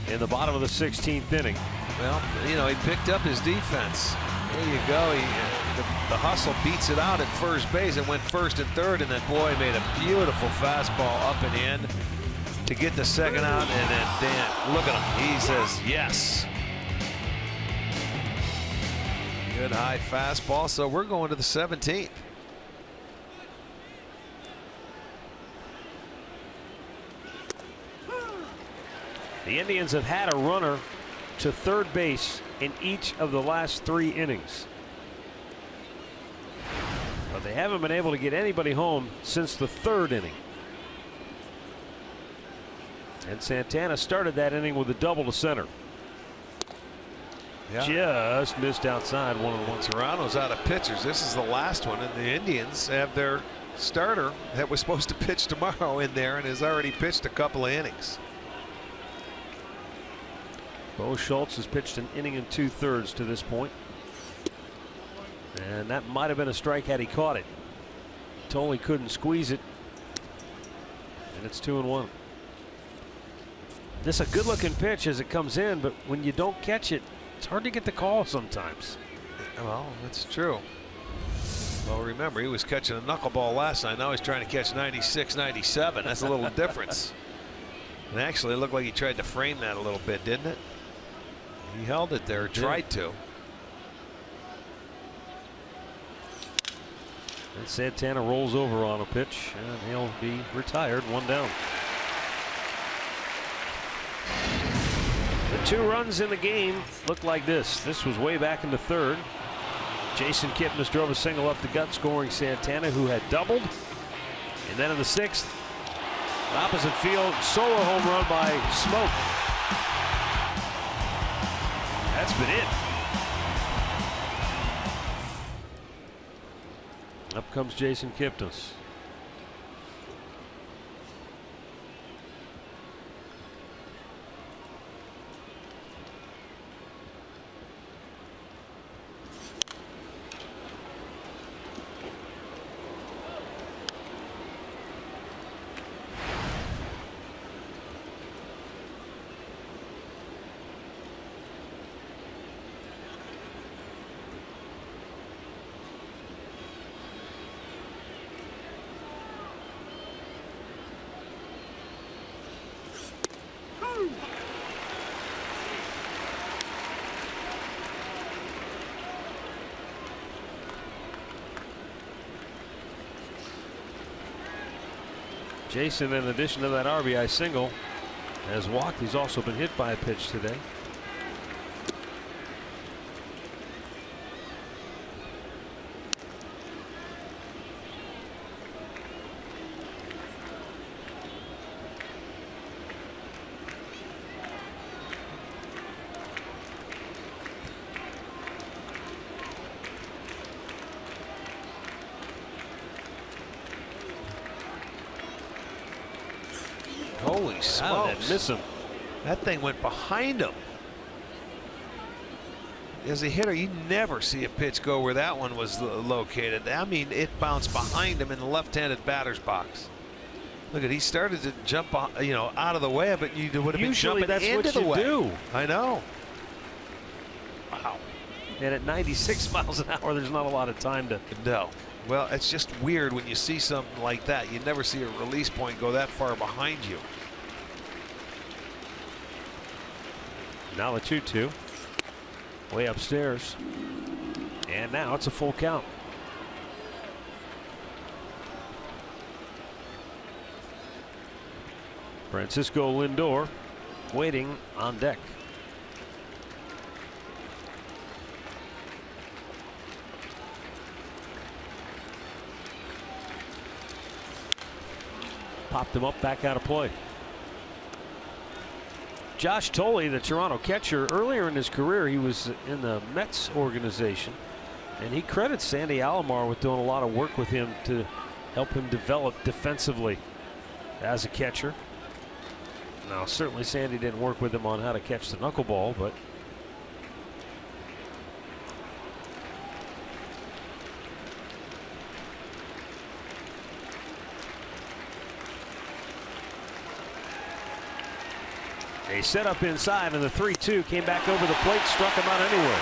in the bottom of the 16th inning. Well, you know, he picked up his defense. There you go. The hustle beats it out at first base and went first and third, and then boy made a beautiful fastball up and in to get the second out. And then Dan, look at him. He says yes. Good high fastball. So we're going to the 17th. The Indians have had a runner to third base in each of the last 3 innings. But they haven't been able to get anybody home since the 3rd inning. And Santana started that inning with a double to center. Yeah. Just missed outside 1-1. Toronto's out of pitchers. This is the last one, and the Indians have their starter that was supposed to pitch tomorrow in there and has already pitched a couple of innings. Bo Schultz has pitched an inning and 2/3 to this point. And that might have been a strike had he caught it. Tolley couldn't squeeze it. And it's 2-1. This is a good looking pitch as it comes in, but when you don't catch it, it's hard to get the call sometimes. Well, that's true. Well, remember, he was catching a knuckleball last night. Now he's trying to catch 96, 97. That's a little difference. And actually, it looked like he tried to frame that a little bit, didn't it? He held it there, tried to. And Santana rolls over on a pitch, and he'll be retired, 1 down. The 2 runs in the game look like this. This was way back in the 3rd. Jason Kipnis drove a single up the gut, scoring Santana, who had doubled. And then in the 6th, opposite field, solo home run by Smoke. That's been it. Up comes Jason Kipnis. Jason, in addition to that RBI single, has walked. He's also been hit by a pitch today. Holy smokes. Miss him. That thing went behind him. As a hitter, you never see a pitch go where that one was located. I mean, it bounced behind him in the left-handed batter's box. Look at, he started to jump, you know, out of the way, but you would have been jumping into the way. Do. I know. Wow. And at 96 miles an hour, there's not a lot of time to. No. Well, it's just weird when you see something like that. You never see a release point go that far behind you. Now the 2-2. Way upstairs. And now it's a full count. Francisco Lindor waiting on deck. Popped him up, back out of play. Josh Tolley, the Toronto catcher, earlier in his career, he was in the Mets organization, and he credits Sandy Alomar with doing a lot of work with him to help him develop defensively as a catcher. Now, certainly Sandy didn't work with him on how to catch the knuckleball, but They set up inside, and the 3-2 came back over the plate, struck him out anyway.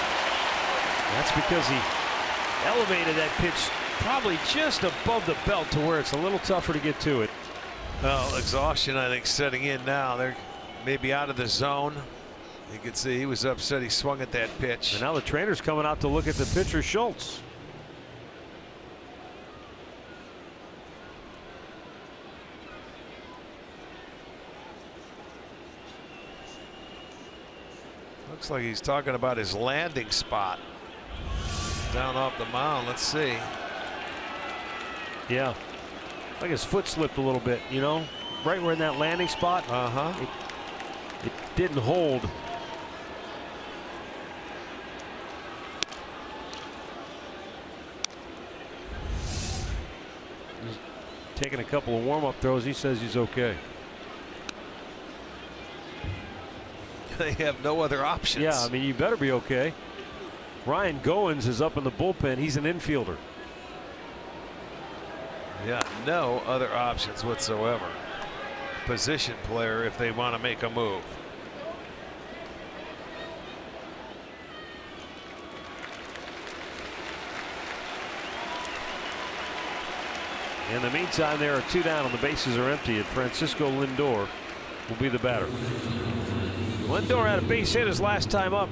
That's because he elevated that pitch probably just above the belt to where it's a little tougher to get to it. Well, exhaustion, I think, setting in now. They're maybe out of the zone. You can see he was upset he swung at that pitch. And now the trainer's coming out to look at the pitcher, Schultz. Looks like he's talking about his landing spot down off the mound. Let's see. Yeah, like his foot slipped a little bit, you know, right where in that landing spot. It didn't hold. He's taking a couple of warm-up throws. He says he's okay. They have no other options. Yeah, I mean, you better be okay. Ryan Goins is up in the bullpen. He's an infielder. Yeah, no other options whatsoever. Position player if they want to make a move. In the meantime, there are 2 down and the bases are empty, and Francisco Lindor will be the batter. Lindor had a base hit his last time up.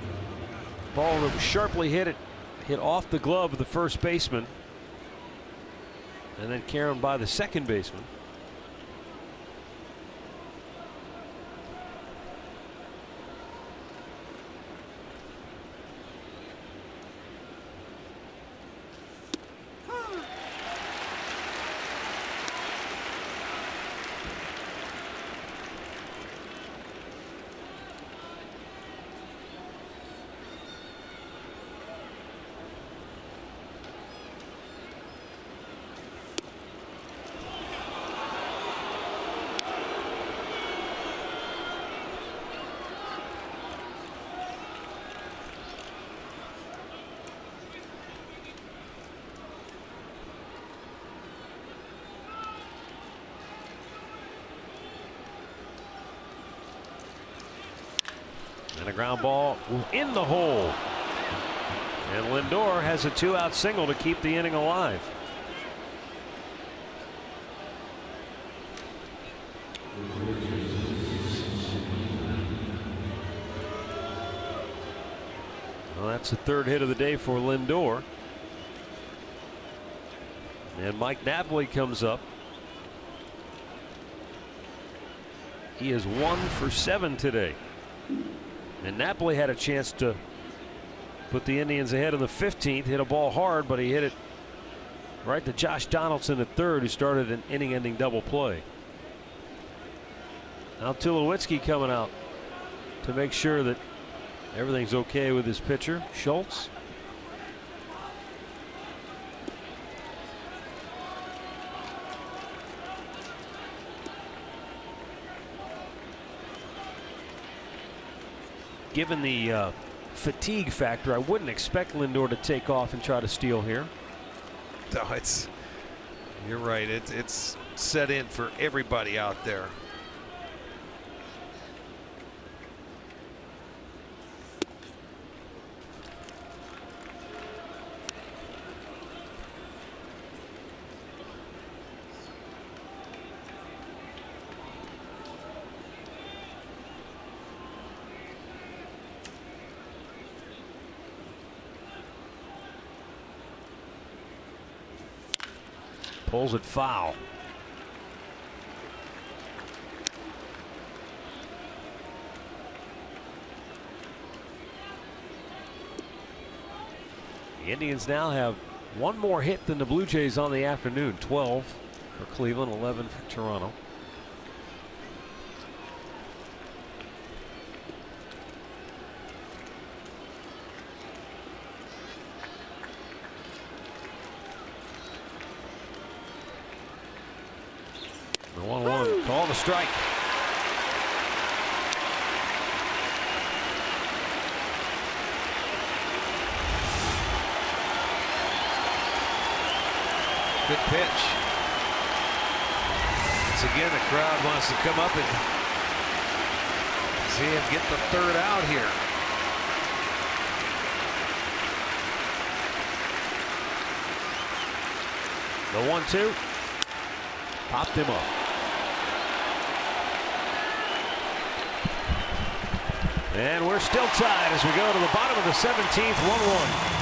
Ball that was sharply hit off the glove of the first baseman, and then carried by the second baseman. And a ground ball in the hole. And Lindor has a 2-out single to keep the inning alive. Well, that's the 3rd hit of the day for Lindor. And Mike Napoli comes up. He is 1 for 7 today. And Napoli had a chance to put the Indians ahead in the 15th, hit a ball hard, but he hit it right to Josh Donaldson at third, who started an inning-ending double play. Now Tulowitzki coming out to make sure that everything's okay with his pitcher, Schultz. Given the fatigue factor, I wouldn't expect Lindor to take off and try to steal here. No, you're right. It's set in for everybody out there. Pulls it foul. The Indians now have one more hit than the Blue Jays on the afternoon. 12 for Cleveland, 11 for Toronto. The 1-1 call the strike. Good pitch. Once again, the crowd wants to come up and see him get the third out here. The 1-2 popped him up. And we're still tied as we go to the bottom of the 17th, 1-1.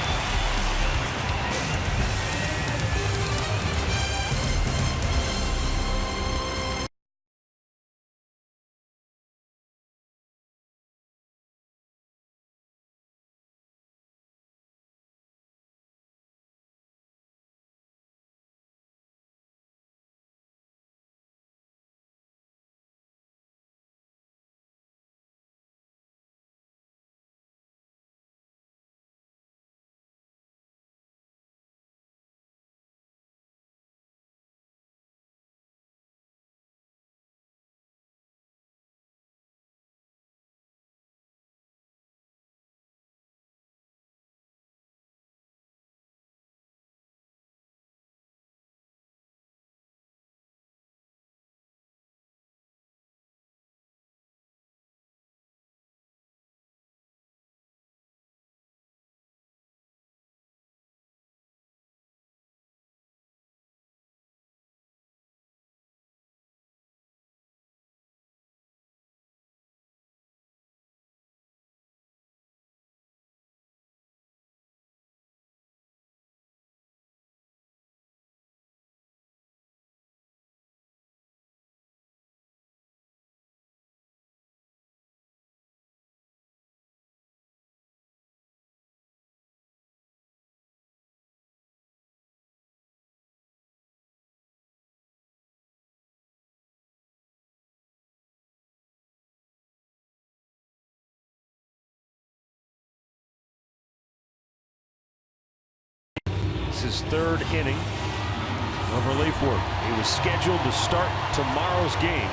His third inning of relief work. He was scheduled to start tomorrow's game,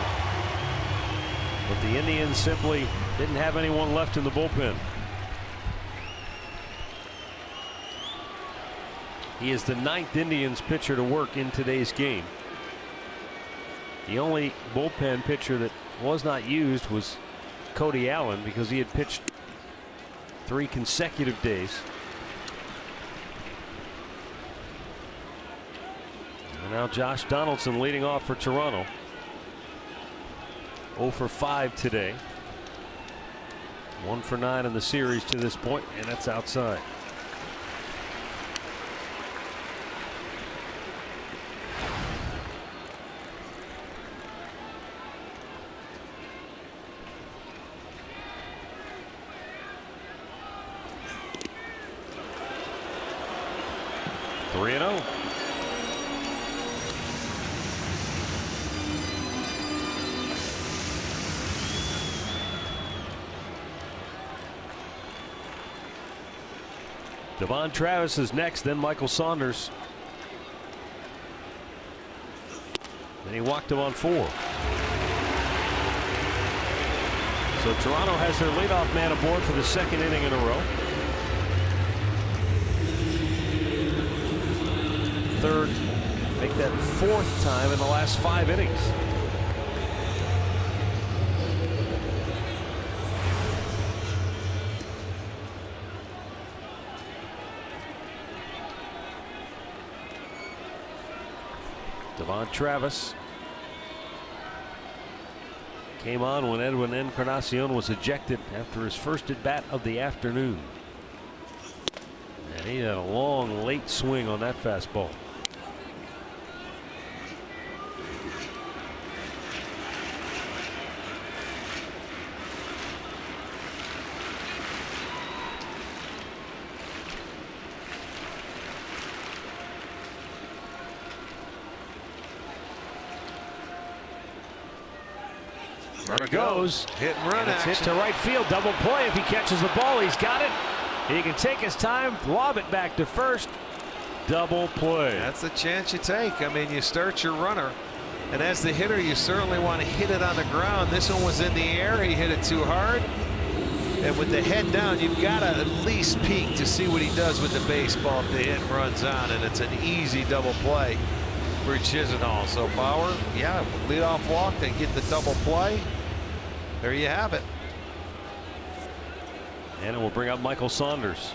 but the Indians simply didn't have anyone left in the bullpen. He is the 9th Indians pitcher to work in today's game. The only bullpen pitcher that was not used was Cody Allen because he had pitched 3 consecutive days. And now Josh Donaldson leading off for Toronto. 0 for 5 today. 1 for 9 in the series to this point, and that's outside. Three and 0. Devon Travis is next, then Michael Saunders. Then he walked him on 4. So Toronto has their leadoff man aboard for the 2nd inning in a row. 3rd, make that 4th time in the last 5 innings. Devon Travis came on when Edwin Encarnacion was ejected after his first at bat of the afternoon. And he had a long late swing on that fastball. There it goes. Hit and run action. It's hit to right field. Double play. If he catches the ball, he's got it. He can take his time, lob it back to first. Double play. That's the chance you take. I mean, you start your runner, and as the hitter, you certainly want to hit it on the ground. This one was in the air. He hit it too hard. And with the head down, you've got to at least peek to see what he does with the baseball if the hit runs on, and it's an easy double play for Chisenhall. So Bauer, yeah, lead off walk, then get the double play. There you have it. And it will bring up Michael Saunders.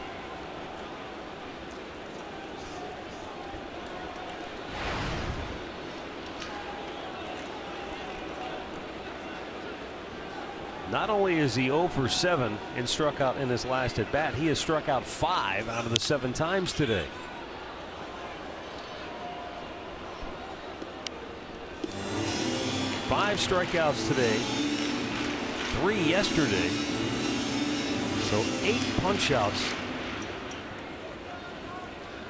Not only is he 0 for 7 and struck out in his last at bat, he has struck out 5 out of the 7 times today. Five strikeouts today, 3 yesterday. So 8 punch outs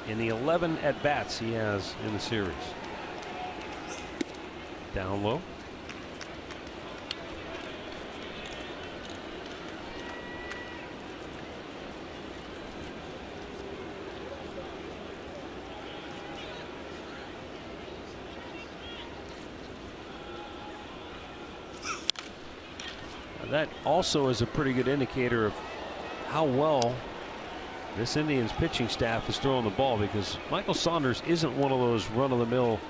in the 11 at bats he has in the series. Down low. That also is a pretty good indicator of how well this Indians pitching staff is throwing the ball, because Michael Saunders isn't one of those run-of-the-mill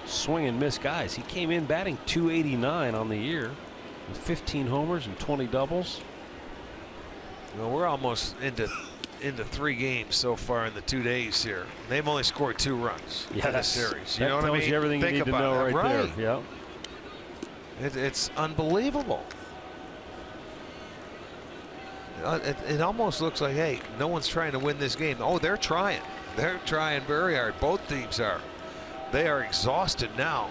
swing and miss guys. He came in batting .289 on the year with 15 homers and 20 doubles. Well, we're almost into 3 games so far in the 2 days here. They've only scored 2 runs in the series. You know what I mean? Tells you everything you need to know right there. Yeah. It's unbelievable. It almost looks like, hey, no one's trying to win this game. Oh, they're trying. They're trying very hard. Both teams are. They are exhausted now.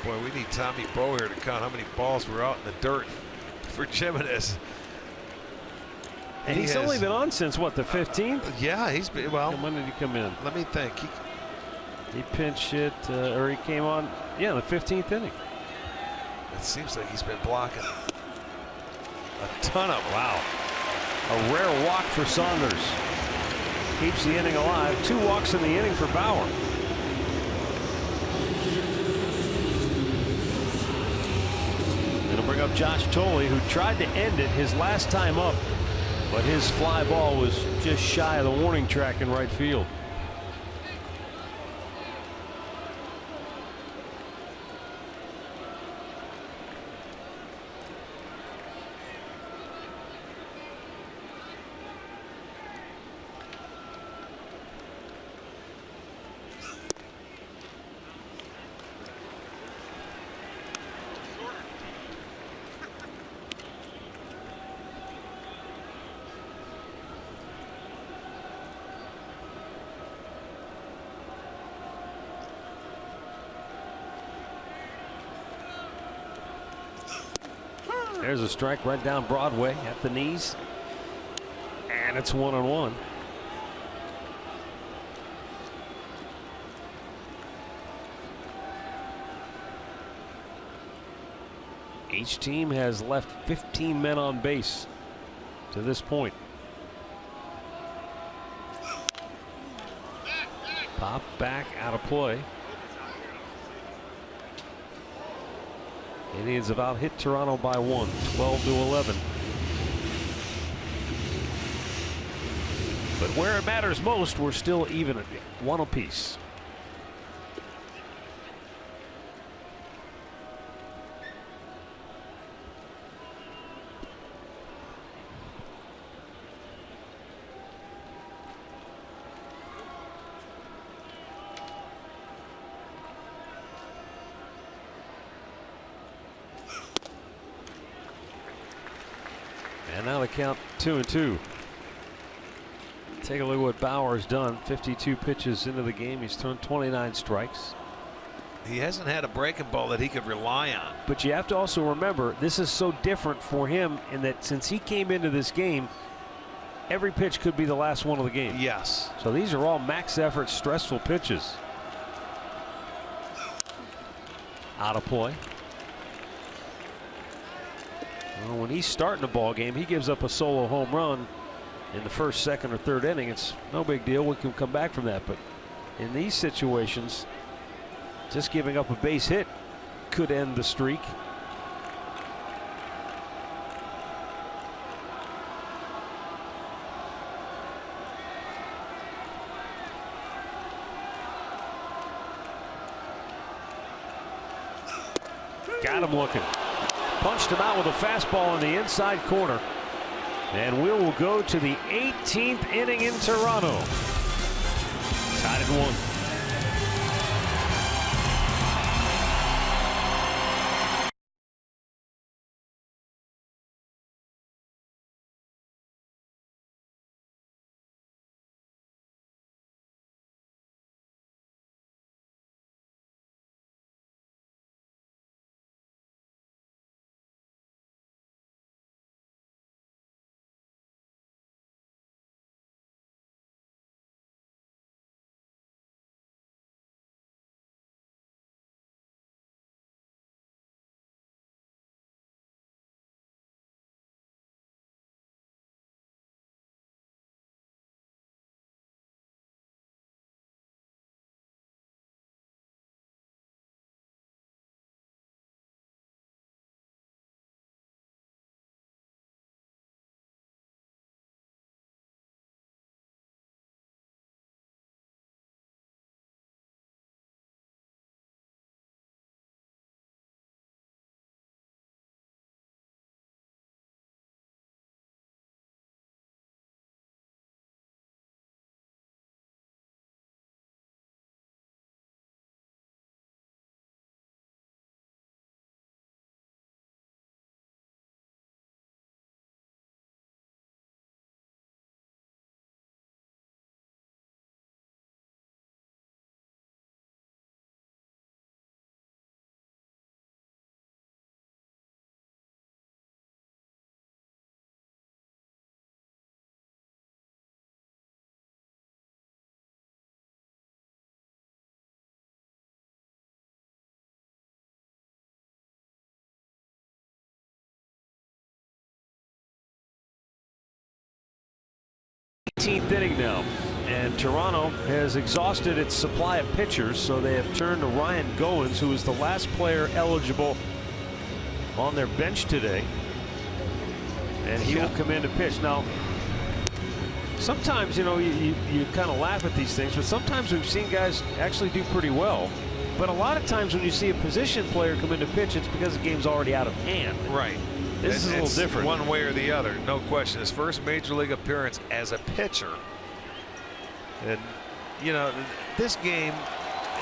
Boy, we need Tommy Bow here to count how many balls were out in the dirt for Jimenez. And he's only been on since what, the 15th? Yeah, he's been, well. And when did he come in? Let me think. He pinch hit, or he came on, yeah, the 15th inning. It seems like he's been blocking a ton of. Wow. A rare walk for Saunders. Keeps the inning alive. 2 walks in the inning for Bauer. It'll bring up Josh Tolley, who tried to end it his last time up, but his fly ball was just shy of the warning track in right field. There's a strike right down Broadway at the knees, and it's 1-1. Each team has left 15 men on base to this point. Pop back out of play. Indians have out hit Toronto by 1, 12-11. But where it matters most, we're still even at 1 apiece. And now the count 2-2. Take a look at what Bauer's done. 52 pitches into the game. He's thrown 29 strikes. He hasn't had a breaking ball that he could rely on. But you have to also remember, this is so different for him in that since he came into this game, every pitch could be the last one of the game. Yes. So these are all max effort, stressful pitches. Out of play. Well, when he's starting a ball game, he gives up a solo home run in the first, second, or third inning. It's no big deal. We can come back from that. But in these situations, just giving up a base hit could end the streak. Got him looking. Punched him out with a fastball in the inside corner. And we will go to the 18th inning in Toronto. Tied at 1. Inning now, and Toronto has exhausted its supply of pitchers, so they have turned to Ryan Goins, who is the last player eligible on their bench today, and he will come in to pitch. Now, sometimes, you know, you kind of laugh at these things, but sometimes we've seen guys actually do pretty well. But a lot of times when you see a position player come in to pitch, it's because the game's already out of hand. Right. This is a little different. One way or the other, no question. His first major league appearance as a pitcher. And, you know, this game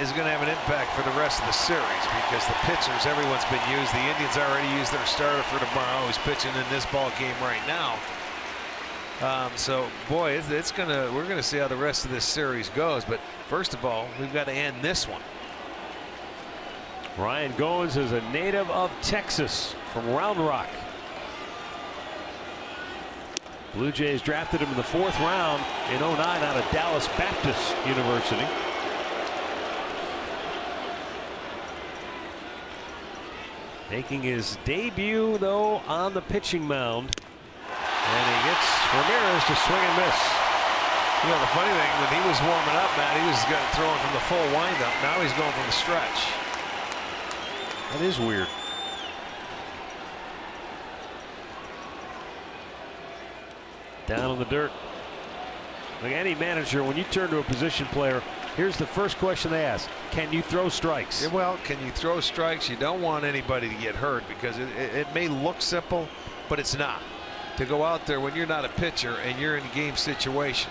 is going to have an impact for the rest of the series because the pitchers, everyone's been used. The Indians already used their starter for tomorrow, who's pitching in this ball game right now. So, boy, we're going to see how the rest of this series goes. But first of all, we've got to end this one. Ryan Goins is a native of Texas from Round Rock. Blue Jays drafted him in the 4th round in 09 out of Dallas Baptist University. Making his debut, though, on the pitching mound. And he gets Ramirez to swing and miss. You know, the funny thing, when he was warming up, Matt, he was throwing from the full windup. Now he's going from the stretch. That is weird. Down in the dirt. Like any manager, when you turn to a position player, here's the first question they ask: can you throw strikes? Yeah, well, can you throw strikes? You don't want anybody to get hurt because it may look simple, but it's not. To go out there when you're not a pitcher and you're in a game situation.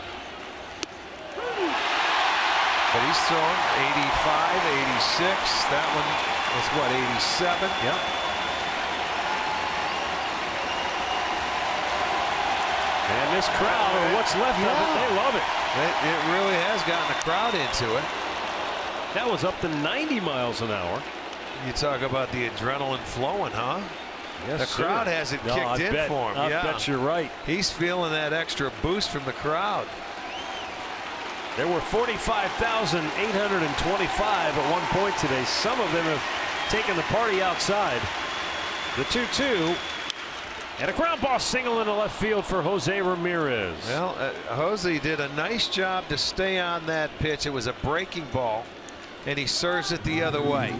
But he's throwing 85, 86. That one was what, 87? Yep. And this crowd, or what's left of it, they love it. It really has gotten the crowd into it. That was up to 90 miles an hour. You talk about the adrenaline flowing, huh? Yes, the crowd hasn't kicked in for him. I bet you're right. He's feeling that extra boost from the crowd. There were 45,825 at one point today. Some of them have taken the party outside. The 2-2. And a ground ball single into left field for Jose Ramirez. Well, Jose did a nice job to stay on that pitch. It was a breaking ball, and he serves it the other way.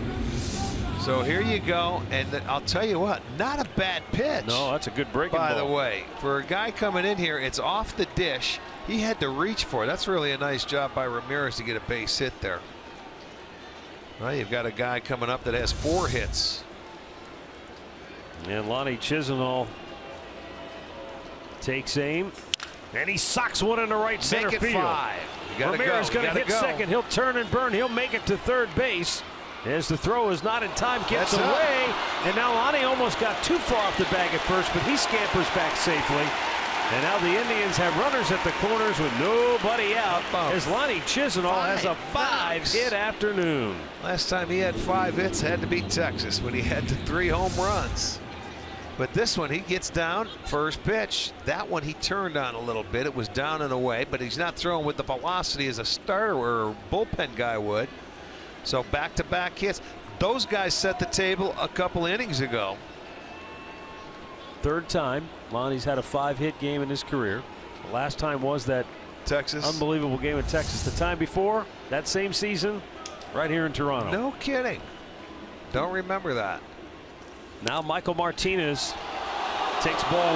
So here you go, and I'll tell you what, not a bad pitch. No, that's a good breaking ball. By the way, for a guy coming in here, it's off the dish. He had to reach for it. That's really a nice job by Ramirez to get a base hit there. Well, you've got a guy coming up that has 4 hits. And Lonnie Chisenhall takes aim, and he socks one into right center Make it field. 5. Ramirez going to hit second. He'll turn and burn. He'll make it to third base. As the throw is not in time, gets away. And now Lonnie almost got too far off the bag at first, but he scampers back safely. And now the Indians have runners at the corners with nobody out, as Lonnie Chisenhall has a 5-hit afternoon. Last time he had 5 hits had to be Texas when he had 3 home runs. But this one, he gets down, first pitch. That one he turned on a little bit. It was down and away, but he's not throwing with the velocity as a starter or a bullpen guy would. So back-to-back hits. Those guys set the table a couple innings ago. Third time Lonnie's had a 5-hit game in his career. The last time was that Texas unbelievable game in Texas. The time before, that same season, right here in Toronto. No kidding. Don't remember that. Now Michael Martinez takes ball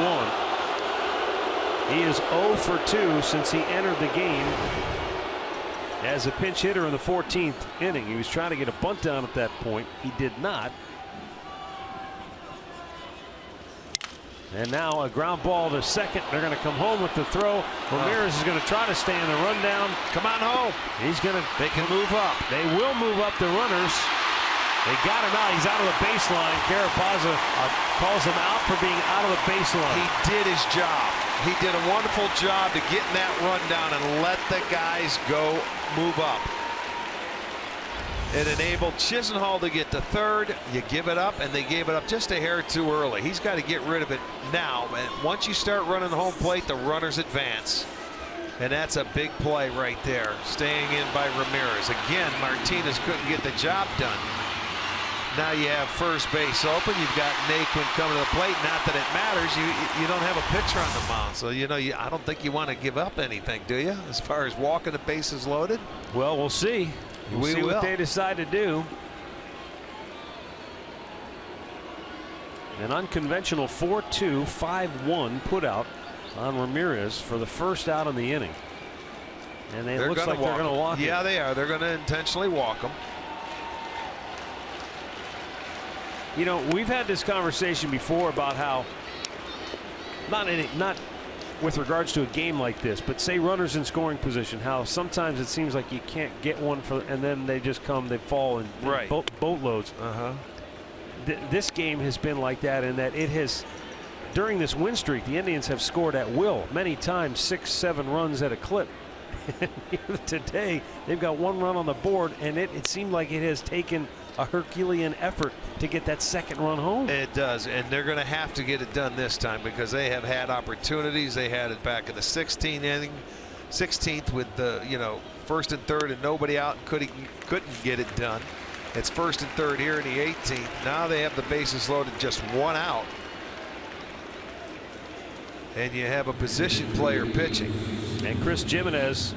1. He is 0 for 2 since he entered the game as a pinch hitter in the 14th inning. He was trying to get a bunt down at that point. He did not. And now a ground ball to second. They're going to come home with the throw. Ramirez is going to try to stay in the rundown. Come on home. He's going to. They can move up. They will move up the runners. They got him out. He's out of the baseline. Carapaza calls him out for being out of the baseline. He did his job. He did a wonderful job to get in that rundown and let the guys go move up. It enabled Chisenhall to get to third. You give it up, and they gave it up just a hair too early. He's got to get rid of it now. And once you start running home plate, the runners advance. And that's a big play right there, staying in by Ramirez. Again, Martinez couldn't get the job done. Now you have first base open. You've got Naquin coming to the plate. Not that it matters. You don't have a pitcher on the mound, so I don't think you want to give up anything, do you? As far as walking the bases loaded. Well, we'll see. We'll see what they decide to do. An unconventional 4-2, 5-1 put out on Ramirez for the first out in the inning. And it looks like they're going to walk him. Yeah, they are. They're going to intentionally walk him. You know, we've had this conversation before about how not with regards to a game like this, but say runners in scoring position, how sometimes it seems like you can't get one for, and then they just come, they fall in boatloads. This game has been like that in that it has, during this win streak, the Indians have scored at will many times, 6-7 runs at a clip. Today they've got 1 run on the board, and it seemed like it has taken a Herculean effort to get that second run home. It does, and they're going to have to get it done this time because they have had opportunities. They had it back in the 16th inning, 16th with the first and third and nobody out, and couldn't get it done. It's first and third here in the 18th. Now they have the bases loaded, just 1 out, and you have a position player pitching. And Chris Jimenez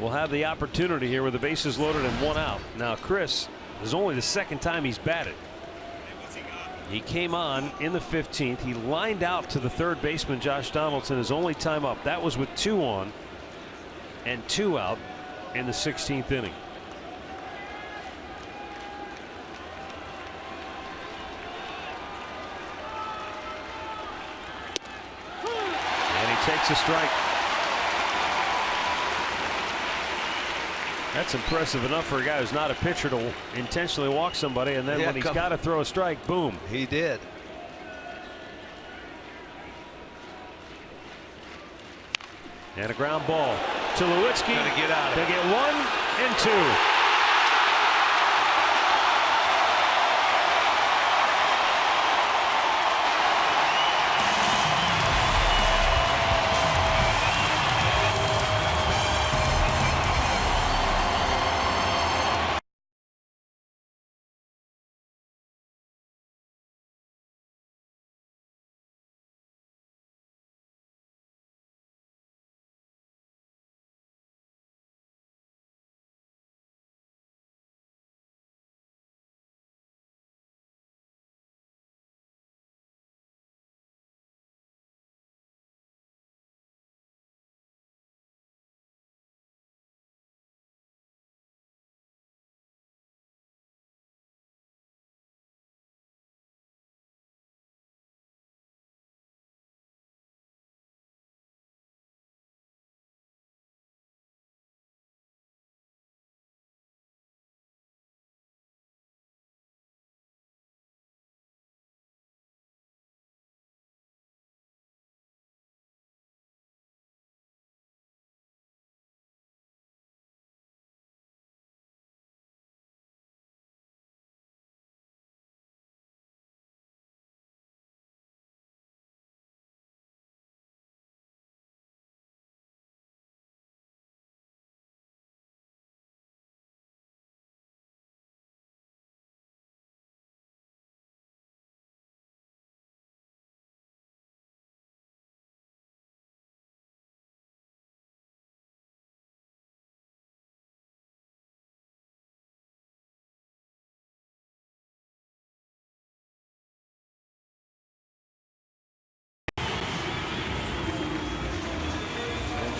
will have the opportunity here with the bases loaded and 1 out. Now Chris, this is only the second time he's batted. He came on in the 15th. He lined out to the third baseman Josh Donaldson his only time up. That was with 2 on and 2 out in the 16th inning. And he takes a strike. That's impressive enough for a guy who's not a pitcher to intentionally walk somebody, and then when he's got to throw a strike, boom. He did. And a ground ball to Lewitsky. Gonna get out of it. They get 1 and 2.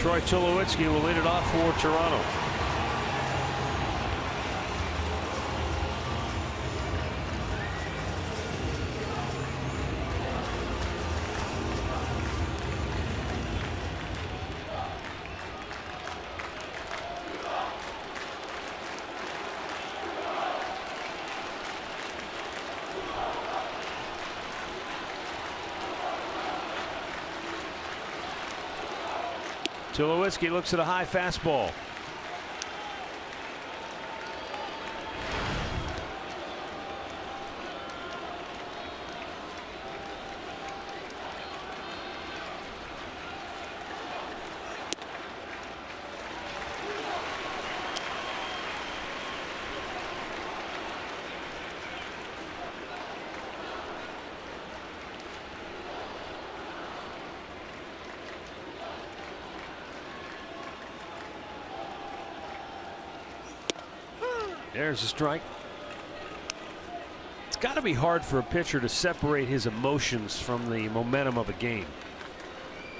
Troy Tulowitzki will lead it off for Toronto. Tulowitzki looks at a high fastball. There's a strike. It's got to be hard for a pitcher to separate his emotions from the momentum of a game.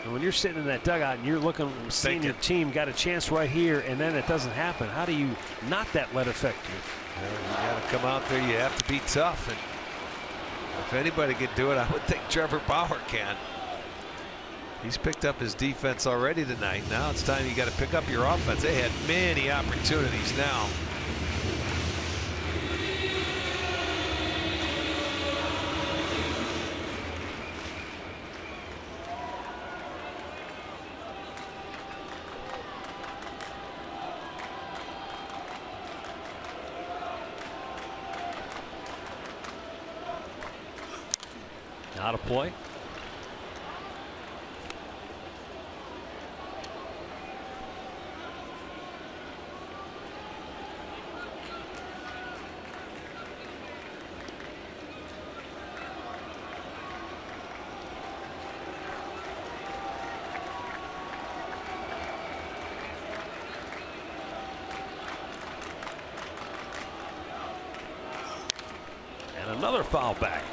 And when you're sitting in that dugout and you're looking, seeing your team got a chance right here, and then it doesn't happen, how do you not let affect you? Well, you got to come out there. You have to be tough. And if anybody could do it, I would think Trevor Bauer can. He's picked up his defense already tonight. Now it's time you got to pick up your offense. They had many opportunities now. Out of play. And another foul back.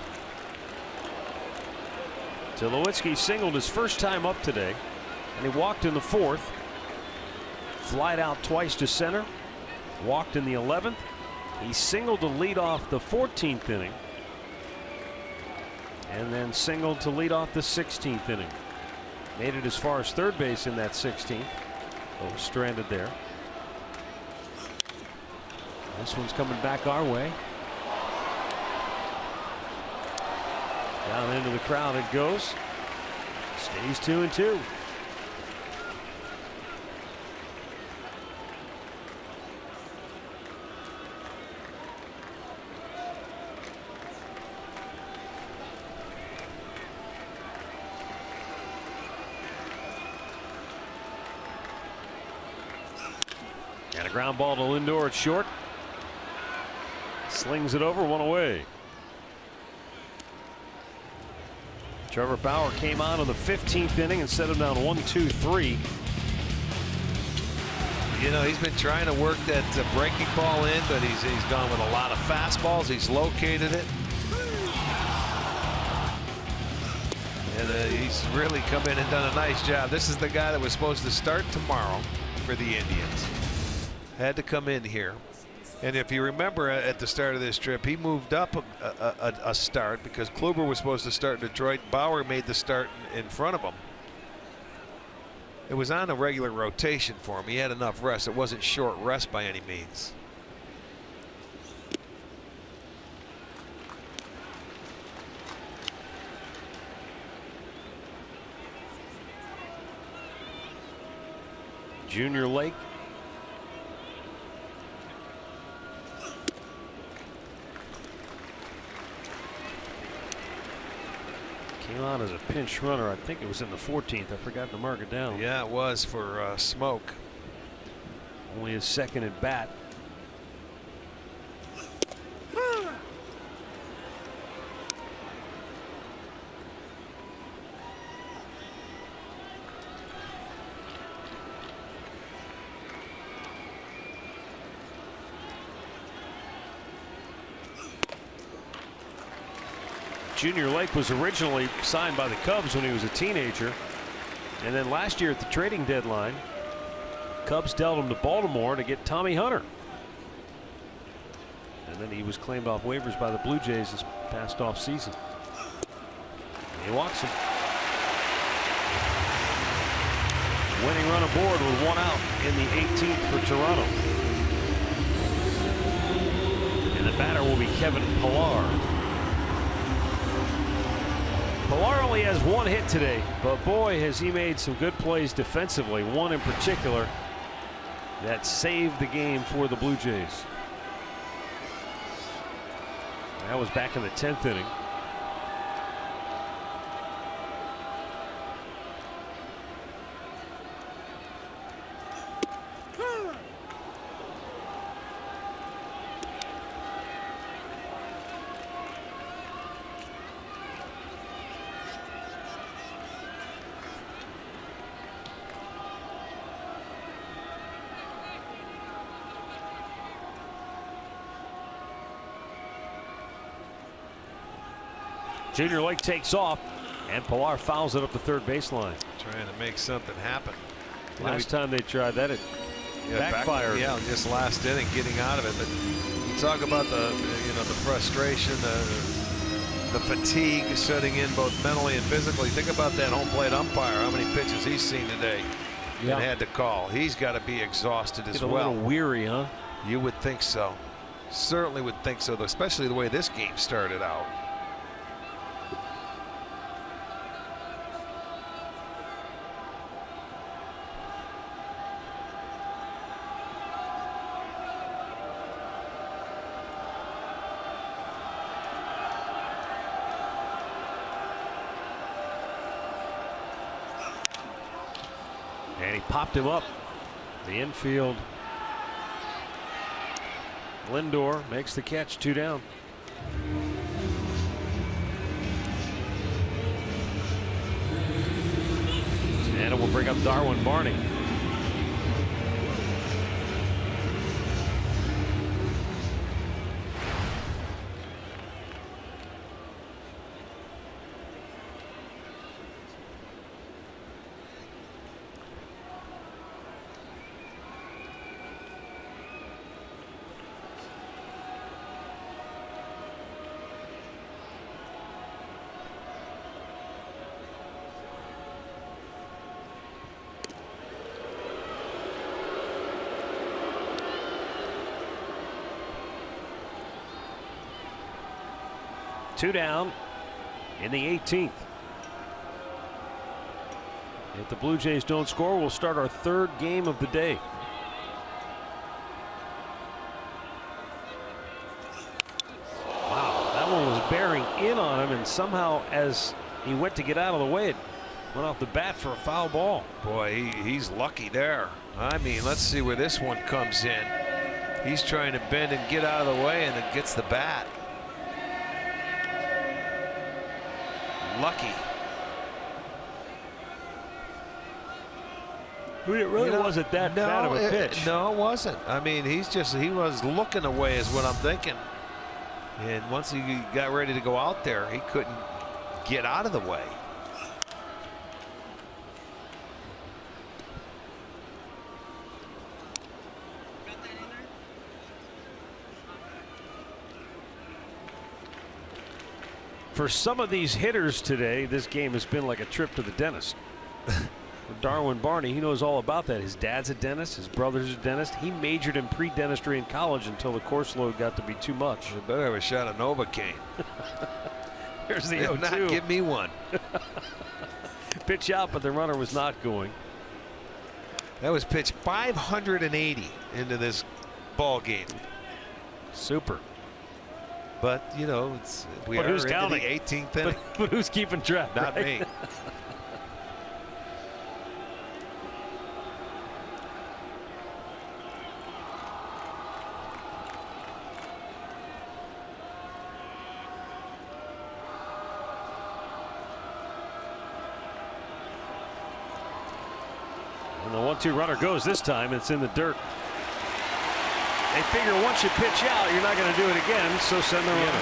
Tulowitzki singled his first time up today, and he walked in the 4th. Flied out twice to center, walked in the 11th. He singled to lead off the 14th inning, and then singled to lead off the 16th inning. Made it as far as third base in that 16th. Oh, stranded there. This one's coming back our way. Down into the crowd it goes. Stays 2-2. And a ground ball to Lindor at short. Slings it over, one away. Trevor Bauer came on in the 15th inning and set him down 1-2-3. You know, he's been trying to work that breaking ball in, but he's gone with a lot of fastballs. He's located it. And he's really come in and done a nice job. This is the guy that was supposed to start tomorrow for the Indians. Had to come in here. And if you remember at the start of this trip, he moved up a start because Kluber was supposed to start in Detroit. Bauer made the start in front of him. It was on a regular rotation for him. He had enough rest. It wasn't short rest by any means. Junior Lake. Came on as a pinch runner. I think it was in the 14th. I forgot to mark it down. Yeah, it was for Smoke. Only his second at bat. Junior Lake was originally signed by the Cubs when he was a teenager. And then last year at the trading deadline, Cubs dealt him to Baltimore to get Tommy Hunter. And then he was claimed off waivers by the Blue Jays this past off season. He walks him. Winning run aboard with 1 out in the 18th for Toronto. And the batter will be Kevin Pillar. Pillar only has 1 hit today, but boy, has he made some good plays defensively. One in particular that saved the game for the Blue Jays. That was back in the 10th inning. Junior Lake takes off, and Pillar fouls it up the third baseline. Trying to make something happen. Last time they tried that, it backfired. Yeah, just last inning, getting out of it. But you talk about the frustration, the fatigue setting in both mentally and physically. Think about that home plate umpire. How many pitches he's seen today and had to call. He's got to be exhausted as well. A little weary, huh? You would think so. Certainly would think so, especially the way this game started out. And he popped him up. The infield. Lindor makes the catch, 2 down. And it will bring up Darwin Barney. Two down in the 18th. If the Blue Jays don't score, we'll start our 3rd game of the day. Wow, that one was bearing in on him, and somehow as he went to get out of the way, it went off the bat for a foul ball. Boy, he's lucky there. I mean, let's see where this one comes in. He's trying to bend and get out of the way, and it gets the bat. Lucky. It really wasn't that bad of a pitch. No, it wasn't. I mean, he was looking away is what I'm thinking. And once he got ready to go out there, he couldn't get out of the way. For some of these hitters today, this game has been like a trip to the dentist. For Darwin Barney, he knows all about that. His dad's a dentist. His brother's a dentist. He majored in pre-dentistry in college until the course load got to be too much. You better have a shot of Novocaine. Here's the 0-2. Not give me one. Pitch out, but the runner was not going. That was pitch 580 into this ball game. Super. But you know, we are into the 18th inning. But who's keeping track? Not right? me. And the 1-2 runner goes this time. It's in the dirt. They figure once you pitch out, you're not going to do it again, so send the runner.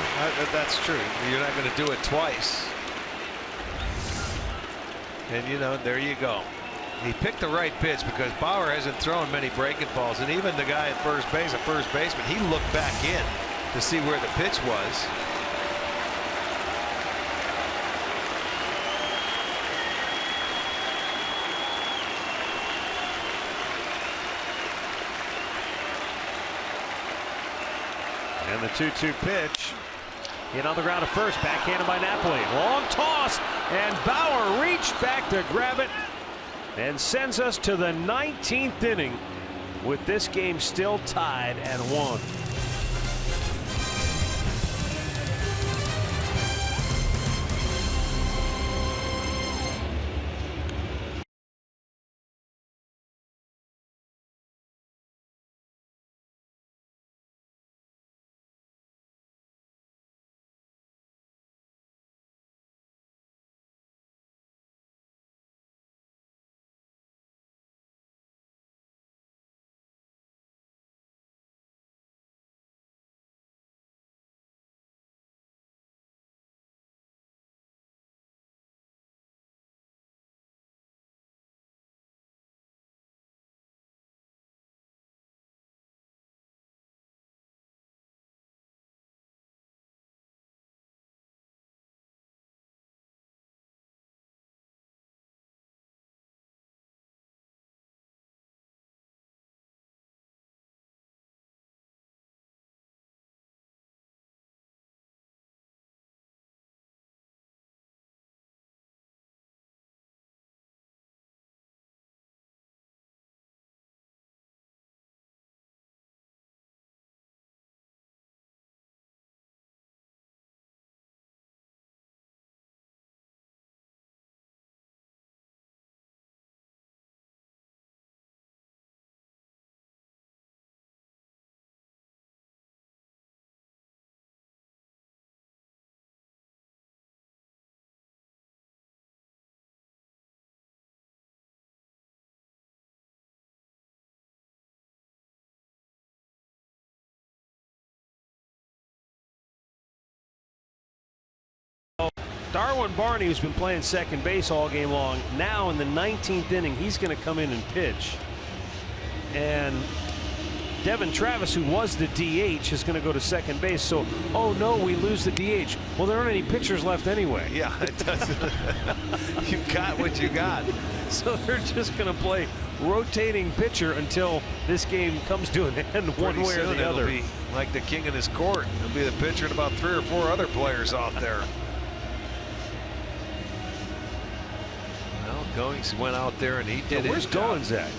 That's true. You're not going to do it twice. And you know, there you go. He picked the right pitch because Bauer hasn't thrown many breaking balls, and even the guy at first base, a first baseman, he looked back in to see where the pitch was. And the 2-2 pitch. Hit on the ground at first, backhanded by Napoli. Long toss, and Bauer reached back to grab it and sends us to the 19th inning with this game still tied at 1. Darwin Barney, who's been playing second base all game long, now in the 19th inning, he's going to come in and pitch. And Devin Travis, who was the DH, is going to go to second base. So, oh no, we lose the DH. Well, there aren't any pitchers left anyway. Yeah, it doesn't. You got what you got. So they're just going to play rotating pitcher until this game comes to an end one way or the other. It'll be like the king in his court. He'll be the pitcher and about 3 or 4 other players out there. Goings went out there and he did it. Where's Goins at?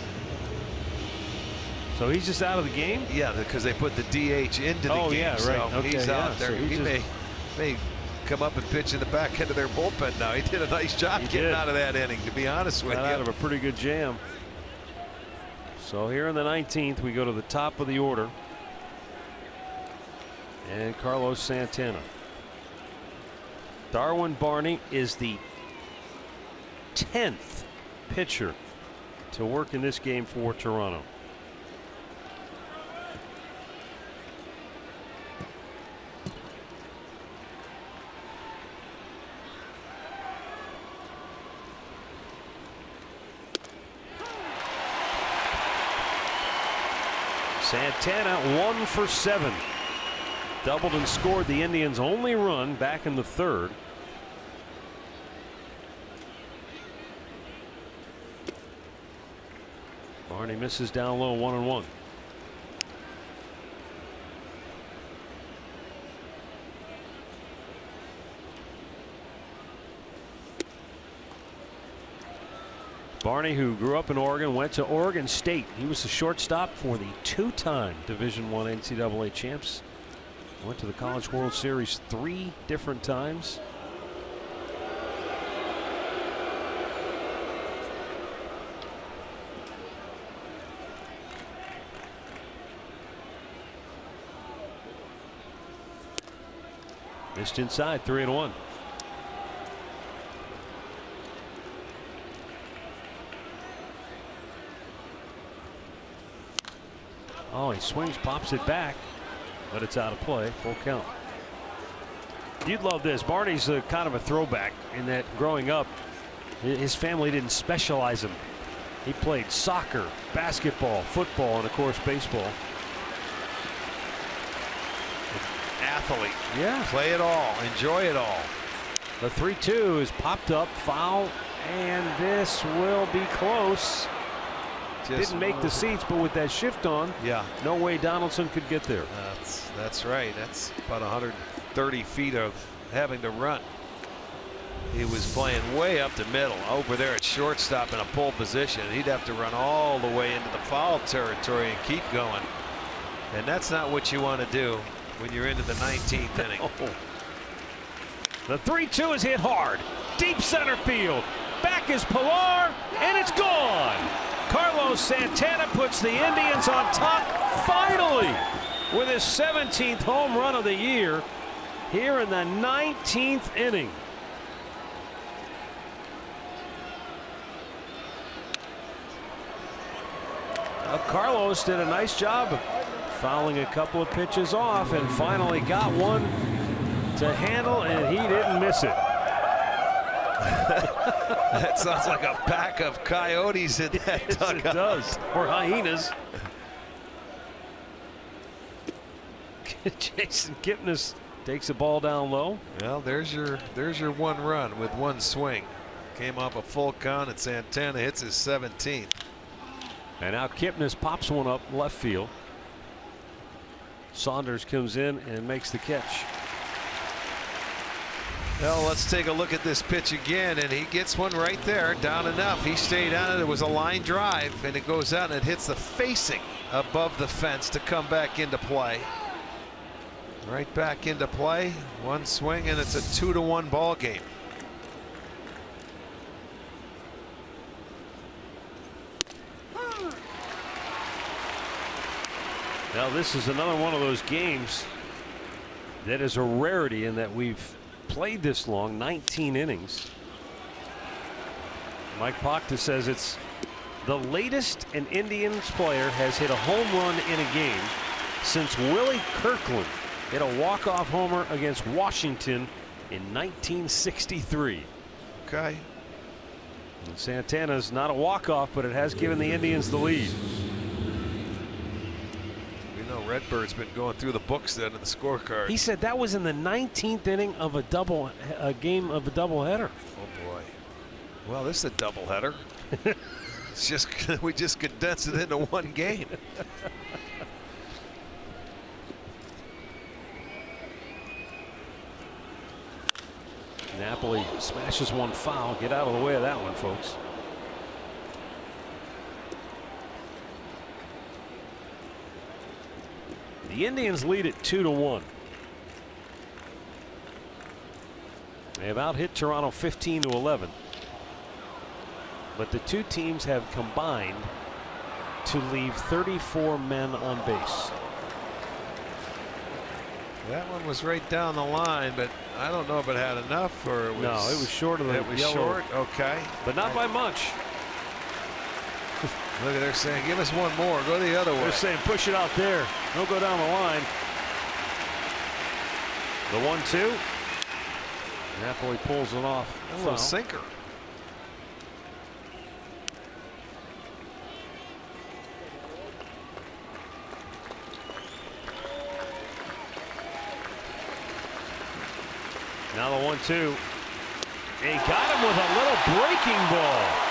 So he's just out of the game? Yeah, because they put the DH into the game. Oh, yeah, right. So okay, he's out there. So he may come up and pitch in the back end of their bullpen now. He did a nice job getting out of that inning, to be honest with you. Got out of a pretty good jam. So here in the 19th, we go to the top of the order. And Carlos Santana. Darwin Barney is the 10th pitcher to work in this game for Toronto. Santana 1 for 7. Doubled and scored the Indians' only run back in the 3rd. Barney misses down low, 1-1. Barney, who grew up in Oregon, went to Oregon State. He was the shortstop for the 2-time Division I NCAA champs. Went to the College World Series 3 different times. Missed inside, 3-1. Oh, he swings, pops it back, but it's out of play. Full count. You'd love this. Barney's kind of a throwback in that growing up, His family didn't specialize him. He played soccer, basketball, football, and of course baseball. Athlete. Yeah. Play it all. Enjoy it all. The 3-2 is popped up, foul, and this will be close. Didn't make the seats, but with that shift on, yeah, no way Donaldson could get there. That's right. That's about 130 feet of having to run. He was playing way up the middle over there at shortstop in a pull position. He'd have to run all the way into the foul territory and keep going. And that's not what you want to do when you're into the 19th inning. The 3-2 is hit hard. Deep center field. Back is Pilar, and it's gone. Carlos Santana puts the Indians on top finally with his 17th home run of the year here in the 19th inning. Carlos did a nice job of fouling a couple of pitches off and finally got one to handle, and he didn't miss it. That sounds like a pack of coyotes in that dugout. It does. Or hyenas. Jason Kipnis takes the ball down low. Well, there's your one run with one swing. Came off a full count, and Santana hits his 17th. And now Kipnis pops one up left field. Saunders comes in and makes the catch. Well, let's take a look at this pitch again, and he gets one right there, down enough. He stayed on it. It was a line drive, and it goes out and it hits the facing above the fence to come back into play. Right back into play. One swing, and it's a 2-1 ball game. Now this is another one of those games that is a rarity in that we've played this long, 19 innings. Mike Pachta says it's the latest an Indians player has hit a home run in a game since Willie Kirkland hit a walk-off homer against Washington in 1963. Okay. And Santana's not a walk-off, but it has given the Indians the lead. Redbird's been going through the books then in the scorecard. He said that was in the 19th inning of a game of a doubleheader. Oh boy. Well, this is a doubleheader. It's just we just condensed it into one game. Napoli smashes one foul. Get out of the way of that one, folks. The Indians lead at 2-1. They have out-hit Toronto 15-11. But the two teams have combined to leave 34 men on base. That one was right down the line, but I don't know if it had enough or it was. No, it was short of the It was yellow. short. Okay. But not by much. Look at they're saying, give us one more. Go the other way. They're saying, push it out there. Don't go down the line. The 1-2. Napoli pulls it off. A little sinker. Now the 1-2. He got him with a little breaking ball.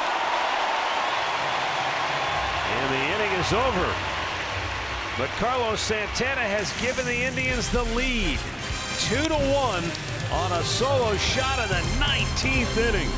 And the inning is over. But Carlos Santana has given the Indians the lead. 2-1 on a solo shot in the 19th inning.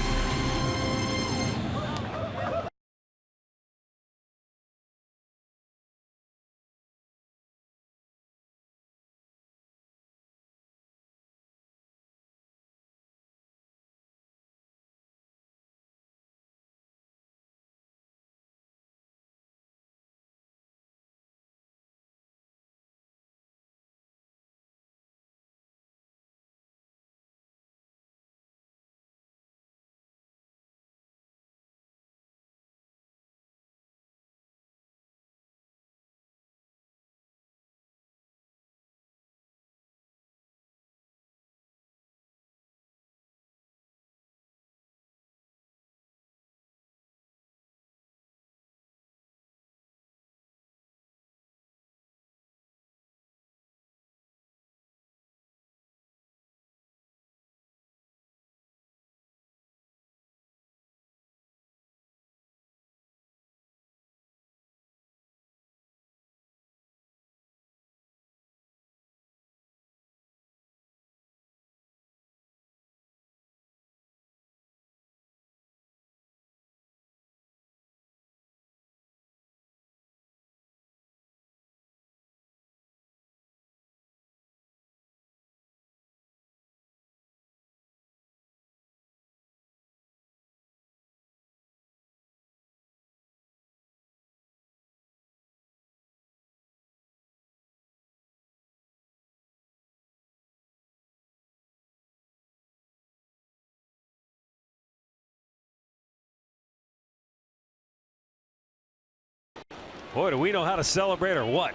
Boy, do we know how to celebrate or what?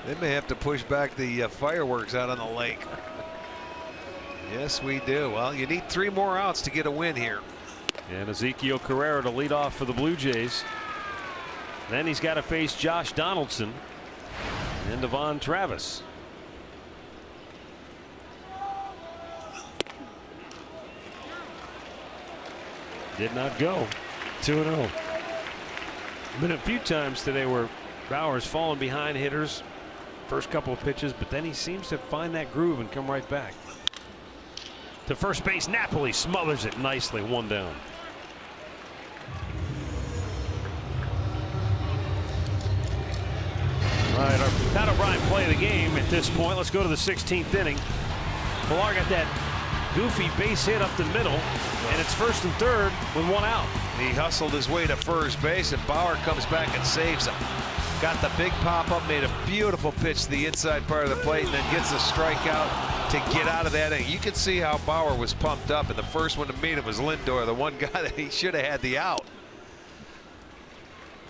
They may have to push back the fireworks out on the lake. Yes, we do. Well, you need 3 more outs to get a win here. And Ezekiel Carrera to lead off for the Blue Jays. Then he's got to face Josh Donaldson and Devon Travis. Did not go. 2-0. Been a few times today where Bauer's fallen behind hitters first couple of pitches, but then he seems to find that groove and come right back. To first base, Napoli smothers it nicely, 1 down. All right, our Pat O'Brien play of the game at this point. Let's go to the 16th inning. Pilar got that goofy base hit up the middle, and it's 1st and 3rd with 1 out. He hustled his way to first base, and Bauer comes back and saves him. Got the big pop-up, made a beautiful pitch to the inside part of the plate, and then gets a strikeout to get out of that inning. You can see how Bauer was pumped up, and the first one to meet him was Lindor, the one guy that he should have had the out.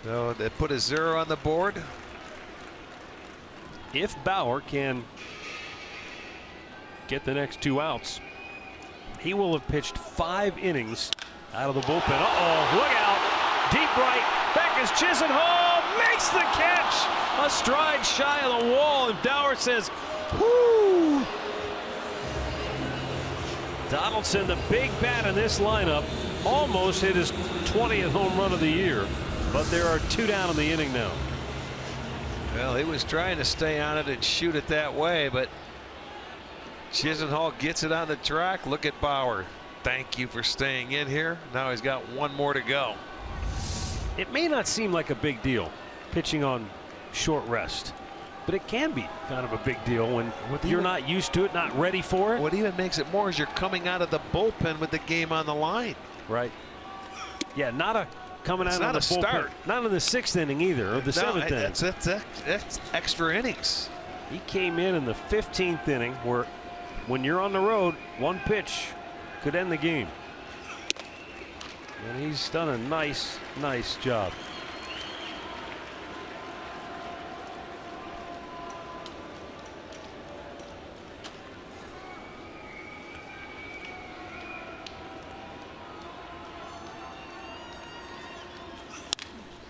So they put a 0 on the board. If Bauer can get the next 2 outs, he will have pitched 5 innings out of the bullpen. Uh-oh, look out. Deep right. Back is Chisenhall. Makes the catch. A stride shy of the wall. And Bauer says, whoo. Donaldson, the big bat in this lineup, almost hit his 20th home run of the year. But there are 2 down in the inning now. Well, he was trying to stay on it and shoot it that way, but Chisenhall gets it on the track. Look at Bauer. Thank you for staying in here. Now he's got 1 more to go. It may not seem like a big deal pitching on short rest, but it can be kind of a big deal when you're not used to it, not ready for it. What even makes it more is you're coming out of the bullpen with the game on the line. Right. Yeah, not a coming out of the bullpen. Start. Not in the 6th inning either, or the 7th inning. That's extra innings. He came in the 15th inning, where when you're on the road, 1 pitch could end the game. And he's done a nice job.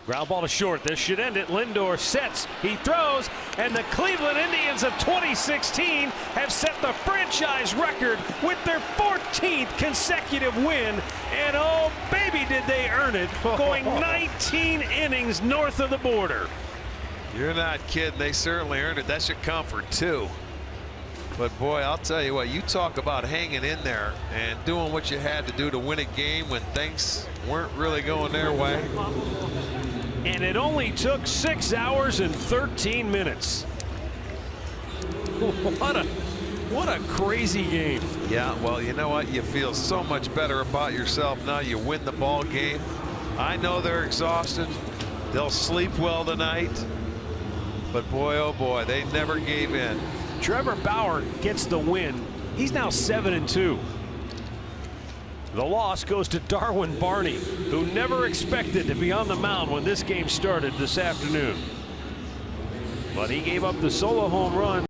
Ground ball to short. This should end it. Lindor sets. He throws. And the Cleveland Indians of 2016 have set the franchise record with their 14th consecutive win. And oh, baby, did they earn it. Going 19 innings north of the border. You're not kidding. They certainly earned it. That should count for 2. But boy, I'll tell you what, you talk about hanging in there and doing what you had to do to win a game when things weren't really going their way. And it only took 6 hours and 13 minutes. What a crazy game. Yeah, well, you know what? You feel so much better about yourself now. You win the ball game. I know they're exhausted. They'll sleep well tonight. But boy, oh boy, they never gave in. Trevor Bauer gets the win. He's now 7-2. The loss goes to Darwin Barney, who never expected to be on the mound when this game started this afternoon. But he gave up the solo home run.